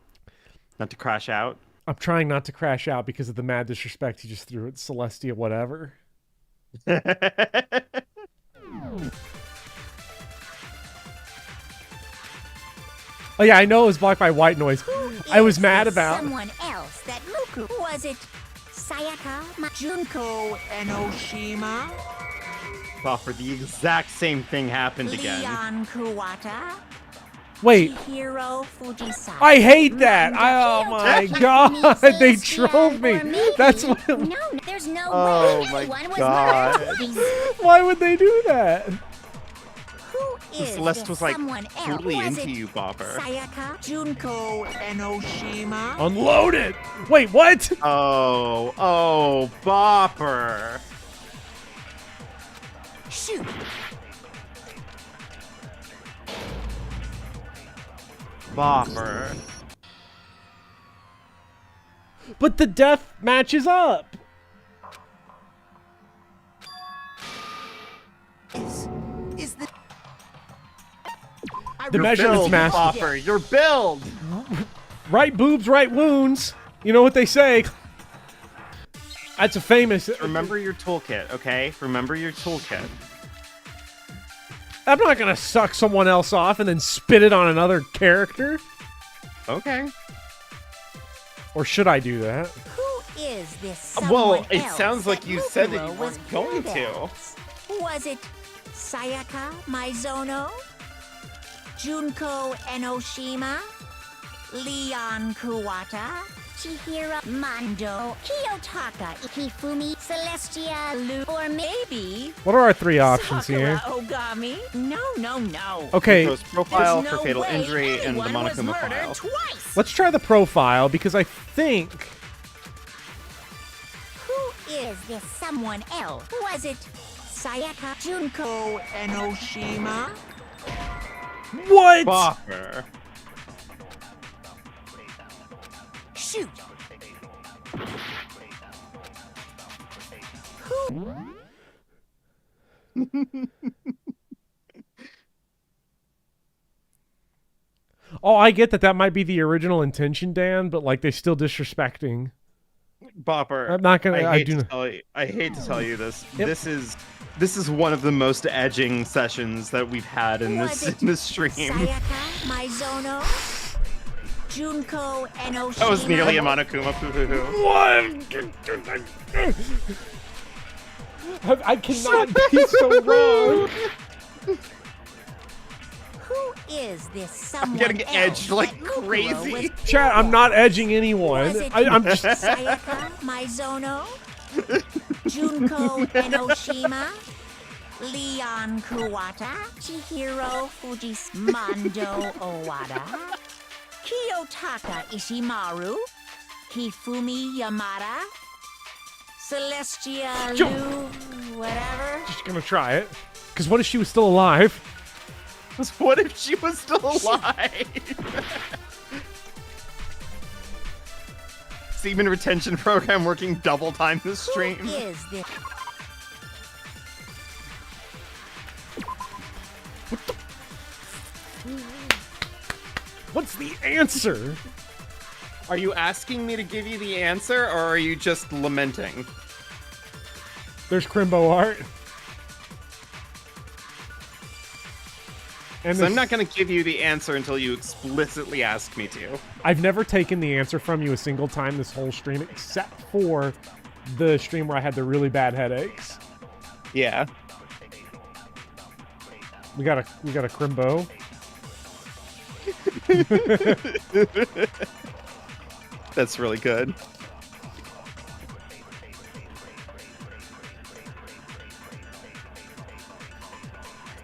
crash out. I'm trying not to crash out because of the mad disrespect he just threw at Celestia, whatever. Oh yeah, I know it was blocked by white noise. I was mad about. Someone else that Mukuro... Was it Sayaka Junko Enoshima? Bopper, the exact same thing happened again. Leon Kuwata? Wait. Chihiro Fujisaki? I hate that. Oh my god, they trolled me. That's what. No, there's no Oh way my anyone was God. murdered. Why would they do that? Who is Celeste this was like someone else? totally Was into it you, Bopper. Sayaka Junko Enoshima? Unload it. Wait, what? Oh, Bopper. Shoot. Bopper. But the death matches up. Is the... The measurement's master. Bopper, your build. Right boobs, right wounds. You know what they say. That's a famous. Remember your toolkit, okay? Remember your toolkit. I'm not gonna suck someone else off and then spit it on another character. Okay. Or should I do that? Who is this someone Well, it else sounds like that you said that Mukuro you was weren't going killed to. at? Was it Sayaka Maizono? Junko Enoshima? Leon Kuwata? Chihiro Mondo? Kiyotaka Ikifumi? Celestia, or maybe... What are our three options Sakura here? Ogami? No. Okay. Mukro's profile There's for no fatal way injury and the anyone was Monokuma murdered file. twice. Let's try the profile because I think. Who is this someone else? Was it Sayaka Junko Enoshima? What? Bopper. Shoot. Who? Oh, I get that that might be the original intention, Dan, but like they still disrespecting. Bopper. I'm not gonna. I hate do to not. tell you, I hate to tell you this. Yep. This is one of the most edging sessions that we've had in this stream. Sayaka Maizono? Junko Enoshima? That was nearly a Monokuma poo-hoo-hoo. I cannot be so wrong. Who is this someone I'm getting else edged like that Mukuro crazy. was Chat, I'm not edging anyone. Was it I'm just. Sayaka Maizono? Junko Enoshima? Leon Kuwata? Chihiro Mondo Owada? Kiyotaka Ishimaru? Hifumi Yamada? Celestia Yo. Lu... whatever? Just gonna try it. Because what if she was still alive? What if she was still alive? Semen retention program working double time this stream. Who is this? What's the answer? Are you asking me to give you the answer, or are you just lamenting? There's Crimbo art. And so I'm not going to give you the answer until you explicitly ask me to. I've never taken the answer from you a single time this whole stream, except for the stream where I had the really bad headaches. Yeah. We got a Crimbo. That's really good.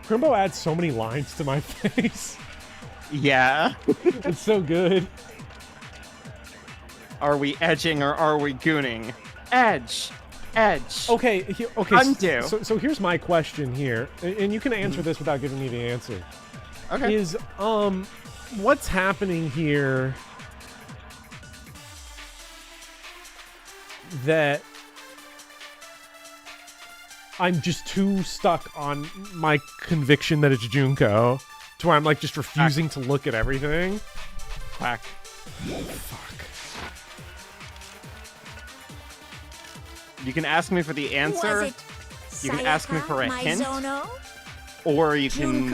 Crimbo adds so many lines to my face. Yeah. It's so good. Are we edging or are we gooning? Edge. Edge. Okay, okay. Undo. So here's my question here, and you can answer this without giving me the answer. Okay. Is what's happening here that I'm just too stuck on my conviction that it's Junko to where I'm like just refusing to look at everything? Quack. Fuck. You can ask me for the answer. You can ask me for a hint. Or you can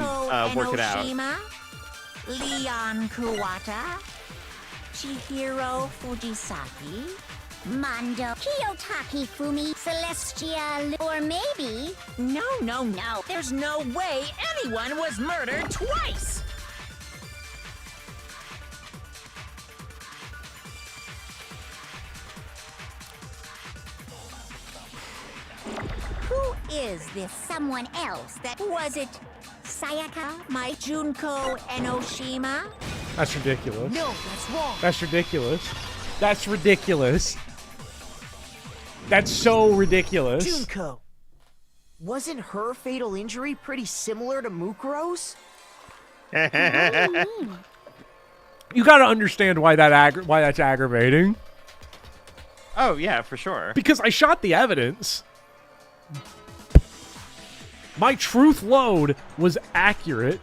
work it out. Leon Kuwata, Chihiro Fujisaki, Mondo, Kiyotaki Fumi, Celestia, or maybe... No. There's no way anyone was murdered twice! Who is this someone else that... Was it Sayaka, my Junko Enoshima? That's ridiculous. No, that's wrong. That's ridiculous. That's ridiculous. That's so ridiculous. Junko. Wasn't her fatal injury pretty similar to Mukuro's? You gotta understand why that's aggravating. Oh, yeah, for sure. Because I shot the evidence. My truth load was accurate.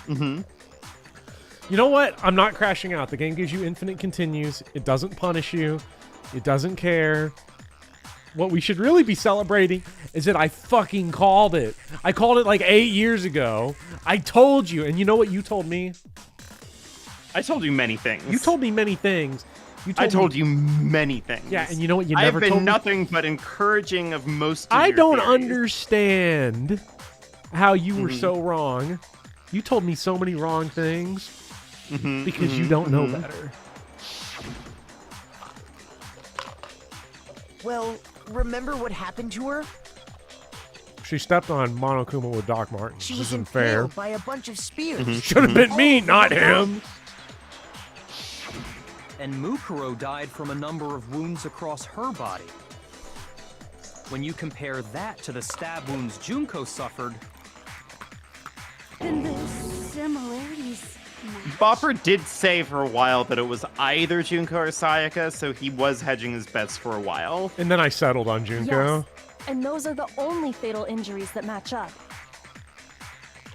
Mm-hmm. You know what? I'm not crashing out. The game gives you infinite continues. It doesn't punish you. It doesn't care. What we should really be celebrating is that I fucking called it. I called it like 8 years ago. I told you. And you know what you told me? I told you many things. You told me many things. I told you many things. Yeah, and you know what you never told me? I've been nothing but encouraging of most of I your don't theories. understand how you were so wrong. You told me so many wrong things because you don't know better. Well, remember what happened to her? She stepped on Monokuma with Doc Martens. She This was isn't fair. impaled by a bunch of spears. Should have been me, not him. And Mukuro died from a number of wounds across her body. When you compare that to the stab wounds Junko suffered... Then the similarities... Bopper did say for a while that it was either Junko or Sayaka, so he was hedging his bets for a while. And then I settled on Junko. Yes, and those are the only fatal injuries that match up.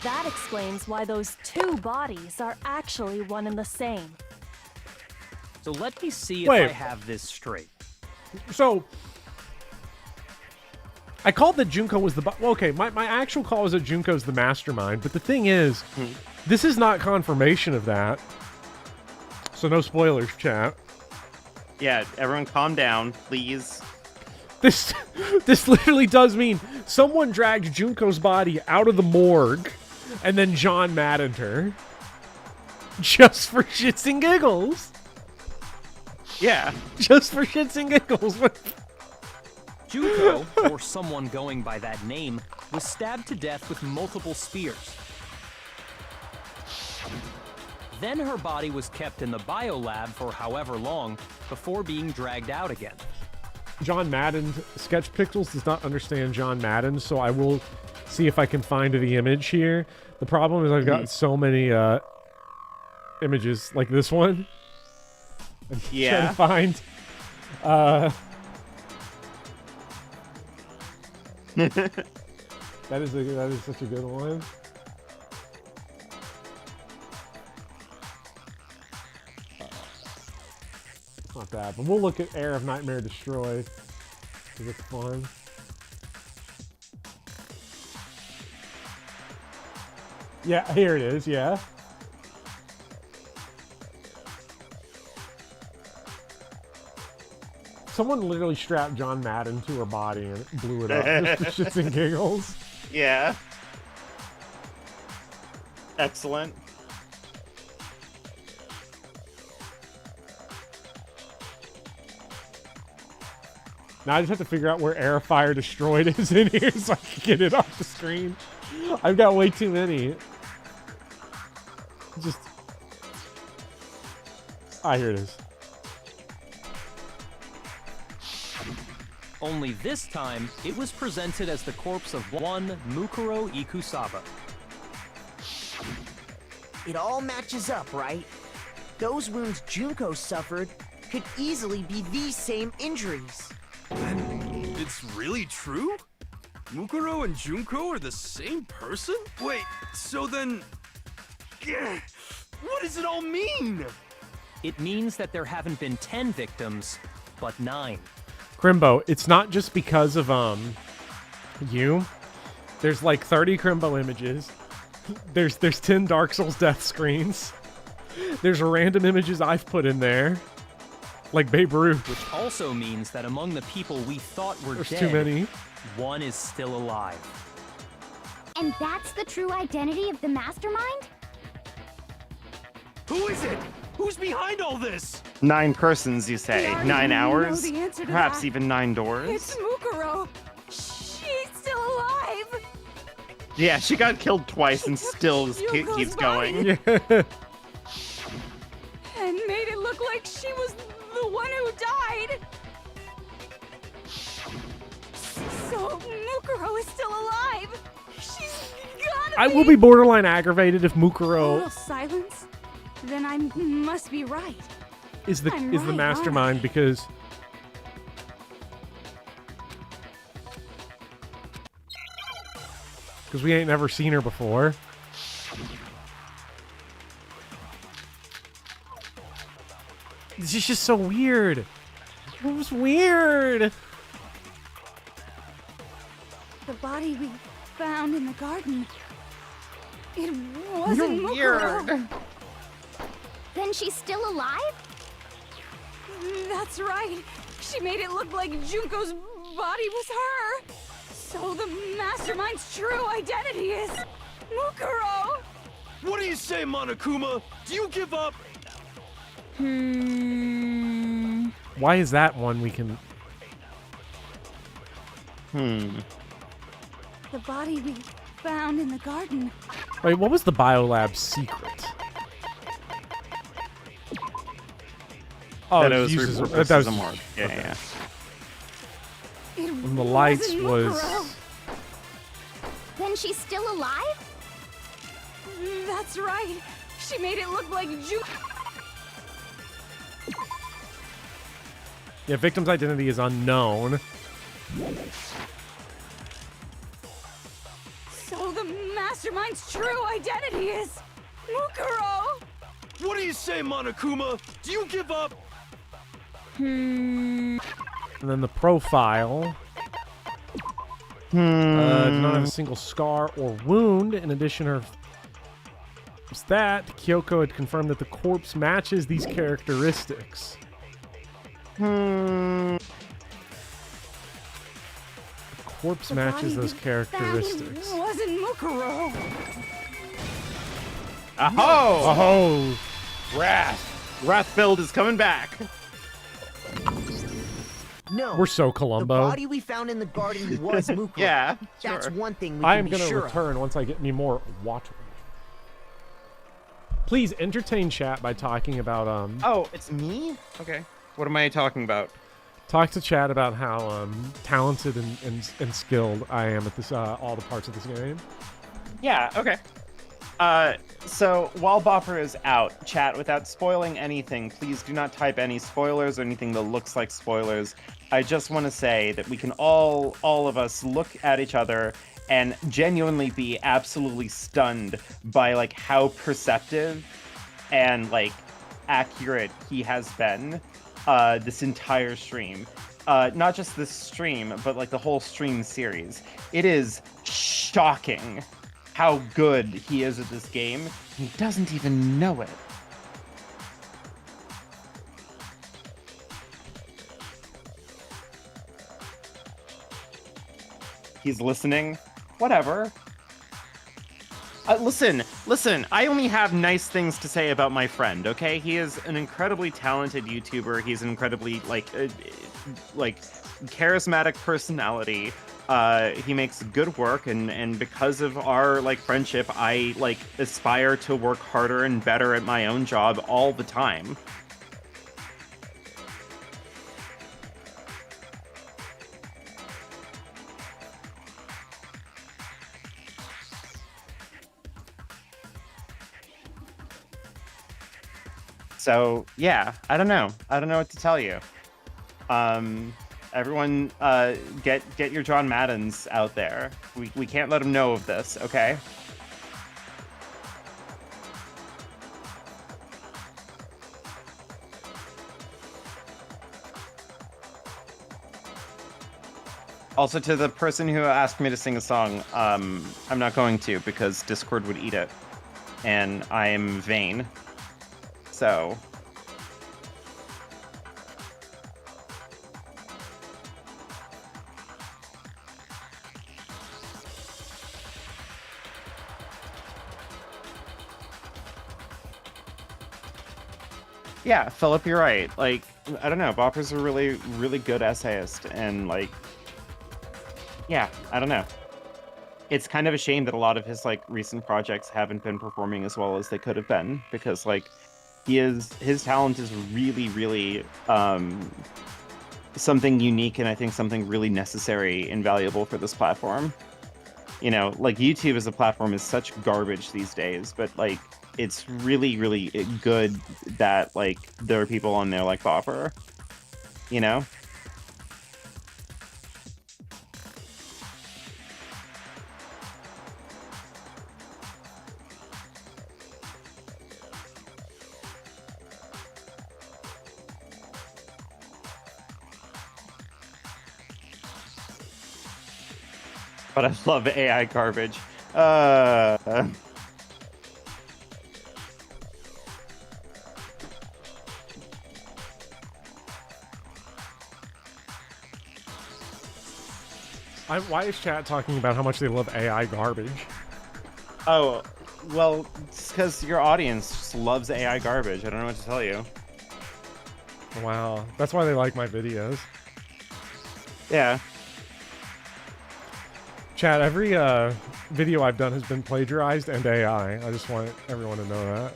That explains why those two bodies are actually one and the same. So let me see if Wait. I have this straight. So, I called that Junko was the... Well, okay, my actual call was that Junko's the mastermind, but the thing is, this is not confirmation of that. So no spoilers, chat. Yeah, everyone calm down, please. This literally does mean someone dragged Junko's body out of the morgue and then John Maddened her. Just for shits and giggles. Yeah. Just for shits and giggles. Junko, or someone going by that name, was stabbed to death with multiple spears. Then her body was kept in the biolab for however long before being dragged out again. John Madden, Sketch Pixels does not understand John Madden, so I will see if I can find the image here. The problem is I've got so many images like this one. I'm trying to find that is such a good one. not that. But we'll look at Air of Nightmare Destroyed. Because it's fun. Yeah, here it is, yeah. Someone literally strapped John Madden to her body and blew it up. Just for shits and giggles. Yeah. Excellent. Now I just have to figure out where Air of Fire Destroyed is in here so I can get it off the screen. I've got way too many. Just... Ah, here it is. Only this time, it was presented as the corpse of one Mukuro Ikusaba. It all matches up, right? Those wounds Junko suffered could easily be these same injuries. It's really true? Mukuro and Junko are the same person? Wait, so then... What does it all mean? It means that there haven't been 10 victims, but 9. Crimbo, it's not just because of you. There's like 30 Crimbo images. There's 10 Dark Souls death screens. There's random images I've put in there. Like Babe Ruth. Which also means that among the people we thought were There's dead, too many. One is still alive. And that's the true identity of the mastermind? Who is it? Who's behind all this? 9 persons, you say? 9 hours? know the answer to Perhaps that. even 9 doors? It's Mukuro. She's still alive. Yeah, she got killed twice and still Yuko's keeps body. going. Yeah. And made it look like she was the one who died. So Mukuro is still alive. She's gotta I will be borderline aggravated if Total Mukuro silence? Then I must be right. is the I'm the right, mastermind because we ain't never seen her before. This is just so weird. It was weird. The body we found in the garden. It wasn't You're Mukuro. weird. Then she's still alive? That's right. She made it look like Junko's body was her. So the mastermind's true identity is Mukuro. What do you say, Monokuma? Do you give up? Why is that one we can... The body we found in the garden. Wait, what was the biolab's secret? Oh, That it it was uses repurposed that was as a morgue. Yeah, okay. yeah. It And the lights wasn't was... Mukuro. Then she's still alive? That's right. She made it look like Junko. Yeah, victim's identity is unknown. So the mastermind's true identity is Mukuro. What do you say, Monokuma? Do you give up? And then the profile. Did not have a single scar or wound. In addition, her was that Kyoko had confirmed that the corpse matches these characteristics. The corpse matches those characteristics. It wasn't Mukuro. Aho! Oh, Wrath! Wrathfilled is coming back. No. we're so The Columbo. body we found in the garden was Mukuro. Yeah, That's sure. one thing we I can am be going to sure return once I get me more water. Please entertain chat by talking about Oh, it's me? Okay. What am I talking about? talk to chat about how talented and skilled I am at this all the parts of this game. Yeah, okay. So while Bopper is out, chat, without spoiling anything, please do not type any spoilers or anything that looks like spoilers. I just want to say that we can all of us look at each other and genuinely be absolutely stunned by like how perceptive and like accurate he has been this entire stream. Not just this stream, but like the whole stream series. It is shocking how good he is at this game. He doesn't even know it. He's listening. Whatever. Listen, I only have nice things to say about my friend, okay? He is an incredibly talented YouTuber. He's an incredibly, like charismatic personality. He makes good work, and because of our, like, friendship, I, like, aspire to work harder and better at my own job all the time. So yeah, I don't know what to tell you. Everyone, get your John Maddens out there. We can't let him know of this, okay? Also, to the person who asked me to sing a song, I'm not going to because Discord would eat it, and I am vain. So. Yeah, Philip, you're right. Like, I don't know, Bopper's a really, really good essayist, and like, yeah, I don't know. It's kind of a shame that a lot of his like recent projects haven't been performing as well as they could have been, because like, his talent is really, really something unique, and I think something really necessary and valuable for this platform. You know, like, YouTube as a platform is such garbage these days, but like, it's really, really good that like there are people on there like Bopper, you know? But I love AI garbage. Why is chat talking about how much they love AI garbage? Oh, well, it's because your audience just loves AI garbage. I don't know what to tell you. Wow, that's why they like my videos. Yeah. Chat, every video I've done has been plagiarized and AI. I just want everyone to know that.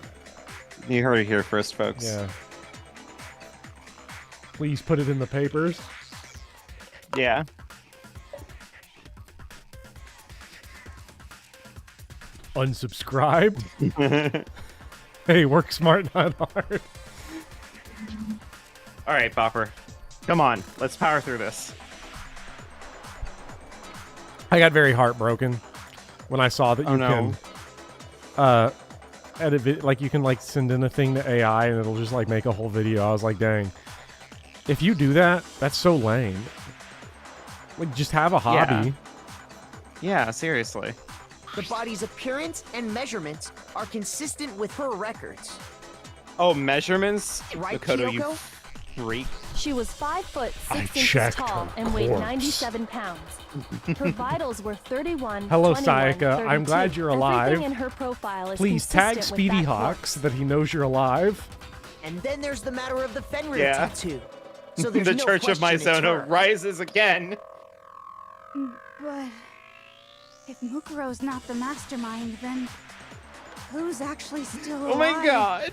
You heard it here first, folks. Yeah. Please put it in the papers. Yeah. Unsubscribed. Hey, work smart, not hard. All right, Bopper. Come on, let's power through this. I got very heartbroken when I saw that you can edit it, like you can like send in a thing to AI and it'll just like make a whole video. I was like, dang. If you do that, that's so lame. Like, just have a hobby. Yeah, seriously. The body's appearance and measurements are consistent with her records. Oh, measurements? Right, Makoto, you Kyoko? freak. She was 5 foot 6 I inches checked tall her and weighed corpse. 97 pounds. Her vitals were 31. Hello, 21, Sayaka. 32. I'm glad you're alive. Everything in her profile is Please tag consistent with Speedy that Hawk corpse. so that he knows you're alive. And then there's the matter of the Fenrir Yeah. tattoo. So there's The no Church of question it's Mizona her. rises again. But if Mukuro's not the mastermind, then who's actually still alive? Oh my god.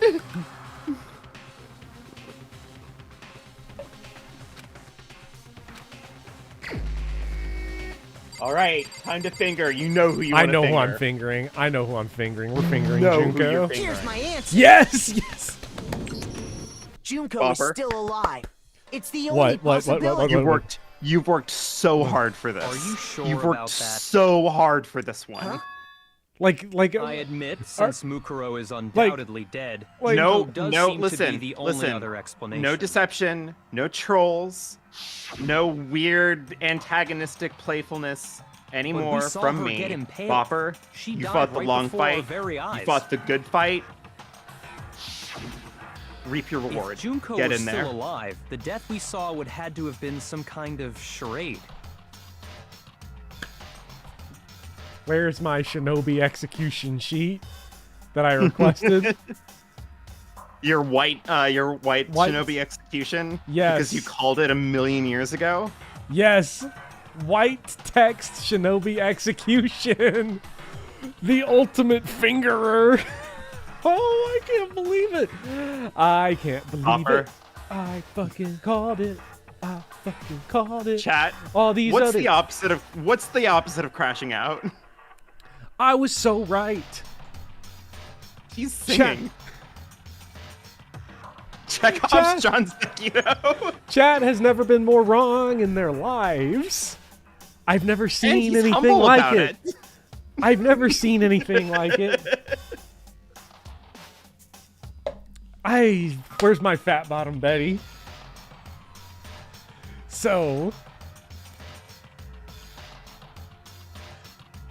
All right, time to finger. You know who you want I to know finger. who I'm fingering. I know who I'm fingering. We're fingering know who Junko. you're fingering. Here's my answer. Yes, yes. Junko Bopper. is still alive. It's the only possibility. You've worked so hard for this. Are you sure You've worked about that? so hard for this one. Huh? Like I admit, since Mukuro is undoubtedly dead, like- Junko does seem listen, to be the only other explanation. No deception, no trolls, no weird antagonistic playfulness anymore saw from her me. get impaled. Bopper, She you died fought the right long before our fight. very You eyes. fought the good fight. Reap your reward. If Junko Get was in still there. alive, the death we saw would had to have been some kind of charade. Where's my shinobi execution sheet that I requested? Your white shinobi execution? Yes. Because you called it 1,000,000 years ago? Yes. White text shinobi execution. The ultimate fingerer. Oh, I can't believe it. I can't believe Hopper. it. I fucking called it. I fucking called it. Chat. All these what's other... the opposite of crashing out? I was so right. He's singing. Chekhov's John Sekiro. Chat has never been more wrong in their lives. I've never seen he's anything humble like about it. I've never seen anything like it. Where's my fat bottom Betty? So,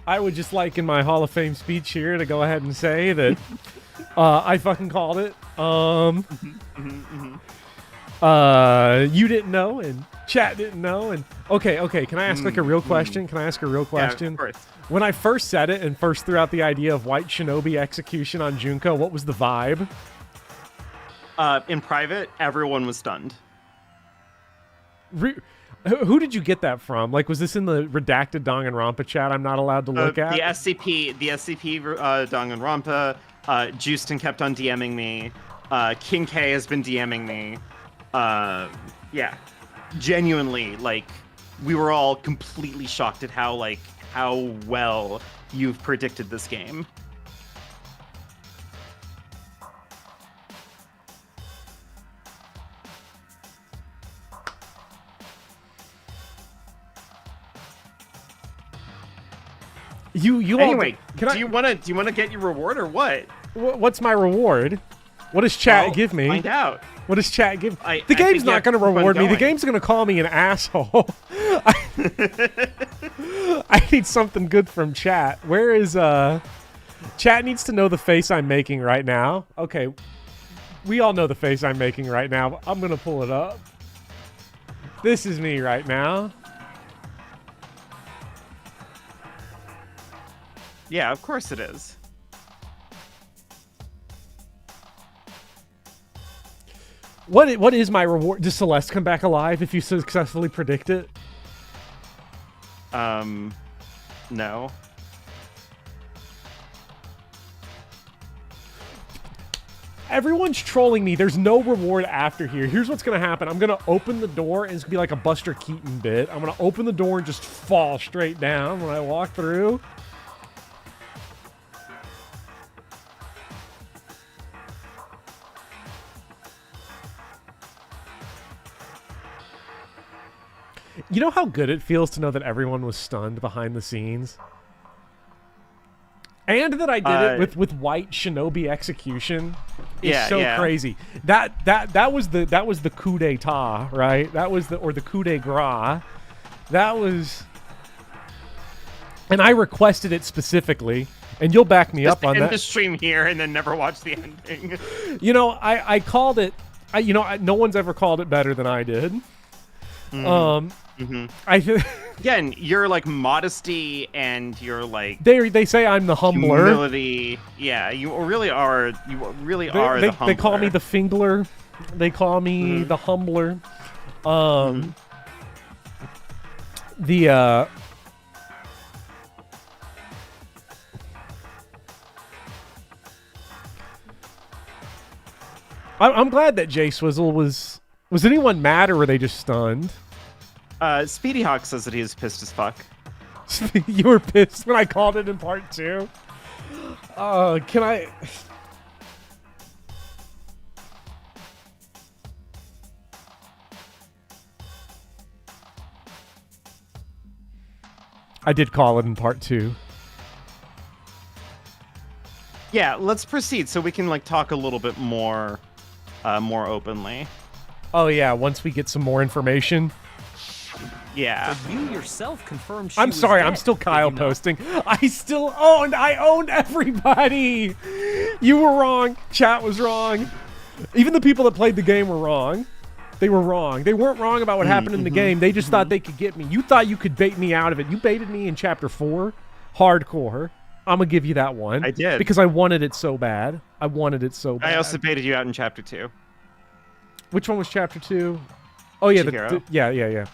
I would just like in my Hall of Fame speech here to go ahead and say that I fucking called it. You didn't know, and chat didn't know, and okay. Can I ask like a real question? Can I ask a real question? Yeah, of course. When I first said it and first threw out the idea of white shinobi execution on Junko, what was the vibe? In private, everyone was stunned. Who did you get that from? Like, was this in the redacted Danganronpa chat I'm not allowed to look at? The SCP Danganronpa, Justin kept on DMing me. King K has been DMing me. Yeah. Genuinely, like, we were all completely shocked at how well you've predicted this game. Anyway, do you want to get your reward or what? What's my reward? What does chat give me? Find out. What does chat give? I The game's think you not have going to to keep on reward me. The going. game's going to call me an asshole. I need something good from chat. Where is chat needs to know the face I'm making right now. Okay. We all know the face I'm making right now. I'm going to pull it up. This is me right now. Yeah, of course it is. What is my reward? Does Celeste come back alive if you successfully predict it? No. Everyone's trolling me. There's no reward after here. Here's what's going to happen. I'm going to open the door, and it's going to be like a Buster Keaton bit. I'm going to open the door and just fall straight down when I walk through. You know how good it feels to know that everyone was stunned behind the scenes? And that I did it with white shinobi execution is so crazy. That was the coup d'etat, right? That was the coup de grace. That was, and I requested it specifically, and you'll back me up on end that. the stream here and then never watch the ending. You know, I called it. No one's ever called it better than I did. Again, your like modesty and your like they say I'm the humbler. Humility. Yeah, you really are. You really are the humbler. They call me the fingler. They call me the humbler. I'm glad that Jay Swizzle was. Was anyone mad or were they just stunned? Speedy Hawk says that he was pissed as fuck. You were pissed when I called it in part 2? Can I... I did call it in part 2. Yeah, let's proceed so we can like talk a little bit more openly. Oh yeah, once we get some more information. Yeah. But you yourself confirmed she I'm was sorry, dead, I'm still did Kyle you not? posting. I owned everybody. You were wrong. Chat was wrong. Even the people that played the game were wrong. They were wrong. They weren't wrong about what happened in the game. They just thought they could get me. You thought you could bait me out of it. You baited me in chapter 4. Hardcore. I'm going to give you that one. I did. Because I wanted it so bad. I wanted it so bad. I also baited you out in chapter 2. Which one was chapter 2? Oh, yeah. Chihiro. Yeah.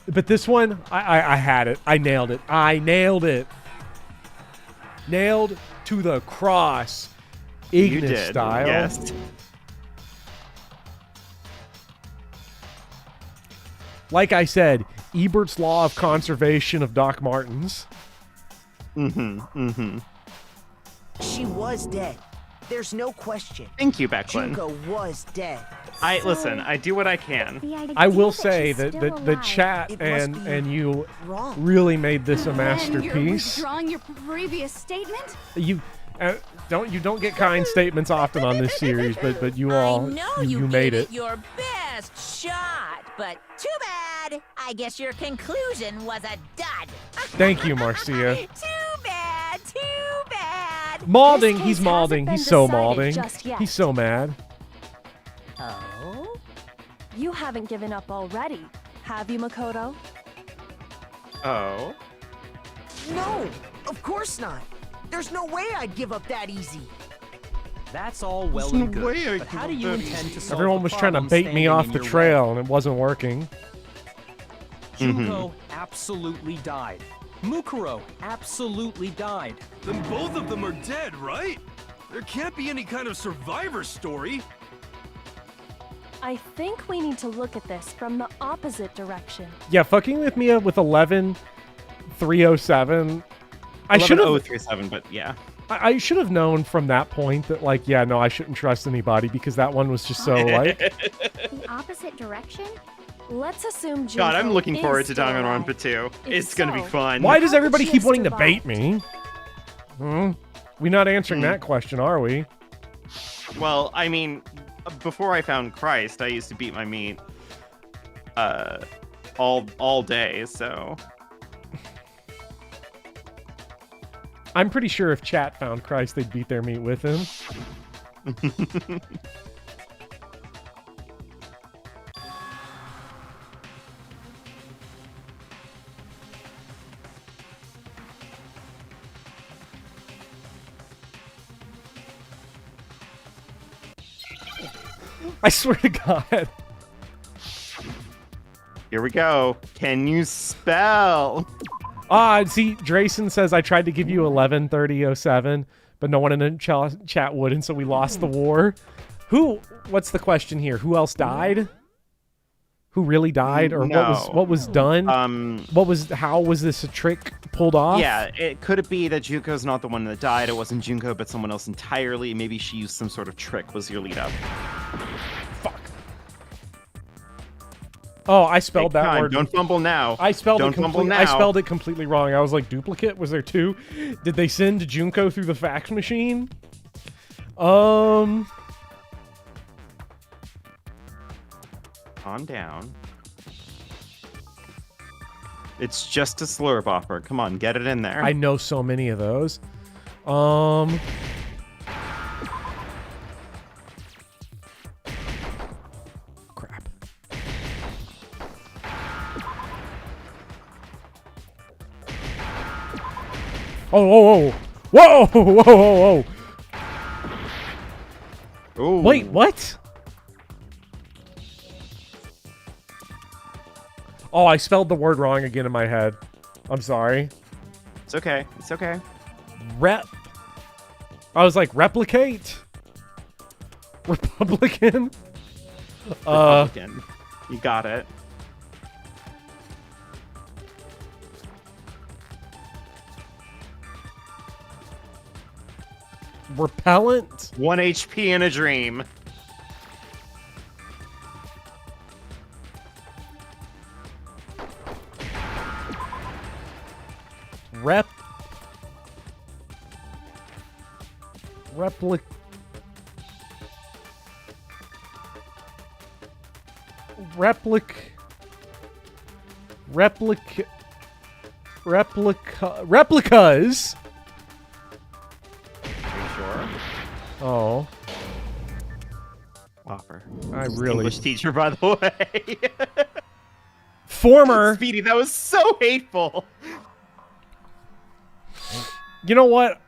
But this one, I had it. I nailed it. Nailed to the cross. Ignis You did, style. yes. Like I said, Ebert's law of conservation of Doc Martens. She was dead. There's no question. Thank you, Becklin. Junko was dead. Listen, I do what I can. I will say that the chat and you really made this a masterpiece. You're withdrawing your previous statement? You don't get kind statements often on this series, but you all I know you gave made it. your best shot, but too bad. I guess your conclusion was a dud. Thank you, Marcia. Too bad. Malding, This case he's hasn't malding. been He's so decided malding. just yet. He's so mad. Oh? You haven't given up already, have you, Makoto? Oh. No, of course not. There's no way I'd give up that easy. That's all well There's and no good. way I But can how do do you that. intend to solve Everyone the was trying to problem bait me standing off in the your way? trail, and it wasn't working. Junko absolutely died. Mukuro absolutely died. Then both of them are dead, right? There can't be any kind of survivor story. I think we need to look at this from the opposite direction. Yeah, fucking with me with 11-307. I should have 037, but yeah. I should have known from that point that, like, yeah, no, I shouldn't trust anybody because that one was just so, like... The opposite direction? Let's assume Junko God, I'm looking is forward to still alive. Danganronpa 2. If It's gonna be so, fun. Why does How could everybody she keep have wanting to bait survived? me? We're not answering that question, are we? Well, I mean, before I found Christ, I used to beat my meat all day, so... I'm pretty sure if chat found Christ, they'd beat their meat with him. I swear to God. Here we go. Can you spell? See, Drayson says I tried to give you 11-30-07, but no one in the chat would, and so we lost the war. What's the question here? Who else died? Who really died? Or No. what was done? How was this a trick pulled off? Yeah, could it be that Junko's not the one that died? It wasn't Junko, but someone else entirely. Maybe she used some sort of trick, was your lead up. Fuck. Oh, I spelled Take that time. word. Don't fumble now. I spelled Don't it fumble completely. now. I spelled it completely wrong. I was like, duplicate? Was there two? Did they send Junko through the fax machine? Calm down. It's just a slurp offer. Come on, get it in there. I know so many of those. Crap. Oh, whoa, whoa, whoa. Ooh. Wait, what? Oh, I spelled the word wrong again in my head. I'm sorry. It's okay. It's okay. I was like, replicate? Republican? Republican. You got it. Repellent? 1 HP in a dream. Replica. Replicas. Are you sure? Oh. Whopper. I really. English teacher, by the way. Former. Speedy, that was so hateful. You know what?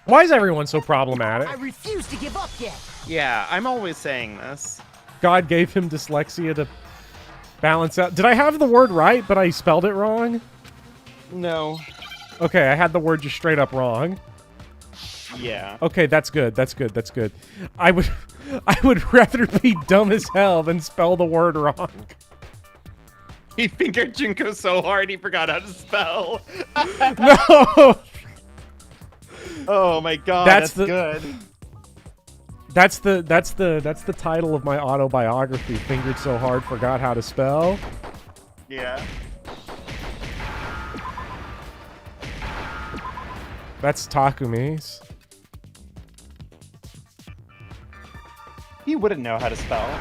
Why is everyone so problematic? I refuse to give up yet. Yeah, I'm always saying this. God gave him dyslexia to balance out. Did I have the word right, but I spelled it wrong? No. Okay, I had the word just straight up wrong. Yeah. Okay, that's good. That's good. That's good. I would rather be dumb as hell than spell the word wrong. He fingered Junko so hard he forgot how to spell. No. Oh my god, That's good. That's the title of my autobiography. Fingered so hard, forgot how to spell. Yeah. That's Takumi's. He wouldn't know how to spell.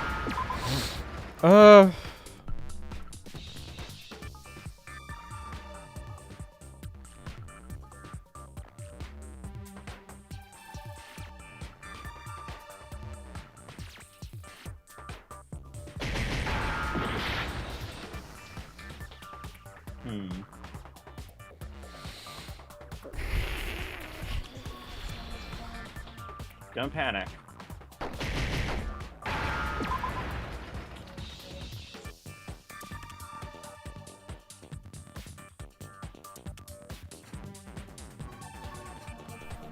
Don't panic.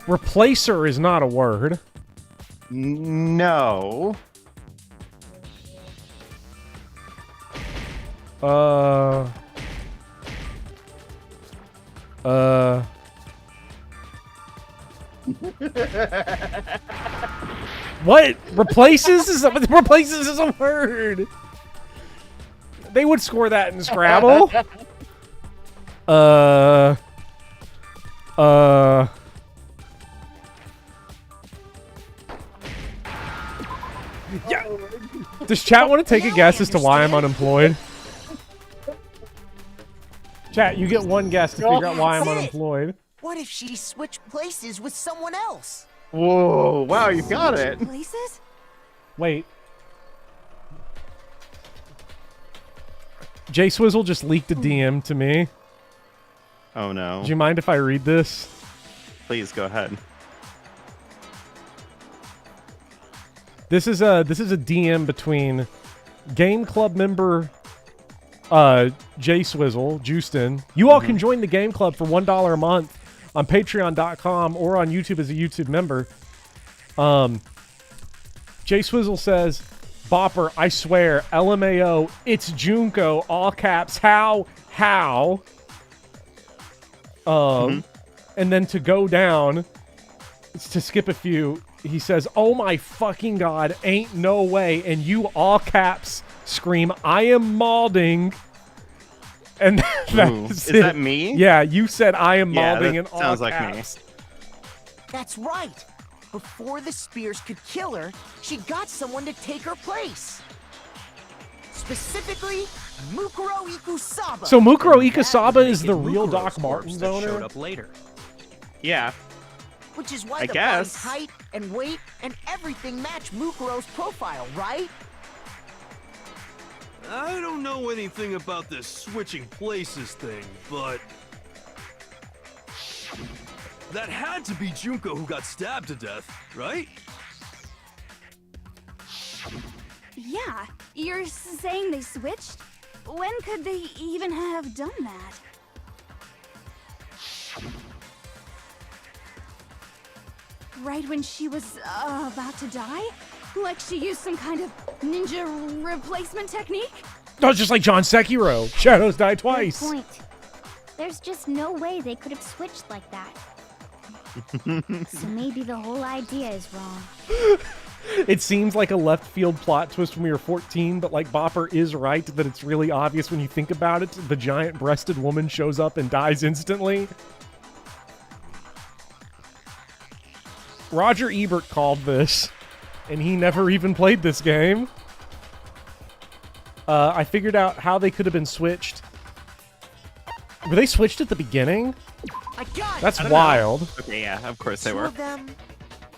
Replacer is not a word. No. What? Replaces is a word. They would score that in Scrabble. Yeah. Does chat want to take a guess as to why I'm unemployed? Chat, you get one guess to figure out why I'm unemployed. What if she switched places with someone else? Whoa, wow, you got it. Places? Wait. J Swizzle just leaked a DM to me. Oh no. Do you mind if I read this? Please go ahead. This is a DM between Game Club member J Swizzle, Justin. You all can join the Game Club for $1 a month on patreon.com or on YouTube as a YouTube member. J Swizzle says, Bopper, I swear, LMAO, it's Junko, all caps, how? And then to go down, to skip a few, he says, oh my fucking god, ain't no way, and you all caps scream, I am malding. And is that me? Yeah, you said I am Yeah, malding that in all sounds like caps. me. That's right. Before the spears could kill her, she got someone to take her place. Specifically, Mukuro Ikusaba. So Mukuro And that Ikusaba would is make the it real Mukuro's Doc corpse Martens that owner? showed up later. Yeah. Which is why I the guess. body's height and weight and everything match Mukuro's profile, right? I don't know anything about this switching places thing, but that had to be Junko who got stabbed to death, right? Yeah, you're saying they switched? When could they even have done that? Right when she was about to die? Like she used some kind of ninja replacement technique? No, just like John Sekiro. Shadows die twice. Good point. There's just no way they could have switched like that. So maybe the whole idea is wrong. It seems like a left field plot twist when we were 14, but like Bopper is right that it's really obvious when you think about it. The giant breasted woman shows up and dies instantly. Roger Ebert called this, and he never even played this game. I figured out how they could have been switched. Were they switched at the beginning? I got it. That's wild. Okay, yeah, of course they Two were. of them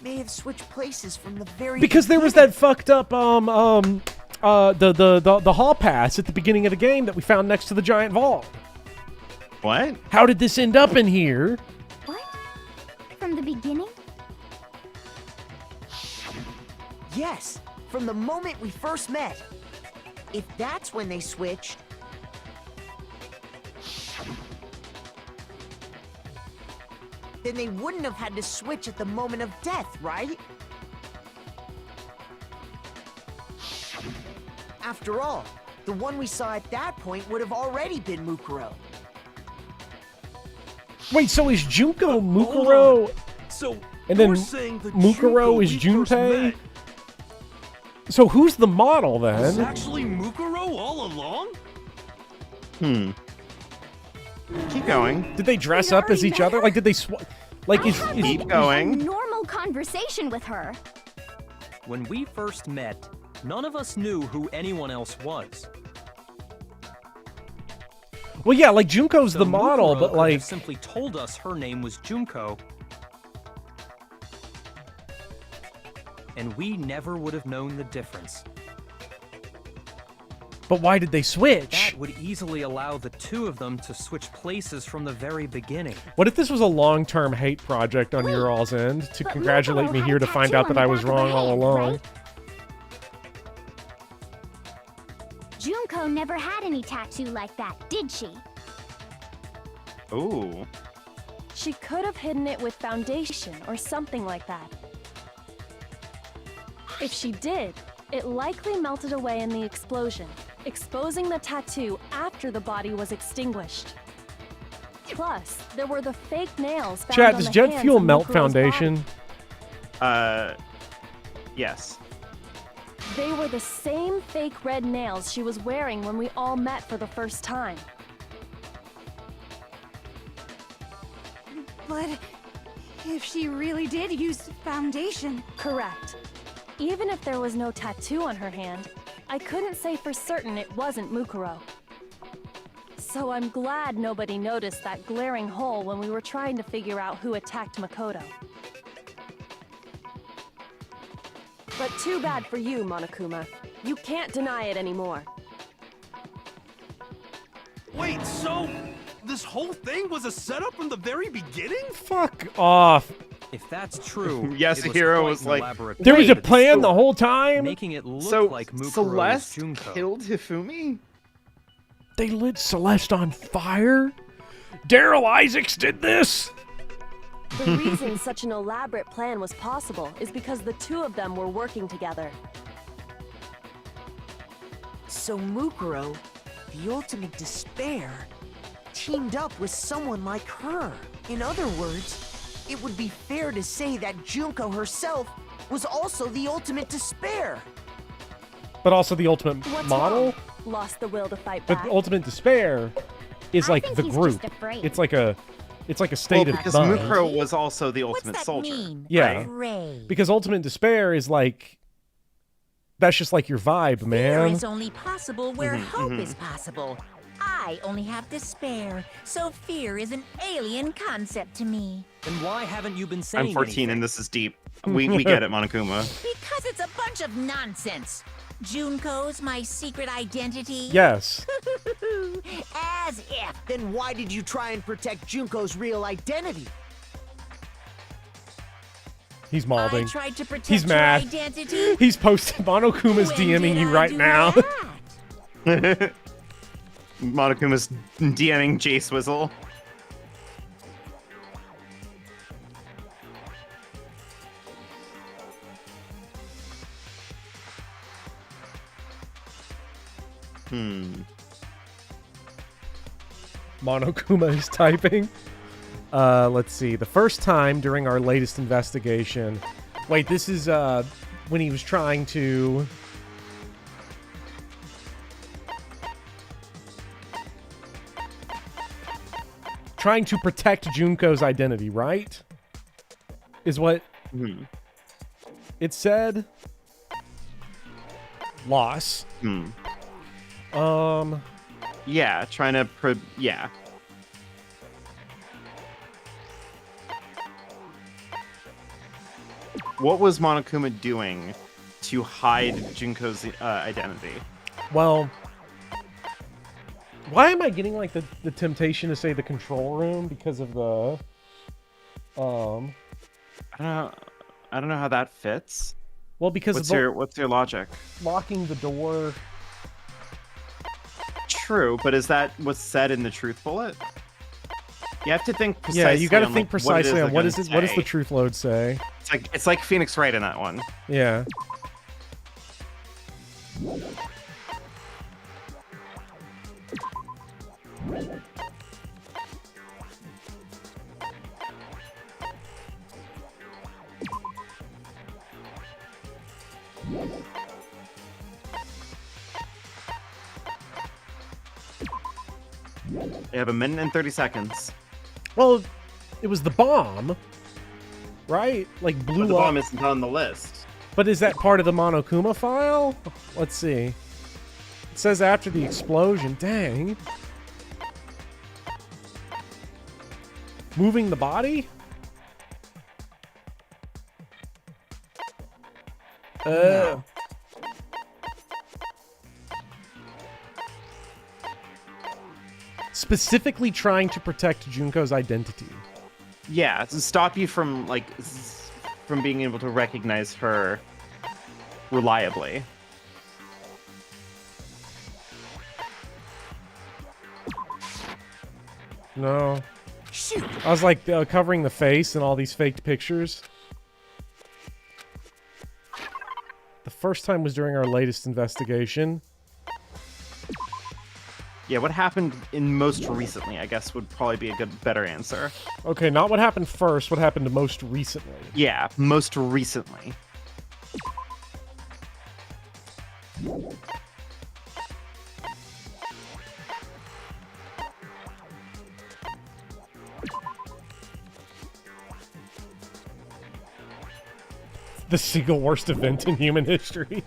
may have switched places from the very Because there was that fucked up the hall pass at the beginning of the game that we found next to the giant vault. What? How did this end up in here? What? From the beginning? Yes, from the moment we first met. If that's when they switched, then they wouldn't have had to switch at the moment of death, right? After all, the one we saw at that point would have already been Mukuro. Wait, so is Junko Mukuro? So And then you're saying the Mukuro Junko is we first Junpei? met So who's the model was then? actually Mukuro all along? Keep going. Did they dress up as each other? Like, did they like, is Keep going. Normal conversation with her. When we first met, none of us knew who anyone else was. well, yeah, like Junko's So the model, Mukuro but could like, have simply told us her name was Junko, and we never would have known the difference. but why did they switch? That would easily allow the two of them to switch places from the very beginning. What if this was a long-term hate project on your all's end to congratulate me here to find out that I was wrong all along? Junko never had any tattoo like that, did she? Ooh. She could have hidden it with foundation or something like that. If she did, it likely melted away in the explosion, exposing the tattoo after the body was extinguished. Plus, there were the fake nails found Chat, on does the jet hands fuel of melt Mukuro's foundation? Yes. They were the same fake red nails she was wearing when we all met for the first time. But if she really did use foundation... Correct. Even if there was no tattoo on her hand, I couldn't say for certain it wasn't Mukuro. So I'm glad nobody noticed that glaring hole when we were trying to figure out who attacked Makoto. But too bad for you, Monokuma. You can't deny it anymore. Wait, so this whole thing was a setup from the very beginning? Fuck off. If that's true, Yasuhiro it was quite an like, elaborate There was way a to the plan the story, whole time? making it look So like Mukuro's Celeste Junko. killed Hifumi? They lit Celeste on fire? Daryl Isaacs did this? The reason such an elaborate plan was possible is because the two of them were working together. So Mukuro, the ultimate despair, teamed up with someone like her. In other words, it would be fair to say that Junko herself was also the ultimate despair. But also the ultimate What's model? wrong? Lost the will to fight But back. the ultimate despair is I like think the he's group. just afraid. It's like a state Well, of because mind. Mukuro was also the What's ultimate that soldier. mean? Yeah. Afraid. Because ultimate despair is like, that's just like your vibe, Fear man. is only possible where hope is possible. I only have despair, so fear is an alien concept to me. Then why haven't you been saying I'm 14 anything? and this is deep. We get it, Monokuma. Because it's a bunch of nonsense. Junko's my secret identity. Yes. As if. Then why did you try and protect Junko's real identity? He's I malding. tried to protect He's your mad. identity. He's posted. Monokuma's When DMing did you I right do now. that? Monokuma's DMing J Swizzle. Monokuma is typing. Let's see. The first time during our latest investigation. Wait, this is when he was trying to. Trying to protect Junko's identity, right? Is what Hmm. It said loss. Yeah, trying to yeah. What was Monokuma doing to hide Junko's identity? Well, why am I getting like the temptation to say the control room because of the I don't know how that fits. Well, because what's your logic? Locking the door. True, but is that what's said in the truth bullet? You have to think precisely. Yeah, you got to on, think like, precisely on what does say. what does the truth load say? It's like Phoenix Wright in that one. Yeah. You have 1 minute and 30 seconds. Well, it was the bomb, right? Like blew But the up. bomb isn't on the list. But is that part of the Monokuma file? Let's see. It says after the explosion. Dang. Moving the body? No. Specifically trying to protect Junko's identity. Yeah, to stop you from from being able to recognize her reliably. No. Shoot. I was like covering the face and all these faked pictures. The first time was during our latest investigation. Yeah, what happened in most recently, I guess, would probably be a better answer. Okay, not what happened first, what happened most recently. Yeah, most recently. The single worst event in human history.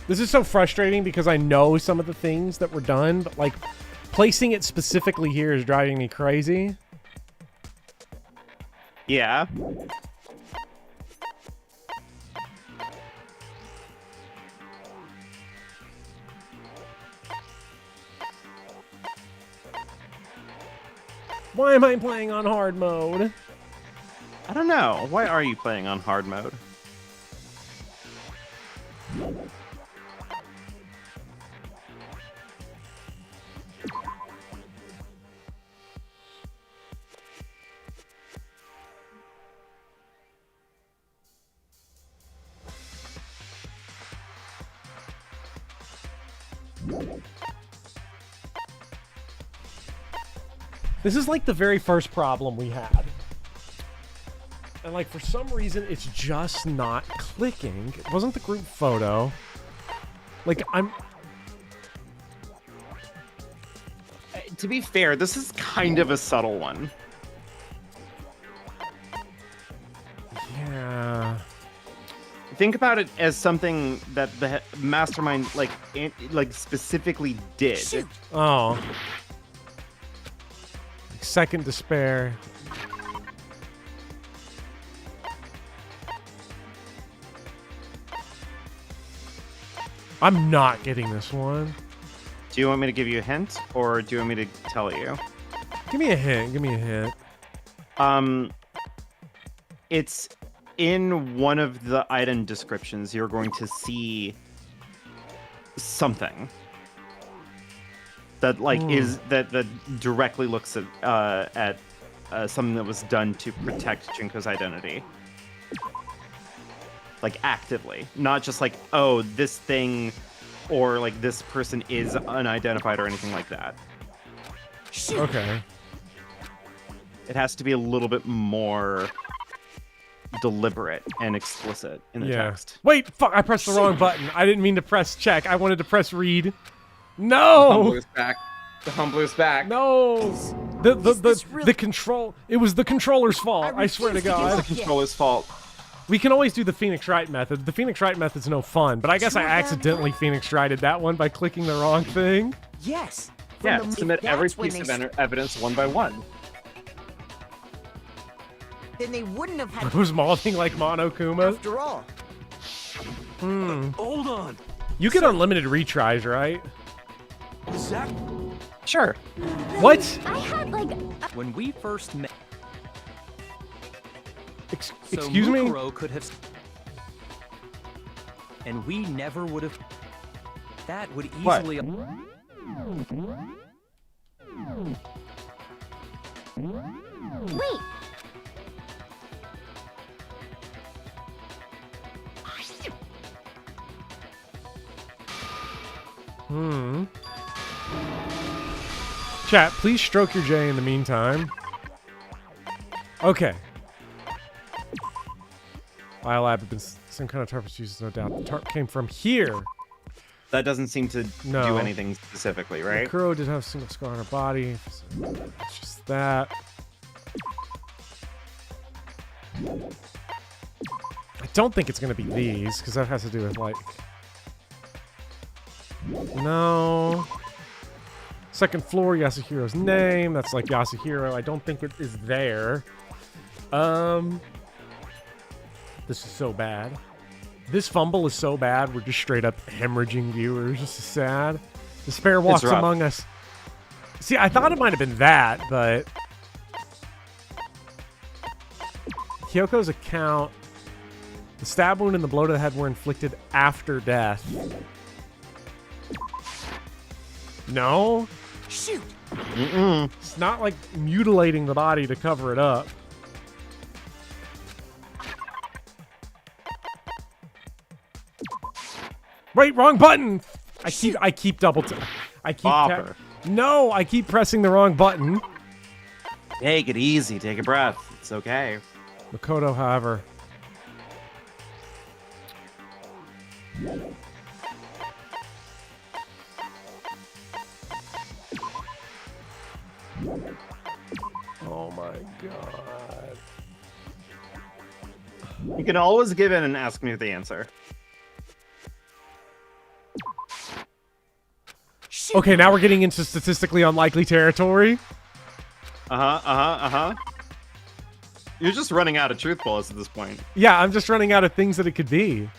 This is so frustrating because I know some of the things that were done, but like placing it specifically here is driving me crazy. Yeah. Why am I playing on hard mode? I don't know. Why are you playing on hard mode? This is like the very first problem we had. And like for some reason it's just not clicking. It wasn't the group photo. Like To be fair, this is kind of a subtle one. Yeah. Think about it as something that the mastermind like specifically did. Shoot. Oh. Second despair. I'm not getting this one. Do you want me to give you a hint, or do you want me to tell you? Give me a hint. Give me a hint. It's in one of the item descriptions. You're going to see something that is that directly looks at something that was done to protect Junko's identity. Like actively, not just like, oh, this thing or like this person is unidentified or anything like that. Okay. It has to be a little bit more deliberate and explicit in the text. Wait, fuck! I pressed the wrong button. I didn't mean to press check. I wanted to press read. The No. humbler's back. The humbler's back. No. The control. It was the controller's fault. I swear to God. It's the controller's fault. We can always do the Phoenix Wright method. The Phoenix Wright method's no fun, but I guess I accidentally Phoenix Wrighted that one by clicking the wrong thing. Yes. Yeah, submit every piece of evidence one by one. Then they wouldn't have had. Who's molding like Monokuma? After all. Hold on. You get unlimited retries, right? Zach. Sure. What? I had like. When we first met. Excuse me? Mukuro could have. And we never would have. That would easily. Wait. Chat, please stroke your J in the meantime. Okay. Biolab had been some kind of tarp was used, no doubt. The tarp came from here. That doesn't seem to do anything specifically, right? Mukuro did have a single scar on her body. It's just that. I don't think it's going to be these, because that has to do with, like... No. Second floor, Yasuhiro's name. That's like Yasuhiro. I don't think it is there. This is so bad. This fumble is so bad, we're just straight up hemorrhaging viewers. This is sad. Despair walks among us. See, I thought it might have been that, but... Kyoko's account. The stab wound and the blow to the head were inflicted after death. No? Shoot! It's not like mutilating the body to cover it up. Wait, wrong button! I keep double I keep pressing the wrong button. Take it easy, take a breath. It's okay. Makoto, however. Oh my god. You can always give in and ask me the answer. Okay, now we're getting into statistically unlikely territory. You're just running out of truth bullets at this point. Yeah, I'm just running out of things that it could be.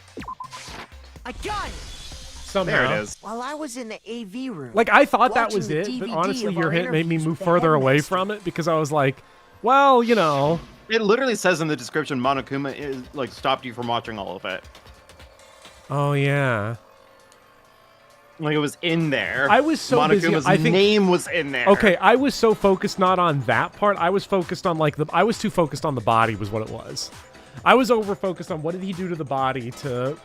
I got it! Somehow. There it is. While I was in the AV room. Like, I thought that was watching it, the but DVD honestly, of your our hint made me interviews move with the further away headmaster. from it because I was like, well, you know. It literally says in the description Monokuma is like stopped you from watching all of it. Oh, yeah. Like it was in there. I was so busy. Monokuma's I think name was in there. Okay, I was so focused not on that part. I was focused on like I was too focused on the body was what it was. I was over focused on what did he do to the body to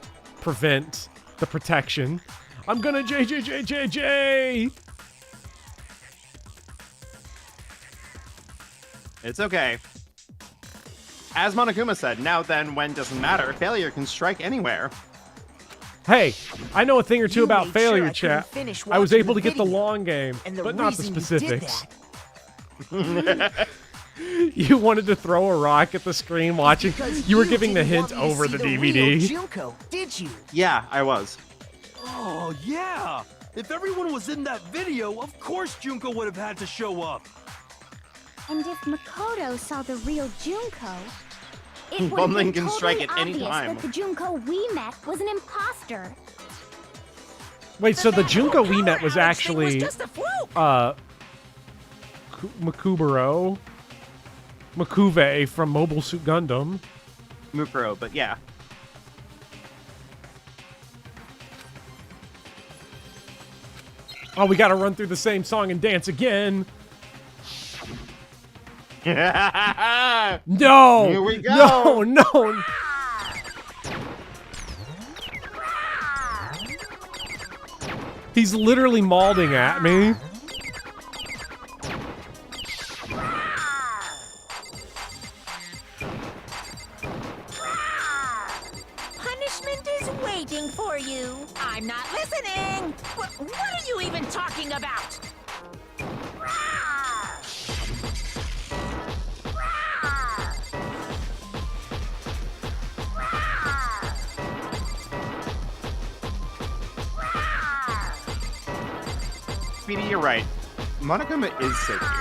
prevent the protection. I'm gonna JJJJJ. It's okay. As Monokuma said, now then when doesn't matter, failure can strike anywhere. Hey, I know a thing or two You about made failure, sure I couldn't chat. finish I was watching able the to get the video. long game, And the but not the reason you did specifics. You wanted to throw a rock at the screen watching. Because You were giving the didn't hint want me to over see the real DVD. Junko, did you? Yeah, I was. Oh, yeah! If everyone was in that video, of course Junko would have had to show up. And if Makoto saw the real Junko, it would Well, have then been can strike totally at any obvious time. that the Junko we met was an imposter. Wait, so the Junko we met was actually just a fluke. Makuburo, Makuve from Mobile Suit Gundam. Mukuro, but yeah. Oh, we gotta run through the same song and dance again. No! Here we go. No! He's literally mauling at me. waiting for you. I'm not listening. What are you even talking about? Speedy, you're right. Monokuma is so cute.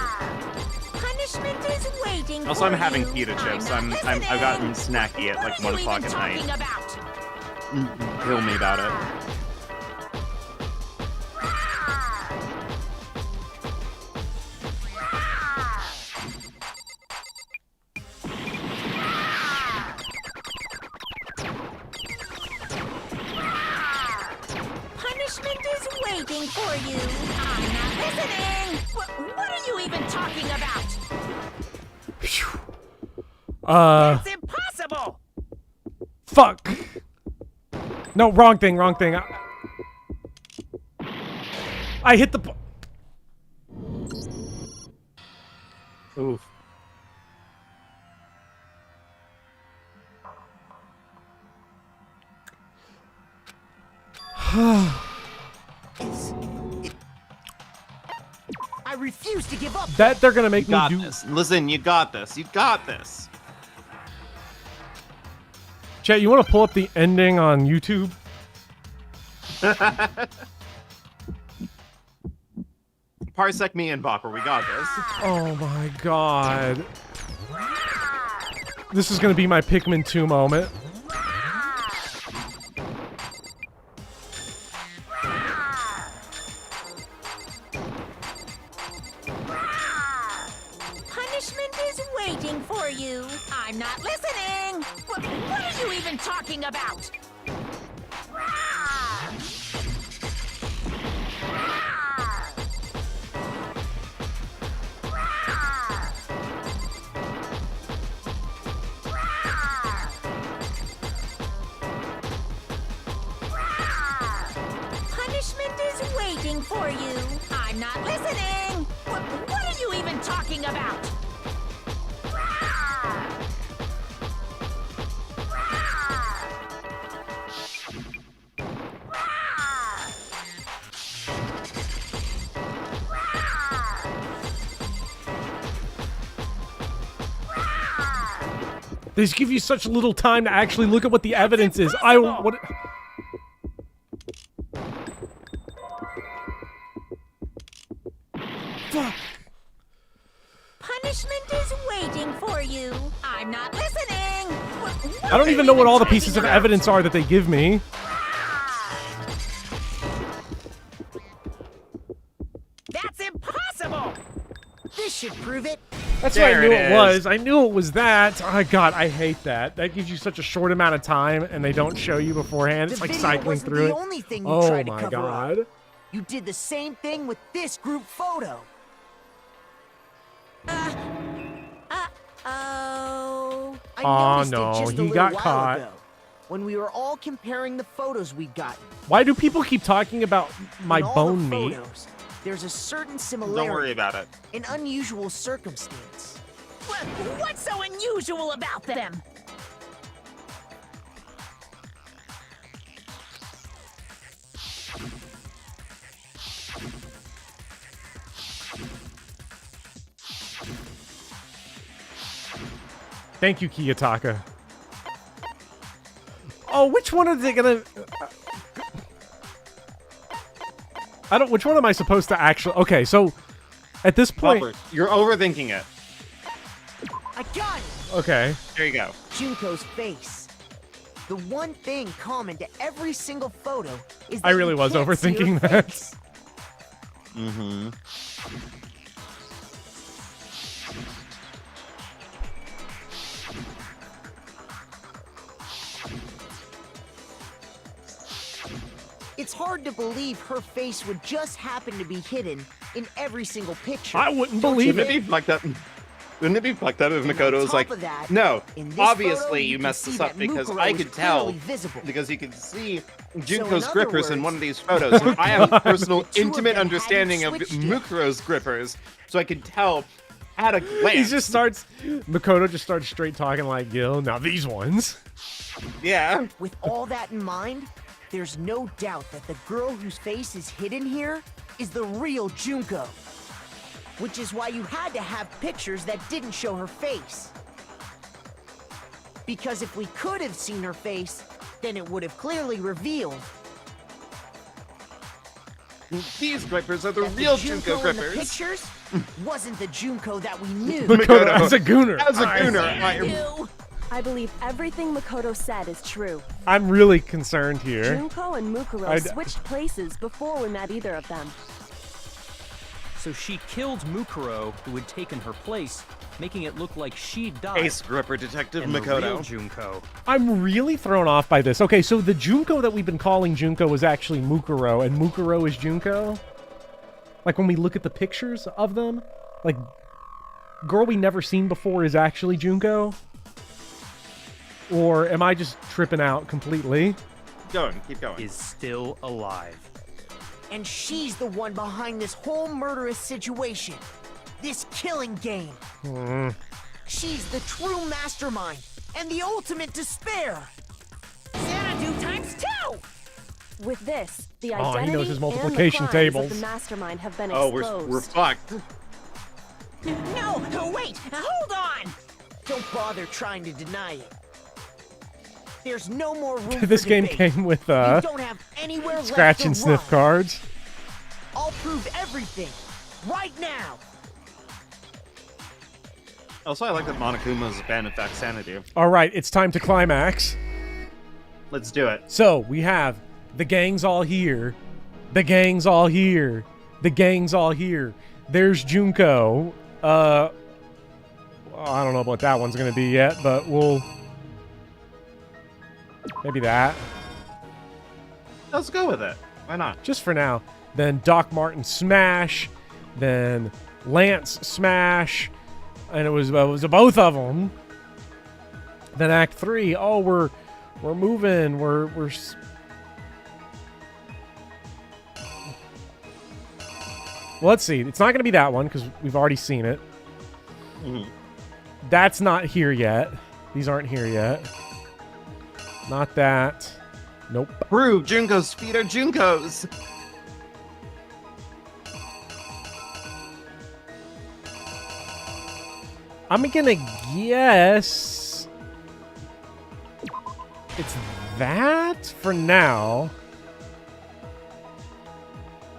Punishment is waiting Also, for I'm having you. pita chips. I'm I've gotten snacky at like 1 o'clock at night. Kill me about it. Punishment is waiting for you. I'm not listening. What are you even talking about? That's impossible. Fuck. No, wrong thing. I hit the. Oof. I refuse to give up. That they're gonna make You got me do. this. Listen, you got this. You got this. Chat, you want to pull up the ending on YouTube? Parsec me and Bopper, we got this. Oh my god. This is gonna be my Pikmin 2 moment. Punishment is waiting for you. I'm not listening. What are you even talking about? Punishment is waiting for you. I'm not listening. What are you even talking about? They just give you such little time to actually look at what the evidence is. What? Fuck. Punishment is waiting for you. I'm not listening. I don't even know what all the pieces of evidence are that they give me. That's impossible. This should prove it. That's what I knew it was. I knew it was that. Oh god, I hate that. That gives you such a short amount of time, and they don't show you beforehand. It's like cycling through it. The only thing you Oh tried to my cover god. up. You did the same thing with this group photo. Oh. I noticed no, it just a he little got while caught. ago, when we were all comparing the photos we'd gotten. Why do people keep talking about my In all bone the meat? photos, there's a certain similarity. Don't worry about it. An unusual circumstance. What's so unusual about them? Thank you, Kiyotaka. Oh, which one are they gonna... I don't... Which one am I supposed to actually... Okay, so... At this point... Bopper, you're overthinking it. I got it! Okay. There you go. Junko's face. The one thing common to every single photo is that I really you was can't see her overthinking that. face. Mm-hmm. It's hard to believe her face would just happen to be hidden in every single picture. I wouldn't Don't believe you Wouldn't it be fucked up? Wouldn't it be fucked up if Mikoto was top like, of that, no, in this photo, obviously you you can messed see this up that because Mukuro I is could tell, clearly visible. because you could see in Junko's other grippers in words, one of these photos. And I have a personal, the two of intimate them hadn't understanding of switched yet. Mukuro's grippers, so I could tell at a glance. He just starts... Makoto just starts straight talking like, yo, now these ones. Yeah. With all that in mind, There's no doubt that the girl whose face is hidden here is the real Junko. Which is why you had to have pictures that didn't show her face. Because if we could have seen her face, then it would have clearly revealed These grippers are the that real the Junko Junko in the grippers. pictures wasn't the Junko that we knew. Makoto as a gooner. As a gooner. I believe everything Makoto said is true. I'm really concerned here. Junko and Mukuro switched places before we met either of them. So she killed Mukuro, who had taken her place, making it look like she died. Ace gripper detective and the Makoto. real Junko. I'm really thrown off by this. Okay, so the Junko that we've been calling Junko was actually Mukuro, and Mukuro is Junko? Like, when we look at the pictures of them, like, girl we never seen before is actually Junko? Or am I just tripping out completely? Keep going. Is still alive. And she's the one behind this whole murderous situation. This killing game. She's the true mastermind and the ultimate despair. Xanadu times 2! With this, the Oh, he identity knows his and multiplication the crimes tables. of the mastermind have been Oh, exposed. we're fucked. No, wait, hold on! Don't bother trying to deny it. There's no more room This for game debate. came with You don't have anywhere scratch left and to sniff run. cards. I'll prove everything right now. Also, I like that Monokuma's ban affects sanity. All right, it's time to climax. Let's do it. So we have the gang's all here. The gang's all here. The gang's all here. There's Junko. I don't know what that one's gonna be yet, but we'll maybe that. Let's go with it. Why not? Just for now. Then Doc Martin smash. Then Lance smash. And it was both of them. Then Act 3. Oh, we're moving. We're Well, let's see. It's not going to be that one because we've already seen it. That's not here yet. These aren't here yet. Not that. Nope. Prove Junko's feet are Junko's. I'm gonna guess it's that for now.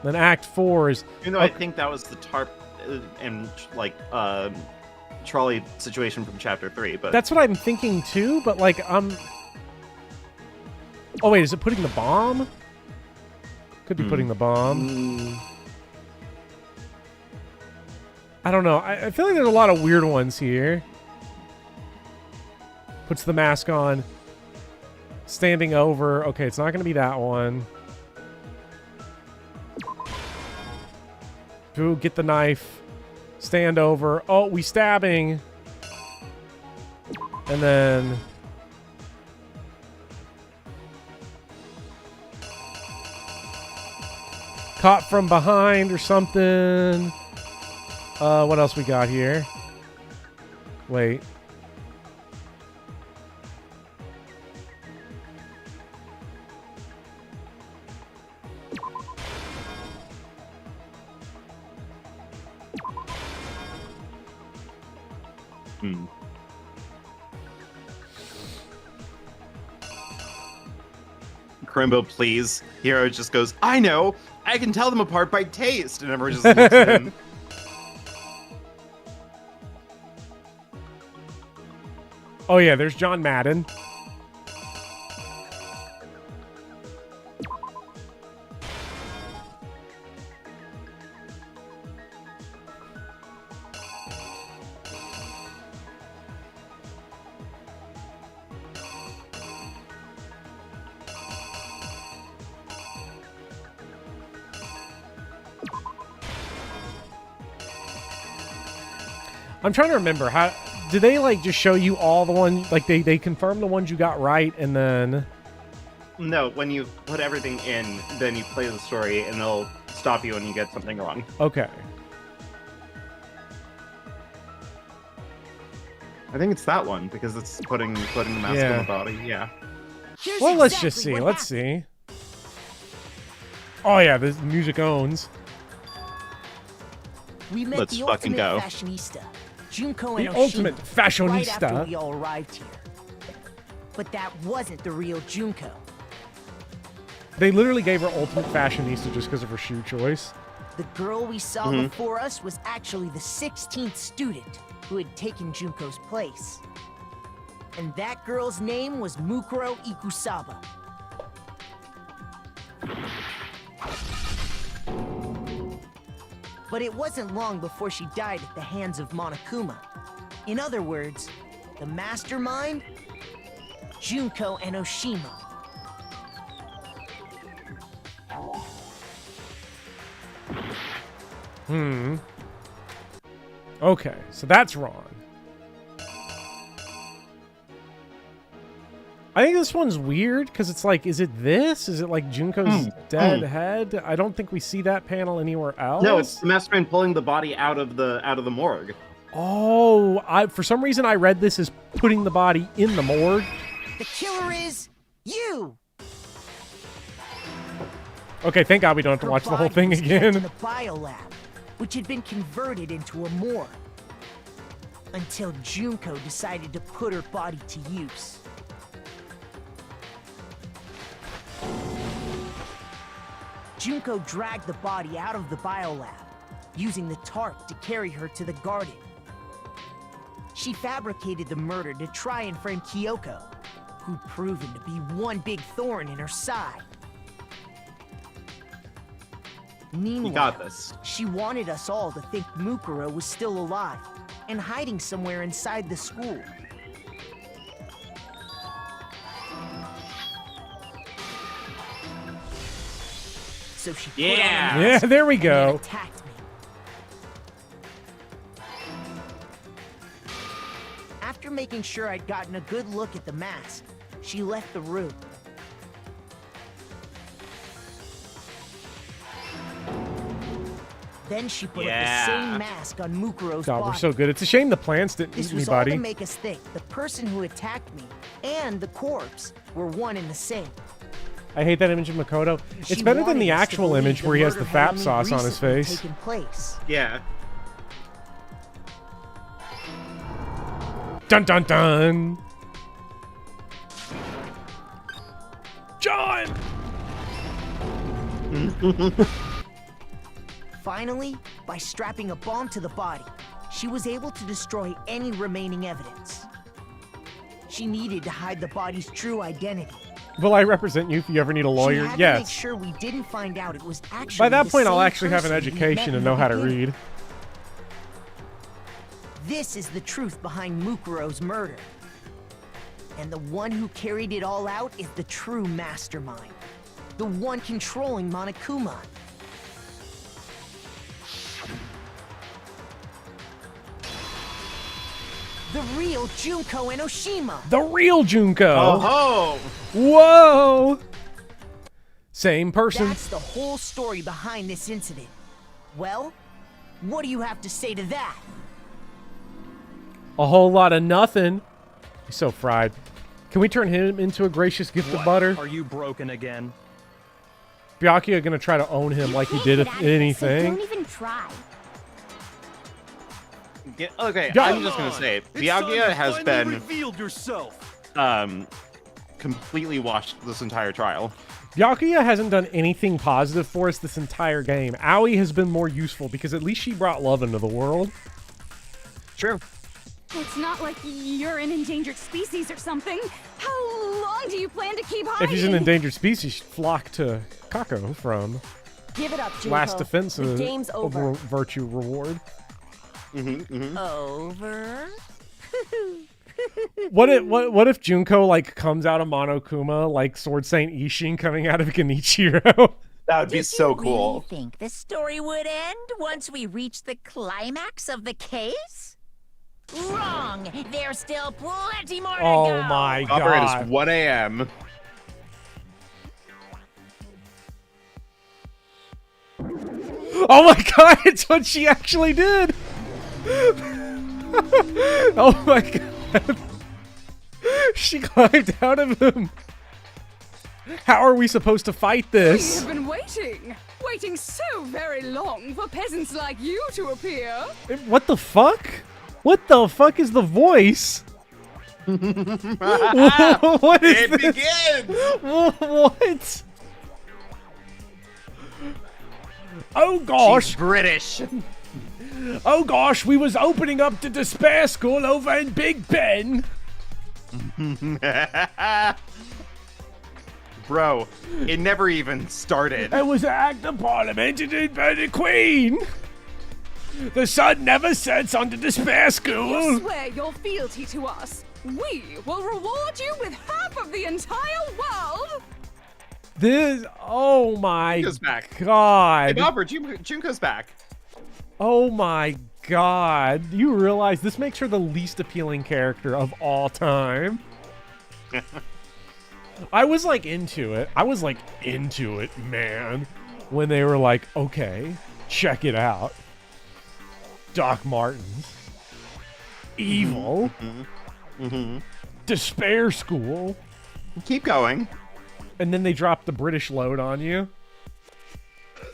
Then Act 4 is. Even though I think that was the tarp and trolley situation from Chapter 3, but That's what I'm thinking too. But like Oh wait, is it putting the bomb? Could be putting the bomb. I don't know. I feel like there's a lot of weird ones here. Puts the mask on. Standing over. Okay, it's not going to be that one. Ooh, get the knife. Stand over. Oh, we stabbing. And then... caught from behind or something. What else we got here? Wait. Crimbo, please. Hero just goes, I know! I can tell them apart by taste! And everyone just looks at him. Oh yeah, there's John Madden. I'm trying to remember how did they like just show you all the ones like they confirm the ones you got right and then No, when you put everything in, then you play the story and they'll stop you when you get something wrong. Okay. I think it's that one because it's putting the mask on the body. Yeah. Well, let's just see. Let's see. Oh yeah, the music owns. We met Let's the fucking ultimate go. fashionista, Junko The and ultimate Oshima, right fashionista. after we all arrived here. But that wasn't the real Junko. They literally gave her ultimate fashionista just because of her shoe choice. The girl we saw before us was actually the 16th student who had taken Junko's place. And that girl's name was Mukuro Ikusaba. But it wasn't long before she died at the hands of Monokuma. In other words, the mastermind, Junko and Oshima. Okay, so that's wrong. I think this one's weird because it's like, is it this? Is it like Junko's dead head? I don't think we see that panel anywhere else. No, it's the mastermind pulling the body out of the morgue. Oh, for some reason I read this as putting the body in the morgue. The killer is you! Okay, thank God we don't have to Her watch the whole body thing was kept in again. the biolab, which had been converted into a morgue. Until Junko decided to put her body to use. Junko dragged the body out of the biolab, using the tarp to carry her to the garden. She fabricated the murder to try and frame Kyoko, who'd proven to be one big thorn in her side. Meanwhile, You got this. she wanted us all to think Mukuro was still alive and hiding somewhere inside the school. So she put on a Yeah. Yeah, mask there we and go. attacked me. After making sure I'd gotten a good look at the mask, she left the room. Then she put up the same mask on Mukuro's God, body. we're so good. It's a shame the plants didn't This eat was all anybody. to make us think the person who attacked me and the corpse were one and the same. I hate that image of Makoto. It's She better than wanted the us to actual believe image where he has the murder had fat only sauce on his recently face. taken place. Yeah. Dun dun dun. John! Finally, by strapping a bomb to the body, she was able to destroy any remaining evidence. She needed to hide the body's true identity. Will I represent you if you ever need a She lawyer? had to make Yes. sure we didn't find out it was actually By that the point, I'll same actually have an person we met education in and the know how to beginning. read. This is the truth behind Mukuro's murder. And the one who carried it all out is the true mastermind. The one controlling Monokuma. The real Junko and Oshima. The real Junko. Oh, Whoa! Same person. That's the whole story behind this incident. Well, what do you have to say to that? A whole lot of nothing. He's so fried. Can we turn him into a gracious gift of butter? Are you broken again? Byakuya gonna try to own him like he did Get if out of this, so anything. don't even try. okay. Yeah. I'm just gonna say, Byakuya has been revealed yourself. completely washed this entire trial. Byakuya hasn't done anything positive for us this entire game. Aoi has been more useful because at least she brought love into the world. True. It's not like you're an endangered species or something. How long do you plan to keep hiding? If he's an endangered species, flock to Kako from Give it up, Junko. Last Defense The game's over. Virtue Reward. Over? What if Junko like comes out of Monokuma like Sword Saint Ishin coming out of Genichiro? That would be so cool. Really think the story would end once we reach the climax of the case? Wrong! There's still plenty more to go! Oh my Opera, god. it is 1 a.m. Oh my god, it's what she actually did! Oh my god. She climbed out of him. How are we supposed to fight We this? have been waiting Waiting so very long for peasants like you to appear. What the fuck? What the fuck is the voice? What is it this? begins. What? Oh gosh. She's British. Oh gosh, we was opening up the Despair School over in Big Ben. Bro, it never even started. It was an act of parliament by the Queen. The sun never sets on the Despair You School. swear your fealty to us. We will reward you with half of the entire world. This, oh my Junko's back. god. Hey, Bobber, Junko's back. Oh my god. You realize this makes her the least appealing character of all time. I was like into it. Man. When they were like, okay, check it out. Doc Martens. Evil. Despair School. Keep going. And then they dropped the British load on you.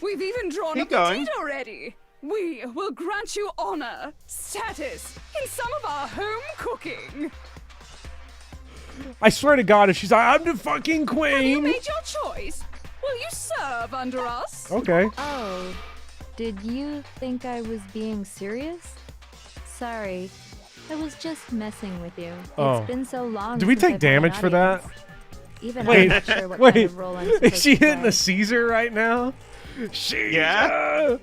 We've even drawn Keep a going. petite already. We will grant you honor, status, in some of our home cooking. I swear to God, if she's like, I'm the fucking Have you queen. made your choice? Will you serve under us? Okay. Oh, did you think I was being serious? Sorry, I was just messing with you. Oh. It's been so long. Do we since take I've had an damage for that? audience. Even Wait, I'm not sure what wait. kind of role I'm supposed Is she to hitting play. the Caesar right now? Caesar. Yeah.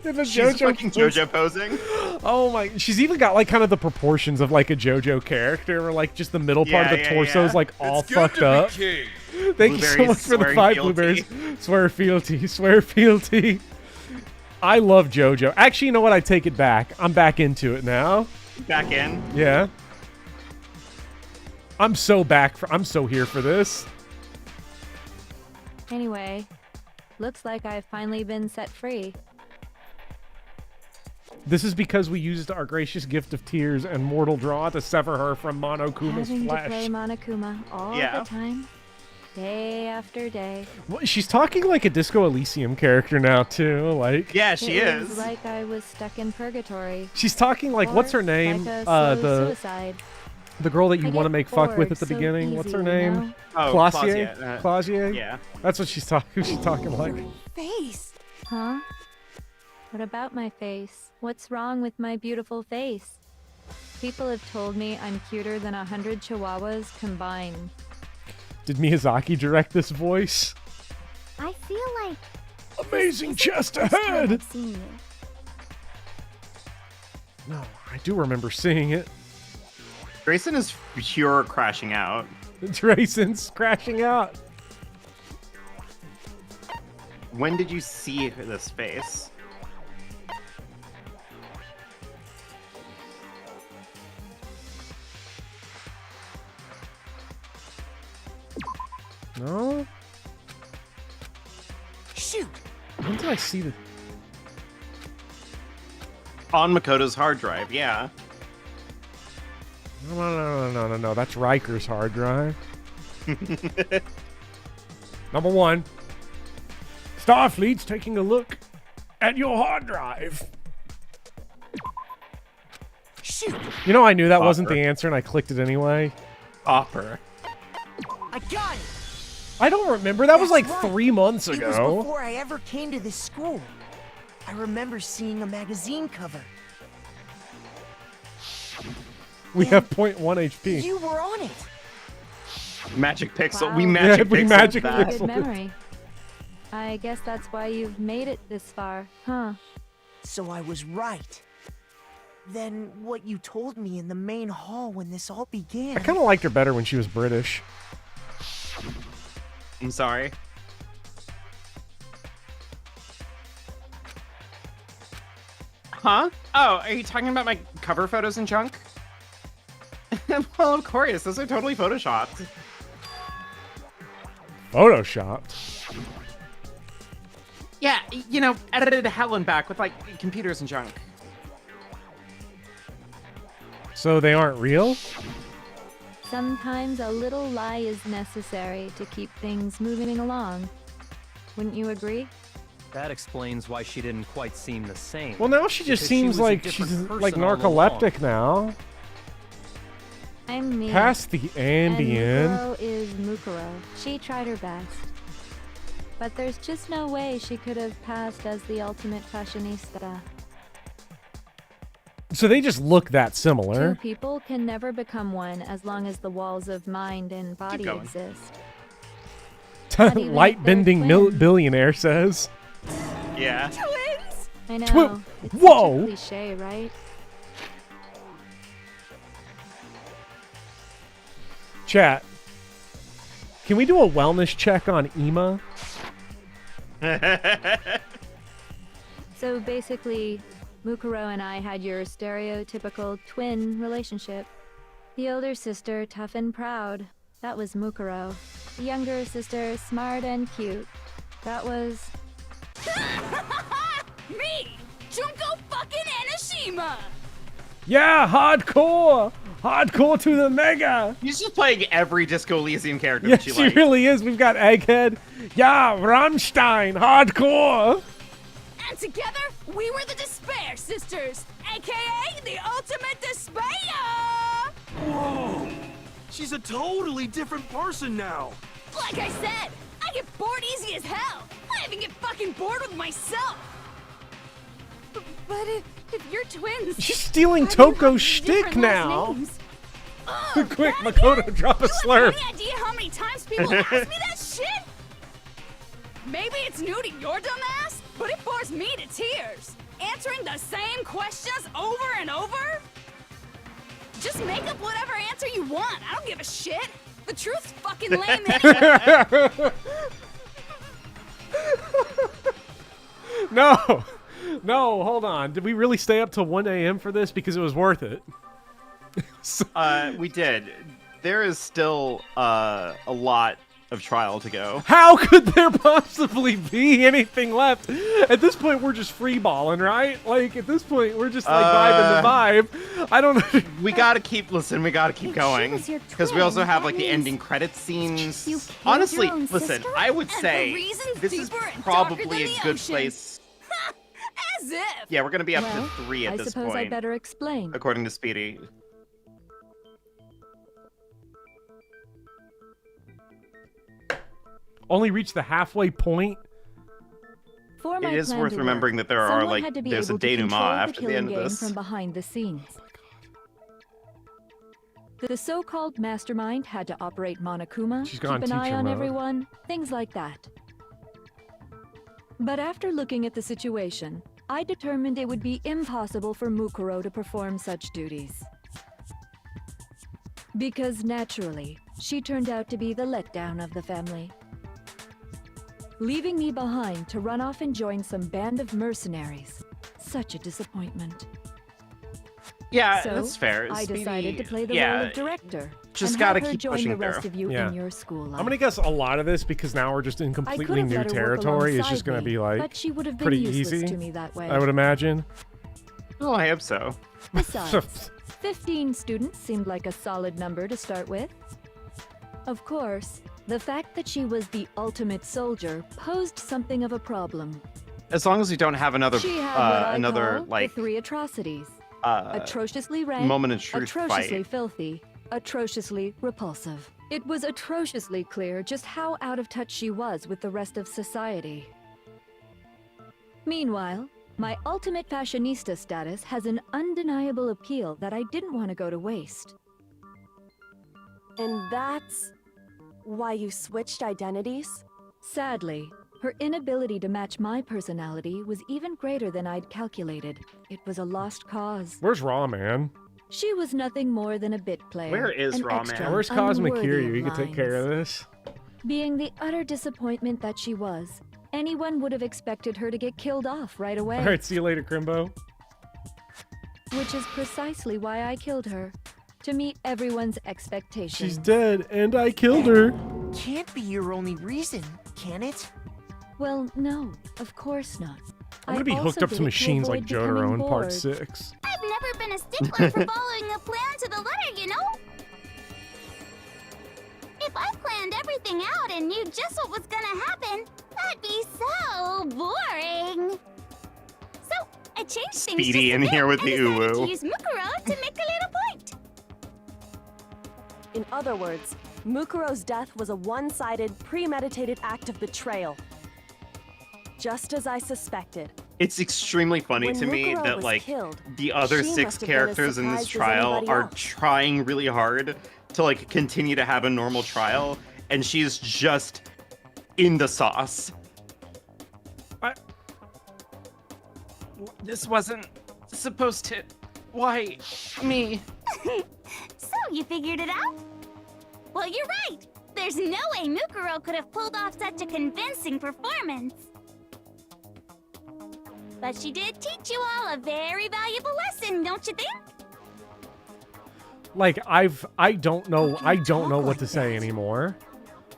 The She's fucking JoJo posing. Oh my! She's even got like kind of the proportions of like a JoJo character, where like just the middle part of the torso is like all fucked up. Thank you so much for the 5 blueberries. Swear fealty. I love JoJo. Actually, you know what? I take it back. I'm back into it now. Back in. Yeah. I'm so here for this. Anyway, looks like I've finally been set free. This is because we used our gracious gift of tears and mortal draw to sever her from Monokuma's Having flesh. to play Monokuma all Yeah. the time, day after day. Well, she's talking like a Disco Elysium character now too. Like Yeah, she it is. was like I was stuck in purgatory. she's talking like, Or what's her name? Like a slow the suicide. the girl that you I want to get make fuck with bored at the so beginning. What's her easy, name? you know? Oh, Clausier. Clausier. Clausier. Yeah. That's what she's talking. She's talking like. Face. Huh? What about my face? What's wrong with my beautiful face? People have told me I'm cuter than 100 chihuahuas combined. Did Miyazaki direct this voice? I feel like Amazing chest first time ahead. I've seen you. No, I do remember seeing it. Grayson is pure crashing out. Drayson's crashing out. When did you see this face? No. Shoot! When did I see the? On Makoto's hard drive, yeah. No. That's Riker's hard drive. Number 1. Starfleet's taking a look at your hard drive. Shoot! You know, I knew that wasn't Opera. the answer, and I clicked it anyway. Opera. I got it! I don't remember. That was like That's right. 3 months It was ago. before I ever came to this school. I remember seeing a magazine cover. We have 0.1 HP. You were on it. Magic pixel. Wow. We magic Yeah, we pixeled magic that. pixeled. Good memory. I guess that's why you've made it this far, huh? So I was right. Then what you told me in the main hall when this all began. I kind of liked her better when she was British. I'm sorry. Huh? Oh, are you talking about my cover photos and junk? Well, of course. Those are totally photoshopped. Photoshopped. Yeah, you know, edited to hell and back with, like, computers and junk. So they aren't real? Sometimes a little lie is necessary to keep things moving along. Wouldn't you agree? That explains why she didn't quite seem the same. Well, now she just Because seems was a like different she's person like all along. narcoleptic now. I'm me. Past the And Ambien. Mukuro is Mukuro. She tried her best. But there's just no way she could have passed as the ultimate fashionista. So they just look that Two similar. people can never become one as long as the walls of mind and body going. exist. Not even if Light bending they're twins. billionaire says. Yeah. Twins! I know. Twi- It's such Whoa! a cliche, right? Chat. Can we do a wellness check on Ema? So basically, Mukuro and I had your stereotypical twin relationship. The older sister, tough and proud. That was Mukuro. The younger sister, smart and cute. That was... Me! Junko fucking Enoshima! Yeah, hardcore! Hardcore to the mega! He's just playing every Disco Elysium character Yes, that you she like. really is. We've got Egghead. Yeah, Rammstein, hardcore! And together, we were the Despair Sisters, aka the Ultimate Despair! Whoa! She's a totally different person now. Like I said, I get bored easy as hell. I even get fucking bored with myself. But if you're twins, She's stealing why do you have Toko's shtick different last now. names? Ugh, Quick, that Makoto, again? drop a You slurp. have any idea how many times people ask me that shit? Maybe it's new to your dumb ass, but it bores me to tears. Answering the same questions over and over? Just make up whatever answer you want. I don't give a shit. The truth's fucking lame anyway. No, no, hold on. Did we really stay up till 1 a.m. for this? Because it was worth it. We did. There is still a lot of trial to go. How could there possibly be anything left? At this point, we're just freeballing, right? Like, at this point, we're just, like, vibing the vibe. I don't know. We gotta keep going. was your Because we also twin, have, that like, the means ending credit scenes. you killed Honestly, your own listen, sister? I would And the say reason's this is deeper and darker than probably a the good ocean. place. As if. Yeah, we're gonna be up Well, to 3 at I this suppose point, I better explain. according to Speedy. Only reached the halfway point. For my It is plan worth to remembering work, that there are, someone like, had to be there's a able to denouement control after the killing end of game this. from behind the scenes. The so-called mastermind had to operate Monokuma, She's keep gone an eye teacher on mode. everyone, things like that. But after looking at the situation, I determined it would be impossible for Mukuro to perform such duties. Because naturally, she turned out to be the letdown of the family. Leaving me behind to run off and join some band of mercenaries. Such a disappointment. Yeah, So, that's fair. I Speedy- decided to play the yeah, role of director. just and gotta have her keep join pushing the rest through. of you Yeah. in your school life. I'm gonna guess a lot of this because now we're just in I completely could have new let her work territory. It's alongside just gonna me, be like but she would have been pretty useless easy. to me that way. I would imagine. Oh, I hope so. Besides, 15 students seemed like a solid number to start with. Of course, the fact that she was the ultimate soldier posed something of a problem. As long as we don't have another, She had what I another call like the 3 atrocities. uh, Atrociously rank, moment of truth atrociously fight. filthy, atrociously repulsive. It was atrociously clear just how out of touch she was with the rest of society. Meanwhile, my ultimate fashionista status has an undeniable appeal that I didn't want to go to waste. And that's why you switched identities? Sadly, her inability to match my personality was even greater than I'd calculated. It was a lost cause. Where's Raw Man? She was nothing more than a bit player. Where is an Raw extra, Man? Where's Cosmic unworthy Kiryu? of You can take care of lines. this. Being the utter disappointment that she was, anyone would have expected her to get killed off right away. All right, see you later, Crimbo. Which is precisely why I killed her. To meet everyone's expectations. She's dead, and I killed her. Can't be your only reason, can it? Well, no, of course not. I'm gonna be hooked up to machines like Jotaro in Part 6. I've never been a stickler for following a plan to the letter, you know? If I planned everything out and knew just what was gonna happen, that'd be so boring. So I changed things Speedy just a in bit here with and the decided uwu. to use Mukuro to make a little point. In other words, Mukuro's death was a one-sided, premeditated act of betrayal. Just as I suspected. It's extremely funny When to me Mukuro that was like killed, the other she 6 must have been as characters in this surprised as trial anybody are else. trying really hard to like continue to have a normal trial, and she's just in the sauce. This wasn't supposed to. Why me? So you figured it out? Well, you're right. There's no way Mukuro could have pulled off such a convincing performance. But she did teach you all a very valuable lesson, don't you think? Like I don't know what to say anymore.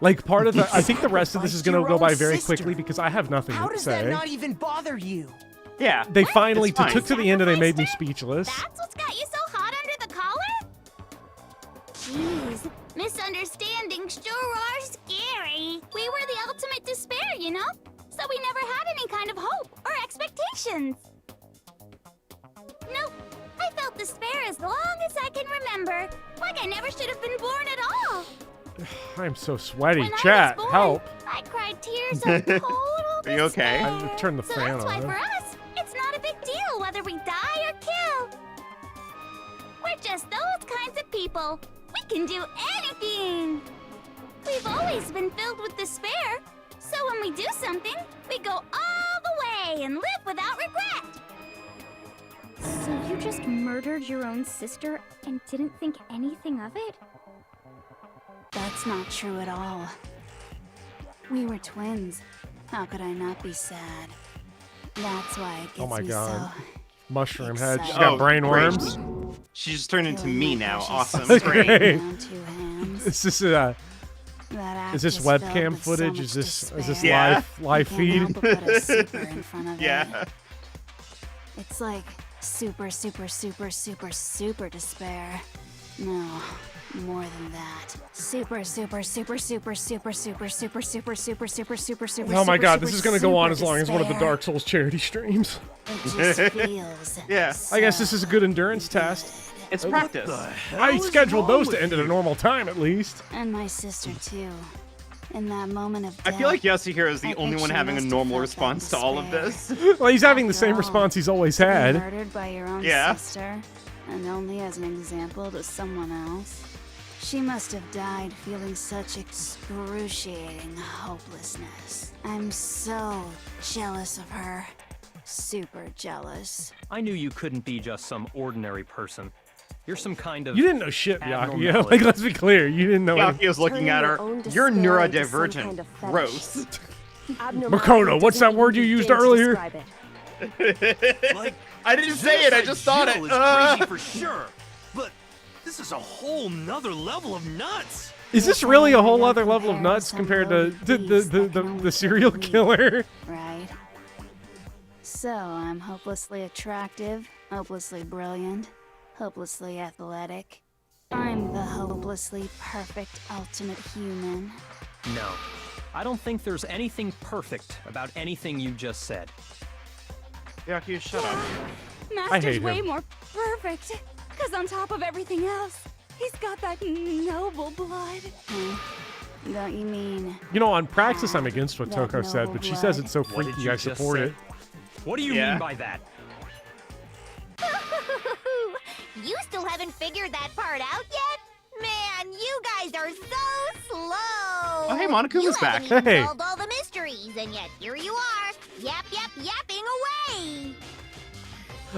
Like part of the I think the rest of this is gonna go by very quickly because I have nothing How to does say. that not even bother you? Yeah. They finally It's fine. took to the end and they made me speechless. That's what's got you so hot under the collar? Jeez, misunderstandings sure are scary. We were the ultimate despair, you know? So we never had any kind of hope or expectations. Nope, I felt despair as long as I can remember. Like I never should have been born at all. I'm so sweaty. When Chat, I was born, help. I cried tears of total Are you okay? despair. I turned the So fan that's why on. for us, it's not a big deal whether we die or kill. We're just those kinds of people. We can do anything. We've always been filled with despair. So when we do something, we go all the way and live without regret. So you just murdered your own sister and didn't think anything of it? That's not true at all. We were twins. How could I not be sad? That's why it gets Oh my me god. so Mushroom head. She's excited. got brain great. worms. She just turned into me now. Awesome. Great. Great. down 2 hands. Is this That is act this is filled webcam with so footage? much Is this despair. Yeah. live Can't feed? help but put a super in front of Yeah. it. It's like super, super, super, super, super despair. No, more than that. Super, super, super, super, super, super, super, super, super, super, super, super. Oh my super, god, super, this is gonna go on as super long as one of the despair. Dark Souls charity streams. It just feels. Yeah. I guess this is a good endurance test. It's practice. I scheduled those to end at a normal time at least. And my sister too. In that moment of I death. feel like Yasuhiro is the I only think one she having a must have normal felt that response to all of despair. this. Well, he's having the After same all, response he's always to be had. Murdered by your own Yeah. sister, and only as an example to someone else. She must have died feeling such excruciating hopelessness. I'm so jealous of her. Super jealous. I knew you couldn't be just some ordinary person. You're some kind of You didn't know shit, Byakuya. abnormality. Like, let's be clear, you didn't know anything. Yakuya's looking at her. You're neurodivergent. Gross. Makoto, what's that word you used earlier? Like, I didn't say it, I just thought it. Jill is crazy for sure, but this is a whole nother level of nuts. Is this really a whole other level of nuts compared to the serial killer? Right? So, I'm hopelessly attractive, hopelessly brilliant, hopelessly athletic. I'm the hopelessly perfect ultimate human. No. I don't think there's anything perfect about anything you just said. Yakuya, shut up. Master's hate way him. more perfect. Because on top of everything else, he's got that noble blood. Don't you mean... You know, on Praxis, I'm against what That Toko said, noble but she blood. says it's so What did freaky, you I just support say? it. What do you Yeah. mean by that? You still haven't figured that part out yet? Man, you guys are so slow. Oh, hey, Monokuma's You back. haven't even Hey. solved all the mysteries, and yet here you are, yapping away.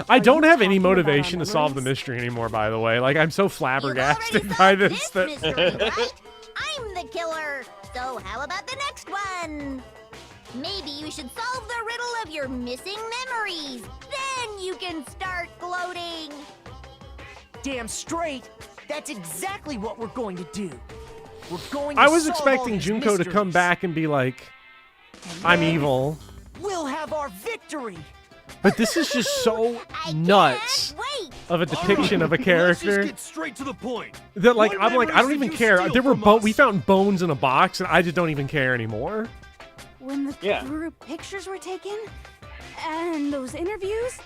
I don't have any talking about motivation our to solve the memories? mystery anymore, by the way. Like, I'm so You've flabbergasted already by solved this. this mystery, right? I'm the killer. So how about the next one? Maybe you should solve the riddle of your missing memories. Then you can start gloating. Damn straight. That's exactly what we're going to do. We're going to I was solve all expecting these Junko to come mysteries. back and be like, I'm evil. We'll have our victory. But this is just so nuts of a depiction of a Let's character just get straight to the point. that, like, What I'm like, I don't memories even did you care. steal There were from us? we found bones in a box, and I just don't even care anymore. When the group pictures were taken, and those interviews.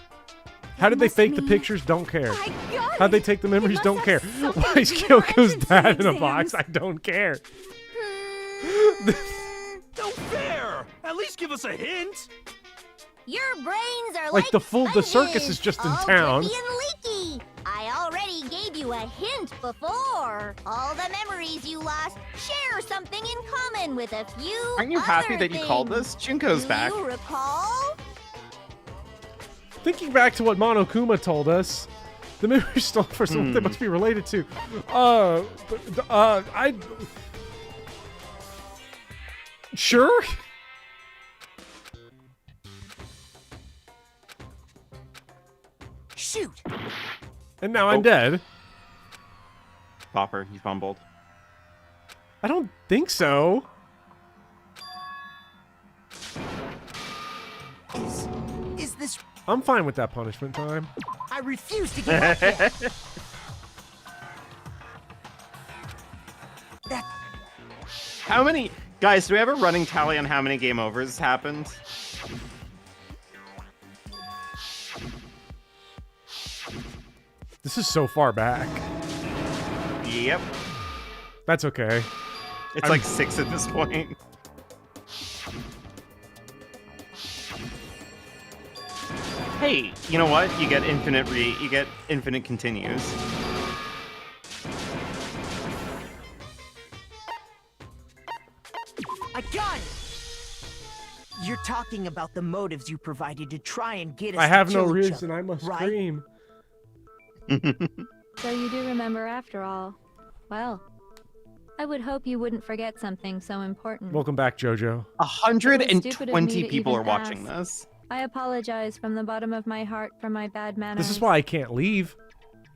How did they must fake the mean- pictures? Don't care. My God, How'd they take the memories? Don't care. Why is Kyoko's dad in a box? I don't care. No fair! At least give us a hint! Your brains are Like, the circus sponges, is just in all town. drippy and leaky. I already gave you a hint before. All the memories you lost share something in common with a few. Aren't you happy other that you called things. this? Junko's Do back. you recall? Thinking back to what Monokuma told us, the memories stole for something they must be related to. I. Sure. Shoot! And now I'm dead. Bopper, you fumbled. I don't think so. Is this... I'm fine with that punishment time. I refuse to give up yet. That... How many... Guys, do we have a running tally on how many game overs happened? This is so far back. Yep. That's okay. It's like 6 at this point. Hey, you know what? You get infinite continues. I got it! You're talking about the motives you provided to try and get us I have to no kill each reason. other, I must right? scream. So you do remember after all. Well, I would hope you wouldn't forget something so important. Welcome back, JoJo. 120 people are even watching ask. this. I apologize from the bottom of my heart for my bad manners. This is why I can't leave.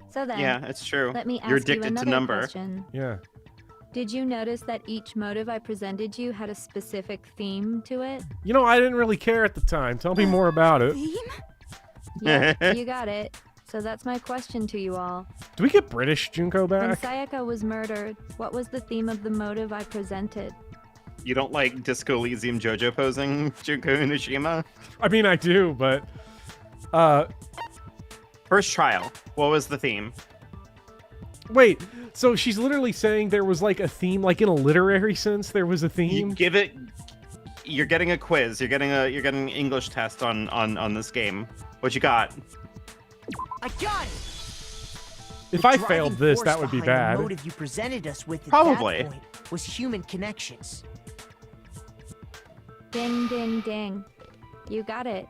So then, Yeah, it's true. let me ask You're you addicted to another number. question. Yeah. Did you notice that each motive I presented you had a specific theme to it? You know, I didn't really care at the time. Tell me more about it. Yeah, you got it. So that's my question to you all. Do we get British Junko When back? Sayaka was murdered, what was the theme of the motive I presented? You don't like Disco Elysium JoJo posing, Junko Unishima? I mean, I do, but... First trial. What was the theme? Wait, so she's literally saying there was like a theme, like in a literary sense, there was a theme? You give it... You're getting a quiz. You're getting an English test on this game. What you got? I got it! If The I driving failed this, force that would be behind bad. The motive you presented us with at Probably. that point was human connections. Ding, ding, ding. You got it.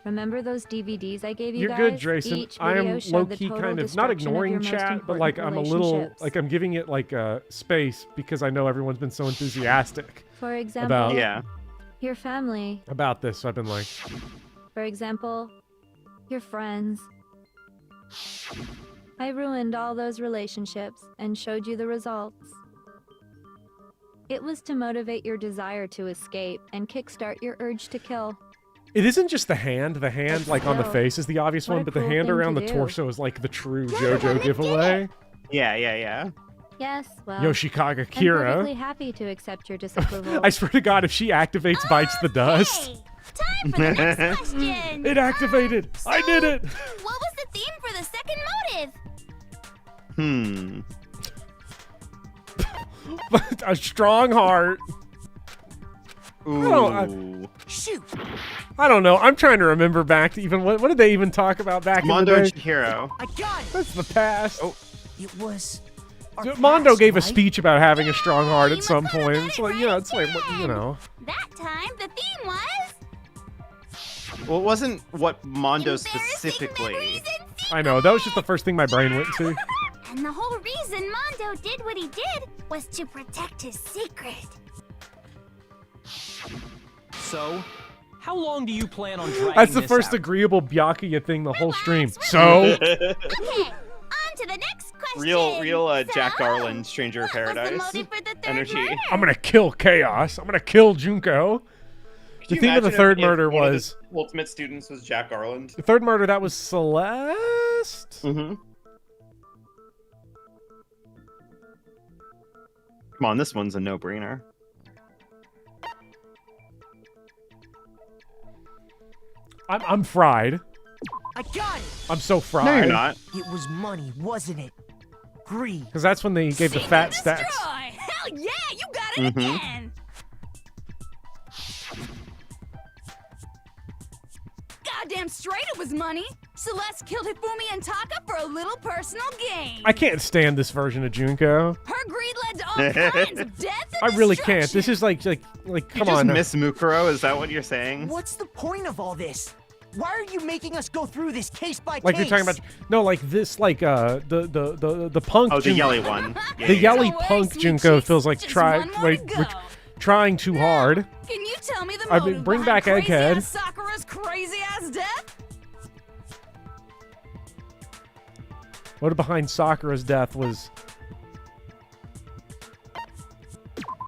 Remember those DVDs I gave you You're guys? good, Drayson. Each I video am showed the low-key total kind of, not destruction ignoring your most chat, but like important I'm a little, relationships. like I'm giving it like space because I know everyone's been so enthusiastic For example, about, your family. about this. So I've been like, For example, your friends. I ruined all those relationships and showed you the results. It was to motivate your desire to escape and kickstart your urge to kill. it isn't just the hand. The hand, like on the still, face, is the obvious what one, a but the cool hand thing around to the do. torso is like the true JoJo giveaway. Yeah. Yes, well, Yoshikaga I'm Kira. perfectly happy to accept your disapproval. I swear to God, if she activates Bites the Dust. Time for the next question. It activated. I did it. What was the theme for the second motive? A strong heart. Ooh. Shoot! I don't know. I'm trying to remember back to even what did they even talk about back Mondo in and the day? Chihiro. I got it! That's the past. Oh. It was... our Mondo past, gave a right? speech about having a strong heart at some point. It's like, it's like, you know. That time the theme was Well, it wasn't what Mondo specifically. I know. That was just the first thing my brain went to. And the whole reason Mondo did what he did was to protect his secret. So, how long do you plan on dragging That's the this first out? agreeable Byakuya thing the whole stream. So, Okay, on to the next question. Real Jack Garland, Stranger of What was the Paradise motive for the third energy. murder? I'm gonna kill Chaos. I'm gonna kill Junko. The theme of the third murder was ultimate students was Jack Garland. the third murder. That was Celeste. Mm-hmm. Come on, this one's a no-brainer. I'm fried. I got it! I'm so fried. No, you're not. It was money, wasn't it? Greed. Because that's when they gave the fat stats. Hell yeah, you got it Mhm. again! Goddamn straight it was money! Celeste killed Hifumi and Taka for a little personal gain! I can't stand this version of Junko. Her greed led to all kinds of death and I really can't. This is like come you on. Just miss Mukuro? Is that what you're saying? What's the point of all this? Why are you making us go through this case by Like case? you're talking about like this the punk. Oh, the yelly one. Yeah, The yeah, yelly yeah. punk Junko feels like we're trying too hard. Can you tell me the I motive mean, bring behind back Egghead. crazy-ass Sakura's crazy-ass death? What behind Sakura's death was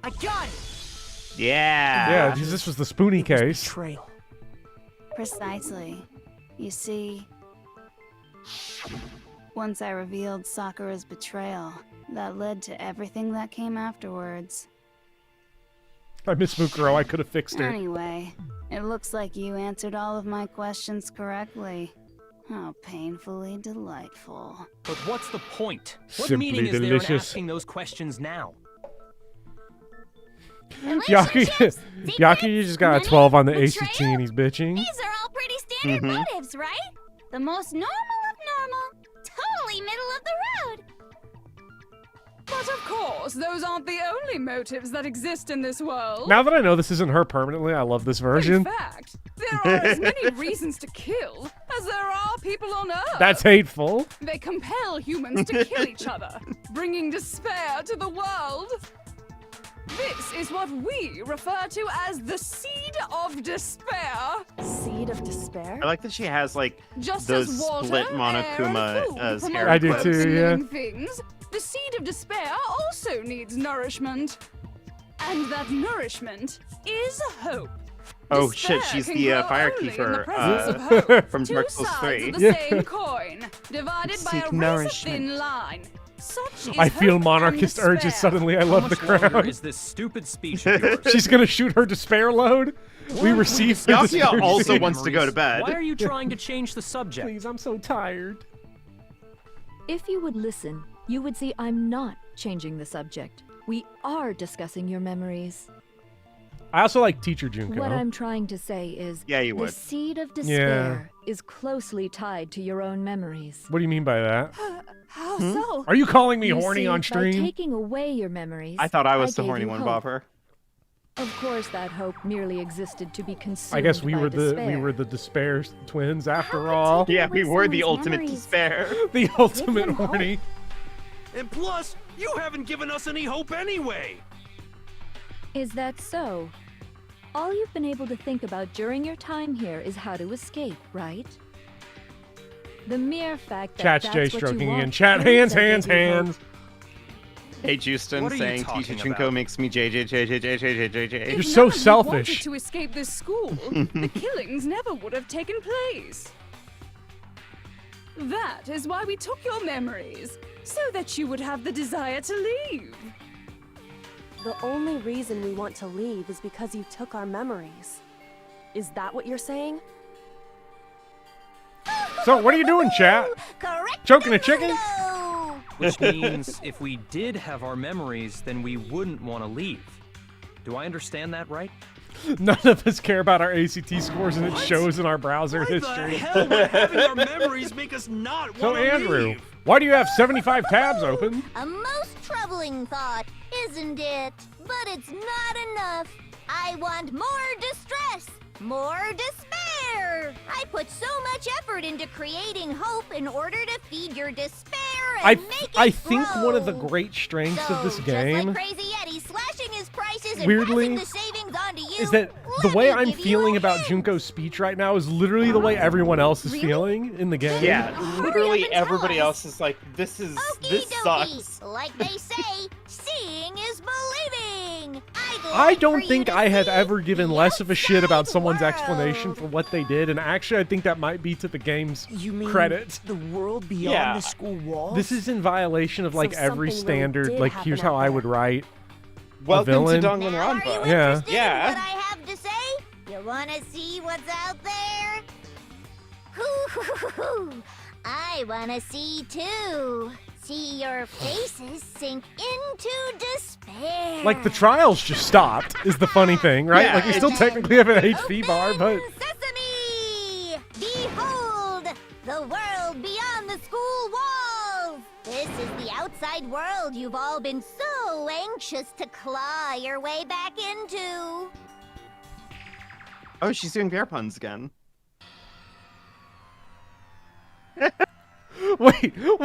I got it! Yeah. because this was the Spoonie case. Betrayal. Precisely. You see, once I revealed Sakura's betrayal, that led to everything that came afterwards. I miss Mukuro. I could have fixed her. Anyway, it looks like you answered all of my questions correctly. How painfully delightful. But what's the point? What Simply meaning is there in delicious. asking those questions now? Yaki, you just got a 12 on the ACT and he's bitching. These are all pretty standard Mhm. motives, right? The most normal of normal. Totally middle of the road. But of course, those aren't the only motives that exist in this world. Now that I know this isn't her permanently, I love this version. In fact, there are as many reasons to kill as there are people on Earth. That's hateful. They compel humans to kill each other, bringing despair to the world. This is what we refer to as the seed of despair. Seed of despair? I like that she has like Just those as water, split air, Monokuma and food as promote hair I do clips. too, in yeah. living things, the seed of despair also needs nourishment. And that nourishment is hope. Oh Despair shit, she's can the grow fire only in the keeper presence of hope. from Two Dark Souls sides 3. of the same coin, divided by Seek a razor nourishment. thin line. Such is I feel hope and monarchist urges despair. suddenly. I How love much the longer crowd. is this stupid speech of yours? She's gonna shoot her despair load. We received the Yakuya despair also seed. wants to go to bed. Why are you trying to change the subject? Please, I'm so tired. If you would listen, you would see I'm not changing the subject. We are discussing your memories. I also like Teacher Junko. What I'm trying to say is Yeah, you the would. seed of despair is closely tied to your own memories. What do you mean by that? How so? Are you calling me You horny see, on by stream? taking away your memories, I thought I was the gave horny you one, hope. Bobber. Of course, that hope merely existed to be consumed I guess we by were despair. the despair twins after all. Yeah, we were the someone's ultimate memories despair. The ultimate them hope. horny. And plus, you haven't given us any hope anyway. Is that so? All you've been able to think about during your time here is how to escape, right? The mere fact that Chat's that's J what you stroking want again. Chat, proves hands, I gave you hope. hands. Hey, Justin What are you saying talking Teacher Junko about? makes me JJ. You're If so none of you selfish. wanted to escape this school, the killings never would have taken place. That is why we took your memories, so that you would have the desire to leave. The only reason we want to leave is because you took our memories. Is that what you're saying? So what are you doing, chat? Correct. Choking a chicken? Which means if we did have our memories, then we wouldn't want to leave. Do I understand that right? None of us care about our ACT scores, and it shows in our browser Why the history. hell would having our memories make us not So want to Andrew, leave? why do you have 75 tabs open? A most troubling thought, isn't it? But it's not enough. I want more distress, more despair. I put so much effort into creating hope in order to feed your despair and make it I think grow. one of the great strengths of this So, game just like Crazy Eddie slashing his prices and Weirdly, passing the savings on to you, is that the way I'm feeling about Junko's speech right now is literally the way everyone else is feeling in the game. Yeah, literally everybody else is like, this Okie sucks. Like they say, seeing is believing. I'd I don't think I have ever given less of a shit about someone's explanation for what they did, and actually I think that might be to the game's credit. The world beyond the school walls? This is in violation of like every standard. Like, here's how I would write a Welcome to villain. Danganronpa. Yeah. Yeah. What I have to say? You wanna see what's out there? Hoo-hoo-hoo-hoo. I wanna see too. See your faces sink into despair. Like, the trials just stopped, is the funny thing, right? Yeah, like, we still technically have an HP bar, but... Sesame! Behold, the world beyond the school walls! This is the outside world you've all been so anxious to claw your way back into. Oh, she's doing bear puns again. Wait. No.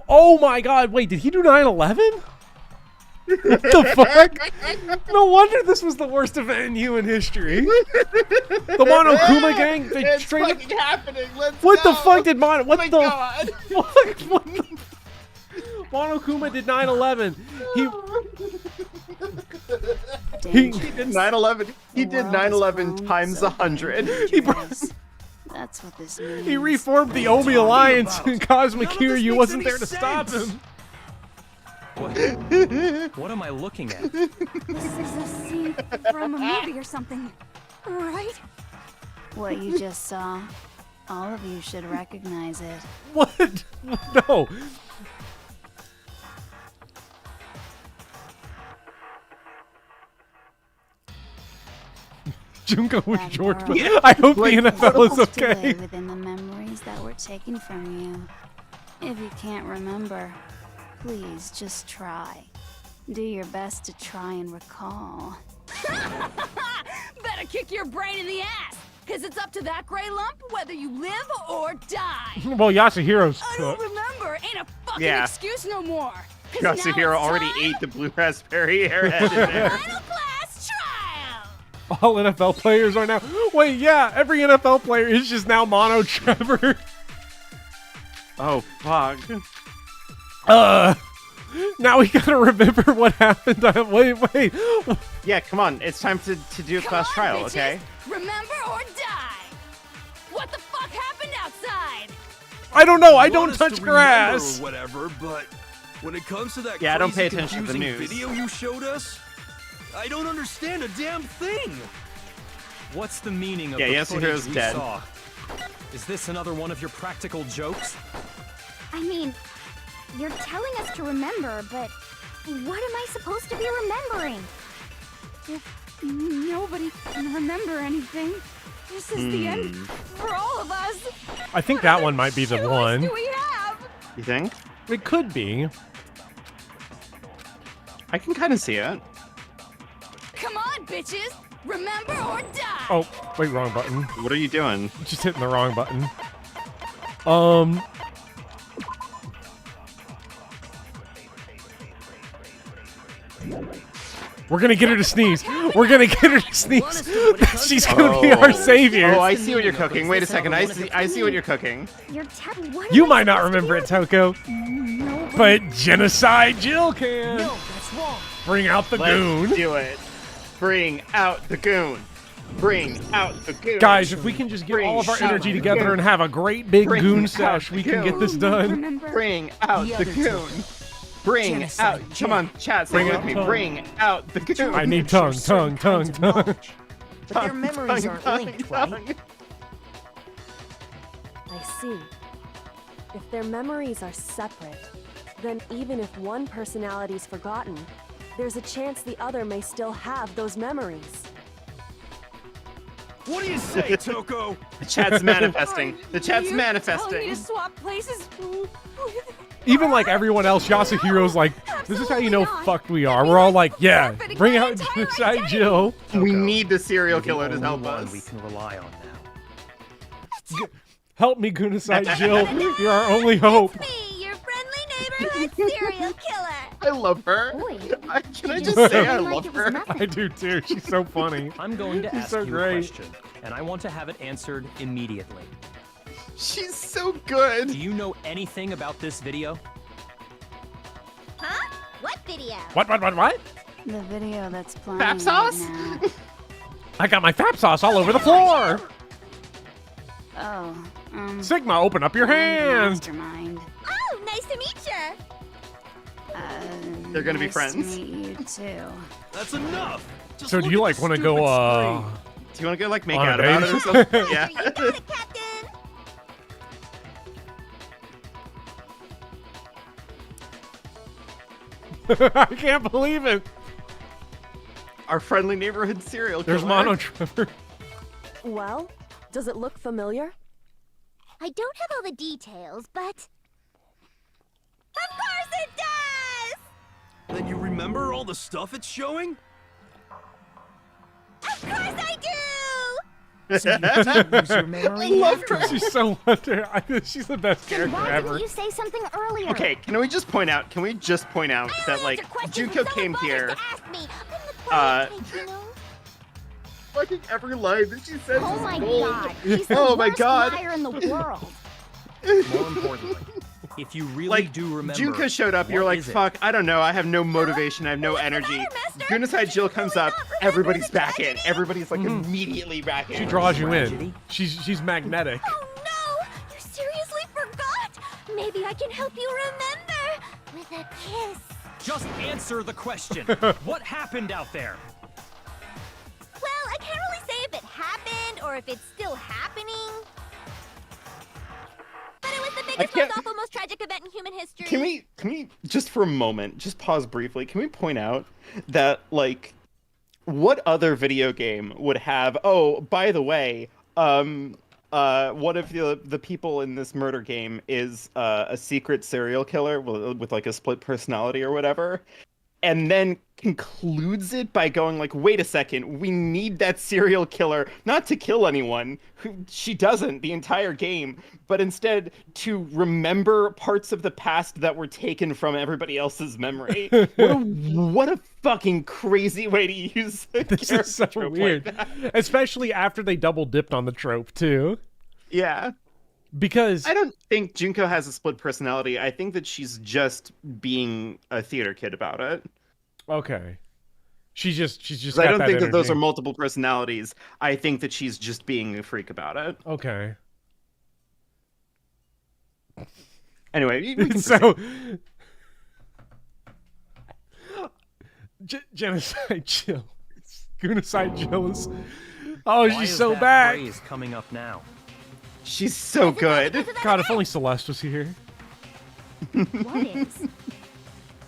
Oh my god, wait, did he do 9/11? What the fuck? No wonder this was the worst event in human history. The Monokuma gang, they It's straight up... fucking happening. Let's What go. the fuck did What the... God. What the... Monokuma did 9/11. He did 9/11. He did 9/11 times 100. That's what this means. He reformed the Omi Alliance, and Cosmic Kiryu wasn't there to stop him. What am I looking at? This is a scene from a movie or something, right? What you just saw, all of you should recognize it. What? No. Junko was George, but I hope the NFL is okay. Within the memories that were taken from you. If you can't remember, please just try. Do your best to try and recall. Better kick your brain in the ass, because it's up to that gray lump whether you live or die. Well, Yasuhiro's I don't remember. Ain't a fucking Yeah. excuse no more. 'Cause now Yasuhiro it's already time ate the blue raspberry airhead in there. Final class trial. All NFL players are now... Wait, yeah, every NFL player is just now Mono Trevor. Oh, fuck. Now we gotta remember what happened. Wait. Yeah, come on. It's time to do a class trial, bitches. okay? Remember or die. What the fuck happened outside? I don't know. I Want don't us touch to grass. remember or whatever, but when it comes to that Yeah, I don't crazy, pay attention to the confusing news. video you showed us, I don't understand a damn thing. What's the meaning of Yeah, the Yasuhiro's footage we dead. saw? Is this another one of your practical jokes? I mean, you're telling us to remember, but what am I supposed to be remembering? If nobody can remember anything, this is the end for all of us. I think that one might be the one. Do we have? You think? It could be. I can kind of see it. Come on, bitches! Remember or die! Oh, wait, wrong button. What are you doing? Just hitting the wrong button. We're gonna get her to sneeze. We're gonna get her to sneeze. She's gonna be our savior. Oh, I see what you're cooking. Wait a second. I see what you're cooking. You might not remember it, Toko. But Genocide Jill can. No, that's wrong. Bring out the goon. Let's do it. Bring out the goon. Bring out the goon. Guys, if we can just get all of our energy together and have a great big goon sesh, we can get this done. Bring out the goon. Bring out. Come on, chat. Say with me. Bring out the goon. I need tongue. But their memories aren't linked, right? I see. If their memories are separate, then even if one personality's forgotten, there's a chance the other may still have those memories. What do you say, Toko? The chat's manifesting. The chat's Telling me manifesting. to swap places? Even like everyone else, Yasuhiro's like, this is how you know fucked we are. We're all like, yeah, bring out Genocide Jill. We need the serial killer to help us. We can rely on now. Help me, Genocide Jill. You're our only hope. Me, your friendly neighborhood serial killer. I love her. Boy, Can I just say I like love it was her? nothing. I do too. She's so funny. I'm going to She's ask so you great. a question, and I want to have it answered immediately. She's so good. Do you know anything about this video? Huh? What? video. What? The video that's playing Fap sauce? right now. I got my fap sauce all over the floor. Oh, Sigma, open up your I'm the hands. mastermind. Oh, nice to meet you. They're gonna be Nice friends. to meet you too. That's enough. Just So do look you at like the want to stupid go? screen. Do you want to go like make On a out about date? it or something? Yeah. You got it, Captain. I can't believe it. Our friendly neighborhood serial killer. There's Mono Trevor. Well, does it look familiar? I don't have all the details, but... Of course it does! Then you remember all the stuff it's showing? Of course I do! So you did lose your memory? I love her. She's so wonder. She's the best Then character why ever. didn't you say something earlier? Okay, can we just point out that like Junko came here fucking every line that she says Oh is my gold. god, she's the Oh my worst god. liar in the world. More importantly, if you really Like, do remember, Junko showed up, you're what like, is it? fuck, I don't know, I have no motivation, I have no energy. Gunisai Jill comes up, everybody's back in. Everybody's like immediately back in. She draws you in. Tragedy? She's magnetic. Oh no! You seriously forgot? Maybe I can help you remember with a kiss. Just answer the question. What happened out there? Well, I can't really say if it happened or if it's still happening. But it was the biggest, can't- most awful, most tragic event in human history. Can we just for a moment, just pause briefly, can we point out that like what other video game would have, oh, by the way, one of the people in this murder game is a secret serial killer with like a split personality or whatever, and then concludes it by going like, wait a second, we need that serial killer not to kill anyone, who she doesn't the entire game, but instead to remember parts of the past that were taken from everybody else's memory. What a fucking crazy way to use a This is so trope like weird. that. Especially after they double dipped on the trope too. Yeah. Because I don't think Junko has a split personality. I think that she's just being a theater kid about it. okay. She's just 'Cause got I don't think that those energy. are multiple personalities. I think that she's just being a freak about it. Okay. Anyway, we can So Genocide Jill. Genocide Jill is Why she's is so that back. phrase coming up now? She's so good. God, if only Celeste was here. What is?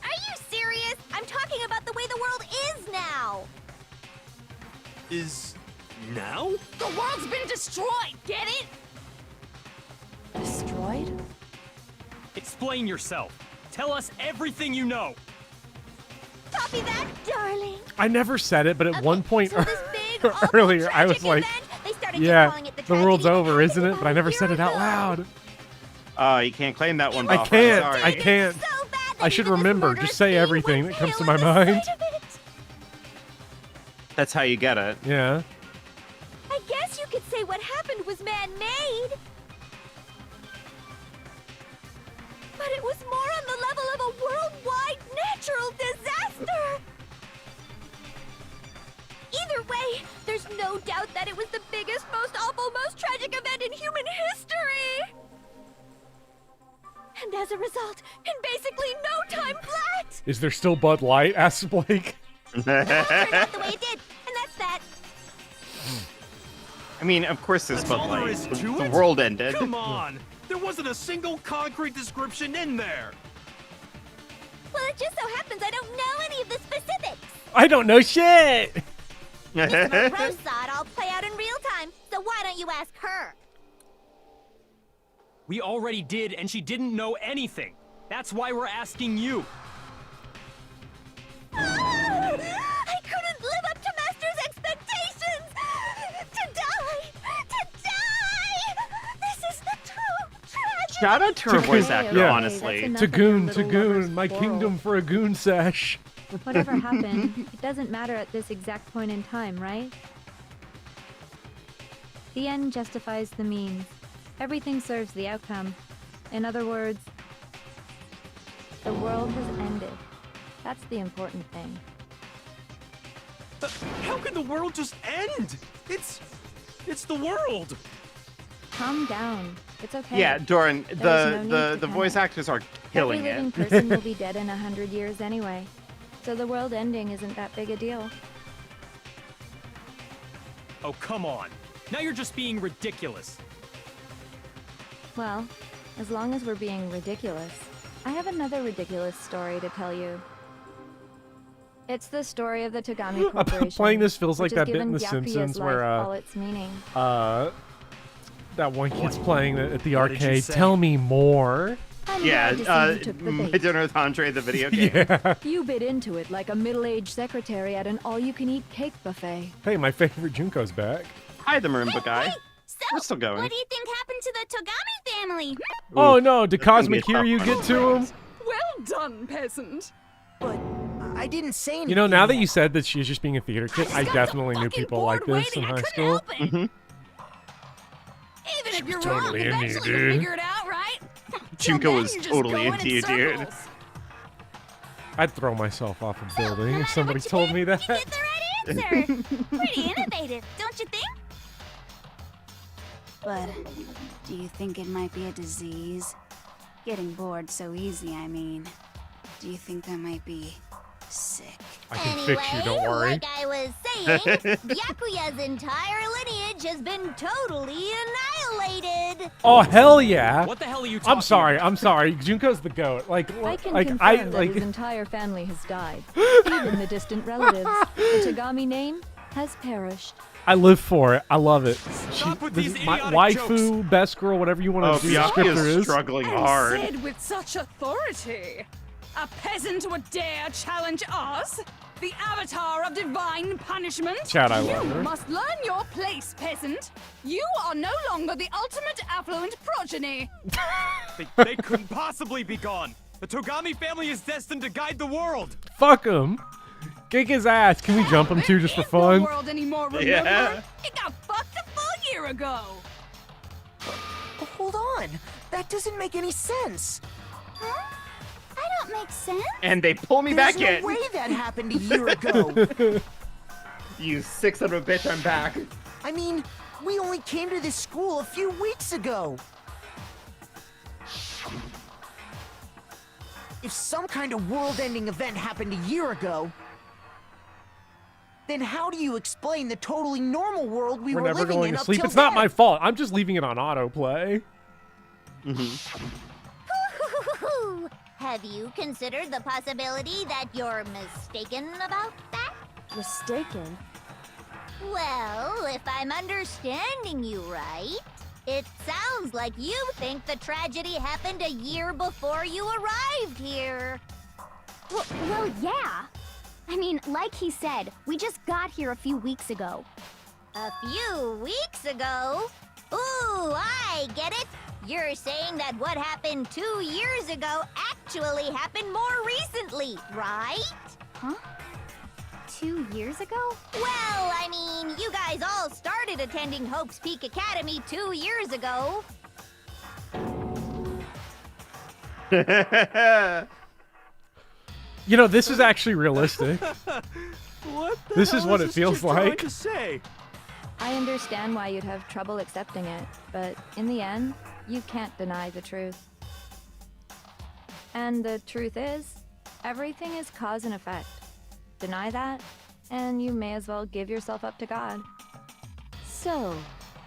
Are you serious? I'm talking about the way the world is now. Is now? The world's been destroyed, get it? Destroyed? Explain yourself. Tell us everything you know. Copy that, darling. I never said it, but at one point So this big, awful, earlier, I was tragic like, event, they started yeah, calling it the tragedy world's that over, happened isn't it? But I about never a said it year out ago. loud. You can't claim that one, I Buffer. can't. Sorry. I can't. So bad that I should even this remember. murderous Just say fiend everything went that comes to pale my at the mind. sight of it. That's how you get it. Yeah. I guess you could say what happened was man-made. But it was more on the level of a worldwide natural disaster. Either way, there's no doubt that it was the biggest, most awful, most tragic event in human history. And as a result, in basically no time flat, Is there still Bud Light? Asks Blake. it turned out the way it did, and that's that. I mean, of course there's That's all Bud there Light. is to The it? world ended. Come on! There wasn't a single concrete description in there! Well, it just so happens I don't know any of the specifics. I don't know shit. Miss Monroe saw it all play out in real time, so why don't you ask her? We already did, and she didn't know anything. That's why we're asking you. I couldn't live up to Master's expectations! To die! This is the true tragedy! Shout out to her voice Tagoon, actor, yeah. honestly. That's enough of Tagoon, your little lover's Tagoon, my quarrel. kingdom for a goon sesh. Whatever happened, it doesn't matter at this exact point in time, right? The end justifies the means. Everything serves the outcome. In other words, the world has ended. That's the important thing. How can the world just end? It's the world. Calm down. It's okay. Yeah, Doran, There's no need the to voice panic. actors are killing Every living it. person will be dead in 100 years anyway. So the world ending isn't that big a deal. Oh, come on. Now you're just being ridiculous. Well, as long as we're being ridiculous, I have another ridiculous story to tell you. It's the story of the Togami Corporation. Playing this feels like which has that bit in given The Byakuya's Simpsons life where all its meaning. that one kid's playing at the What did you arcade. say? Tell me more. I'm glad to see you took the My bait. Dinner with Andre, the video game. Yeah. You bit into it like a middle-aged secretary at an all-you-can-eat cake buffet. Hey, my favorite Junko's back. Hi, the marimba guy. So, We're still going. what do you think happened to the Togami family? Oh no, did that's gonna Cosmic be a tough Kiryu one. get to him? Well done, peasant. But I didn't say anything. You know, now that yet. you said that she's just being a theater kid, I definitely knew people like this in high school. Even if you're totally wrong, into you, eventually you'll dude. figure it out, right? Junko then was you're just totally going into in you, dude. circles. I'd throw myself off a building if somebody told me that. Get the right answer. Pretty innovative, don't you think? But do you think it might be a disease? Getting bored so easy, I mean. Do you think that might be sick? I can fix you, don't worry. Like I was saying, Byakuya's entire lineage has been totally annihilated. Oh hell yeah! What the hell are you talking I'm sorry. Junko's the goat. Like, I can like confirm that his entire family has died, even the distant relatives. The Togami name has perished. I live for it. I love it. Stop with This these is my idiotic waifu, jokes. best girl, whatever you want Oh, to do. Descriptor Byakuya's is. struggling And hard. said with such authority. A peasant would dare challenge us? The avatar of divine punishment? Chad, I love You her. must learn your place, peasant. You are no longer the ultimate affluent progeny. They couldn't possibly be gone. The Togami family is destined to guide the world. Fuck him. Kick his ass. Can we jump him too, just for The fun? world anymore, remember? Yeah. It got fucked a full year ago. Hold on. That doesn't make any sense. Huh? I don't make sense. And they pull me There's back no in. way that happened a year ago. You sick son of a bitch, I'm back. I mean, we only came to this school a few weeks ago. If some kind of world-ending event happened a year ago, then how do you explain the totally normal world we We're were never living going in to up sleep. till It's not then? my fault. I'm just leaving it on autoplay. Have you considered the possibility that you're mistaken about that? Mistaken? Well, if I'm understanding you right, it sounds like you think the tragedy happened a year before you arrived here. Well, yeah. I mean, like he said, we just got here a few weeks ago. A few weeks ago? Ooh, I get it. You're saying that what happened 2 years ago actually happened more recently, right? Huh? 2 years ago? Well, I mean, you guys all started attending Hope's Peak Academy 2 years ago. You know, this is actually realistic. What the This hell is what it this feels kid trying like. to say? I understand why you'd have trouble accepting it, but in the end, you can't deny the truth. And the truth is, everything is cause and effect. Deny that, and you may as well give yourself up to God. So,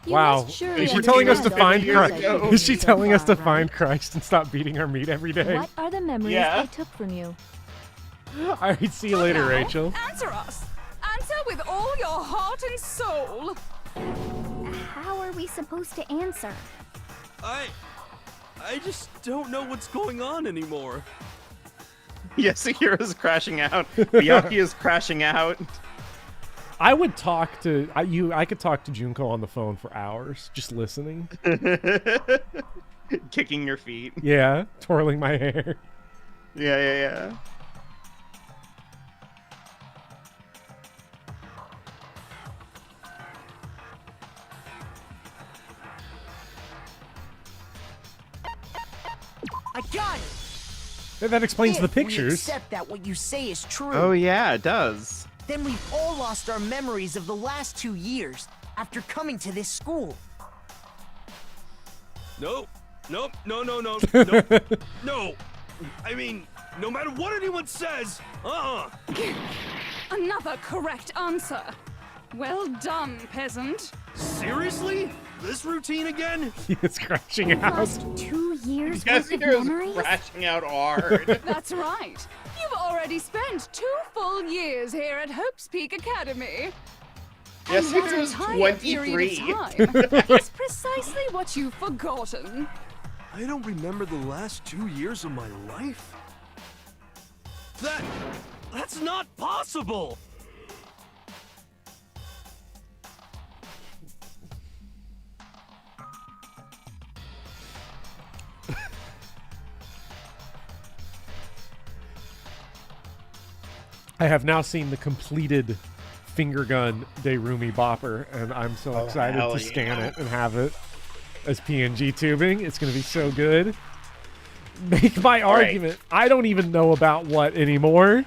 you Wow. must surely Is she telling us to understand find all the Christ? things I've given Is she you so telling us to far, find right? Christ and stop beating our meat every day? What are the memories Yeah. I took from you? Alright, see you later, Now, Rachel. Answer us. Answer with all your heart and soul. How are we supposed to answer? I just don't know what's going on anymore. Yasuhiro's crashing out. Miyaki is crashing out. I would talk to I could talk to Junko on the phone for hours, just listening. Kicking your feet. Yeah, twirling my hair. Yeah. I got it! That explains the If we pictures. accept that what you say is true. Oh yeah, it does. Then we've all lost our memories of the last 2 years after coming to this school. Nope. Nope. No. Nope. No. I mean, no matter what anyone says, Another correct answer. Well done, peasant. Seriously? This routine again? It's crashing You've out. lost 2 years Yes, worth of heroes memories? crashing out hard. That's right. You've already spent 2 full years here at Hope's Peak Academy. Yes, And that heroes entire period 23. of time is precisely what you've forgotten. I don't remember the last 2 years of my life? That's not possible! I have now seen the completed finger gun Dairumi Bopper, and I'm so excited hell to scan yeah. it and have it as PNG tubing. It's going to be so good. Make my argument. I don't even know about what anymore.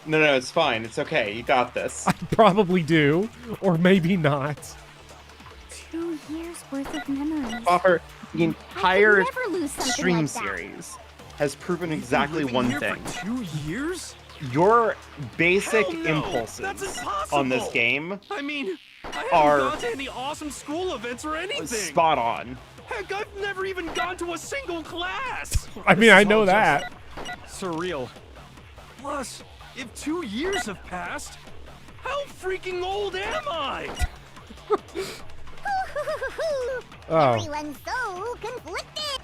No, it's fine. It's okay. You got this. I probably do, or maybe not. 2 years worth of memories. Bopper, the entire never lose something stream like that. series has proven exactly Living one here thing. For 2 years? Your basic Hell no! impulses That's impossible! on this game I mean, I haven't are gone to any awesome school events or anything. spot on. Heck, I've never even gone to a single class. I mean, I know that. Surreal. Plus, if 2 years have passed, how freaking old am I? Oh. Everyone's so conflicted.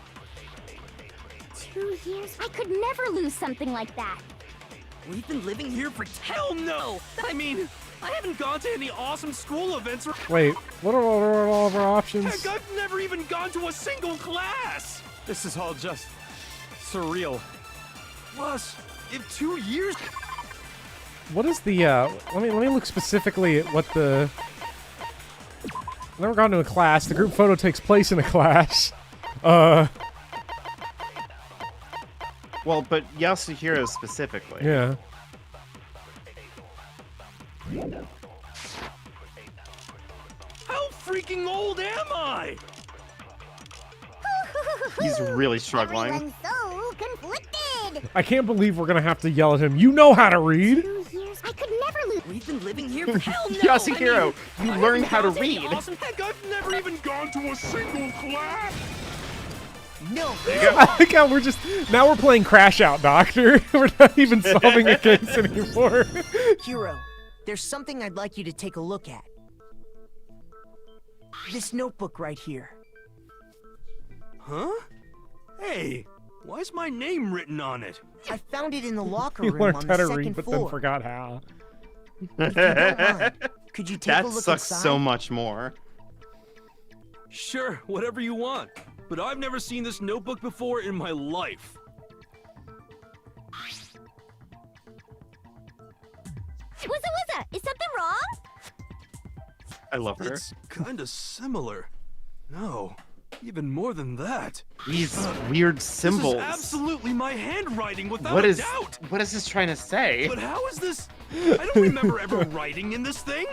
2 years? I could never lose something like that. We've been living here for hell no! I mean, I haven't gone to any awesome school events or Wait, what are all of our options? heck, I've never even gone to a single class! This is all just surreal. Plus, if 2 years What is the, let me look specifically at what the... I've never gone to a class. The group photo takes place in a class. Well, but Yasuhiro specifically. Yeah. how freaking old am I? He's really struggling. Everyone's so conflicted. I can't believe we're gonna have to yell at him. You know how to read! 2 years? I could never lose. We've been living here for hell no! Yasuhiro, you I learned haven't how to gone any read. Awesome. Heck, I've never even gone to a single class! No, I think how we're just... Now we're playing Crash Out, Doctor. We're not even solving a case anymore. Hiro, there's something I'd like you to take a look at. This notebook right here. Huh? Hey, why's my name written on it? I found it in the locker He room learned on how the to second read, but floor. then forgot how. If you don't mind, could you take That a look sucks inside? so much more. Sure, whatever you want. But I've never seen this notebook before in my life. Wuzza, is something wrong? I love her. It's kinda similar. No, even more than that. These weird This symbols. is absolutely my handwriting without What a is doubt. what is this trying to say? But how is this? I don't remember ever writing in this thing.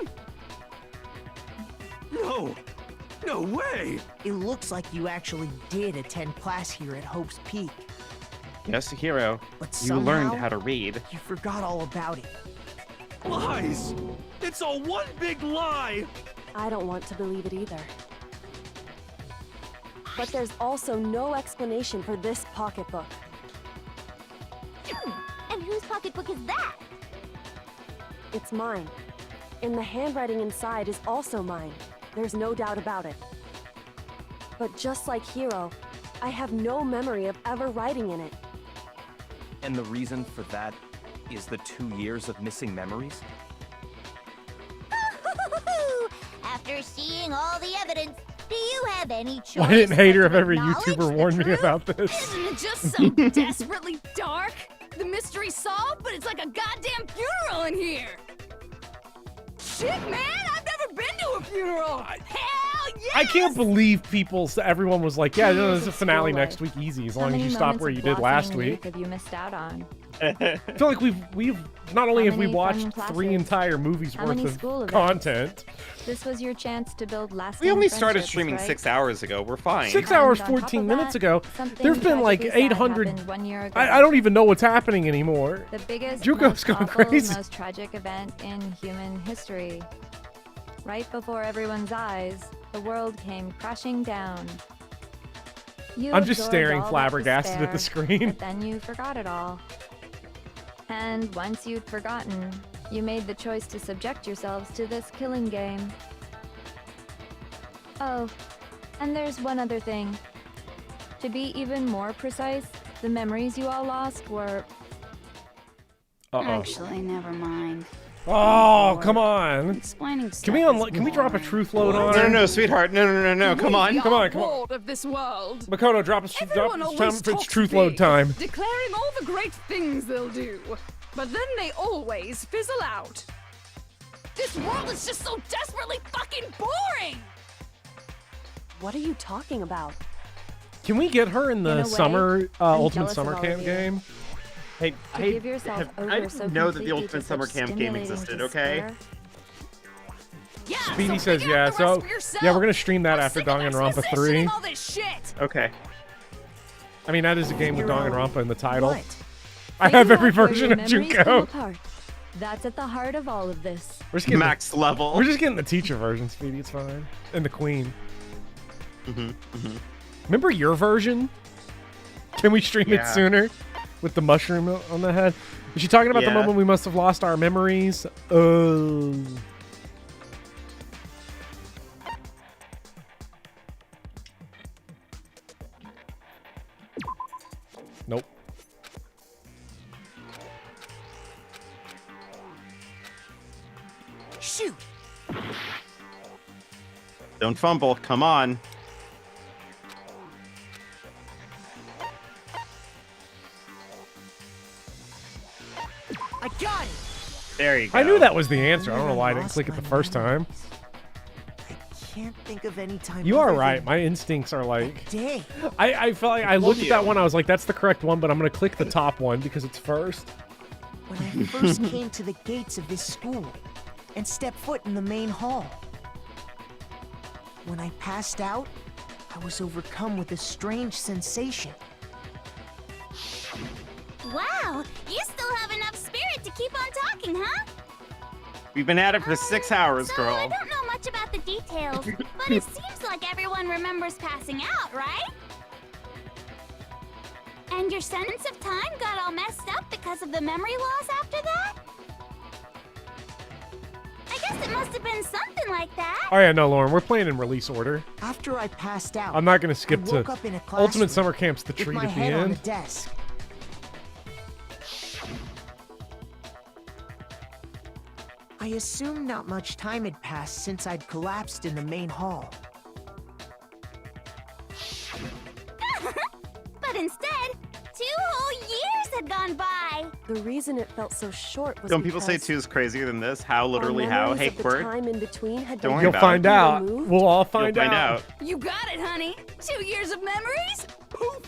No way. It looks like you actually did attend class here at Hope's Peak. Yasuhiro, But you learned somehow, how to read. You forgot all about it. Lies. It's all one big lie. I don't want to believe it either. But there's also no explanation for this pocketbook. And whose pocketbook is that? It's mine. And the handwriting inside is also mine. There's no doubt about it. But just like Hiro, I have no memory of ever writing in it. And the reason for that is the 2 years of missing memories? After seeing all the evidence, do you have any choice? Why didn't Hater but of to every acknowledge YouTuber the warn me truth? about this? Isn't it just so desperately dark? The mystery solved, but it's like a goddamn funeral in here. Shit, man, I've never been to a funeral. Hell I can't believe everyone was like, yeah, no, there's a finale next week, easy, as long as you stop where you did last week. Have you missed out on? I feel like we've not only have we watched 3 entire movies worth of content. This was your chance to build lasting We only started friendships, streaming right? 6 hours ago. We're fine. 6 hours, And on top 14 of minutes that, ago. something There's been like tragically sad 800. happened 1 year ago. I don't even know what's happening anymore. The biggest, Juko's most going awful, crazy. most tragic event in human history. Right before everyone's eyes, the world came crashing down. You I'm just absorbed staring all that flabbergasted at the despair, screen. But then you forgot it all. And once you'd forgotten, you made the choice to subject yourselves to this killing game. Oh, and there's one other thing. To be even more precise, the memories you all lost were... Actually, never mind. Oh, come on. Explaining Can we drop a truth load on her? No, sweetheart. No. Come on. Come on. Bored of this world. Makoto, drop us Everyone time always for its talks truth big, load time. declaring all the great things they'll do, but then they always fizzle out. This world is just so desperately fucking boring. What are you talking about? Can we get her in In the a way, summer I'm Ultimate jealous of Summer all Camp of you. game? Hey, To give yourself over I so didn't know that the completely Ultimate to Summer such Camp game stimulating existed, okay? despair. Yeah, Speedy so says figure yeah, out the rest so for yourself. yeah, we're gonna stream that I'm after sick of Danganronpa expositioning 3. all this shit. Okay. I mean, that is a game with Hero, Danganronpa in the title. what? I have Figure every out where version your of memories come Junko. apart. That's at the heart of all of this. We're just getting Max level. We're just getting the teacher version, Speedy. It's fine. And the Queen. Remember your version? Can we stream it Yeah. sooner? With the mushroom on the head? Is she talking about the Yeah. moment we must have lost our memories? Nope. Shoot! Don't fumble. Come on. I got it! There you go. I knew that was the answer. I don't know why I didn't click it the first time. Can't think of any time. You are other right. than My instincts are like... day. I felt like I looked at that one. I was like, that's the correct one, but I'm going to click the top one because it's first. When I first came to the gates of this school and stepped foot in the main hall. When I passed out, I was overcome with a strange sensation. Wow, you still have enough spirit to keep on talking, huh? We've been at it for 6 hours, So girl. I don't know much about the details, but it seems like everyone remembers passing out, right? And your sense of time got all messed up because of the memory loss after that? I guess it must have been something like that. Oh yeah, no, Lauren, we're playing in release order. After I passed out, I'm not going to skip I to woke up in a Ultimate classroom Summer Camp's the with treat my at the head on end. the desk. I assumed not much time had passed since I'd collapsed in the main hall. But instead, 2 whole years had gone by. The reason it felt so short was Don't people say because 2 is crazier than this? How, our literally, how? memories Hey, of the Quirt. time in between had Don't been worry You'll about find it. out. removed. We'll all You'll find find out. out. You got it, honey. 2 years of memories? Poof,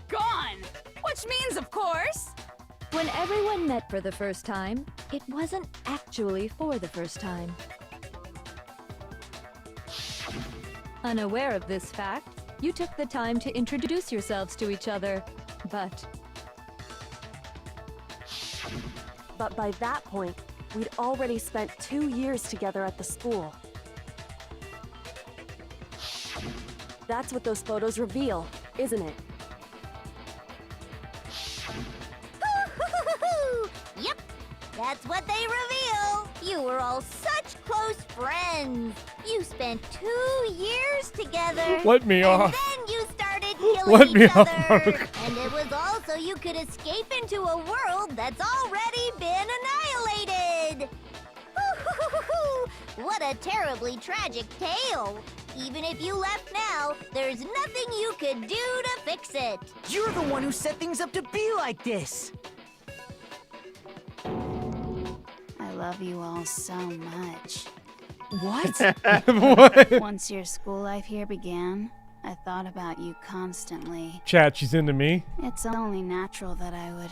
gone. Which means, of course, When everyone met for the first time, it wasn't actually for the first time. Unaware of this fact, you took the time to introduce yourselves to each other, but by that point, we'd already spent 2 years together at the school. That's what those photos reveal, isn't it? Yep, that's what they reveal. You were all such close friends. You spent 2 years together. Let me and off. then you started killing Let me each off, other. Mark. And it was all so you could escape into a world that's already been annihilated. What a terribly tragic tale. Even if you left now, there's nothing you could do to fix it. You're the one who set things up to be like this! I love you all so much. What? What? Once your school life here began, I thought about you constantly. Chat, she's into me. It's only natural that I would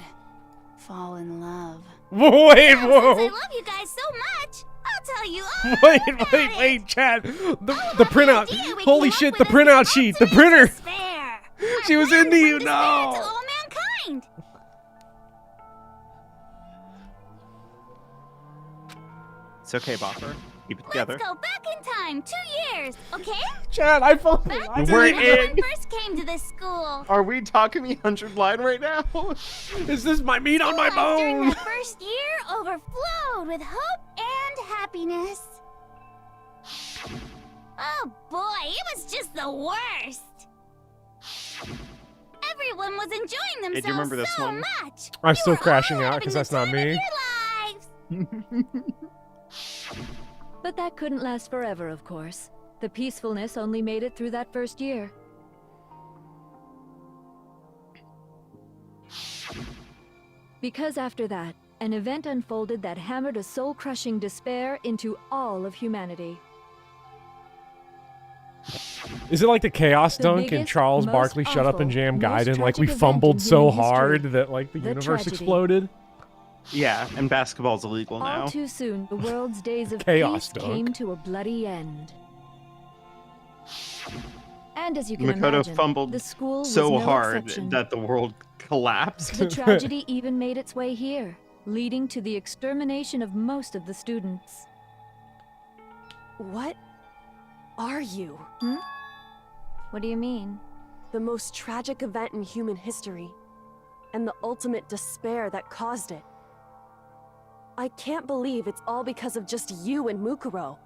fall in love. Wait, Since I whoa. love you guys so much, I'll tell you all Wait, chat. The printout. Holy shit, the printout sheet. The printer. despair. She was into you. To No. all mankind. It's okay, Boffer. Keep it together. Let's go back in time 2 years, okay? Chat, I found Back it. to We're when everyone in. first came to this school. Are we talking the 100 line right now? Is this my meat on my Life during bone? that first year overflowed with hope and happiness. Oh boy, it was just the worst. Everyone was enjoying themselves do you remember this so one? much. I'm You still were crashing all out having because the that's not time me. of your lives. But that couldn't last forever, of course. The peacefulness only made it through that first year. Because after that, an event unfolded that hammered a soul-crushing despair into all of humanity. Is it like the chaos The dunk and biggest, Charles most Barkley shut up and awful, jam most Gaiden? Like we tragic event fumbled in so human history. hard that like the The universe tragedy. exploded? Yeah, and basketball's illegal now. All too soon, the world's days of Chaos peace dunk. came to a bloody end. And as you can Makoto imagine, fumbled the school was so no hard exception. that the world collapsed. The tragedy even made its way here, leading to the extermination of most of the students. What are you? What do you mean? The most tragic event in human history, and the ultimate despair that caused it. I can't believe it's all because of just you and Mukuro.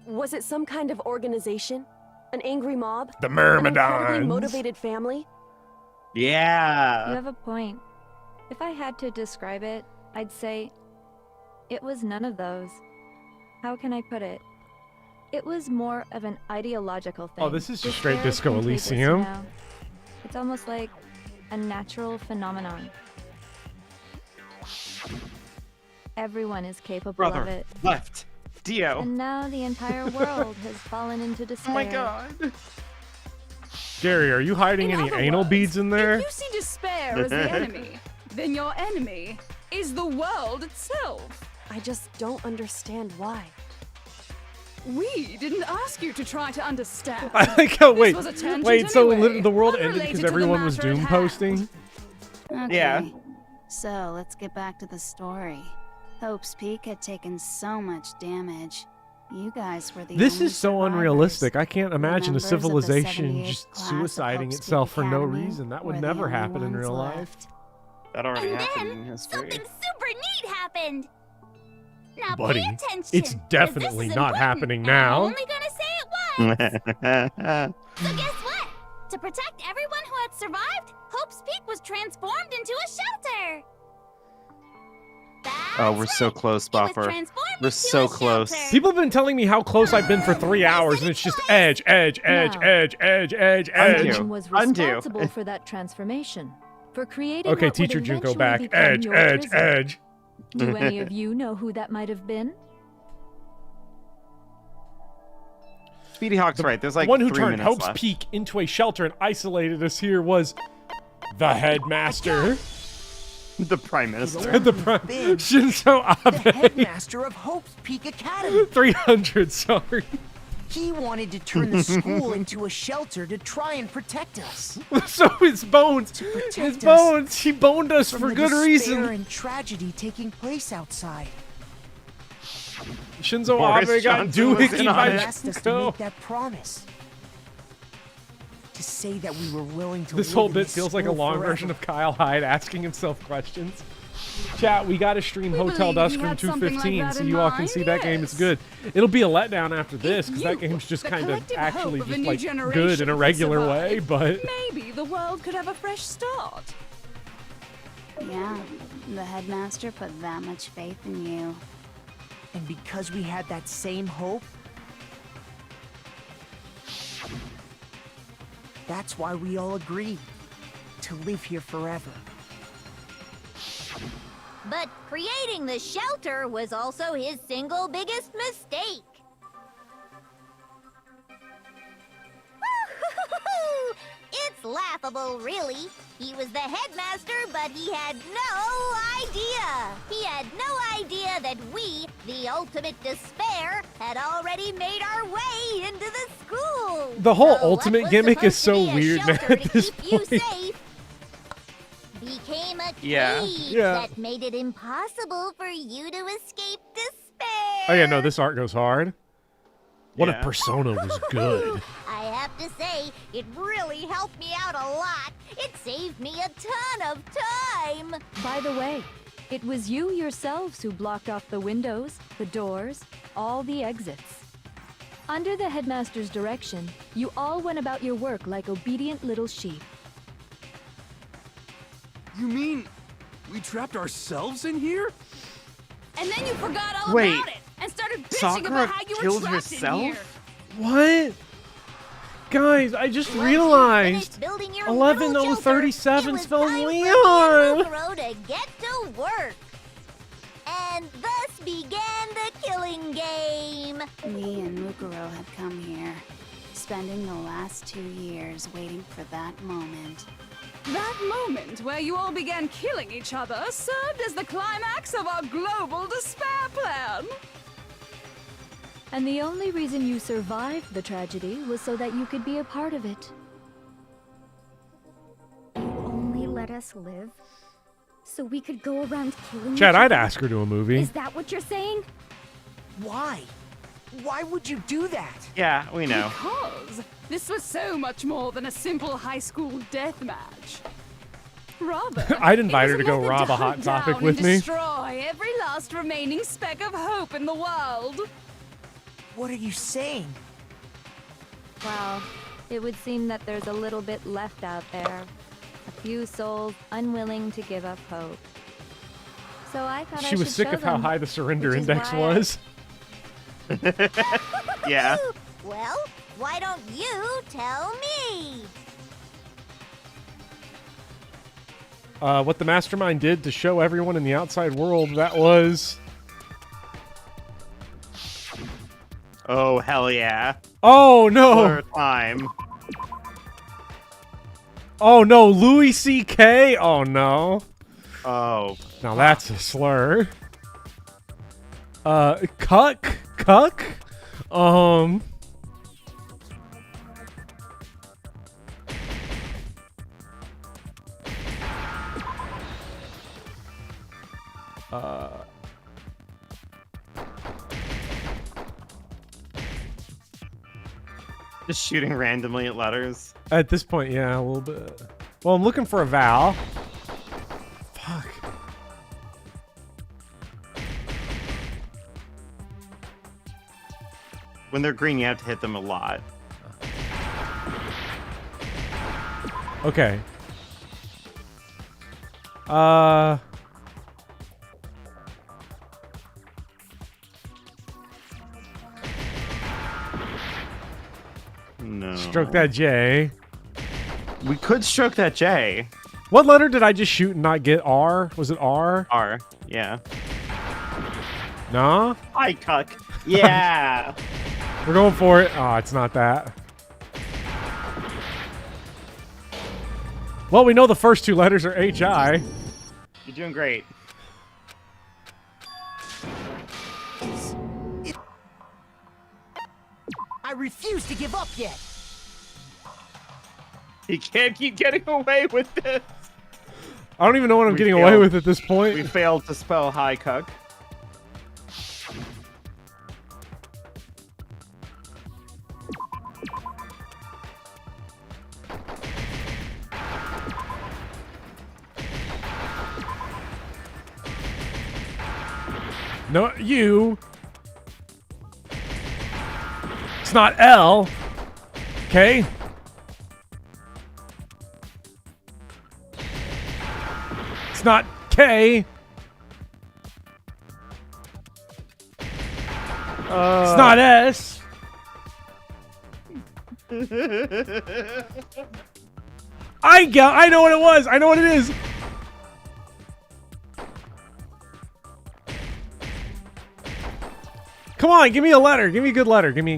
Was it some kind of organization? An angry mob? The An incredibly Myrmidons. motivated family? Yeah. You have a point. If I had to describe it, I'd say it was none of those. How can I put it? It was more of an ideological thing. Oh, this is just straight Despair is Disco contagious, Elysium. you know? It's almost like a natural phenomenon. Everyone is capable Brother, of it. left, Dio. And now the entire world has fallen into despair. Oh my god. Gary, are you hiding In any other anal words, beads in there? If you see despair as the enemy, then your enemy is the world itself. I just don't understand why. We didn't ask you to try to understand. I like how, This wait, was a tangent wait, so anyway, the world ended unrelated because to the everyone was matter at doom hand. posting? Okay. Yeah. So let's get back to the story. Hope's Peak had taken so much damage. You guys were the This only is so survivors. unrealistic. I can't imagine a Members of the civilization 78th just class of suiciding Hope's Peak itself for no Academy reason. That would were the never only happen in ones real left. life. That already And happened then in history. something super neat happened. Now Buddy, pay attention. it's 'cause definitely this is not important, happening and now. I'm only gonna say it once. So guess what? To protect everyone who had survived, Hope's Peak was transformed into a shelter. Oh, we're so close, Buffer. We're so close. People have been telling me how close I've been for 3 hours, and it's just edge, edge, edge, No. edge, edge, edge, edge. Someone was responsible for that transformation, for creating Okay, what would Teacher Junko eventually back. become Edge, your edge, prison. edge. Do any of you know who that might have been? Speedy Hawk's right. There's like The one who 3 turned minutes Hope's left. Peak into a shelter and isolated us here was the headmaster. The Prime Minister. The Shinzo The Abe. headmaster of Hope's Peak Academy. 300, sorry. He wanted to turn the school into a shelter to try and protect us. So his bones, his bones, he boned us From for the good despair reason. and tragedy taking place outside. Shinzo Boris Abe got Johnson was doohickey in He by asked us to Junko. make that promise. To say that we were willing to This live whole in bit feels like a school long forever. version of Kyle Hyde asking himself questions. Chat, we got to stream We Hotel believe Dusk you from had something like 2:15, that so in you all can mind, see that game. It's yes. good. It'll be a letdown after this, because that you, game's just the kind of collective actually hope of a just new like good generation in a could regular way, survive, but maybe the world could have a fresh start. Yeah, the headmaster put that much faith in you. And because we had that same hope, that's why we all agreed to live here forever. But creating the shelter was also his single biggest mistake. It's laughable, really. He was the headmaster, but he had no idea. He had no idea that we, the ultimate despair, had already made our way into the school. The whole So ultimate what was gimmick is supposed so to be a weird, man, shelter at to this keep you point. safe became a Yeah. cage Yeah. that made it impossible for you to escape despair. Oh yeah, no, this art goes hard. What Yeah. if Persona was good? I have to say, it really helped me out a lot. It saved me a ton of time. By the way, it was you yourselves who blocked off the windows, the doors, all the exits. Under the headmaster's direction, you all went about your work like obedient little sheep. You mean we trapped ourselves in here? And then you forgot all Wait, about it and started bitching Sakura about how you were killed trapped herself? in here. What? Guys, I just Once you realized finished building your little shelter, 11037 it was spells time for me Leon. and Mukuro to get to work. And thus began the killing game. Me and Mukuro had come here, spending the last 2 years waiting for that moment. That moment where you all began killing each other served as the climax of our global despair plan. And the only reason you survived the tragedy was so that you could be a part of it. Only let us live? So we could go around killing Chad, each I'd other? ask her to a movie. Is that what you're saying? Why? Why would you do that? Yeah, we know. Because this was so much more than a simple high school death match. Rather, I'd invite it her was to go method rob a hunt Hot Topic down with and me. Destroy every last remaining speck of hope in the world. What are you saying? Well, it would seem that there's a little bit left out there. A few souls unwilling to give up hope. So I thought She I was should sick show of how them, high the surrender which is index why I- was. Yeah. Well, why don't you tell me? What the mastermind did to show everyone in the outside world, that was... Oh, hell yeah. Oh, no! For time. Oh, no, Louis C.K.? Oh, no. Oh. Now that's a slur. Cuck? Cuck? Just shooting randomly at letters. At this point, yeah, a little bit. Well, I'm looking for a vowel. Fuck. When they're green, you have to hit them a lot. Okay. No. Stroke that J. We could stroke that J. What letter did I just shoot and not get? R? Was it R? R, yeah. No? Hi, cuck. Yeah. We're going for it. Oh, it's not that. Well, we know the first two letters are H-I. You're doing great. I refuse to give up yet. You can't keep getting away with this. I don't even know what I'm We getting failed. away with at this point. We failed to spell hi, cuck. No, you. It's not L. Okay. It's not K. It's not S. I know what it was. I know what it is. Come on, give me a letter. Give me a good letter. Give me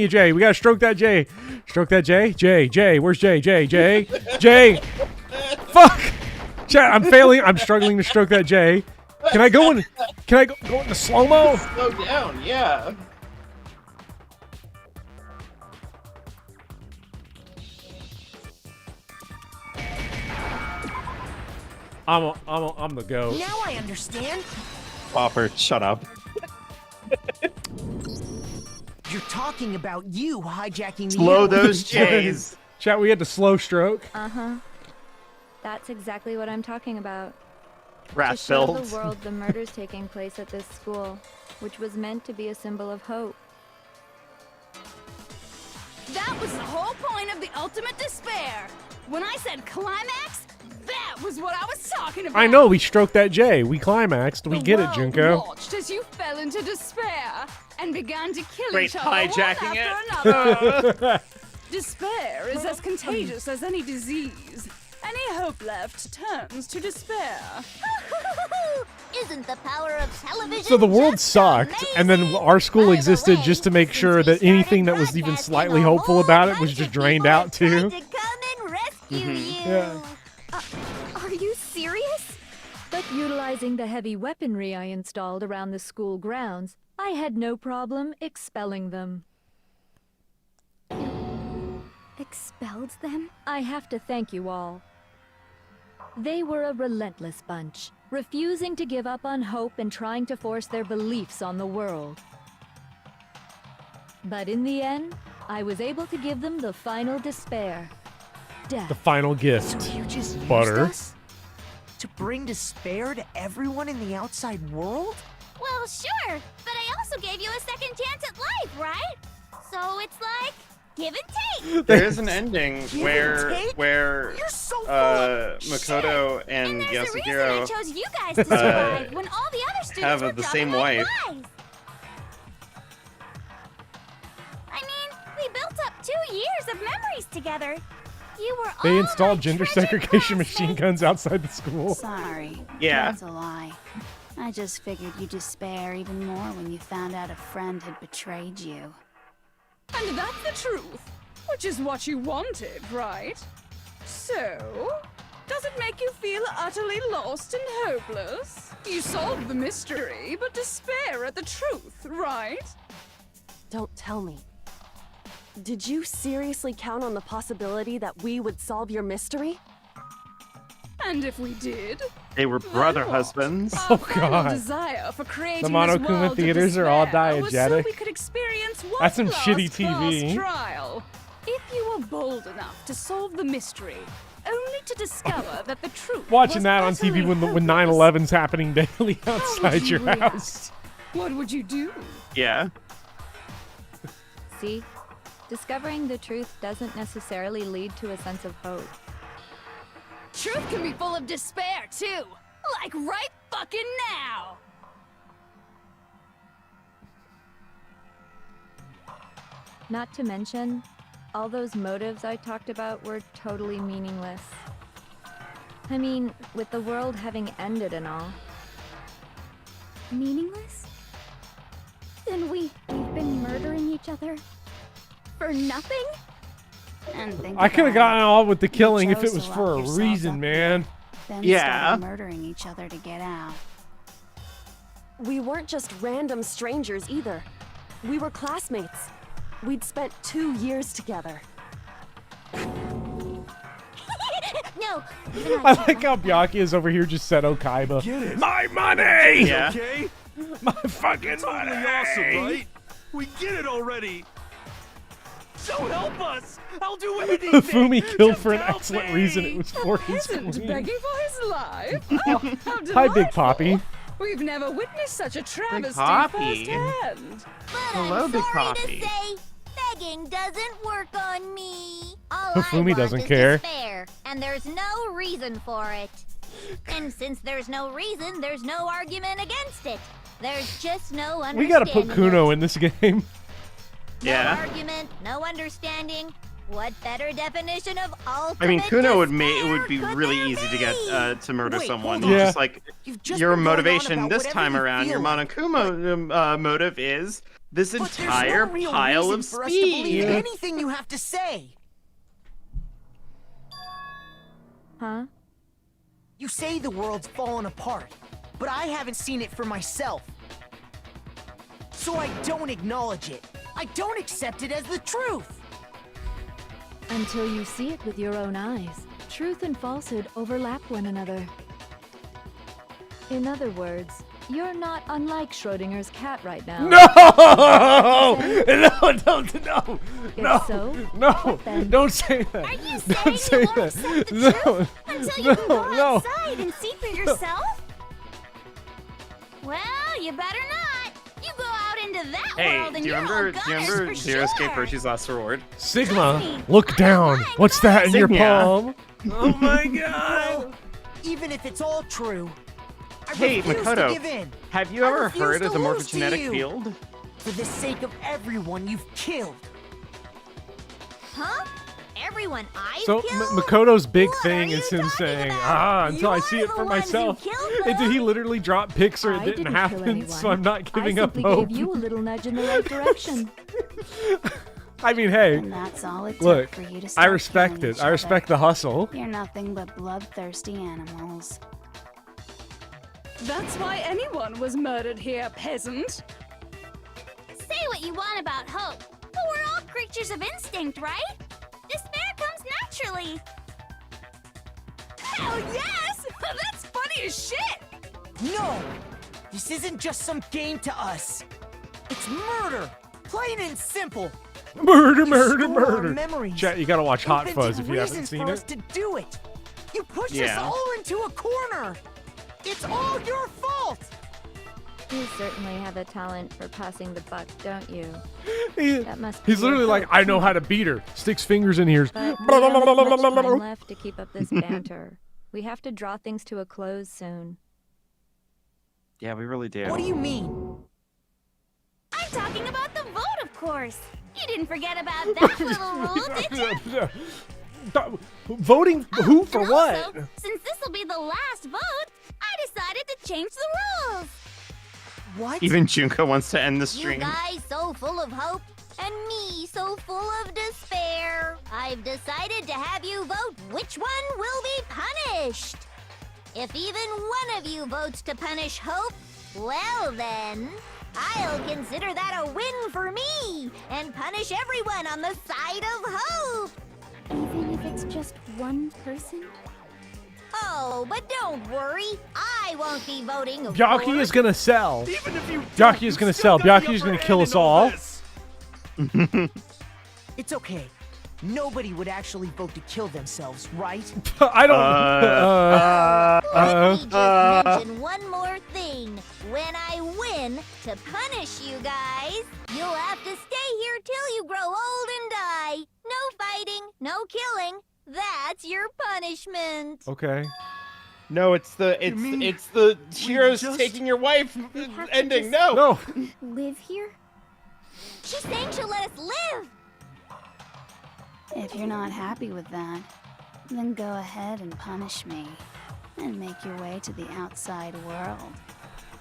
a J. We gotta stroke that J. Stroke that J. J. Where's J? J. Fuck. Chat. I'm failing. I'm struggling to stroke that J. Can I go in? Can I go into slow mo? Slow down. Yeah. I'm the goat. Now I understand. Popper, shut up. You're talking about you hijacking the Slow those J's. Chat, we had to slow stroke. Uh-huh. That's exactly what I'm talking about. Rat To show filled. the world the murders taking place at this school, which was meant to be a symbol of hope. That was the whole point of the ultimate despair. When I said climax, that was what I was talking about. I know, we stroked that J. We climaxed. We get it, Junko. Watched as you fell into despair and began to kill Great each other one hijacking after another. Despair is as contagious as any disease. Any hope left turns to despair. Isn't the power of television? So the world sucked, and then our school existed just to make sure that anything that was even slightly hopeful about it was just drained out too. Yeah. Are you serious? But utilizing the heavy weaponry I installed around the school grounds, I had no problem expelling them. Expelled them? I have to thank you all. They were a relentless bunch, refusing to give up on hope and trying to force their beliefs on the world. But in the end, I was able to give them the final despair. Death. The final gift. So you just used Butter. us to bring despair to everyone in the outside world? Well, sure, but I also gave you a second chance at life, right? So it's like, give and take. There is an ending Give and where take? where so full of Makoto and There's a reason I Yasuhiro chose you guys to survive when all the other students have were the dropping same like wife. flies. I mean, we built up 2 years of memories together. You were They all installed my gender treasured segregation machine guns outside the school. Sorry. Yeah. That's a lie. I just figured you'd despair even more when you found out a friend had betrayed you. And that's the truth, which is what you wanted, right? So, does it make you feel utterly lost and hopeless? You solved the mystery, but despair at the truth, right? Don't tell me. Did you seriously count on the possibility that we would solve your mystery? And if we did, They were brother husbands. Oh final god. desire for creating The this Monokuma world of theaters are all despair was so diegetic. we could experience one That's some last shitty class TV. trial. If you were bold enough to solve the mystery, only to discover that the truth Watching was that on TV utterly when hopeless, 9/11's happening daily would outside you your react? house. What would you do? Yeah. See? Discovering the truth doesn't necessarily lead to a sense of hope. Truth can be full of despair, too. Like right fucking now. Not to mention, all those motives I talked about were totally meaningless. I mean, with the world having ended and all. Meaningless? Then we've been murdering each other for nothing? And think I could have about gotten all with the killing if it chose was to for a lock yourself reason, up man. then Yeah. started murdering each other to get out. We weren't just random strangers either. We were classmates. We'd spent 2 years together. No. I like how Byaki is over here just said Okaiba. Get it? My money! Yeah. Okay? My fucking Totally money! awesome, right? We get it already. So help us! I'll do anything. Fumi killed for an help excellent me. reason. It was for his Peasant queen. begging for his life? Oh, how Hi, Big delightful. Poppy. We've never witnessed such a travesty Poppy. firsthand. But Hello, I'm Big sorry Poppy. to say, begging doesn't work on me. All Hifumi I want doesn't is care. despair, and there's no reason for it. And since there's no reason, there's no argument against it. There's just no understanding. We gotta put Kuno in this game. No Yeah. argument, no understanding. What better definition of ultimate I mean, Kuno would despair be could really there easy to get to murder Wait, someone. hold on. Just like You've just your been going on motivation about this whatever time you around, your feel like, Monokuma motive is this But there's entire no real pile reason of for us to believe speed. anything you have to say. Huh? You say the world's fallen apart, but I haven't seen it for myself. So I don't acknowledge it. I don't accept it as the truth. Until you see it with your own eyes, truth and falsehood overlap one another. In other words, you're not unlike Schrodinger's cat right now. No! No! If so, No! what then? Don't say that. Are you Don't saying say you won't that. accept the No! truth until you can go No! outside and see for yourself? Well, you better not. You go out into that Hey, world and do you you're all remember gunners for Zero sure. Escape Roshi's Last Reward? Sigma, look down. What's that in your Sigma. palm? Oh my god! Well, even if it's all true, I Hey, refuse to Makoto, give in. have you I ever refuse heard of to the lose to morphogenetic you. field? For the sake of everyone you've killed. Huh? Everyone I've So killed? Makoto's big What thing are is you him talking saying, about? until I You're see it the for ones who myself. killed And did he literally drop pics or it I didn't kill happen, anyone. so I'm not giving I up simply hope. gave you a little nudge in the right direction. I mean, hey, And that's all it took look, for you to I start respect killing it. each I respect other. the hustle. You're nothing but bloodthirsty animals. That's why anyone was murdered here, peasant. Say what you want about hope, but we're all creatures of instinct, right? Despair comes naturally. Hell yes! That's funny as shit! No! This isn't just some game to us. It's murder! Plain and simple! Murder, You murder, store our murder. memories. Chat, you gotta watch Hot Invented Fuzz if you haven't reasons seen for us it. to do it! You pushed us Yeah. all into a corner! It's all your fault! You certainly have a talent for passing the buck, don't you? That must He's be your literally like, hope. I know how to beat her. Sticks fingers in ears. But we don't have much time left to keep up this banter. We have to draw things to a close soon. Yeah, we really do. What do you mean? I'm talking about the vote, of course. You didn't forget about that little rule, did you? Voting who for And what? also, since this will be the last vote, I decided to change the rules. What? Even Junko wants to end the You stream. guys so full of hope, and me so full of despair. I've decided to have you vote which one will be punished. If even one of you votes to punish Hope, well then, I'll consider that a win for me and punish everyone on the side of Hope. Even if it's just one person? Oh, but don't worry, I won't be voting. of Byakuya course. is gonna sell. Even if you Byakuya is gonna sell. Byakuya is gonna kill us all. It's okay. Nobody would actually vote to kill themselves, right? I don't. Let me just mention one more thing. When I win, to punish you guys, you'll have to stay here till you grow old and die. No fighting, no killing. That's your punishment. Okay. No, it's the heroes just- taking your wife have to ending. just- No. Live here? She's saying she'll let us live. If you're not happy with that, then go ahead and punish me. And make your way to the outside world.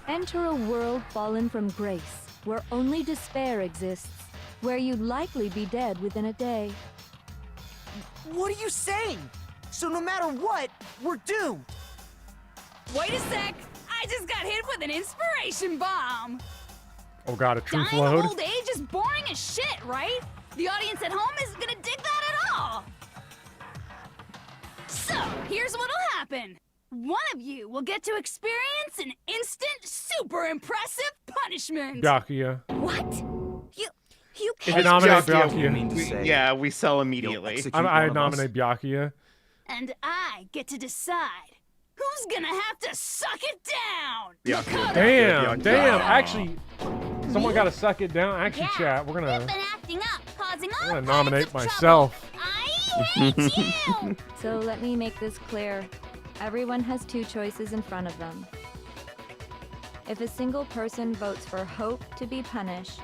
Enter a world fallen from grace, where only despair exists, where you'd likely be dead within a day. What are you saying? So no matter what, we're doomed. Wait a sec! I just got hit with an inspiration bomb! Oh god, a truth Dying load. of old age is boring as shit, right? The audience at home isn't gonna dig that at all! So, here's what'll happen. One of you will get to experience an instant, super impressive punishment! Byakuya. What? You I can't- nominate Byakuya, Byakuya. mean to say Yeah, we sell immediately. execute I one of us? nominate Byakuya. And I get to decide who's gonna have to suck it down! Byakuya. Damn, Byakuya. damn. Actually, someone gotta suck it down. Actually, Yeah, chat, we're You've gonna been acting up, causing all I'm gonna kinds nominate of trouble. myself. I hate you. So let me make this clear. Everyone has two choices in front of them. If a single person votes for Hope to be punished,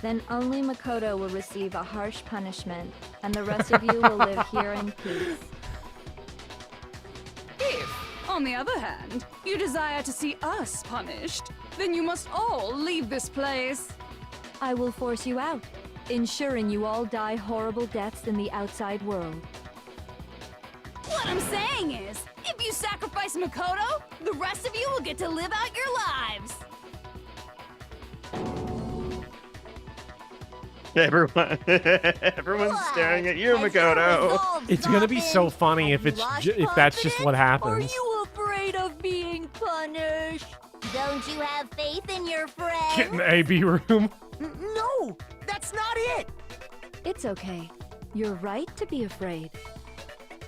then only Mukuro will receive a harsh punishment, and the rest of you will live here in peace. If, on the other hand, you desire to see us punished, then you must all leave this place. I will force you out, ensuring you all die horrible deaths in the outside world. What I'm saying is, if you sacrifice Mukuro, the rest of you will get to live out your lives. Everyone's staring at you, Mukuro. It's gonna be so funny if if that's just what happens. Are you afraid of being punished? Don't you have faith in your friend? Get in the AB room. No, that's not it. It's okay. You're right to be afraid.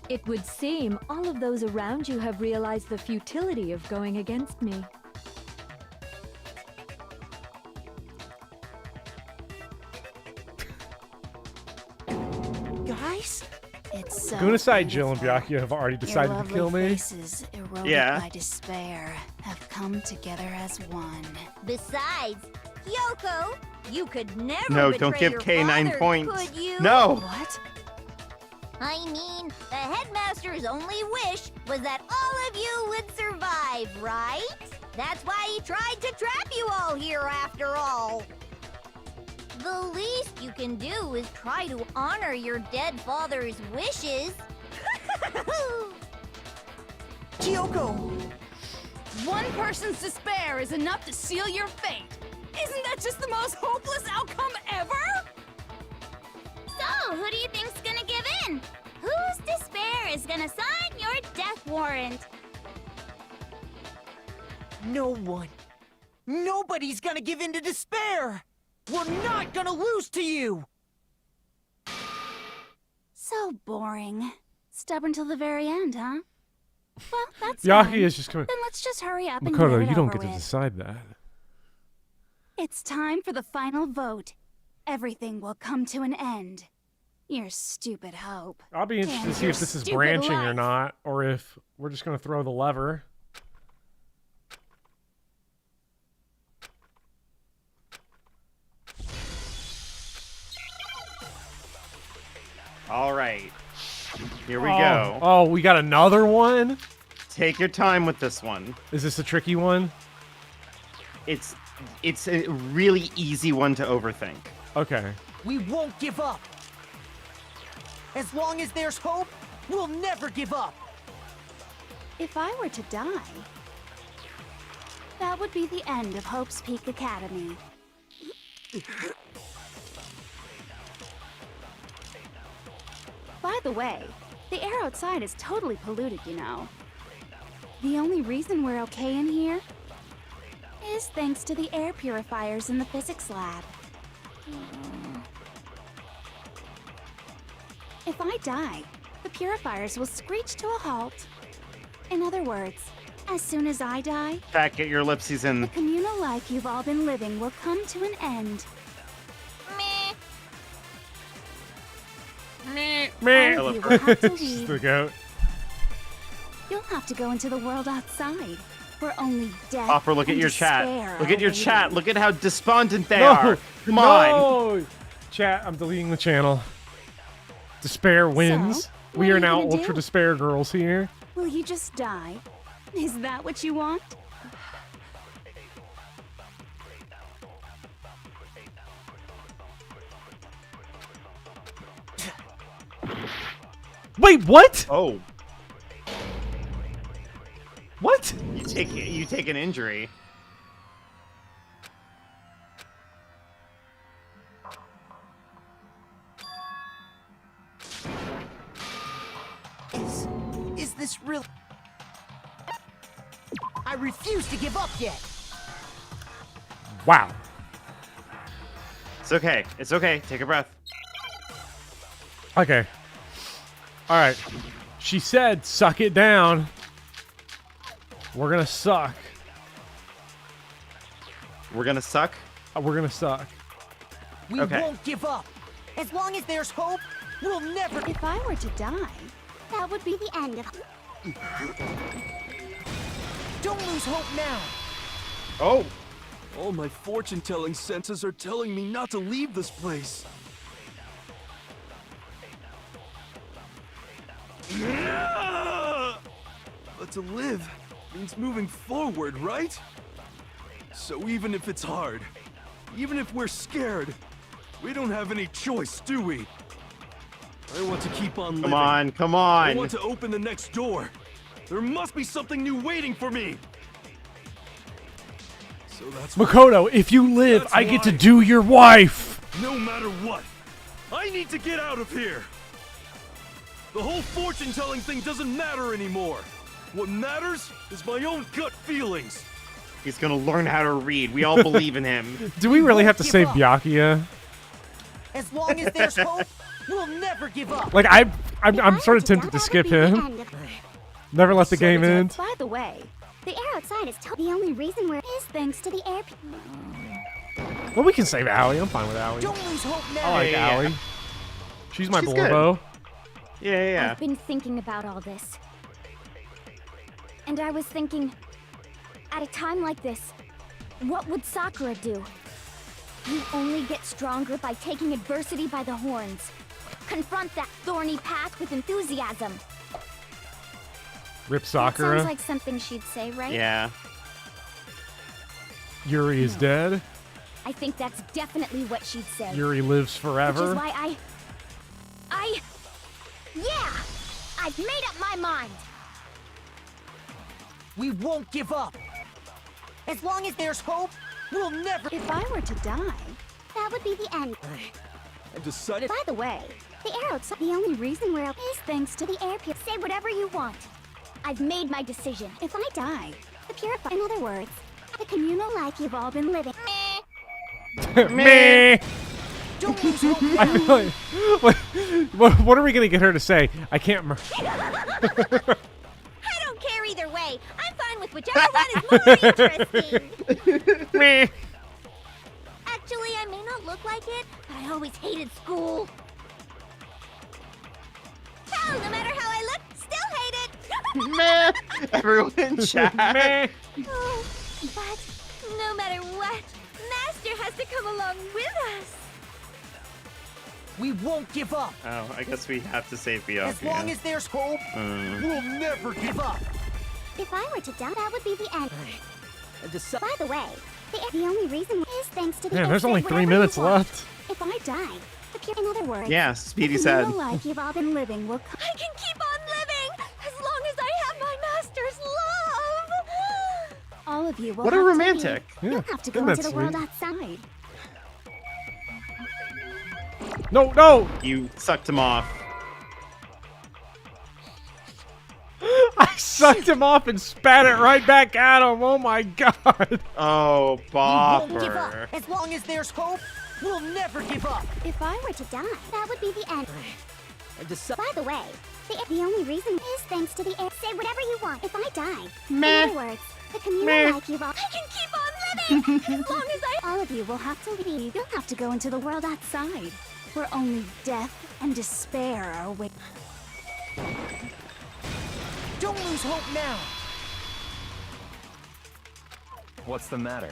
It would seem all of those around you have realized the futility of going against me. Guys? It's so Gunasai, Jill, and Byakuya have already decided to kill me. faces eroded by despair have come together as one. Besides, Kyoko, you could never No, betray don't give your K 9 father, points. could you? No. What? I mean, the headmaster's only wish was that all of you would survive, right? That's why he tried to trap you all here after all. The least you can do is try to honor your dead father's wishes. Kyoko! One person's despair is enough to seal your fate. Isn't that just the most hopeless outcome ever? So, who do you think's gonna give in? Whose despair is gonna sign your death warrant? No one. Nobody's gonna give in to despair! We're not gonna lose to you! So boring. Stubborn till the very end, huh? Well, that's Byakuya fine. is just coming. Then let's just hurry up and Mukuro, get it you don't over get to with. decide that. It's time for the final vote. Everything will come to an end. Your stupid hope. I'll be interested to And see your if this is stupid branching or life. not, or if we're just gonna throw the lever. All right. Here we go. Oh, we got another one? Take your time with this one. Is this a tricky one? It's a really easy one to overthink. Okay. We won't give up! As long as there's hope, we'll never give up! If I were to die, that would be the end of Hope's Peak Academy. By the way, the air outside is totally polluted, you know. The only reason we're okay in here is thanks to the air purifiers in the physics lab. If I die, the purifiers will screech to a halt. In other words, as soon as I die, Pat, get your ellipses in. the communal life you've all been living will come to an end. Meh. All of you will have to leave. The goat. You'll have to go into the world outside, where only death Hopper, look at and your chat. despair Look are at your waiting. chat. Look at how despondent they No, are. Come on. no! Chat, I'm deleting the channel. Despair wins. what We are are you now gonna ultra do? despair girls here. Will you just die? Is that what you want? Wait, what? Oh. What? You take an injury. Is this real? I refuse to give up yet! Wow. It's okay. It's okay. Take a breath. Okay. Alright. She said, suck it down. We're gonna suck. We're gonna suck? We're gonna suck. We Okay. won't give up! As long as there's hope, we'll never. If I were to die, That would be the end of... Don't lose hope now! Oh. All my fortune-telling senses are telling me not to leave this place. But to live means moving forward, right? So even if it's hard, even if we're scared, we don't have any choice, do we? I want to keep on living. Come on, come on. I want to open the next door. There must be something new waiting for me. So that's Makoto, if you live, That's I get to why- do your wife. No matter what, I need to get out of here. The whole fortune-telling thing doesn't matter anymore. What matters is my own gut feelings. He's gonna learn how to read. We all believe in him. Do we really have to save Byakuya? As long as there's hope, we'll never give up. Like I'm sort of tempted to skip him. Never let the game end. By the way, the air outside is the only reason we're is thanks to the air. Well, we can save Allie. I'm fine with Allie. Don't lose hope now. I like Yeah. Allie. She's my She's Borbo. Yeah. I've been thinking about all this. And I was thinking, at a time like this, what would Sakura do? You only get stronger by taking adversity by the horns. Confront that thorny path with enthusiasm. Rip That Sakura. sounds like something she'd say, right? Yeah. Yuri is dead. I think that's definitely what she'd say. Yuri lives Which forever. is why yeah! I've made up my mind! We won't give up. As long as there's hope, we'll never. If I were to die, That would be the end. I decided. By the way, the air outside, the only reason we're up is thanks to the air pure. Say whatever you want. I've made my decision. if I die, The purify. In other words, the communal life you've all been living. Me. Don't lose hope I now. feel like, what are we gonna get her to say? I can't. I don't care either way. I'm fine with whichever one is more interesting. Me. Actually, I may not look like it, but I always hated school. Hell, no matter how I look, still hate it. Meh. Everyone in chat. Meh. Oh, but no matter what, Master has to come along with us. We won't give up. Oh, I guess we have to save As long Byakuya. as there's hope, we'll never give up. If I were to die, that would be the end. I decided. By the way, the only reason is thanks to the Man, air. there's Say only 3 whatever you minutes want. left. If I die, the pure. In other words, Yeah, Speedy said. the life you've all been living will. I can keep on living as long as I have my master's love. All of you will. What a have to romantic. leave. You'll have to go Isn't into that the world sweet? outside. No, no. You sucked him off. I sucked him off and spat it right back at him. Oh my god. Oh, We won't give up. Bopper. As long as there's hope, we'll never give up. If I were to die, that would be the end. I decided. By the way, the only reason is thanks to the air. Say whatever you want. If I die, Meh. in other words, the communal Meh. life you've all. I can keep on living as long as I. All of you will have to leave. You'll have to go into the world outside, where only death and despair are waiting. Don't lose hope now. What's the matter?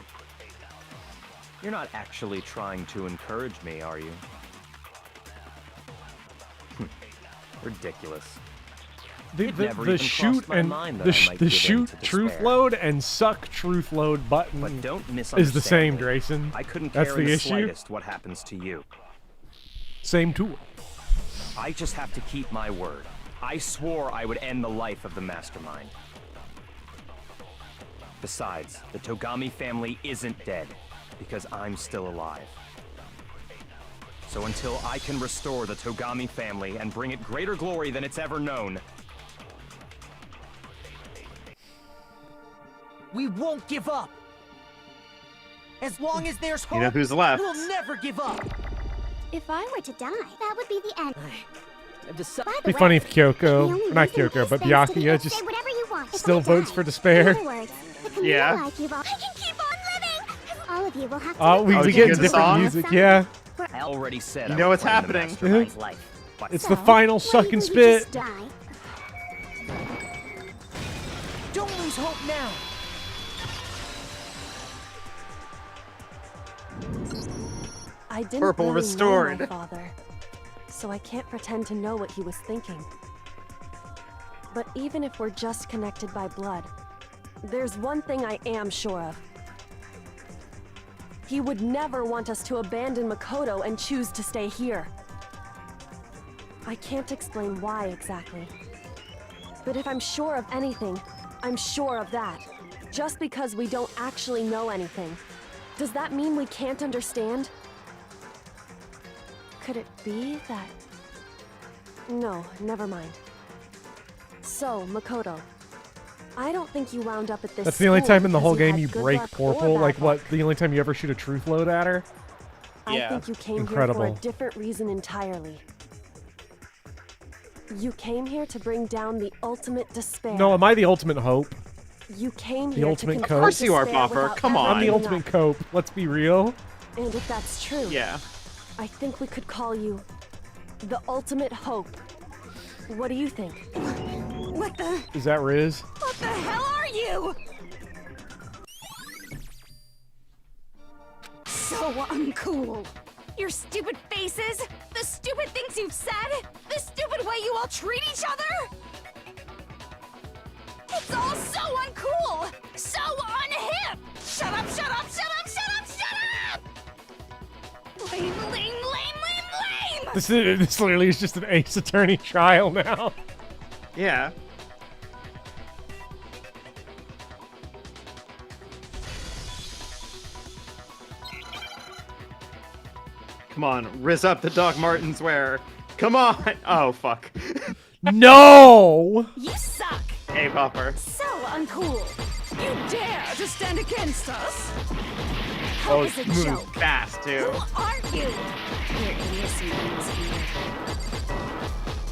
You're not actually trying to encourage me, are you? Ridiculous. The, It the, never the even shoot crossed my and mind that the, I might the give in shoot to truth despair. load and suck truth load button But don't is the same, misunderstand me. Drayson. I couldn't That's care the in the issue. slightest what happens to you. Same tool. I just have to keep my word. I swore I would end the life of the mastermind. Besides, the Togami family isn't dead, because I'm still alive. So until I can restore the Togami family and bring it greater glory than it's ever known, We won't give up. As long as there's hope, You know who's left? we'll never give up. If I were to die, that would be the end. I decided. By It'd the be funny way, if Kyoko, the only not reason Kyoko, is but thanks to the air. Byakuya just Say whatever you want. If still I votes die, for despair. In other words, the communal Yeah. life you've all. I can keep on living. All of you will have to. Oh, we Oh, we did you get hear the different song? music, yeah. I already said You I know would what's claim the happening. mastermind's life. But It's So, the final why suck and wouldn't you spit. just die? Don't lose hope now. I didn't Purple really restored. know my father, so I can't pretend to know what he was thinking. But even if we're just connected by blood, there's one thing I am sure of. He would never want us to abandon Mukuro and choose to stay here. I can't explain why exactly. But if I'm sure of anything, I'm sure of that. Just because we don't actually know anything, does that mean we can't understand? Could it be that... No, never mind. So, Mukuro, I don't think you wound up at this. That's the only time in the whole because game you had good break luck or Portal. bad Like, luck. what? The only time you ever shoot a truth load at her? I think you came here for Incredible. a different reason entirely. You came here to bring down the ultimate despair. No, am I the ultimate hope? You came The here ultimate to cope? confront Of course you are, despair Bopper. without Come ever on. I'm the giving ultimate up. cope. Let's be real. And if that's true, Yeah. I think we could call you the ultimate hope. What do you think? What the? Is that Riz? What the hell are you? So uncool. Your stupid faces, the stupid things you've said, the stupid way you all treat each other. It's all so uncool, so unhip. Shut up, shut up, shut up, shut up, shut up! Lame, lame, lame, lame, lame! This literally is just an Ace Attorney trial now. Yeah. Come on, riz up the Doc Martens wear. Come on! Oh, fuck. No! You suck! Hey, Popper. So uncool! You dare to stand against us? Oh, Hope is a it's moving joke. fast, too. Who are you? Your idiocy ends here.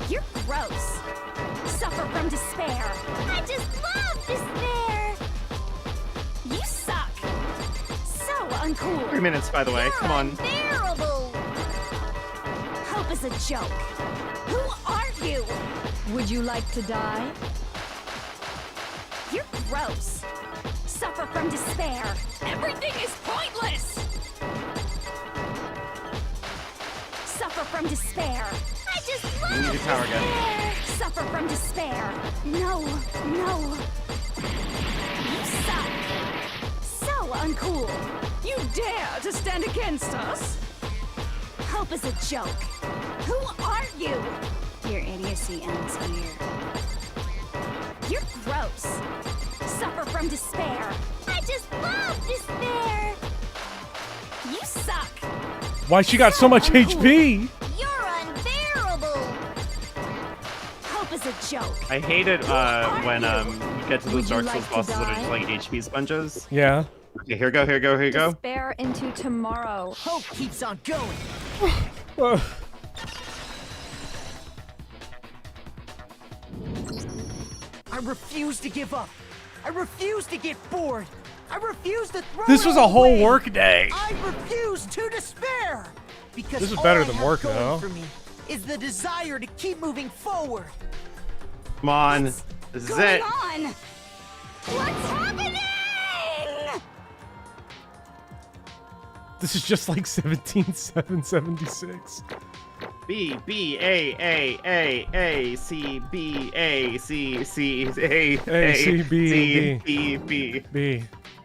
You're gross. Suffer from despair. I just love despair. You suck. So uncool. 3 minutes, by the way. Come on. Unbearable. Hope is a joke. Who are you? Would you like to die? You're gross. Suffer from despair. Everything is pointless. Suffer from despair. I just We need love a power gun. despair. Suffer from despair. No, no. You suck. So uncool. You dare to stand against us? Hope is a joke. Who are you? Your idiocy ends here. You're gross. Suffer from despair. I just love despair. You suck. Why she got so much HP? You're unbearable. Hope is a joke. I hate it when you get to those Dark Souls bosses that are just like HP sponges. Yeah. Okay, here we go, here we go, here we go. Despair into tomorrow. Hope keeps on going. I refuse to give up. I refuse to get bored. I refuse to throw This it was all a whole away. work day. I refuse to despair. Because This is all better I than have work, going though. for me is the desire to keep moving forward. Come on. This is Going it. on. What's happening? This is just like 17776. B B A A A A C B A C C A A, C, B, C B. B B. B.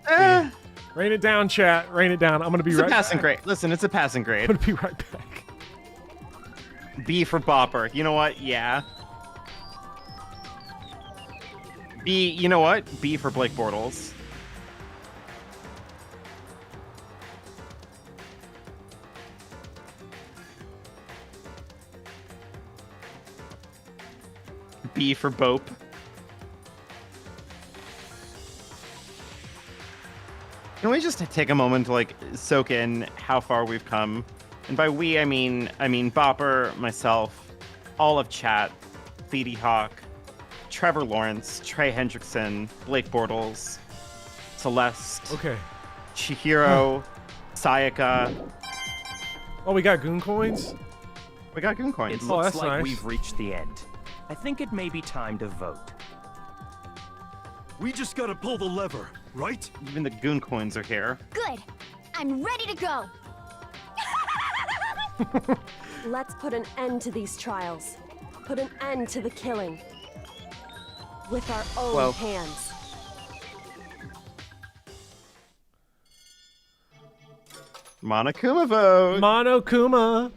Eh, Rain it down, chat. Rain it down. I'm gonna be It's a right passing back. grade. Listen, it's a passing I'm grade. gonna be right back. B for Bopper. You know what? Yeah. B. You know what? B for Blake Bortles. B for Bope. Can we just take a moment to like soak in how far we've come? And by we, I mean Bopper, myself, all of chat, Thede Hawk, Trevor Lawrence, Trey Hendrickson, Blake Bortles, Celeste, Okay. Chihiro, Sayaka. Oh, we got goon coins? We got goon coins. It Oh, looks that's like nice. we've reached the end. I think it may be time to vote. We just gotta pull the lever, right? Even the goon coins are here. Good. I'm ready to go. Let's put an end to these trials. Put an end to the killing. With our own hands. Monokuma vote. Monokuma.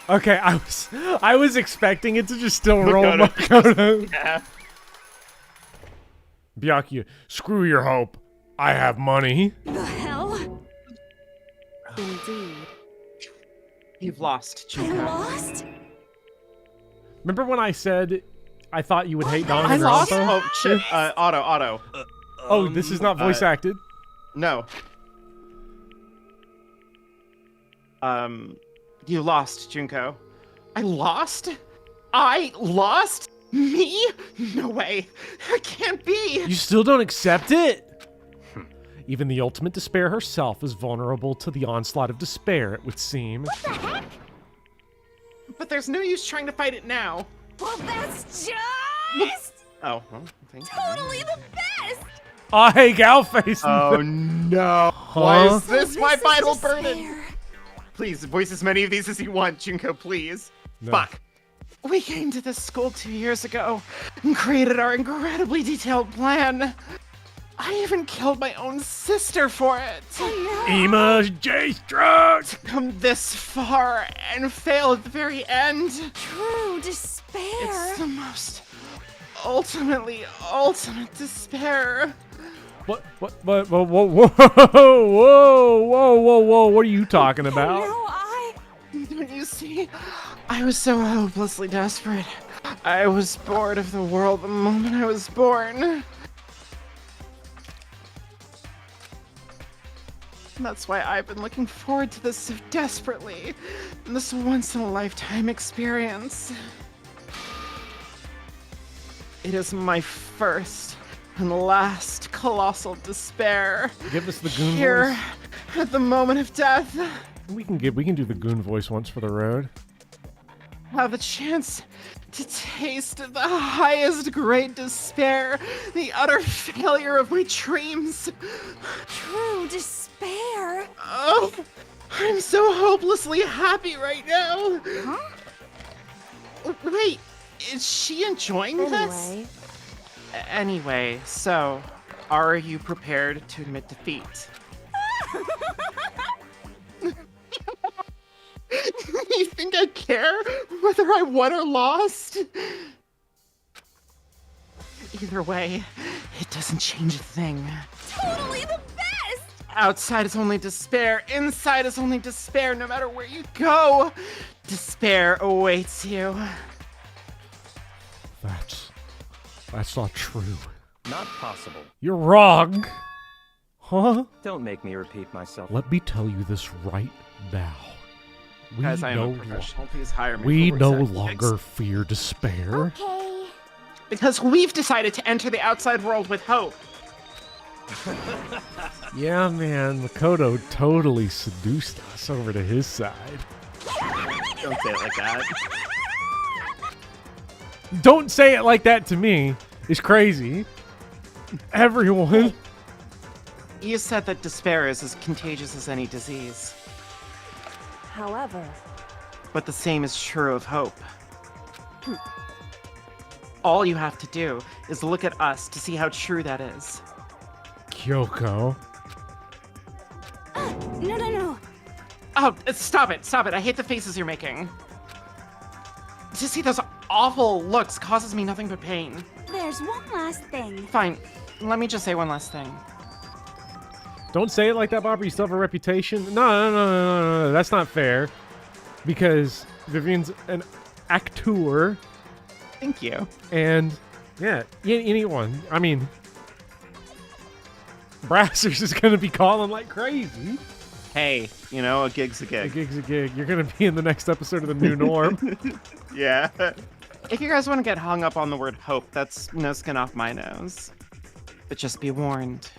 Okay, I was expecting it to just still roll Makoto. Yeah. Byakuya, screw your hope. I have money. The hell? Indeed. You've lost, I Junko. lost? Remember when I said I thought you would hate Danganronpa? I lost. Oh shit. Otto. Oh, this is not voice acted. No. You lost, Junko. I lost? I lost? Me? No way. That can't be. You still don't accept it? Even the ultimate despair herself is vulnerable to the onslaught of despair, it would seem. What the heck? But there's no use trying to fight it now. Well, that's just Oh, well, thank you. totally the best! Oh, hey, Galface. Oh, no. Huh? Why is this my Voices vital despair. burden? Please, voice as many of these as you want, Junko, please. No. Fuck. We came to this school 2 years ago and created our incredibly detailed plan. I even killed my own sister for it. Ema J-Struck! To come this far and fail at the very end. True despair. It's the most ultimate despair. What, whoa, what are you talking about? Don't you see? I was so hopelessly desperate. I was bored of the world the moment I was born. That's why I've been looking forward to this so desperately. This once-in-a-lifetime experience. It is my first and last colossal despair. Give us the goon Here, voice. at the moment of death. We can do the goon voice once for the road. Have a chance to taste the highest great despair, the utter failure of my dreams. True despair. Oh, I'm so hopelessly happy right now. Huh? Wait, is she enjoying this? Anyway, so, are you prepared to admit defeat? You think I care whether I won or lost? Either way, it doesn't change a thing. Totally the best! Outside is only despair, inside is only despair, no matter where you go. Despair awaits you. That's not true. Not possible. You're wrong. Huh? Don't make me repeat myself. Let me tell you this right now. We Guys, I am no a professional. Please hire me. We for no work longer fear despair. Okay. Because we've decided to enter the outside world with hope. Yeah, man, Makoto totally seduced us over to his side. Don't say it like that. Don't say it like that to me. It's crazy. Everyone. You said that despair is as contagious as any disease. However, But the same is true of hope. All you have to do is look at us to see how true that is. Kyoko. No. Oh, stop it. I hate the faces you're making. To see those awful looks causes me nothing but pain. There's one last thing. Fine, let me just say one last thing. Don't say it like that, Barbara. You still have a reputation. No. That's not fair. Because Vivian's an actor. Thank you. And, yeah, anyone. I mean, Brassers is going to be calling like crazy. Hey, you know, a gig's a gig. A gig's a gig. You're going to be in the next episode of The New Norm. Yeah. If you guys want to get hung up on the word hope, that's no skin off my nose. But just be warned.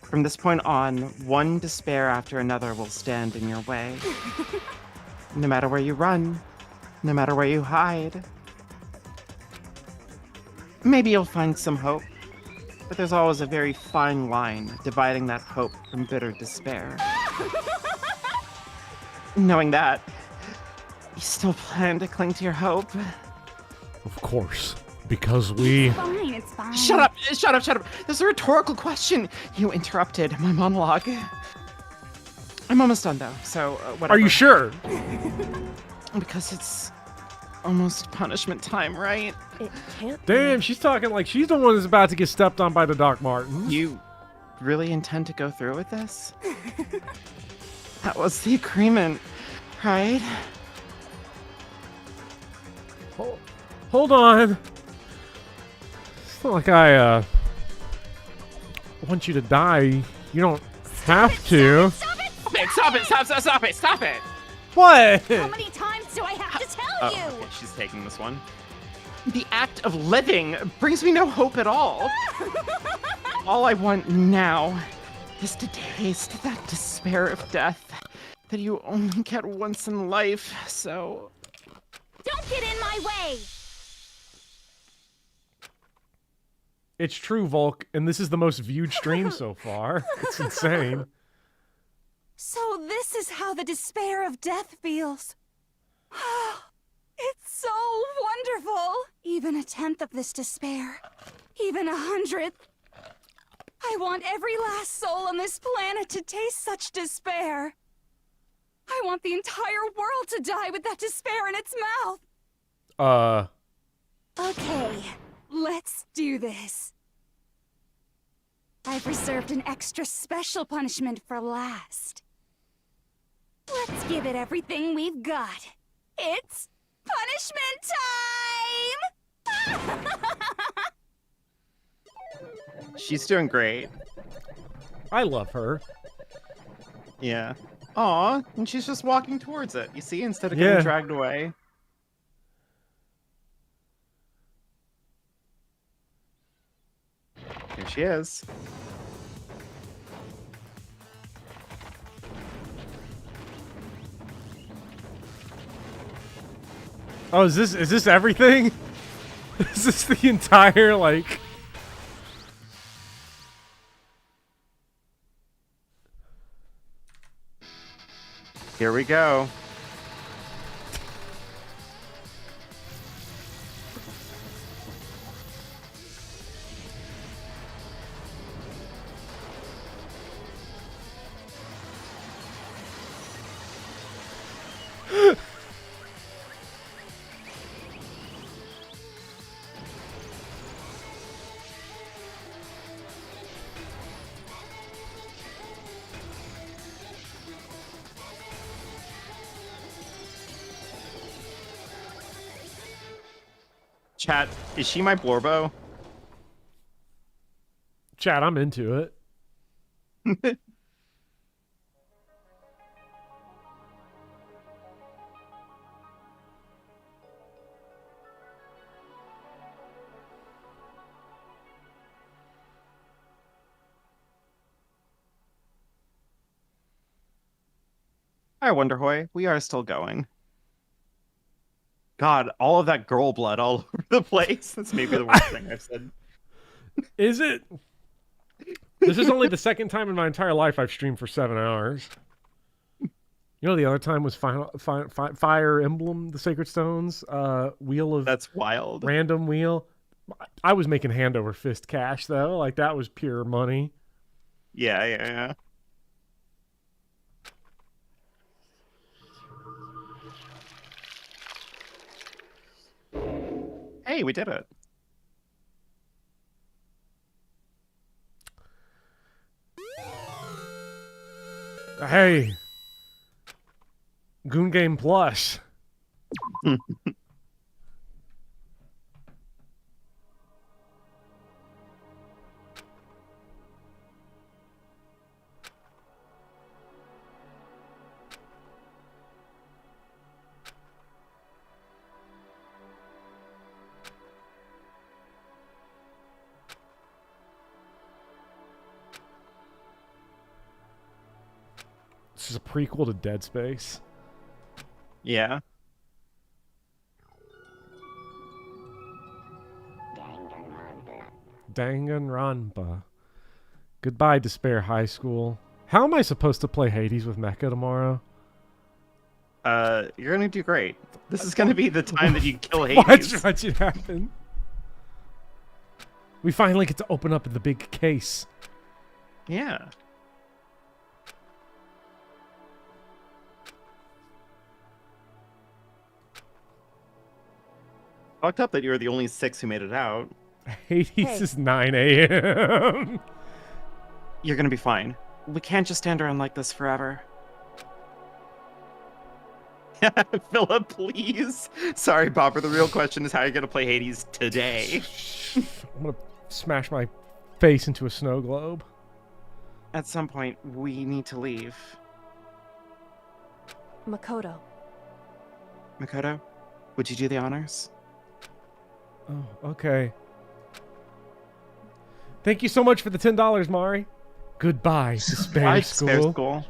From this point on, one despair after another will stand in your way. No matter where you run, no matter where you hide. Maybe you'll find some hope, but there's always a very fine line dividing that hope from bitter despair. Knowing that, you still plan to cling to your hope? Of course. Because we... Fine, it's fine. Shut up! Shut up! Shut up! This is a rhetorical question. You interrupted my monologue. I'm almost done, though, so whatever. Are you sure? Because it's almost punishment time, right? It can't Damn, she's talking like she's the one that's about to get stepped on by the Doc Martens. You really intend to go through with this? That was the agreement, right? Hold on. It's not like I want you to die. You don't have to. Stop it! Stop it! What? How many times do I have to tell you? Okay, she's taking this one. The act of living brings me no hope at all. All I want now is to taste that despair of death that you only get once in life, so... Don't get in my way! It's true, Volk, and this is the most viewed stream so far. It's insane. So this is how the despair of death feels. It's so wonderful. Even a tenth of this despair, even 100th. I want every last soul on this planet to taste such despair. I want the entire world to die with that despair in its mouth. Okay, let's do this. I've reserved an extra special punishment for last. Let's give it everything we've got. It's punishment time! She's doing great. I love her. Yeah. Aw, and she's just walking towards it, you see, instead of getting dragged away. Here she is. Oh, is this everything? Is this the entire, like... Here we go. Chat, is she my Blorbo? Chat, I'm into it. Hi, Wonderhoy. We are still going. God, all of that girl blood all over the place. That's maybe the worst thing I've said. Is it? This is only the second time in my entire life I've streamed for 7 hours. You know, the other time was Fire Emblem, the Sacred Stones, Wheel of... That's wild. Random Wheel. I was making hand over fist cash, though. Like, that was pure money. Yeah. Hey, we did it. Hey. Goon Game Plus. This is a prequel to Dead Space. Yeah. Danganronpa. Goodbye, Despair High School. How am I supposed to play Hades with Mecha tomorrow? You're gonna do great. This is gonna be the time that you kill Hades. Watch it happen. We finally get to open up the big case. Yeah. Fucked up that you were the only 6 who made it out. Hades is 9 a.m. You're gonna be fine. We can't just stand around like this forever. Philip, please. Sorry, Bopper. The real question is how you're gonna play Hades today. I'm gonna smash my face into a snow globe. At some point, we need to leave. Makoto. Makoto, would you do the honors? Oh, okay. Thank you so much for the $10, Mari. Goodbye, Despair Bye, School. Despair School.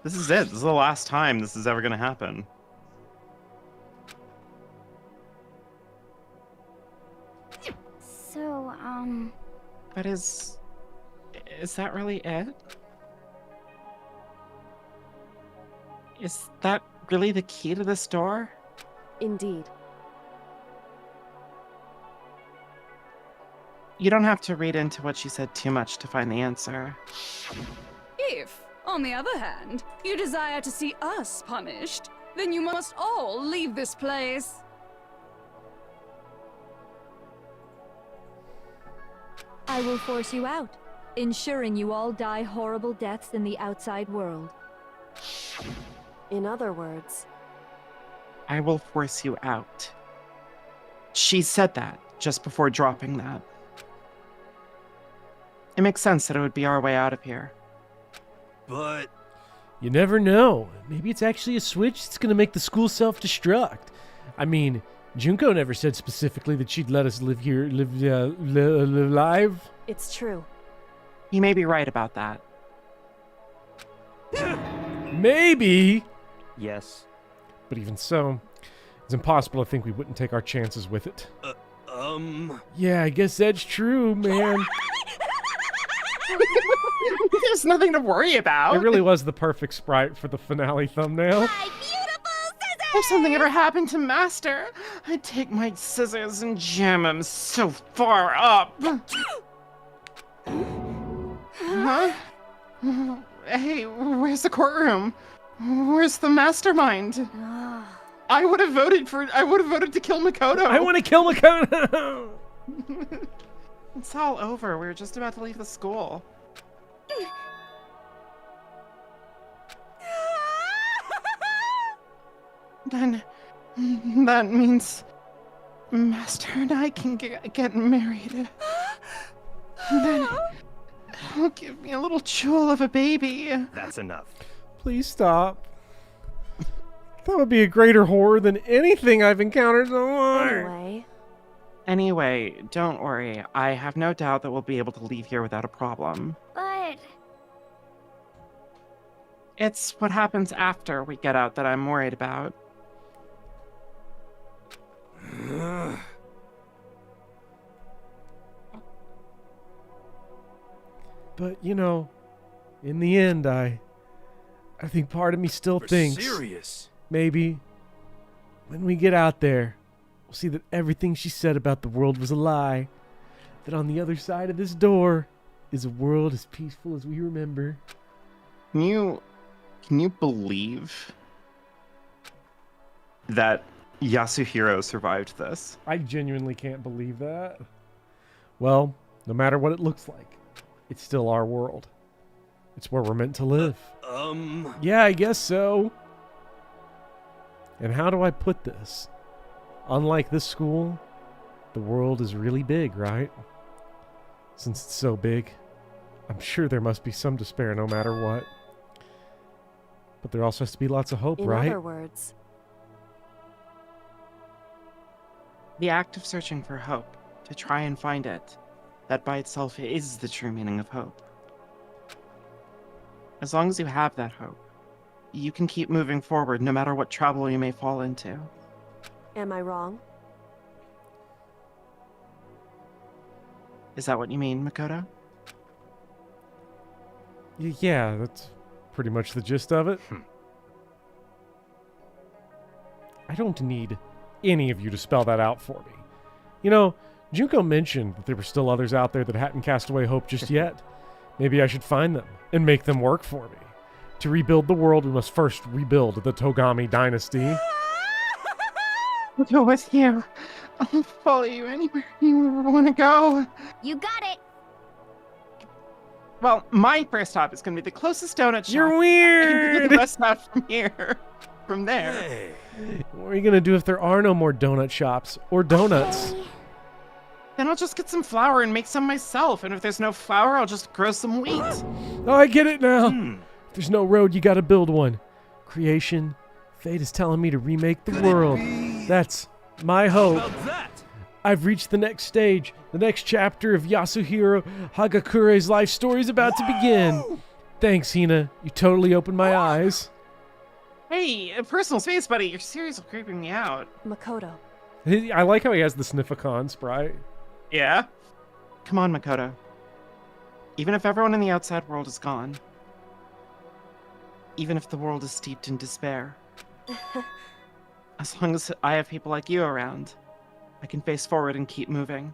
This is it. This is the last time this is ever gonna happen. So, But is that really it? Is that really the key to this door? Indeed. You don't have to read into what she said too much to find the answer. if, on the other hand, you desire to see us punished, then you must all leave this place. I will force you out, ensuring you all die horrible deaths in the outside world. In other words, I will force you out. She said that just before dropping that. It makes sense that it would be our way out of here. But you never know. Maybe it's actually a switch that's going to make the school self-destruct. I mean, Junko never said specifically that she'd let us live here, live live. it's true. You may be right about that. Maybe. Yes. But even so, it's impossible to think we wouldn't take our chances with it. Yeah, I guess that's true, man. There's nothing to worry about. It really was the perfect sprite for the finale thumbnail. If something ever happened to Master, I'd take my scissors and jam him so far up. Huh? Hey, where's the courtroom? Where's the mastermind? I would have voted to kill Makoto. I want to kill Makoto. It's all over. We were just about to leave the school. Then that means Master and I can get married. Then he'll give me a little jewel of a baby. That's enough. Please stop. That would be a greater horror than anything I've encountered so far. Anyway, don't worry. I have no doubt that we'll be able to leave here without a problem. But It's what happens after we get out that I'm worried about. But, you know, in the end, I think part of me still thinks serious? maybe when we get out there, we'll see that everything she said about the world was a lie. That on the other side of this door is a world as peaceful as we remember. Can you believe that Yasuhiro survived this? I genuinely can't believe that. Well, no matter what it looks like, it's still our world. It's where we're meant to live. Yeah, I guess so. And how do I put this? Unlike this school, the world is really big, right? Since it's so big, I'm sure there must be some despair no matter what. But there also has to be lots of hope, right? In other words, The act of searching for hope, to try and find it, that by itself is the true meaning of hope. As long as you have that hope, you can keep moving forward no matter what trouble you may fall into. am I wrong? Is that what you mean, Makoto? Yeah, that's pretty much the gist of it. I don't need any of you to spell that out for me. You know, Junko mentioned that there were still others out there that hadn't cast away hope just yet. Maybe I should find them and make them work for me. To rebuild the world, we must first rebuild the Togami dynasty. I'll go with you. I'll follow you anywhere you want to go. You got it. Well, my first stop is going to be the closest donut shop. You're I can weird! figure the rest out from here. From there. Hey. What are you going to do if there are no more donut shops or donuts? Okay. Then I'll just get some flour and make some myself. And if there's no flour, I'll just grow some wheat. Oh, I get it now. If there's no road, you got to build one. Creation, fate is telling me to remake the world. That's my hope. How about that? I've reached the next stage. The next chapter of Yasuhiro Hagakure's life story is about to begin. Thanks, Hina. You totally opened my eyes. Hey, a personal space, buddy. You're seriously creeping me out. Makoto. I like how he has the Sniffacon sprite. Yeah? Come on, Makoto. Even if everyone in the outside world is gone, even if the world is steeped in despair, as long as I have people like you around, I can face forward and keep moving.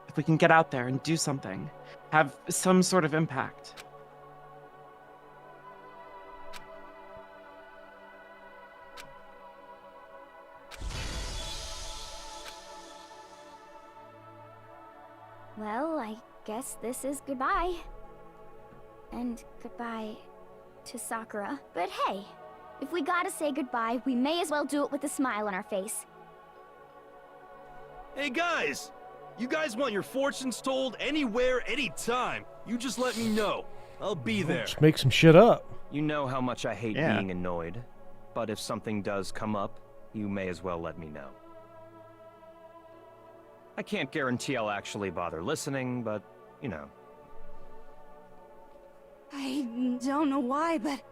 If we can get out there and do something, have some sort of impact. Well, I guess this is goodbye. And goodbye to Sakura. But hey, if we gotta say goodbye, we may as well do it with a smile on our face. Hey guys! You guys want your fortunes told anywhere, anytime. You just let me know. I'll be there. Just make some shit up. You know how much I hate Yeah. being annoyed, but if something does come up, you may as well let me know. I can't guarantee I'll actually bother listening, but, you know. I don't know why, but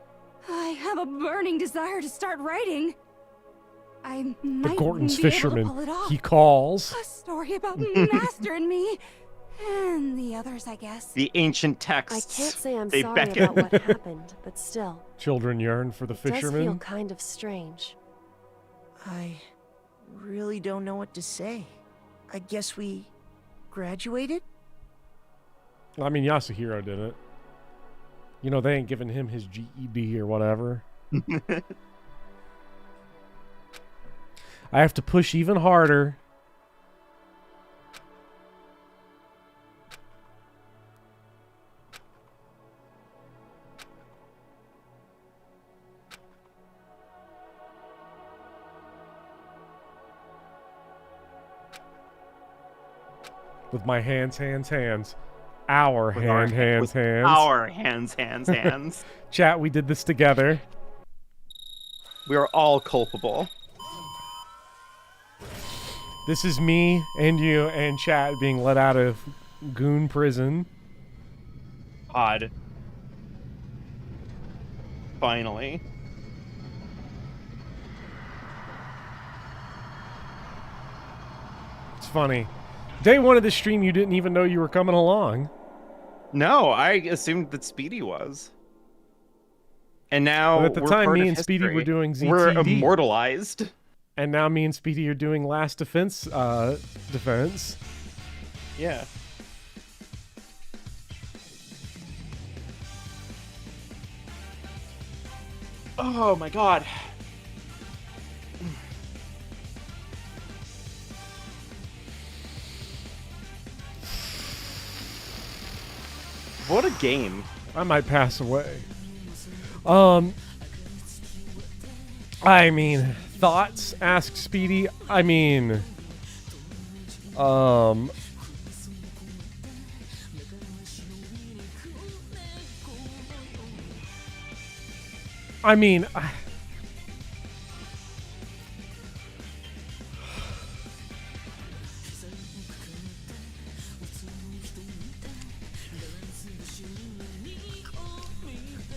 I have a burning desire to start writing. I might The Gorton's be able to fisherman. pull it off. He calls. A story about Master and me, and the others, I guess. The ancient I texts. can't say I'm they sorry beckon. about what happened, but still, Children yearn for the it does feel fisherman. kind of strange. I really don't know what to say. I guess we graduated? I mean, Yasuhiro didn't. You know, they ain't giving him his GED or whatever. I have to push even harder. With my hands. Our With our hands. Our hands. Chat, we did this together. We are all culpable. This is me and you and chat being let out of goon prison. Odd. Finally. It's funny. Day one of the stream, you didn't even know you were coming along. No, I assumed that Speedy was. And now But at the we're time, part me of and Speedy history. were doing ZTD. We're immortalized. And now me and Speedy are doing Last Defense. Yeah. Oh my god. What a game. I might pass away. I mean, thoughts? Ask Speedy. I mean,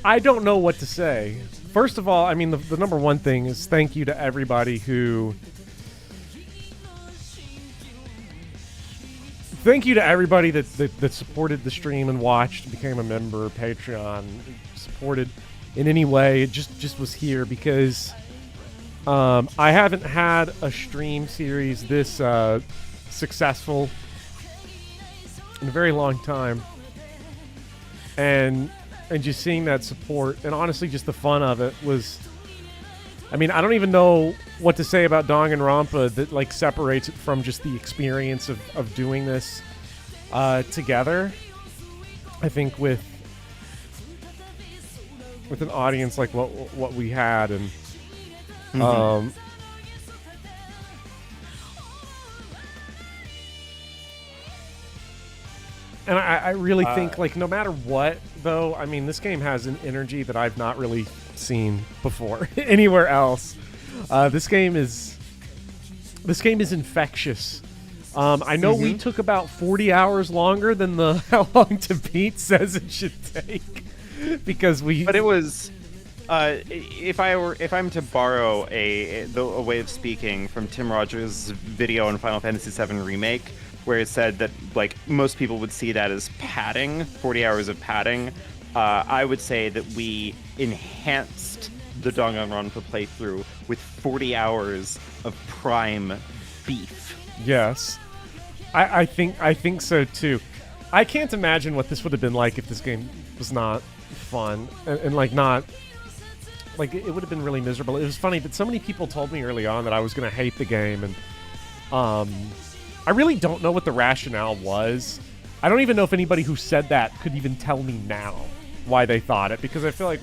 I don't know what to say. First of all, I mean, the number one thing is thank you to everybody who... Thank you to everybody that supported the stream and watched, became a member, Patreon, supported in any way. It just was here because I haven't had a stream series this successful in a very long time, and just seeing that support and honestly just the fun of it was. I mean, I don't even know what to say about Danganronpa that like separates it from just the experience of doing this together. I think with an audience like what we had, and and I really think like no matter what though, I mean this game has an energy that I've not really seen before anywhere else. This game is infectious. I know we took about 40 hours longer than the how long to beat says it should take because but it was if I'm to borrow a way of speaking from Tim Rogers' video on Final Fantasy VII Remake, where it said that like most people would see that as padding, 40 hours of padding. I would say that we enhanced the Danganronpa playthrough with 40 hours of prime beef. Yes, I think so too. I can't imagine what this would have been like if this game was not fun and like not like it would have been really miserable. It was funny that so many people told me early on that I was going to hate the game, and I really don't know what the rationale was. I don't even know if anybody who said that could even tell me now why they thought it, because I feel like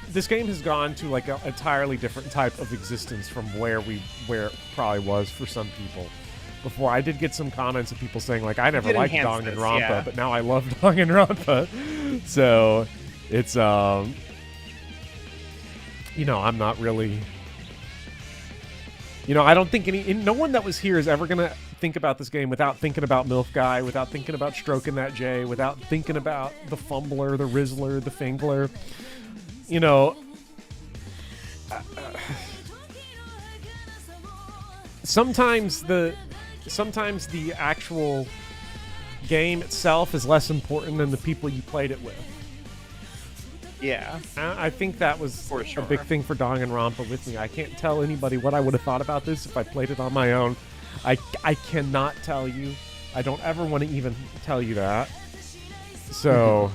this game has gone to like an entirely different type of existence from where it probably was for some people before. I did get some comments of people saying like I never liked Danganronpa, but now I love Danganronpa. So it's you know, I'm not really, you know, I don't think no one that was here is ever gonna think about this game without thinking about MILF Guy, without thinking about stroking that J, without thinking about the Fumbler, the Rizzler, the Fingler. You know, sometimes the actual game itself is less important than the people you played it with. Yeah, I think that was a big thing for Danganronpa with me. I can't tell anybody what I would have thought about this if I played it on my own. I cannot tell you. I don't ever want to even tell you that. So,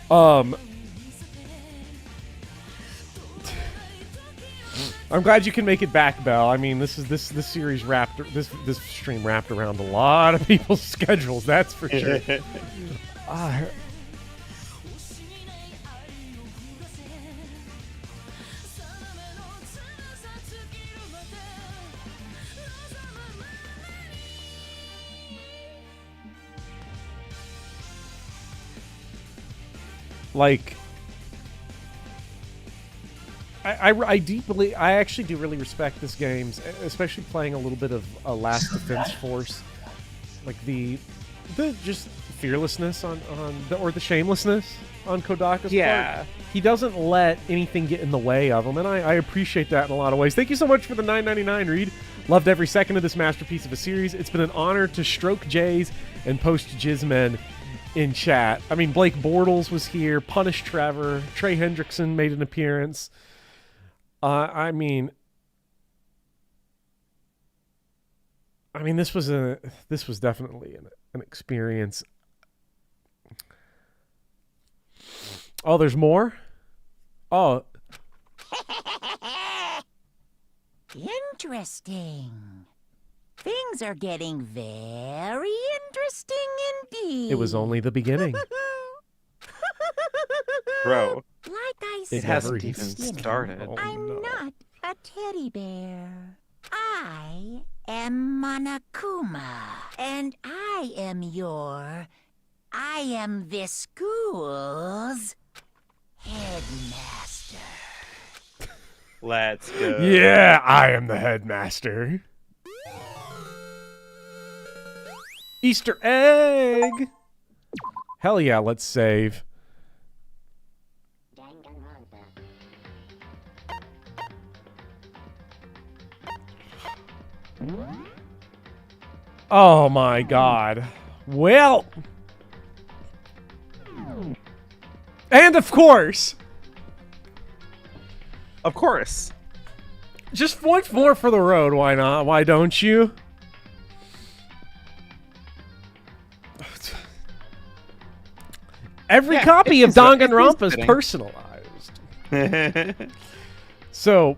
I'm glad you can make it back, Belle. I mean, this series this stream wrapped around a lot of people's schedules. That's for sure. Like, I actually do really respect this game, especially playing a little bit of Last Defense Force, like the just fearlessness on the shamelessness on Kodaka's part. He doesn't let anything get in the way of him, and I appreciate that in a lot of ways. Thank you so much for the $9.99 read. Loved every second of this masterpiece of a series. It's been an honor to stroke Jays and post Jizzmen in chat. I mean, Blake Bortles was here, Punish Trevor, Trey Hendrickson made an appearance. I mean, this was definitely an experience. Oh, there's more? Oh. Interesting. Things are getting very interesting indeed. It was only the beginning. Bro. Like I said, it hasn't even started. I'm not a teddy bear. I am Monokuma, and I am this school's headmaster. Let's go. Yeah, I am the headmaster. Easter egg! Hell yeah, let's save. Oh my god. Well. And of course, Of course. Just once more for the road, why not? Why don't you? Every copy of Danganronpa is personalized. So,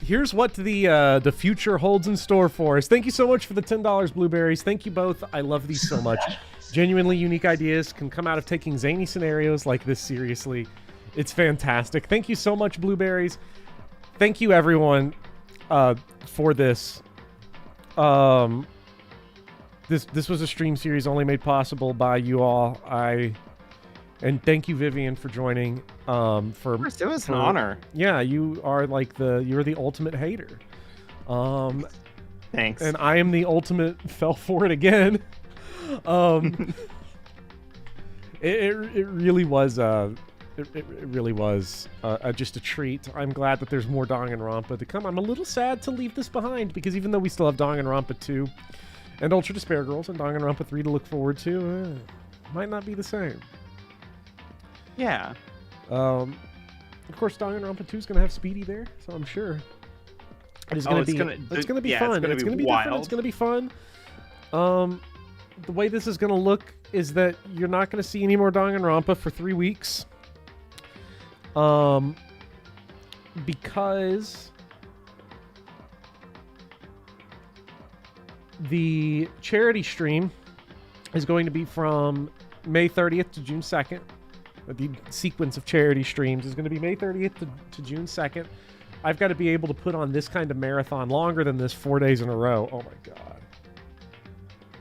here's what the future holds in store for us. Thank you so much for the $10 blueberries. Thank you both. I love these so much. Genuinely unique ideas can come out of taking zany scenarios like this seriously. It's fantastic. Thank you so much, blueberries. Thank you, everyone, for this. This was a stream series only made possible by you all. And thank you, Vivian, for joining. Of course, it was an honor. Yeah, you are you're the ultimate hater. Thanks. And I am the ultimate fell for it again. It really was it really was just a treat. I'm glad that there's more Danganronpa to come. I'm a little sad to leave this behind because even though we still have Danganronpa 2 and Ultra Despair Girls and Danganronpa 3 to look forward to, might not be the same. Yeah. Of course, Danganronpa 2 is going to have Speedy there, so I'm sure it's going to be fun. It's going to be different. It's going to be fun. The way this is going to look is that you're not going to see any more Danganronpa for 3 weeks. Because the charity stream is going to be from May 30th to June 2nd. The sequence of charity streams is going to be May 30th to June 2nd. I've got to be able to put on this kind of marathon longer than this 4 days in a row. Oh my God.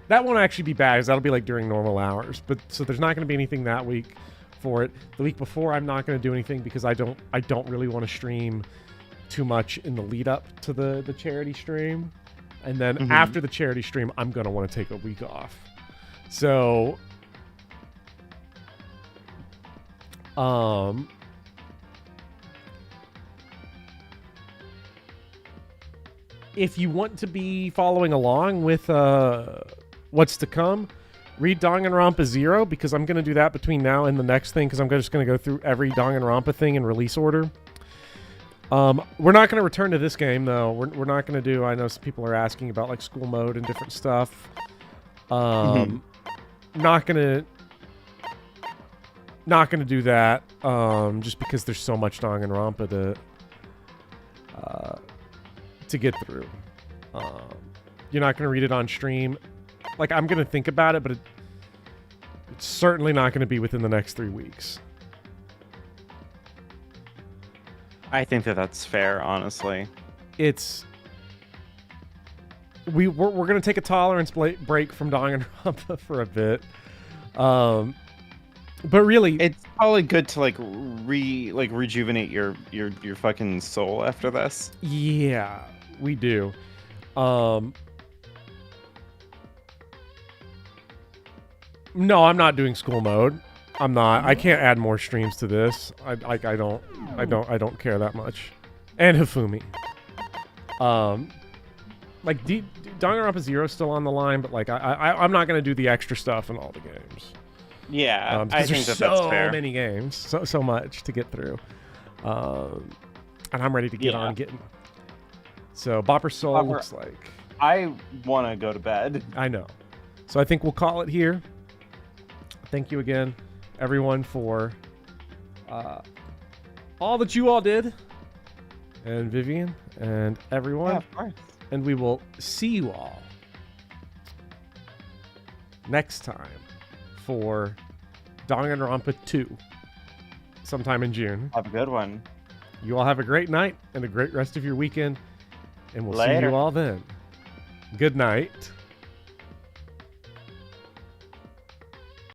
That won't actually be bad because that'll be like during normal hours. But so there's not going to be anything that week for it. The week before, I'm not going to do anything because I don't really want to stream too much in the lead up to the charity stream. And then after the charity stream, I'm going to want to take a week off. So if you want to be following along with what's to come, read Danganronpa 0 because I'm going to do that between now and the next thing because I'm just going to go through every Danganronpa thing in release order. We're not going to return to this game though. We're not going to do. I know some people are asking about like school mode and different stuff. Not gonna do that. Just because there's so much Danganronpa to get through. You're not gonna read it on stream. Like I'm gonna think about it, but it's certainly not gonna be within the next 3 weeks. I think that's fair, honestly. We're gonna take a tolerance break from Danganronpa for a bit, but really, it's probably good to rejuvenate your fucking soul after this. Yeah, we do. No, I'm not doing school mode. I'm not. I can't add more streams to this. I don't care that much. And Hifumi. Like Danganronpa 0 is still on the line, but like I'm not gonna do the extra stuff in all the games. Yeah, I think that's so fair. Many games, so much to get through, and I'm ready to get on getting. So Bopper Soul looks like I want to go to bed. I know, so I think we'll call it here. Thank you again, everyone, for all that you all did, and Vivian and everyone. Yeah, of course. And we will see you all next time for Danganronpa 2 sometime in June. Have a good one. You all have a great night and a great rest of your weekend. And we'll see Later. you all then. Good night.